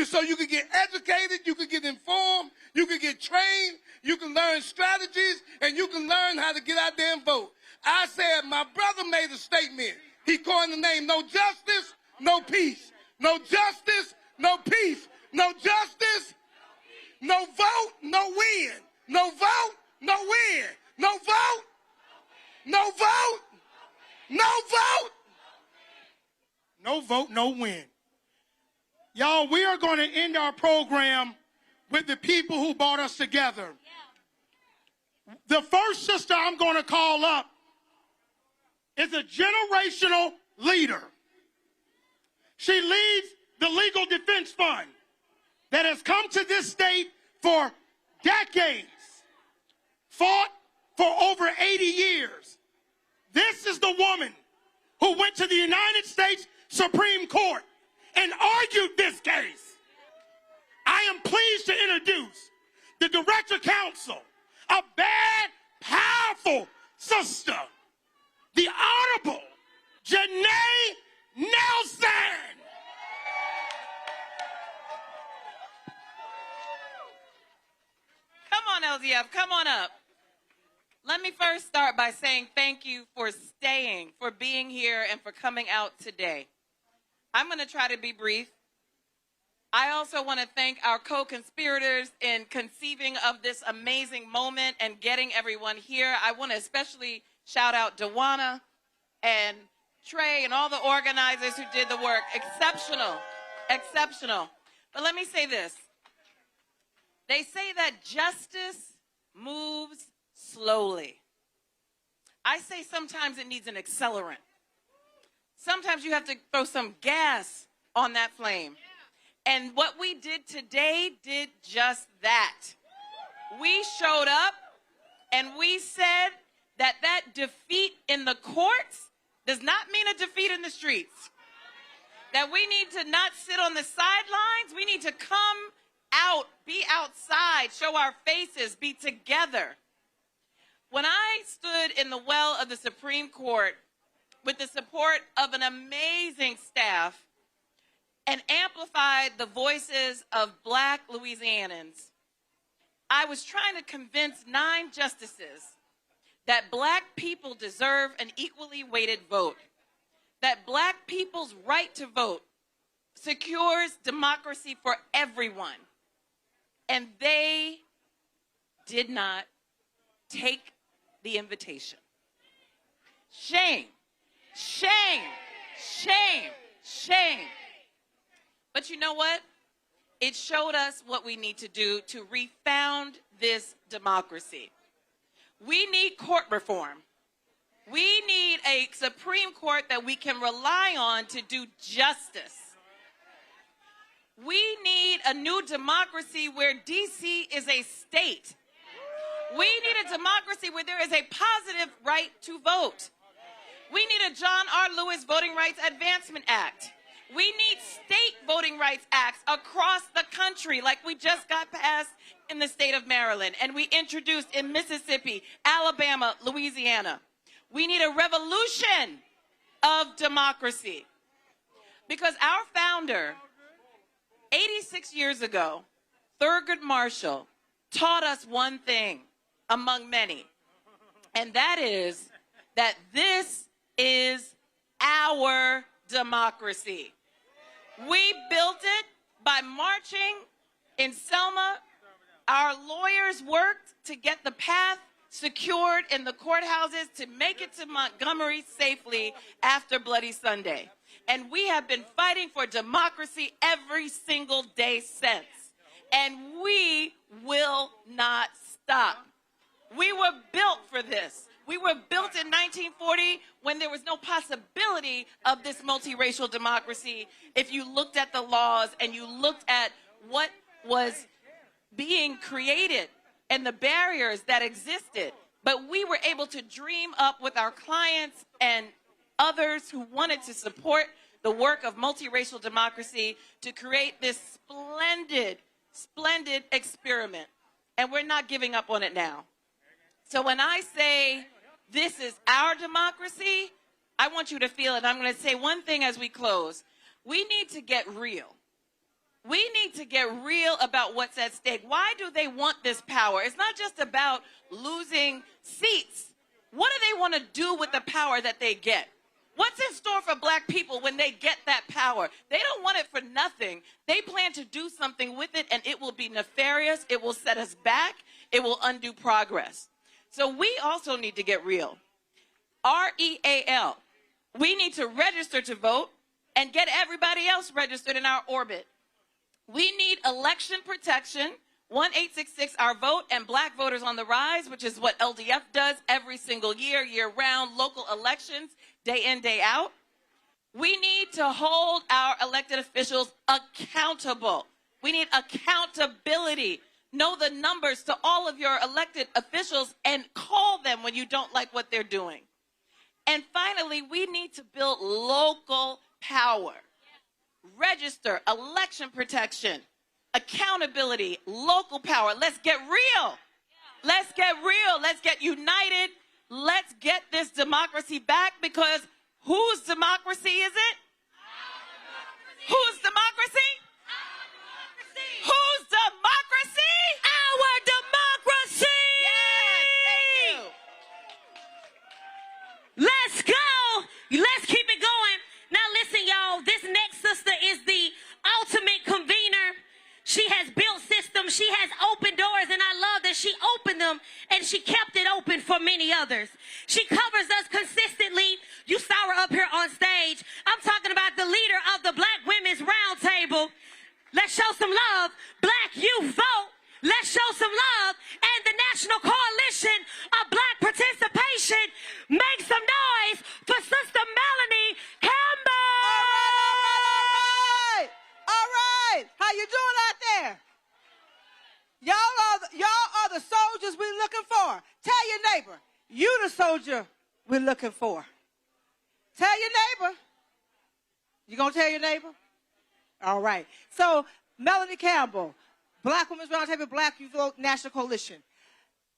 So you can get educated, you can get informed, you can get trained, you can learn strategies, and you can learn how to get out there and vote. I said, my brother made a statement. He coined the name, no justice, no peace. No justice, no peace. No justice, no vote, no win. No vote, no win. No vote, no vote, no vote. No vote, no win. Y'all, we are going to end our program with the people who brought us together. The first sister I'm going to call up is a generational leader. She leads the Legal Defense Fund. that has come to this state for decades, fought for over 80 years. This is the woman who went to the United States Supreme Court and argued this case. I am pleased to introduce the Director Counsel, a bad, powerful sister, the Honorable Janae Nelson. Come on, LDF, come on up. Let me first start by saying thank you for staying, for being here, and for coming out today. I'm going to try to be brief. I also want to thank our co-conspirators in conceiving of this amazing moment and getting everyone here. I want to especially shout out Dewana and Trey and all the organizers who did the work. Exceptional, exceptional. But let me say this. They say that justice moves slowly. I say sometimes it needs an accelerant. Sometimes you have to throw some gas on that flame. And what we did today did just that. We showed up and we said that that defeat in the courts does not mean a defeat in the streets. That we need to not sit on the sidelines. We need to come out, be outside, show our faces, be together. When I stood in the well of the Supreme Court with the support of an amazing staff and amplified the voices of Black Louisianans, I was trying to convince 9 justices that Black people deserve an equally weighted vote, that Black people's right to vote secures democracy for everyone. And they did not take the invitation. Shame, shame, shame, shame. But you know what? It showed us what we need to do to refound this democracy. We need court reform. We need a Supreme Court that we can rely on to do justice. We need a new democracy where D.C. is a state. We need a democracy where there is a positive right to vote. We need a John R. Lewis Voting Rights Advancement Act. We need state voting rights acts across the country like we just got passed in the state of Maryland and we introduced in Mississippi, Alabama, Louisiana. We need a revolution of democracy because our founder, 86 years ago, Thurgood Marshall, taught us one thing among many, and that is that this is our democracy. We built it by marching in Selma. Our lawyers worked to get the path secured in the courthouses to make it to Montgomery safely after Bloody Sunday. And we have been fighting for democracy every single day since. And we will not stop. We were built for this. We were built in 1940 when there was no possibility of this multiracial democracy. If you looked at the laws and you looked at what was being created and the barriers that existed, but we were able to dream up with our clients and others who wanted to support the work of multiracial democracy to create this splendid, splendid experiment. And we're not giving up on it now. So when I say this is our democracy, I want you to feel it. I'm going to say one thing as we close. We need to get real. We need to get real about what's at stake. Why do they want this power? It's not just about losing seats. What do they want to do with the power that they get? What's in store for Black people when they get that power? They don't want it for nothing. They plan to do something with it, and it will be nefarious. It will set us back. It will undo progress. So we also need to get real. REAL. We need to register to vote and get everybody else registered in our orbit. We need election protection, 1-866 our vote, and Black voters on the rise, which is what LDF does every single year, year-round, local elections, day in, day out. We need to hold our elected officials accountable. We need accountability. Know the numbers to all of your elected officials and call them when you don't like what they're doing. And finally, we need to build local power. Register, election protection, accountability, local power. Let's get real. Let's get real. Let's get united. Let's get this democracy back, because whose democracy is it? Whose democracy? Whose democracy? Our democracy! Yes, thank you. Let's go. Let's keep it going. Now listen, y'all, this next sister is the ultimate convener. She has built systems. She has opened doors, and I love that she opened them and she kept it open for many others. She covers us consistently. You saw her up here on stage. I'm talking about the leader of the Black Women's Roundtable. Let's show some love. Black Youth Vote. Let's show some love. And the National Coalition of Black Participation. Make some noise for Sister Melanie Campbell. All right. How you doing out there? Y'all are the soldiers we're looking for. Tell your neighbor, you the soldier we're looking for. Tell your neighbor. You gonna tell your neighbor? All right. So, Melanie Campbell, Black Women's Roundtable, Black Youth Vote, National Coalition.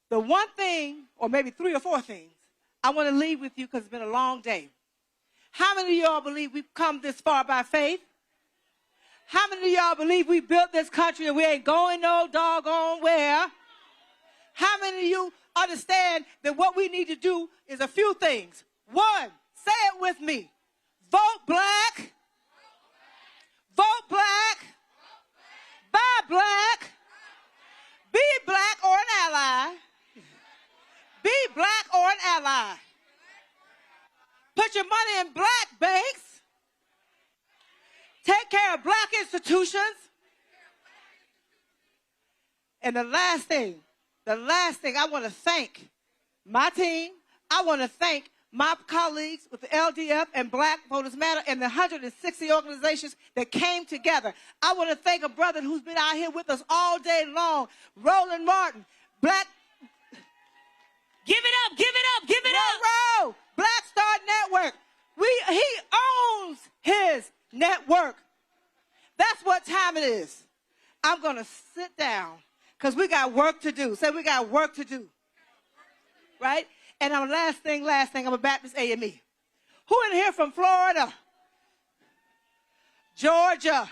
The one thing, or maybe 3 or 4 things, I want to leave with you, because it's been a long day. How many of y'all believe we've come this far by faith? How many of y'all believe we built this country and we ain't going no doggone where? How many of you understand that what we need to do is a few things? 1, say it with me. Vote black. Vote black. Buy black. Be black or an ally. Be black or an ally. Put your money in black banks. Take care of black institutions. And the last thing, I want to thank my team. I want to thank my colleagues with the LDF and Black Voters Matter and the 160 organizations that came together. I want to thank a brother who's been out here with us all day long, Roland Martin, Black. Give it up, give it up, give it up. Row, Black Star Network. He owns his network. That's what time it is. I'm going to sit down because we got work to do. Say we got work to do. Right? And last thing, I'm a Baptist AME. Who in here from Florida, Georgia,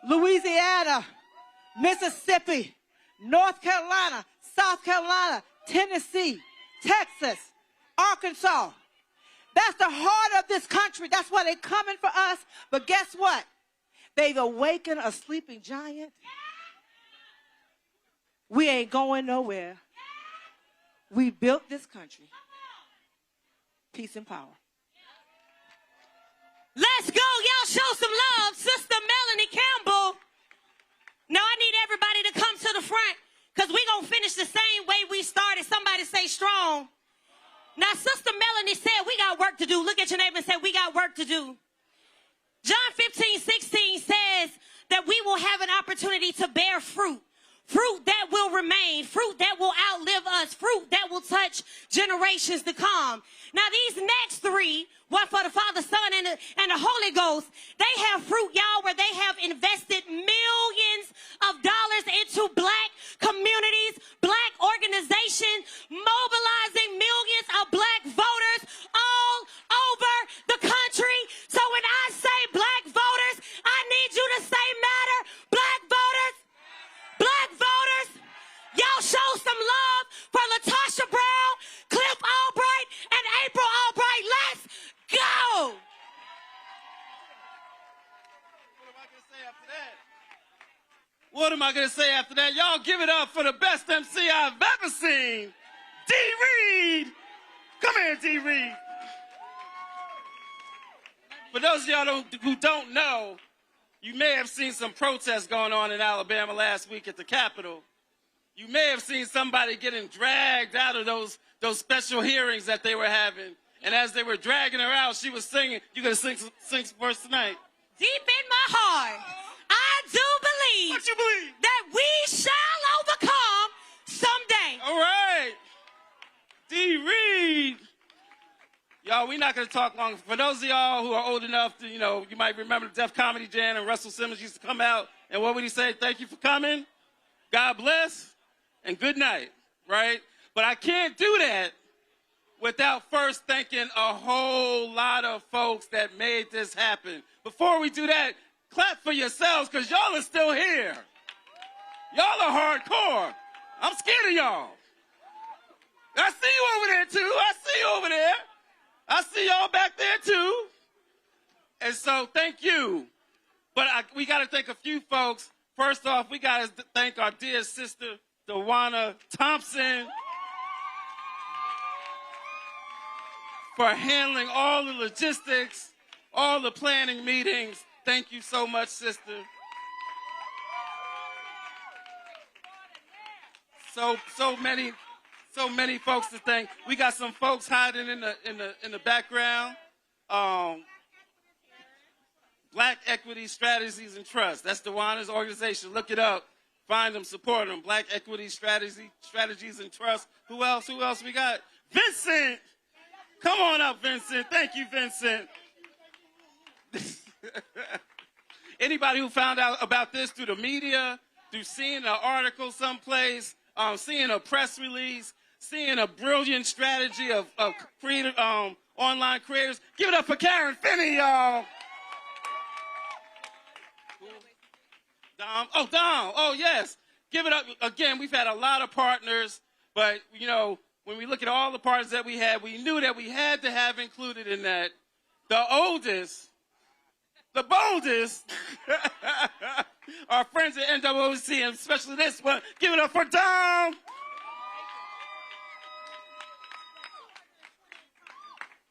Louisiana, Mississippi, North Carolina, South Carolina, Tennessee, Texas, Arkansas? That's the heart of this country. That's why they're coming for us. But guess what? They've awakened a sleeping giant. We ain't going nowhere. We built this country. Peace and power. Let's go. Y'all show some love. Sister Melanie Campbell. Now I need everybody to come to the front, because we're going to finish the same way we started. Somebody say strong. Now, Sister Melanie said we got work to do. Look at your neighbor and say we got work to do. John 15:16 says that we will have an opportunity to bear fruit. Fruit that will remain, fruit that will outlive us, fruit that will touch generations to come. Now, these next 3, one for the Father, Son, and the Holy Ghost, they have fruit, y'all, where they have invested millions of dollars into black communities, black organizations, mobilizing millions of black voters all over the country. So when I say black voters, I need you to say matter. Black voters. Black voters, y'all show some love for Latasha Brown, Cliff Albright, and April Albright. Let's go. What am I going to say after that? Y'all give it up for the best MC I've ever seen, D. Reed. Come here, D. Reed. For those of y'all who don't know, you may have seen some protests going on in Alabama last week at the Capitol. You may have seen somebody getting dragged out of those special hearings that they were having. And as they were dragging her out, she was singing. You gonna sing for us tonight? Deep in my heart, I do believe. What you believe? That we shall overcome someday. All right. D. Reed. Y'all, we're not going to talk long. For those of y'all who are old enough to, you might remember the Def Comedy Jam and Russell Simmons used to come out. And what would he say? Thank you for coming. God bless. And good night. Right? But I can't do that without first thanking a whole lot of folks that made this happen. Before we do that, clap for yourselves, because y'all are still here. Y'all are hardcore. I'm scared of y'all. I see you over there, too. I see you over there. I see y'all back there, too. And so, thank you. But we got to thank a few folks. First off, we got to thank our dear sister, Dewana Thompson, for handling all the logistics, all the planning meetings. Thank you so much, sister. So many folks to thank. We got some folks hiding in the background. Black Equity Strategies and Trust. That's Dewana's organization. Look it up. Find them, support them. Black Equity Strategies and Trust. Who else? Who else we got? Vincent. Come on up, Vincent. Thank you, Vincent. Anybody who found out about this through the media, through seeing an article someplace, seeing a press release, seeing a brilliant strategy of creative, online creators, give it up for Karen Finney, y'all. Dom. Oh, Dom. Oh, yes. Give it up. Again, we've had a lot of partners, but, when we look at all the partners that we had, we knew that we had to have included in that the oldest, the boldest, our friends at NAACP, and especially this one. Give it up for Dom.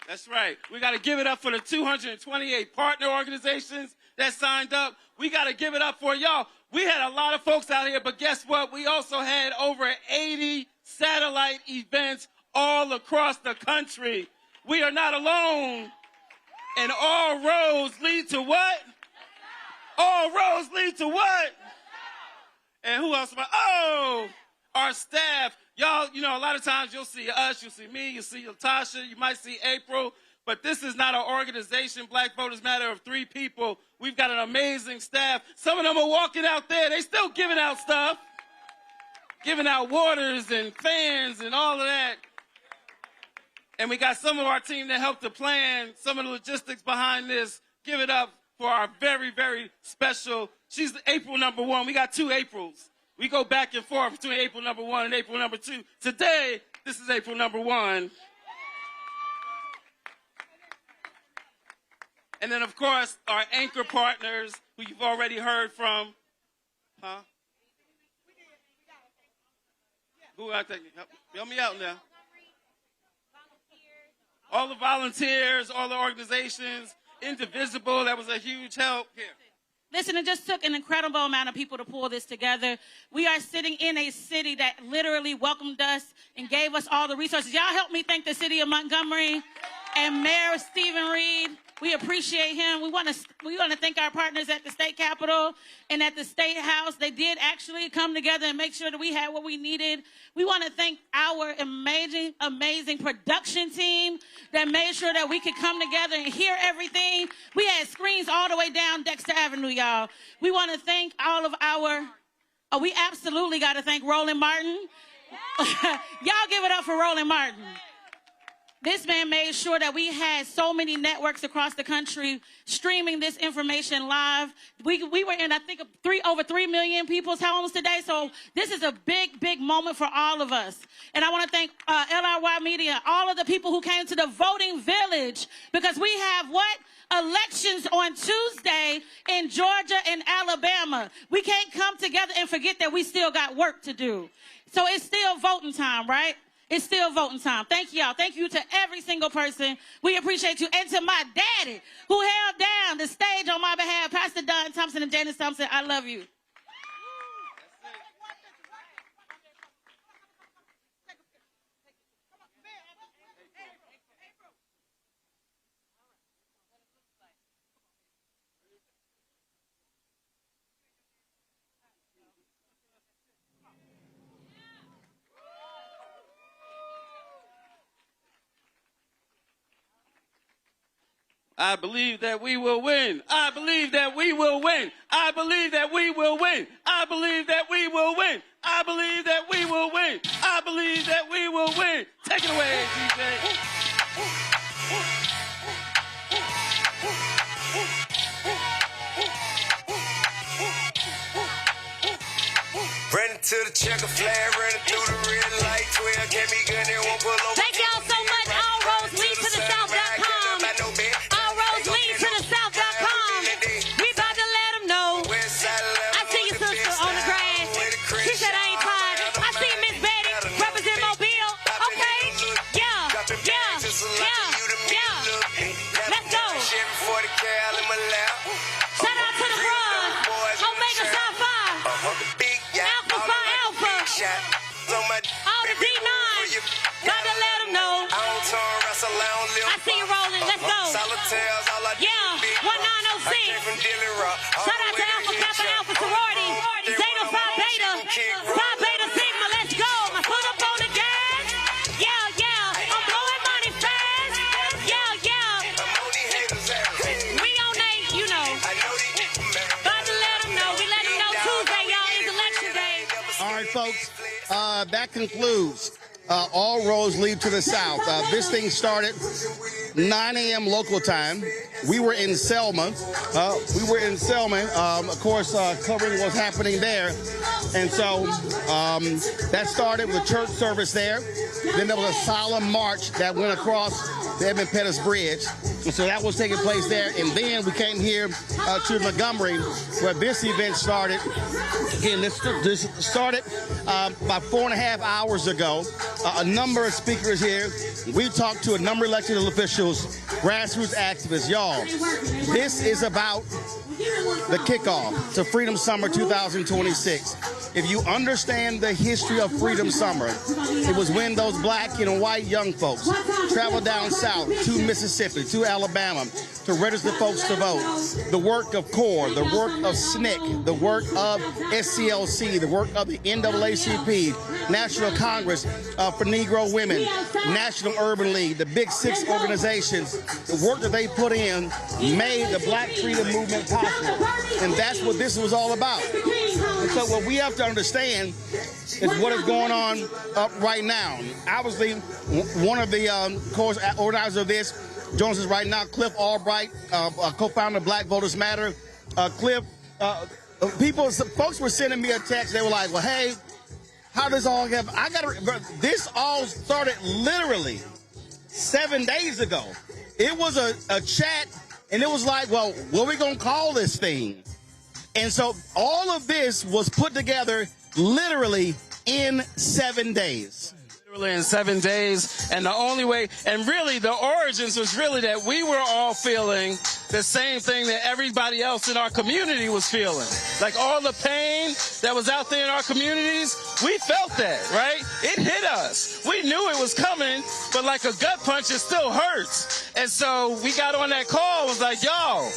That's right. We got to give it up for the 228 partner organizations that signed up. We got to give it up for y'all. We had a lot of folks out here, but guess what? We also had over 80 satellite events all across the country. We are not alone. And all roads lead to what? All roads lead to what? And who else? Oh, our staff. Y'all, a lot of times you'll see us, you'll see me, you'll see Latasha, you might see April, but this is not an organization, Black Voters Matter, of 3 people. We've got an amazing staff. Some of them are walking out there. They still giving out stuff, giving out waters and fans and all of that. And we got some of our team that helped to plan some of the logistics behind this. Give it up for our very, very special, she's April number 1. We got 2 Aprils. We go back and forth between April number 1 and April number 2. Today, this is April number 1. And then, of course, our anchor partners, who you've already heard from. Huh? Who I think? Help me out now. All the volunteers, all the organizations, Indivisible, that was a huge help. Here. Listen, it just took an incredible amount of people to pull this together. We are sitting in a city that literally welcomed us and gave us all the resources. Y'all help me thank the city of Montgomery and Mayor Stephen Reed. We appreciate him. We want to thank our partners at the state capitol and at the state house. They did actually come together and make sure that we had what we needed. We want to thank our amazing, amazing production team that made sure that we could come together and hear everything. We had screens all the way down Dexter Avenue, y'all. We want to thank all of we absolutely got to thank Roland Martin. Y'all give it up for Roland Martin. This man made sure that we had so many networks across the country streaming this information live. We were in, I think, over 3 million people's homes today. So this is a big, big moment for all of us. And I want to thank LRY Media, all of the people who came to the voting village, because we have what? Elections on Tuesday in Georgia and Alabama. We can't come together and forget that we still got work to do. So it's still voting time, right? It's still voting time. Thank y'all. Thank you to every single person. We appreciate you. And to my daddy, who held down the stage on my behalf, Pastor Don Thompson and Janice Thompson, I love you. I believe that we will win. I believe that we will win. I believe that we will win. I believe that we will win. I believe that we will win. I believe that we will win. Take it away, DJ. Running to the checker flag, running through the red light. 12 get me gun and won't pull over. Thank y'all so much. All roads lead to the south.com. All roads lead to the south.com. We about to let them know. I see your sister on the grass. She said I ain't tired. I see Miss Betty represent Mobile. Okay? Yeah. Let's go. Shout out to the bros. Omega South 5. Alpha Phi Alpha. All the D9. Got to let them know. I see you rolling. Let's go. Yeah. 1906. Shout out to Alpha Kappa Alpha Sorority. Zeta Phi Beta. Phi Beta Sigma. Let's go. My foot up on the gas. Yeah. I'm blowing money fast. Yeah. We on that, you know. Got to let them know. We let them know Tuesday, y'all, is election day. All right, folks, that concludes All Roads Lead to the South. This thing started 9 a.m. local time. We were in Selma. Of course, covering what's happening there. And so that started with church service there. Then there was a solemn march that went across the Edmund Pettus Bridge. And so that was taking place there. And then we came here to Montgomery, where this event started. Again, this started about 4.5 hours ago. A number of speakers here. We talked to a number of elected officials, grassroots activists. Y'all, this is about the kickoff to Freedom Summer 2026. If you understand the history of Freedom Summer, it was when those black and white young folks traveled down south to Mississippi, to Alabama, to register folks to vote. The work of CORE, the work of SNCC, the work of SCLC, the work of the NAACP, National Congress for Negro Women, National Urban League, the Big Six organizations, the work that they put in made the Black Freedom Movement possible. And that's what this was all about. And so what we have to understand is what is going on right now. Obviously, one of the organizers of this joins us right now, Cliff Albright, co-founder of Black Voters Matter. Cliff, folks were sending me a text. They were like, well, hey, how does all get? This all started literally 7 days ago. It was a chat, and it was like, well, what are we going to call this thing? And so all of this was put together literally in 7 days. Literally in 7 days, and the only way, and really the origins was really that we were all feeling the same thing that everybody else in our community was feeling. Like all the pain that was out there in our communities, we felt that, right? It hit us. We knew it was coming, but like a gut punch, it still hurts. And so we got on that call, was like, y'all,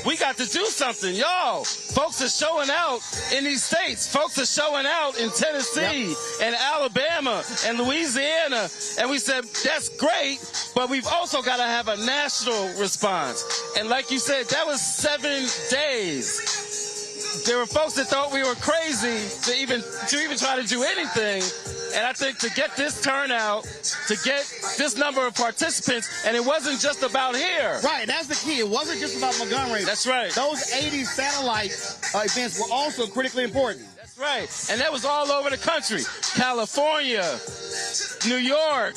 we got to do something. Y'all, folks are showing out in these states. Folks are showing out in Tennessee and Alabama and Louisiana. And we said, that's great, but we've also got to have a national response. And like you said, that was 7 days. There were folks that thought we were crazy to even try to do anything. And I think to get this turnout, to get this number of participants, and it wasn't just about here. Right, that's the key. It wasn't just about Montgomery. That's right. Those 80 satellite events were also critically important. That's right. And that was all over the country. California, New York,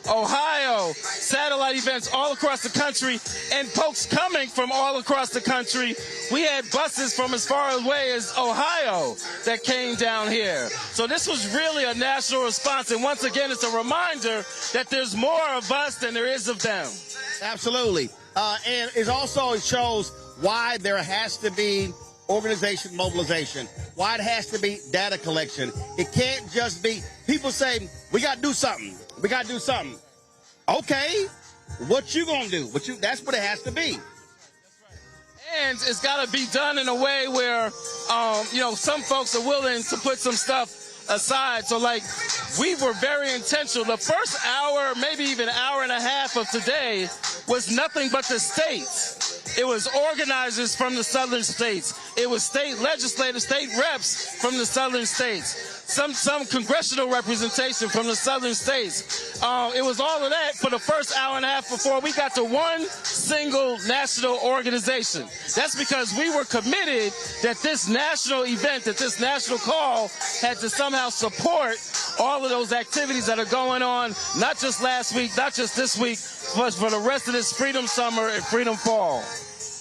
Ohio, satellite events all across the country, and folks coming from all across the country. We had buses from as far away as Ohio that came down here. So this was really a national response. And once again, it's a reminder that there's more of us than there is of them. Absolutely. And it also shows why there has to be organization mobilization, why it has to be data collection. It can't just be, people say, we got to do something. We got to do something. Okay, what you going to do? That's what it has to be. And it's got to be done in a way where, some folks are willing to put some stuff aside. So, like, we were very intentional. The first hour, maybe even hour and a half of today was nothing but the states. It was organizers from the southern states. It was state legislators, state reps from the southern states. Some congressional representation from the southern states. It was all of that for the first hour and a half before we got to one single national organization. That's because we were committed that this national event, that this national call had to somehow support all of those activities that are going on, not just last week, not just this week, but for the rest of this Freedom Summer and Freedom Fall.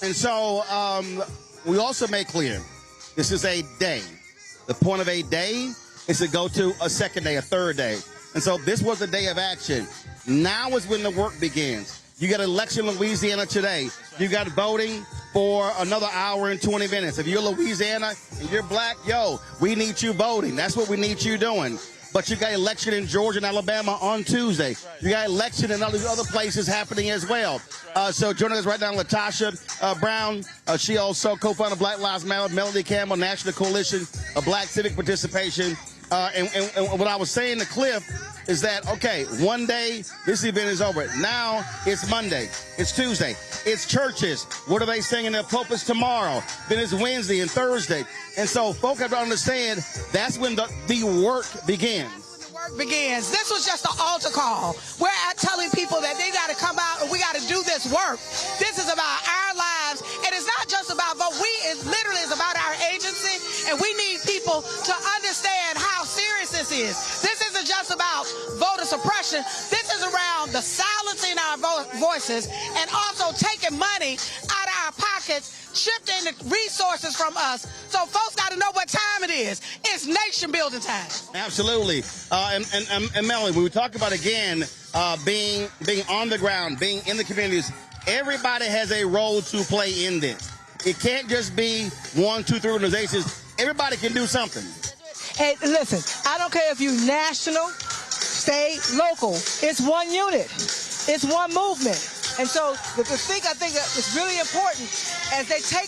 And so we also made clear this is a day. The point of a day is to go to a second day, a third day. And so this was the day of action. Now is when the work begins. You got an election in Louisiana today. You got voting for another hour and 20 minutes. If you're Louisiana and you're black, yo, we need you voting. That's what we need you doing. But you got election in Georgia and Alabama on Tuesday. You got election in all these other places happening as well. So joining us right now, Latasha Brown. She also co-founded Black Lives Matter, Melody Campbell, National Coalition of Black Civic Participation. And what I was saying to Cliff is that, okay, one day this event is over. Now it's Monday. It's Tuesday. It's churches. What are they saying in their pulpits tomorrow? Then it's Wednesday and Thursday. And so folks have to understand that's when the work begins. Begins. This was just an altar call. We're telling people that they got to come out and we got to do this work. This is about our lives, and it's not just about vote. It literally is about our agency, and we need people to understand how serious this is. This isn't just about voter suppression. This is around the silencing our voices and also taking money out of our pockets, shifting the resources from us. So folks got to know what time it is. It's nation building time. Absolutely. And Melanie, when we talk about, again, being on the ground, being in the communities, everybody has a role to play in this. It can't just be 1, 2, 3 organizations. Everybody can do something. Hey, listen, I don't care if you're national, state, local. It's one unit. It's one movement. And so the thing I think that is really important as they take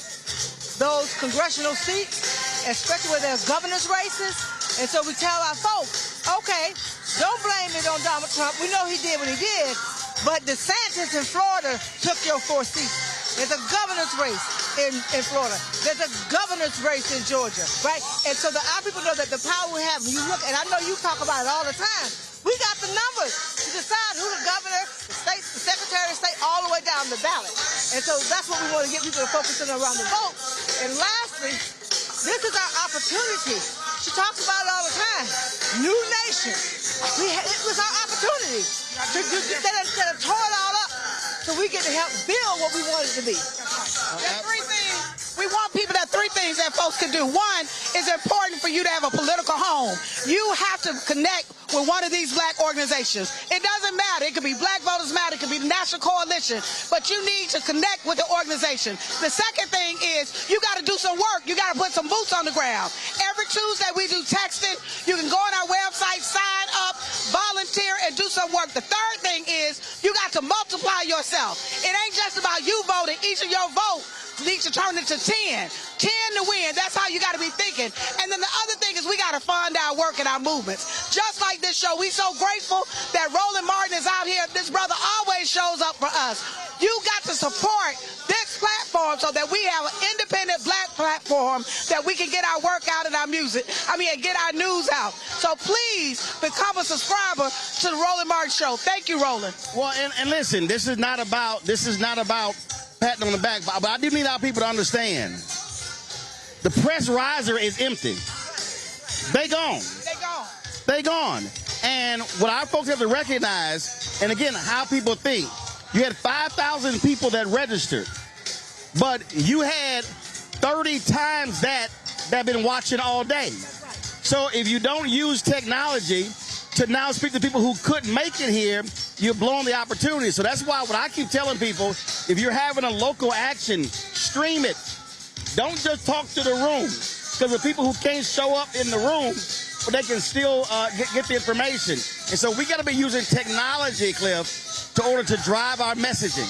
those congressional seats, especially where there's governor's races, and so we tell our folks, okay, don't blame it on Donald Trump. We know he did what he did, but DeSantis in Florida took your 4 seats. There's a governor's race in Florida. There's a governor's race in Georgia, right? And so our people know that the power we have, when you look, and I know you talk about it all the time, we got the numbers to decide who the governor, the state, the secretary of state, all the way down the ballot. And so that's what we want to get people to focus on around the vote. And lastly, this is our opportunity. She talks about it all the time. New nation. It was our opportunity to tore it all up so we get to help build what we want it to be. There's 3 things. We want people, there are 3 things that folks can do. One, it's important for you to have a political home. You have to connect with one of these black organizations. It doesn't matter. It could be Black Voters Matter. It could be the National Coalition. But you need to connect with the organization. The second thing is you got to do some work. You got to put some boots on the ground. Every Tuesday we do texting. You can go on our website, sign up, volunteer, and do some work. The third thing is you got to multiply yourself. It ain't just about you voting. Each of your vote needs to turn into 10. 10 to win. That's how you got to be thinking. And then the other thing is we got to fund our work and our movements. Just like this show, we so grateful that Roland Martin is out here. This brother always shows up for us. You got to support this platform so that we have an independent black platform that we can get our work out and our music. And get our news out. So please become a subscriber to the Roland Martin Show. Thank you, Roland. Well, and listen, this is not about patting on the back, but I do need our people to understand. The press riser is empty. They gone. They gone. And what our folks have to recognize, and again, how people think. You had 5,000 people that registered, but you had 30 times that have been watching all day. So if you don't use technology to now speak to people who couldn't make it here, you're blowing the opportunity. So that's why what I keep telling people, if you're having a local action, stream it. Don't just talk to the room, because the people who can't show up in the room, but they can still get the information. And so we got to be using technology, Cliff, in order to drive our messaging.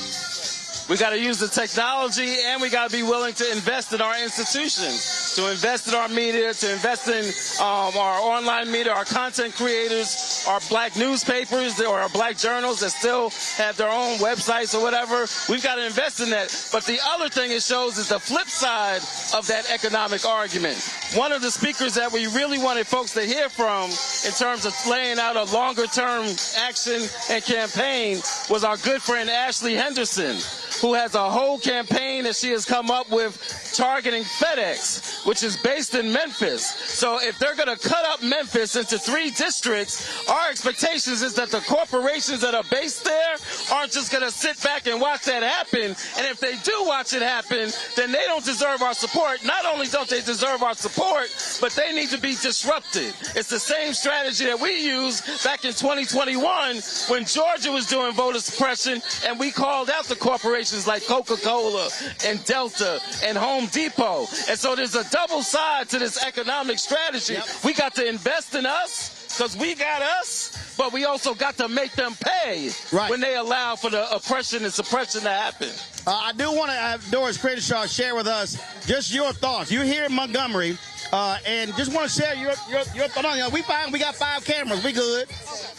We got to use the technology, and we got to be willing to invest in our institutions, to invest in our media, to invest in our online media, our content creators, our black newspapers or our black journals that still have their own websites or whatever. We've got to invest in that. But the other thing it shows is the flip side of that economic argument. One of the speakers that we really wanted folks to hear from in terms of laying out a longer-term action and campaign was our good friend Ashley Henderson, who has a whole campaign that she has come up with targeting FedEx, which is based in Memphis. So if they're going to cut up Memphis into 3 districts, our expectations is that the corporations that are based there aren't just going to sit back and watch that happen. And if they do watch it happen, then they don't deserve our support. Not only don't they deserve our support, but they need to be disrupted. It's the same strategy that we used back in 2021 when Georgia was doing voter suppression, and we called out the corporations like Coca-Cola and Delta and Home Depot. And so there's a double side to this economic strategy. We got to invest in us because we got us, but we also got to make them pay when they allow for the oppression and suppression to happen. I do want to have Doris Crenshaw share with us just your thoughts. You're here in Montgomery, and just want to share your thoughts. We fine. We got 5 cameras. We good.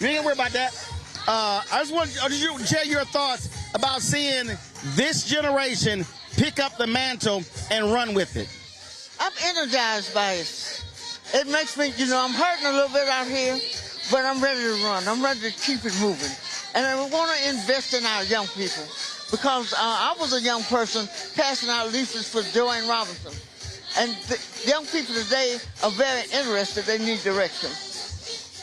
You ain't gonna worry about that. I just want you to share your thoughts about seeing this generation pick up the mantle and run with it. I'm energized by it. It makes me, I'm hurting a little bit out here, but I'm ready to run. I'm ready to keep it moving. And I want to invest in our young people because I was a young person passing out leaflets for Joanne Robinson. And the young people today are very interested. They need direction.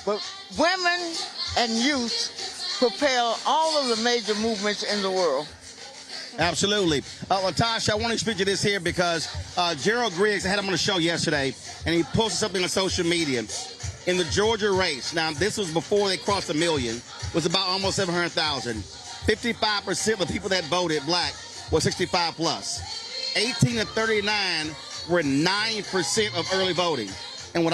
But women and youth propel all of the major movements in the world. Absolutely. Latasha, I want to speak to this here because Gerald Griggs, I had him on the show yesterday, and he posted something on social media. In the Georgia race, now this was before they crossed 1 million, was about almost 700,000. 55% of the people that voted black were 65 plus. 18 to 39 were 9% of early voting. And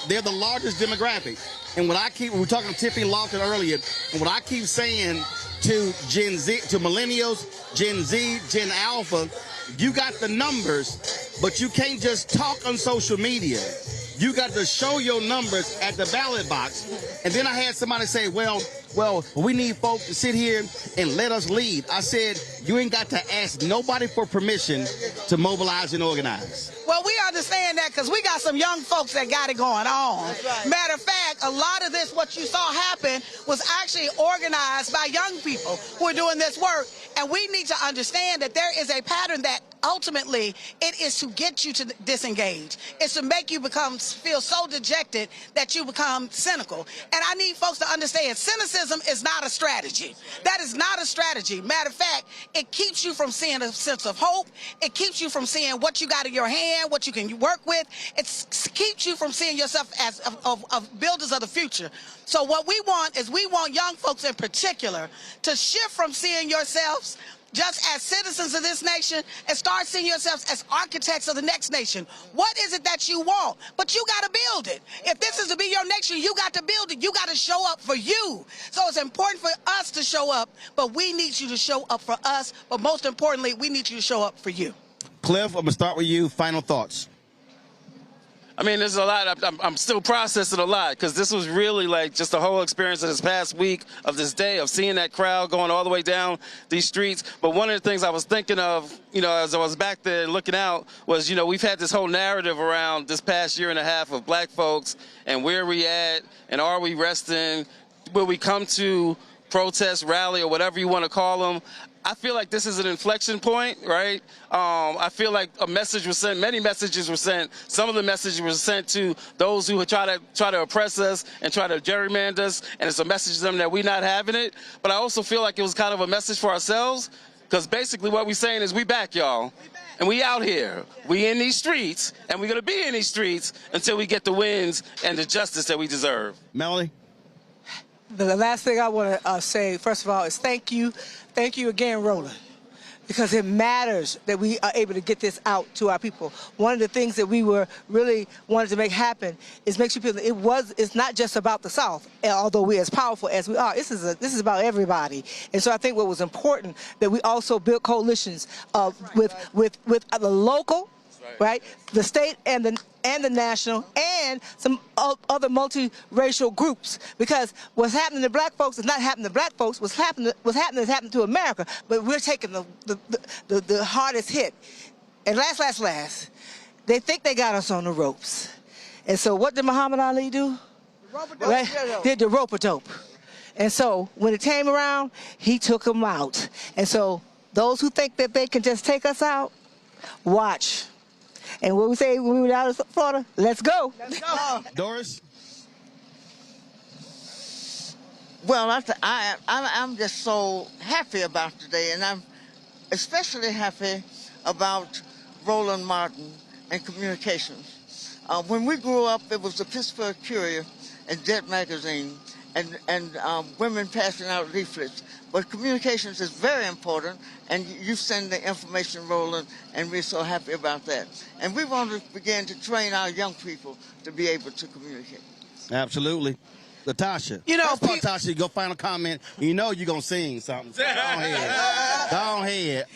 they're the largest demographic. And we were talking to Tiffany Lofton earlier, and what I keep saying to Gen Z, to millennials, Gen Z, Gen Alpha, you got the numbers, but you can't just talk on social media. You got to show your numbers at the ballot box. And then I had somebody say, well, we need folks to sit here and let us lead. I said, you ain't got to ask nobody for permission to mobilize and organize. Well, we understand that because we got some young folks that got it going on. Right. Matter of fact, a lot of this, what you saw happen, was actually organized by young people who are doing this work. And we need to understand that there is a pattern that ultimately it is to get you to disengage. It's to make you feel so dejected that you become cynical. And I need folks to understand cynicism is not a strategy. That is not a strategy. Matter of fact, it keeps you from seeing a sense of hope. It keeps you from seeing what you got in your hand, what you can work with. It keeps you from seeing yourself as of builders of the future. So what we want is we want young folks in particular to shift from seeing yourselves just as citizens of this nation and start seeing yourselves as architects of the next nation. What is it that you want? But you got to build it. If this is to be your nation, you got to build it. You got to show up for you. So it's important for us to show up, but we need you to show up for us. But most importantly, we need you to show up for you. Cliff, I'm going to start with you. Final thoughts. I mean, there's a lot. I'm still processing a lot because this was really like just the whole experience of this past week, of this day, of seeing that crowd going all the way down these streets. But one of the things I was thinking of, as I was back there looking out was, we've had this whole narrative around this past year and a half of black folks and where we at and are we resting? Will we come to protest, rally, or whatever you want to call them? I feel like this is an inflection point, right? I feel like a message was sent, many messages were sent. Some of the messages were sent to those who try to oppress us and try to gerrymander us, and it's a message to them that we're not having it. But I also feel like it was kind of a message for ourselves, because basically what we're saying is we back, y'all. And we out here. We in these streets, and we're going to be in these streets until we get the wins and the justice that we deserve. Melanie? The last thing I want to say, first of all, is thank you. Thank you again, Roland, because it matters that we are able to get this out to our people. One of the things that we were really wanted to make happen is make sure people it's not just about the South, although we're as powerful as we are. This is about everybody. And so I think what was important that we also built coalitions with the local right? The state and the national and some other multiracial groups. Because what's happening to black folks is not happening to black folks. What's happening is happening to America. But we're taking the hardest hit. And last, they think they got us on the ropes. And so what did Muhammad Ali do? Right? Did the rope-a-dope. And so when it came around, he took them out. And so those who think that they can just take us out, watch. And what we say when we were out of Florida, let's go. Let's go. Doris? Well, I'm just so happy about today, and I'm especially happy about Roland Martin and communications. When we grew up, it was the Pittsburgh Courier and Jet Magazine and women passing out leaflets. But communications is very important, and you send the information, Roland, and we're so happy about that. And we want to begin to train our young people to be able to communicate. Absolutely. Latasha. You know, Latasha, go final comment. You know you're going to sing something. So go ahead. Go ahead.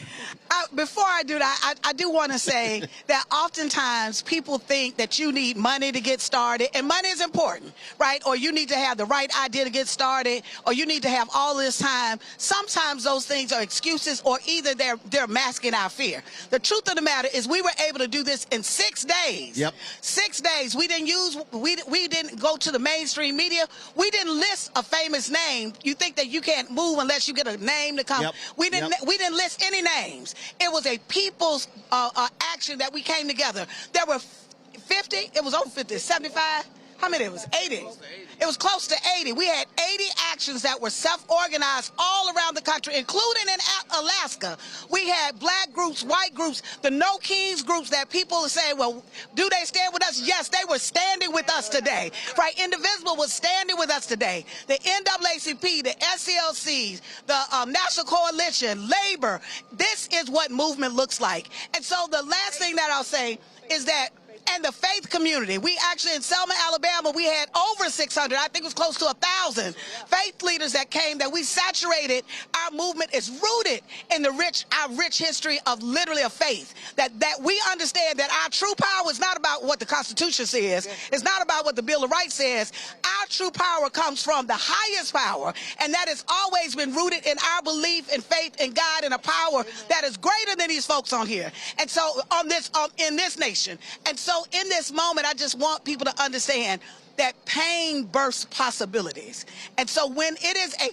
Before I do that, I do want to say that oftentimes people think that you need money to get started, and money is important, right? Or you need to have the right idea to get started, or you need to have all this time. Sometimes those things are excuses, or either they're masking our fear. The truth of the matter is we were able to do this in 6 days. Yep. 6 days. We didn't go to the mainstream media. We didn't list a famous name. You think that you can't move unless you get a name to come. Yep. We didn't list any names. It was a people's action that we came together. There were 50, it was over 50, 75. How many? It was 80. It was close to 80. We had 80 actions that were self-organized all around the country, including in Alaska. We had black groups, white groups, the No Kings groups that people say, well, do they stand with us? Yes, they were standing with us today. Right? Indivisible was standing with us today. The NAACP, the SCLCs, the National Coalition, Labor. This is what movement looks like. And so the last thing that I'll say is that and the faith community. We actually, in Selma, Alabama, we had over 600, I think it was close to 1,000 faith leaders that came, that we saturated. Our movement is rooted in our rich history of literally of faith. That we understand that our true power is not about what the Constitution says. It's not about what the Bill of Rights says. Our true power comes from the highest power, and that has always been rooted in our belief and faith in God and a power that is greater than these folks on here. And so in this nation. And so in this moment, I just want people to understand that pain births possibilities. And so when it is a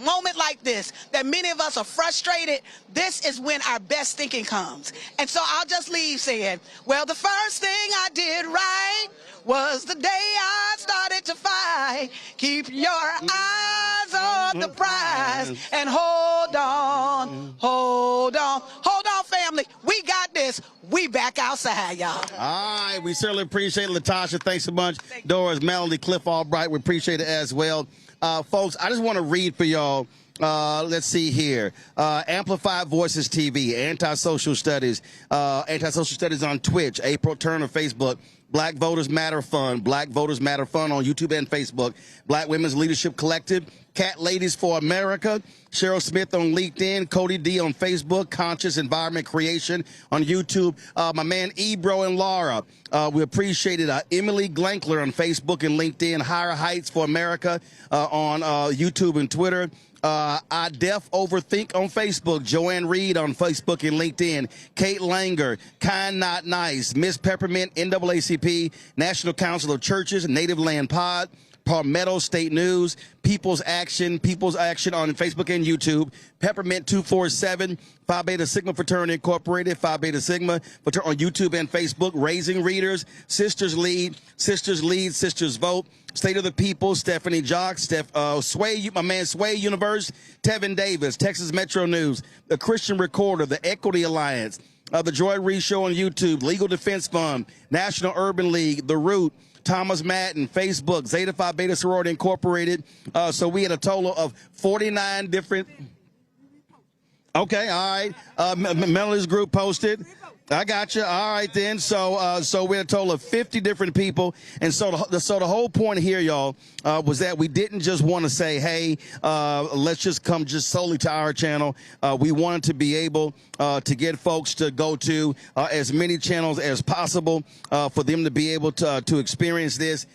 moment like this, that many of us are frustrated, this is when our best thinking comes. And so I'll just leave saying, well, the first thing I did right was the day I started to fight. Keep your eyes on the prize and hold on, family. We got this. We back outside, y'all. All right, we certainly appreciate it, Latasha. Thanks so much. Doris, Melody, Cliff Albright, we appreciate it as well. Folks, I just want to read for y'all. Let's see here. Amplified Voices TV, Anti-Social Studies on Twitch, April Turner, Facebook, Black Voters Matter Fund, Black Voters Matter Fund on YouTube and Facebook, Black Women's Leadership Collective, Cat Ladies for America, Cheryl Smith on LinkedIn, Cody D on Facebook, Conscious Environment Creation on YouTube, my man Ebro and Laura. We appreciate it. Emily Glankler on Facebook and LinkedIn, Higher Heights for America on YouTube and Twitter. I Def Overthink on Facebook, Joanne Reed on Facebook and LinkedIn, Kate Langer, Kind Not Nice, Miss Peppermint, NAACP, National Council of Churches, Native Land Pod, Palmetto State News, People's Action on Facebook and YouTube, Peppermint 247, Phi Beta Sigma Fraternity Incorporated, Phi Beta Sigma on YouTube and Facebook, Raising Readers, Sisters Lead, Sisters Vote, State of the People, Stephanie Jock, Sway, my man Sway Universe, Tevin Davis, Texas Metro News, The Christian Recorder, The Equity Alliance, The Joy Reed Show on YouTube, Legal Defense Fund, National Urban League, The Root, Thomas Madden, Facebook, Zeta Phi Beta Sorority Incorporated. So we had a total of 49 different. Okay, all right. Melody's group posted. I got you. All right, then. So we're a total of 50 different people. And so the whole point here, y'all, was that we didn't just want to say, hey, let's just come just solely to our channel. We wanted to be able to get folks to go to as many channels as possible for them to be able to experience this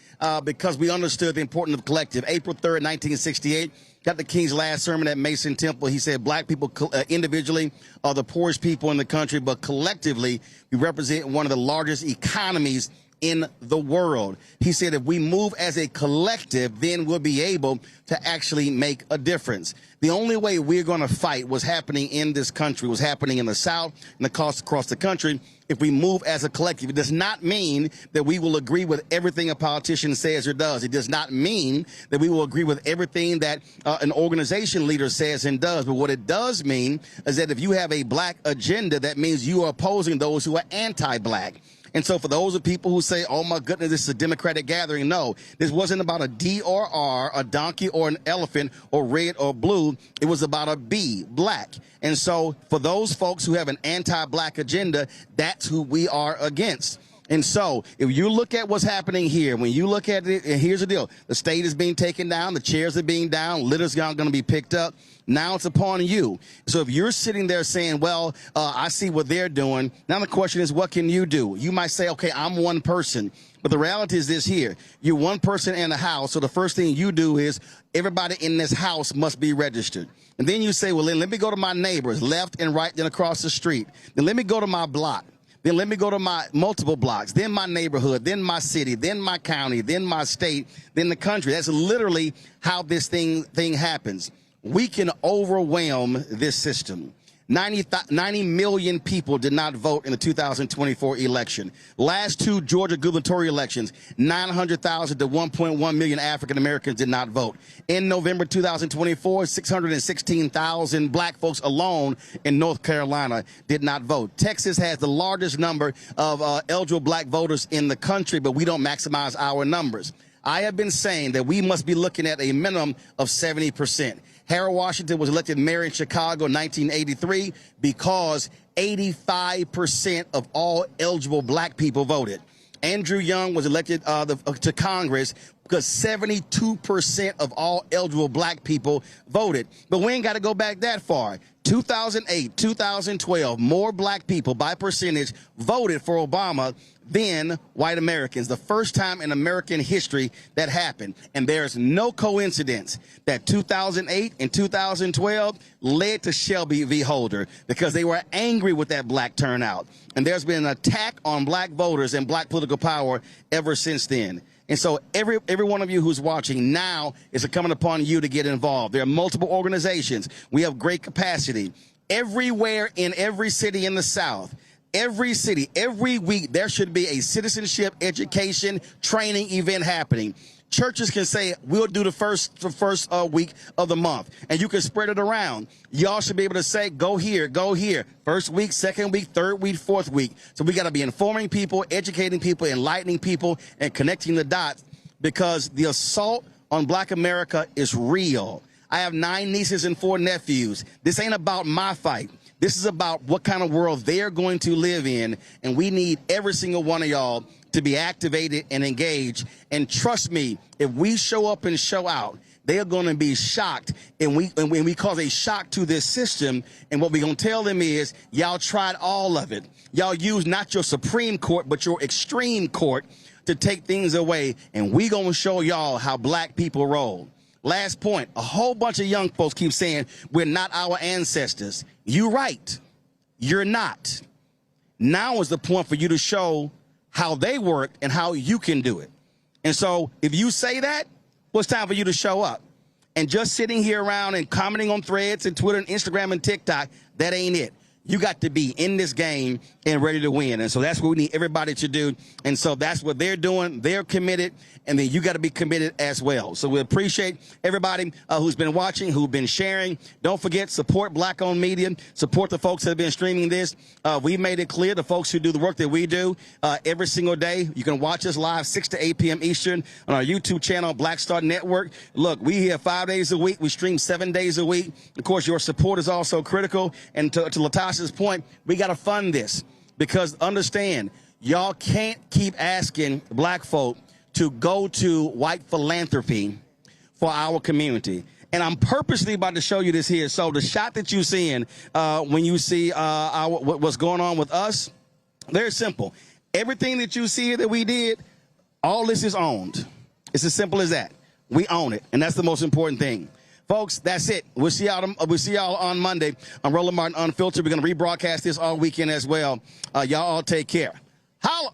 because we understood the importance of collective. April 3rd, 1968. Dr. King's last sermon at Mason Temple, he said black people individually are the poorest people in the country, but collectively we represent one of the largest economies in the world. He said if we move as a collective, then we'll be able to actually make a difference. The only way we're going to fight what's happening in this country, what's happening in the South and across the country, if we move as a collective. It does not mean that we will agree with everything a politician says or does. It does not mean that we will agree with everything that an organization leader says and does. But what it does mean is that if you have a black agenda, that means you are opposing those who are anti-black. And so for those of people who say, oh, my goodness, this is a Democratic gathering, no, this wasn't about a D or R, a donkey or an elephant or red or blue. It was about a B, black. And so for those folks who have an anti-black agenda, that's who we are against. And so if you look at what's happening here, when you look at it, and here's the deal, the state is being taken down, the chairs are being down, litter's not going to be picked up. Now it's upon you. So if you're sitting there saying, well, I see what they're doing, now the question is, what can you do? You might say, okay, I'm one person. But the reality is this here. You're one person in the house, so the first thing you do is everybody in this house must be registered. And then you say, well, then let me go to my neighbors, left and right, then across the street. Then let me go to my block. Then let me go to my multiple blocks, then my neighborhood, then my city, then my county, then my state, then the country. That's literally how this thing happens. We can overwhelm this system. 90 million people did not vote in the 2024 election. Last two Georgia gubernatorial elections, 900,000 to 1.1 million African Americans did not vote. In November 2024, 616,000 black folks alone in North Carolina did not vote. Texas has the largest number of eligible black voters in the country, but we don't maximize our numbers. I have been saying that we must be looking at a minimum of 70%. Harold Washington was elected mayor in Chicago in 1983 because 85% of all eligible black people voted. Andrew Young was elected to Congress because 72% of all eligible black people voted. But we ain't got to go back that far. 2008, 2012, more black people by percentage voted for Obama than white Americans. The first time in American history that happened. And there's no coincidence that 2008 and 2012 led to Shelby v. Holder because they were angry with that black turnout. And there's been an attack on black voters and black political power ever since then. And so every one of you who's watching now is coming upon you to get involved. There are multiple organizations. We have great capacity. Everywhere in every city in the South, every city, every week, there should be a citizenship education training event happening. Churches can say, we'll do the first week of the month, and you can spread it around. Y'all should be able to say, go here, go here. First week, second week, third week, fourth week. So we got to be informing people, educating people, enlightening people, and connecting the dots because the assault on black America is real. I have 9 nieces and 4 nephews. This ain't about my fight. This is about what kind of world they're going to live in, and we need every single one of y'all to be activated and engaged. And trust me, if we show up and show out, they are going to be shocked, and we cause a shock to this system. And what we're going to tell them is, y'all tried all of it. Y'all used not your Supreme Court, but your extreme court to take things away, and we going to show y'all how black people roll. Last point, a whole bunch of young folks keep saying, we're not our ancestors. You're right. You're not. Now is the point for you to show how they worked and how you can do it. And so if you say that, well, it's time for you to show up. And just sitting here around and commenting on threads and Twitter and Instagram and TikTok, that ain't it. You got to be in this game and ready to win. And so that's what we need everybody to do. And so that's what they're doing. They're committed. And then you got to be committed as well. So we appreciate everybody who's been watching, who've been sharing. Don't forget, support black-owned media. Support the folks that have been streaming this. We made it clear, the folks who do the work that we do every single day. You can watch us live 6 to 8 p.m. Eastern on our YouTube channel, Black Star Network. Look, we here 5 days a week. We stream 7 days a week. Of course, your support is also critical. And to Latasha's point, we got to fund this. Because understand, y'all can't keep asking black folk to go to white philanthropy for our community. And I'm purposely about to show you this here. So the shot that you're seeing when you see what's going on with us, very simple. Everything that you see here that we did, all this is owned. It's as simple as that. We own it, and that's the most important thing. Folks, that's it. We'll see y'all on Monday on Roland Martin Unfiltered. We're going to rebroadcast this all weekend as well. Y'all all take care. Holla!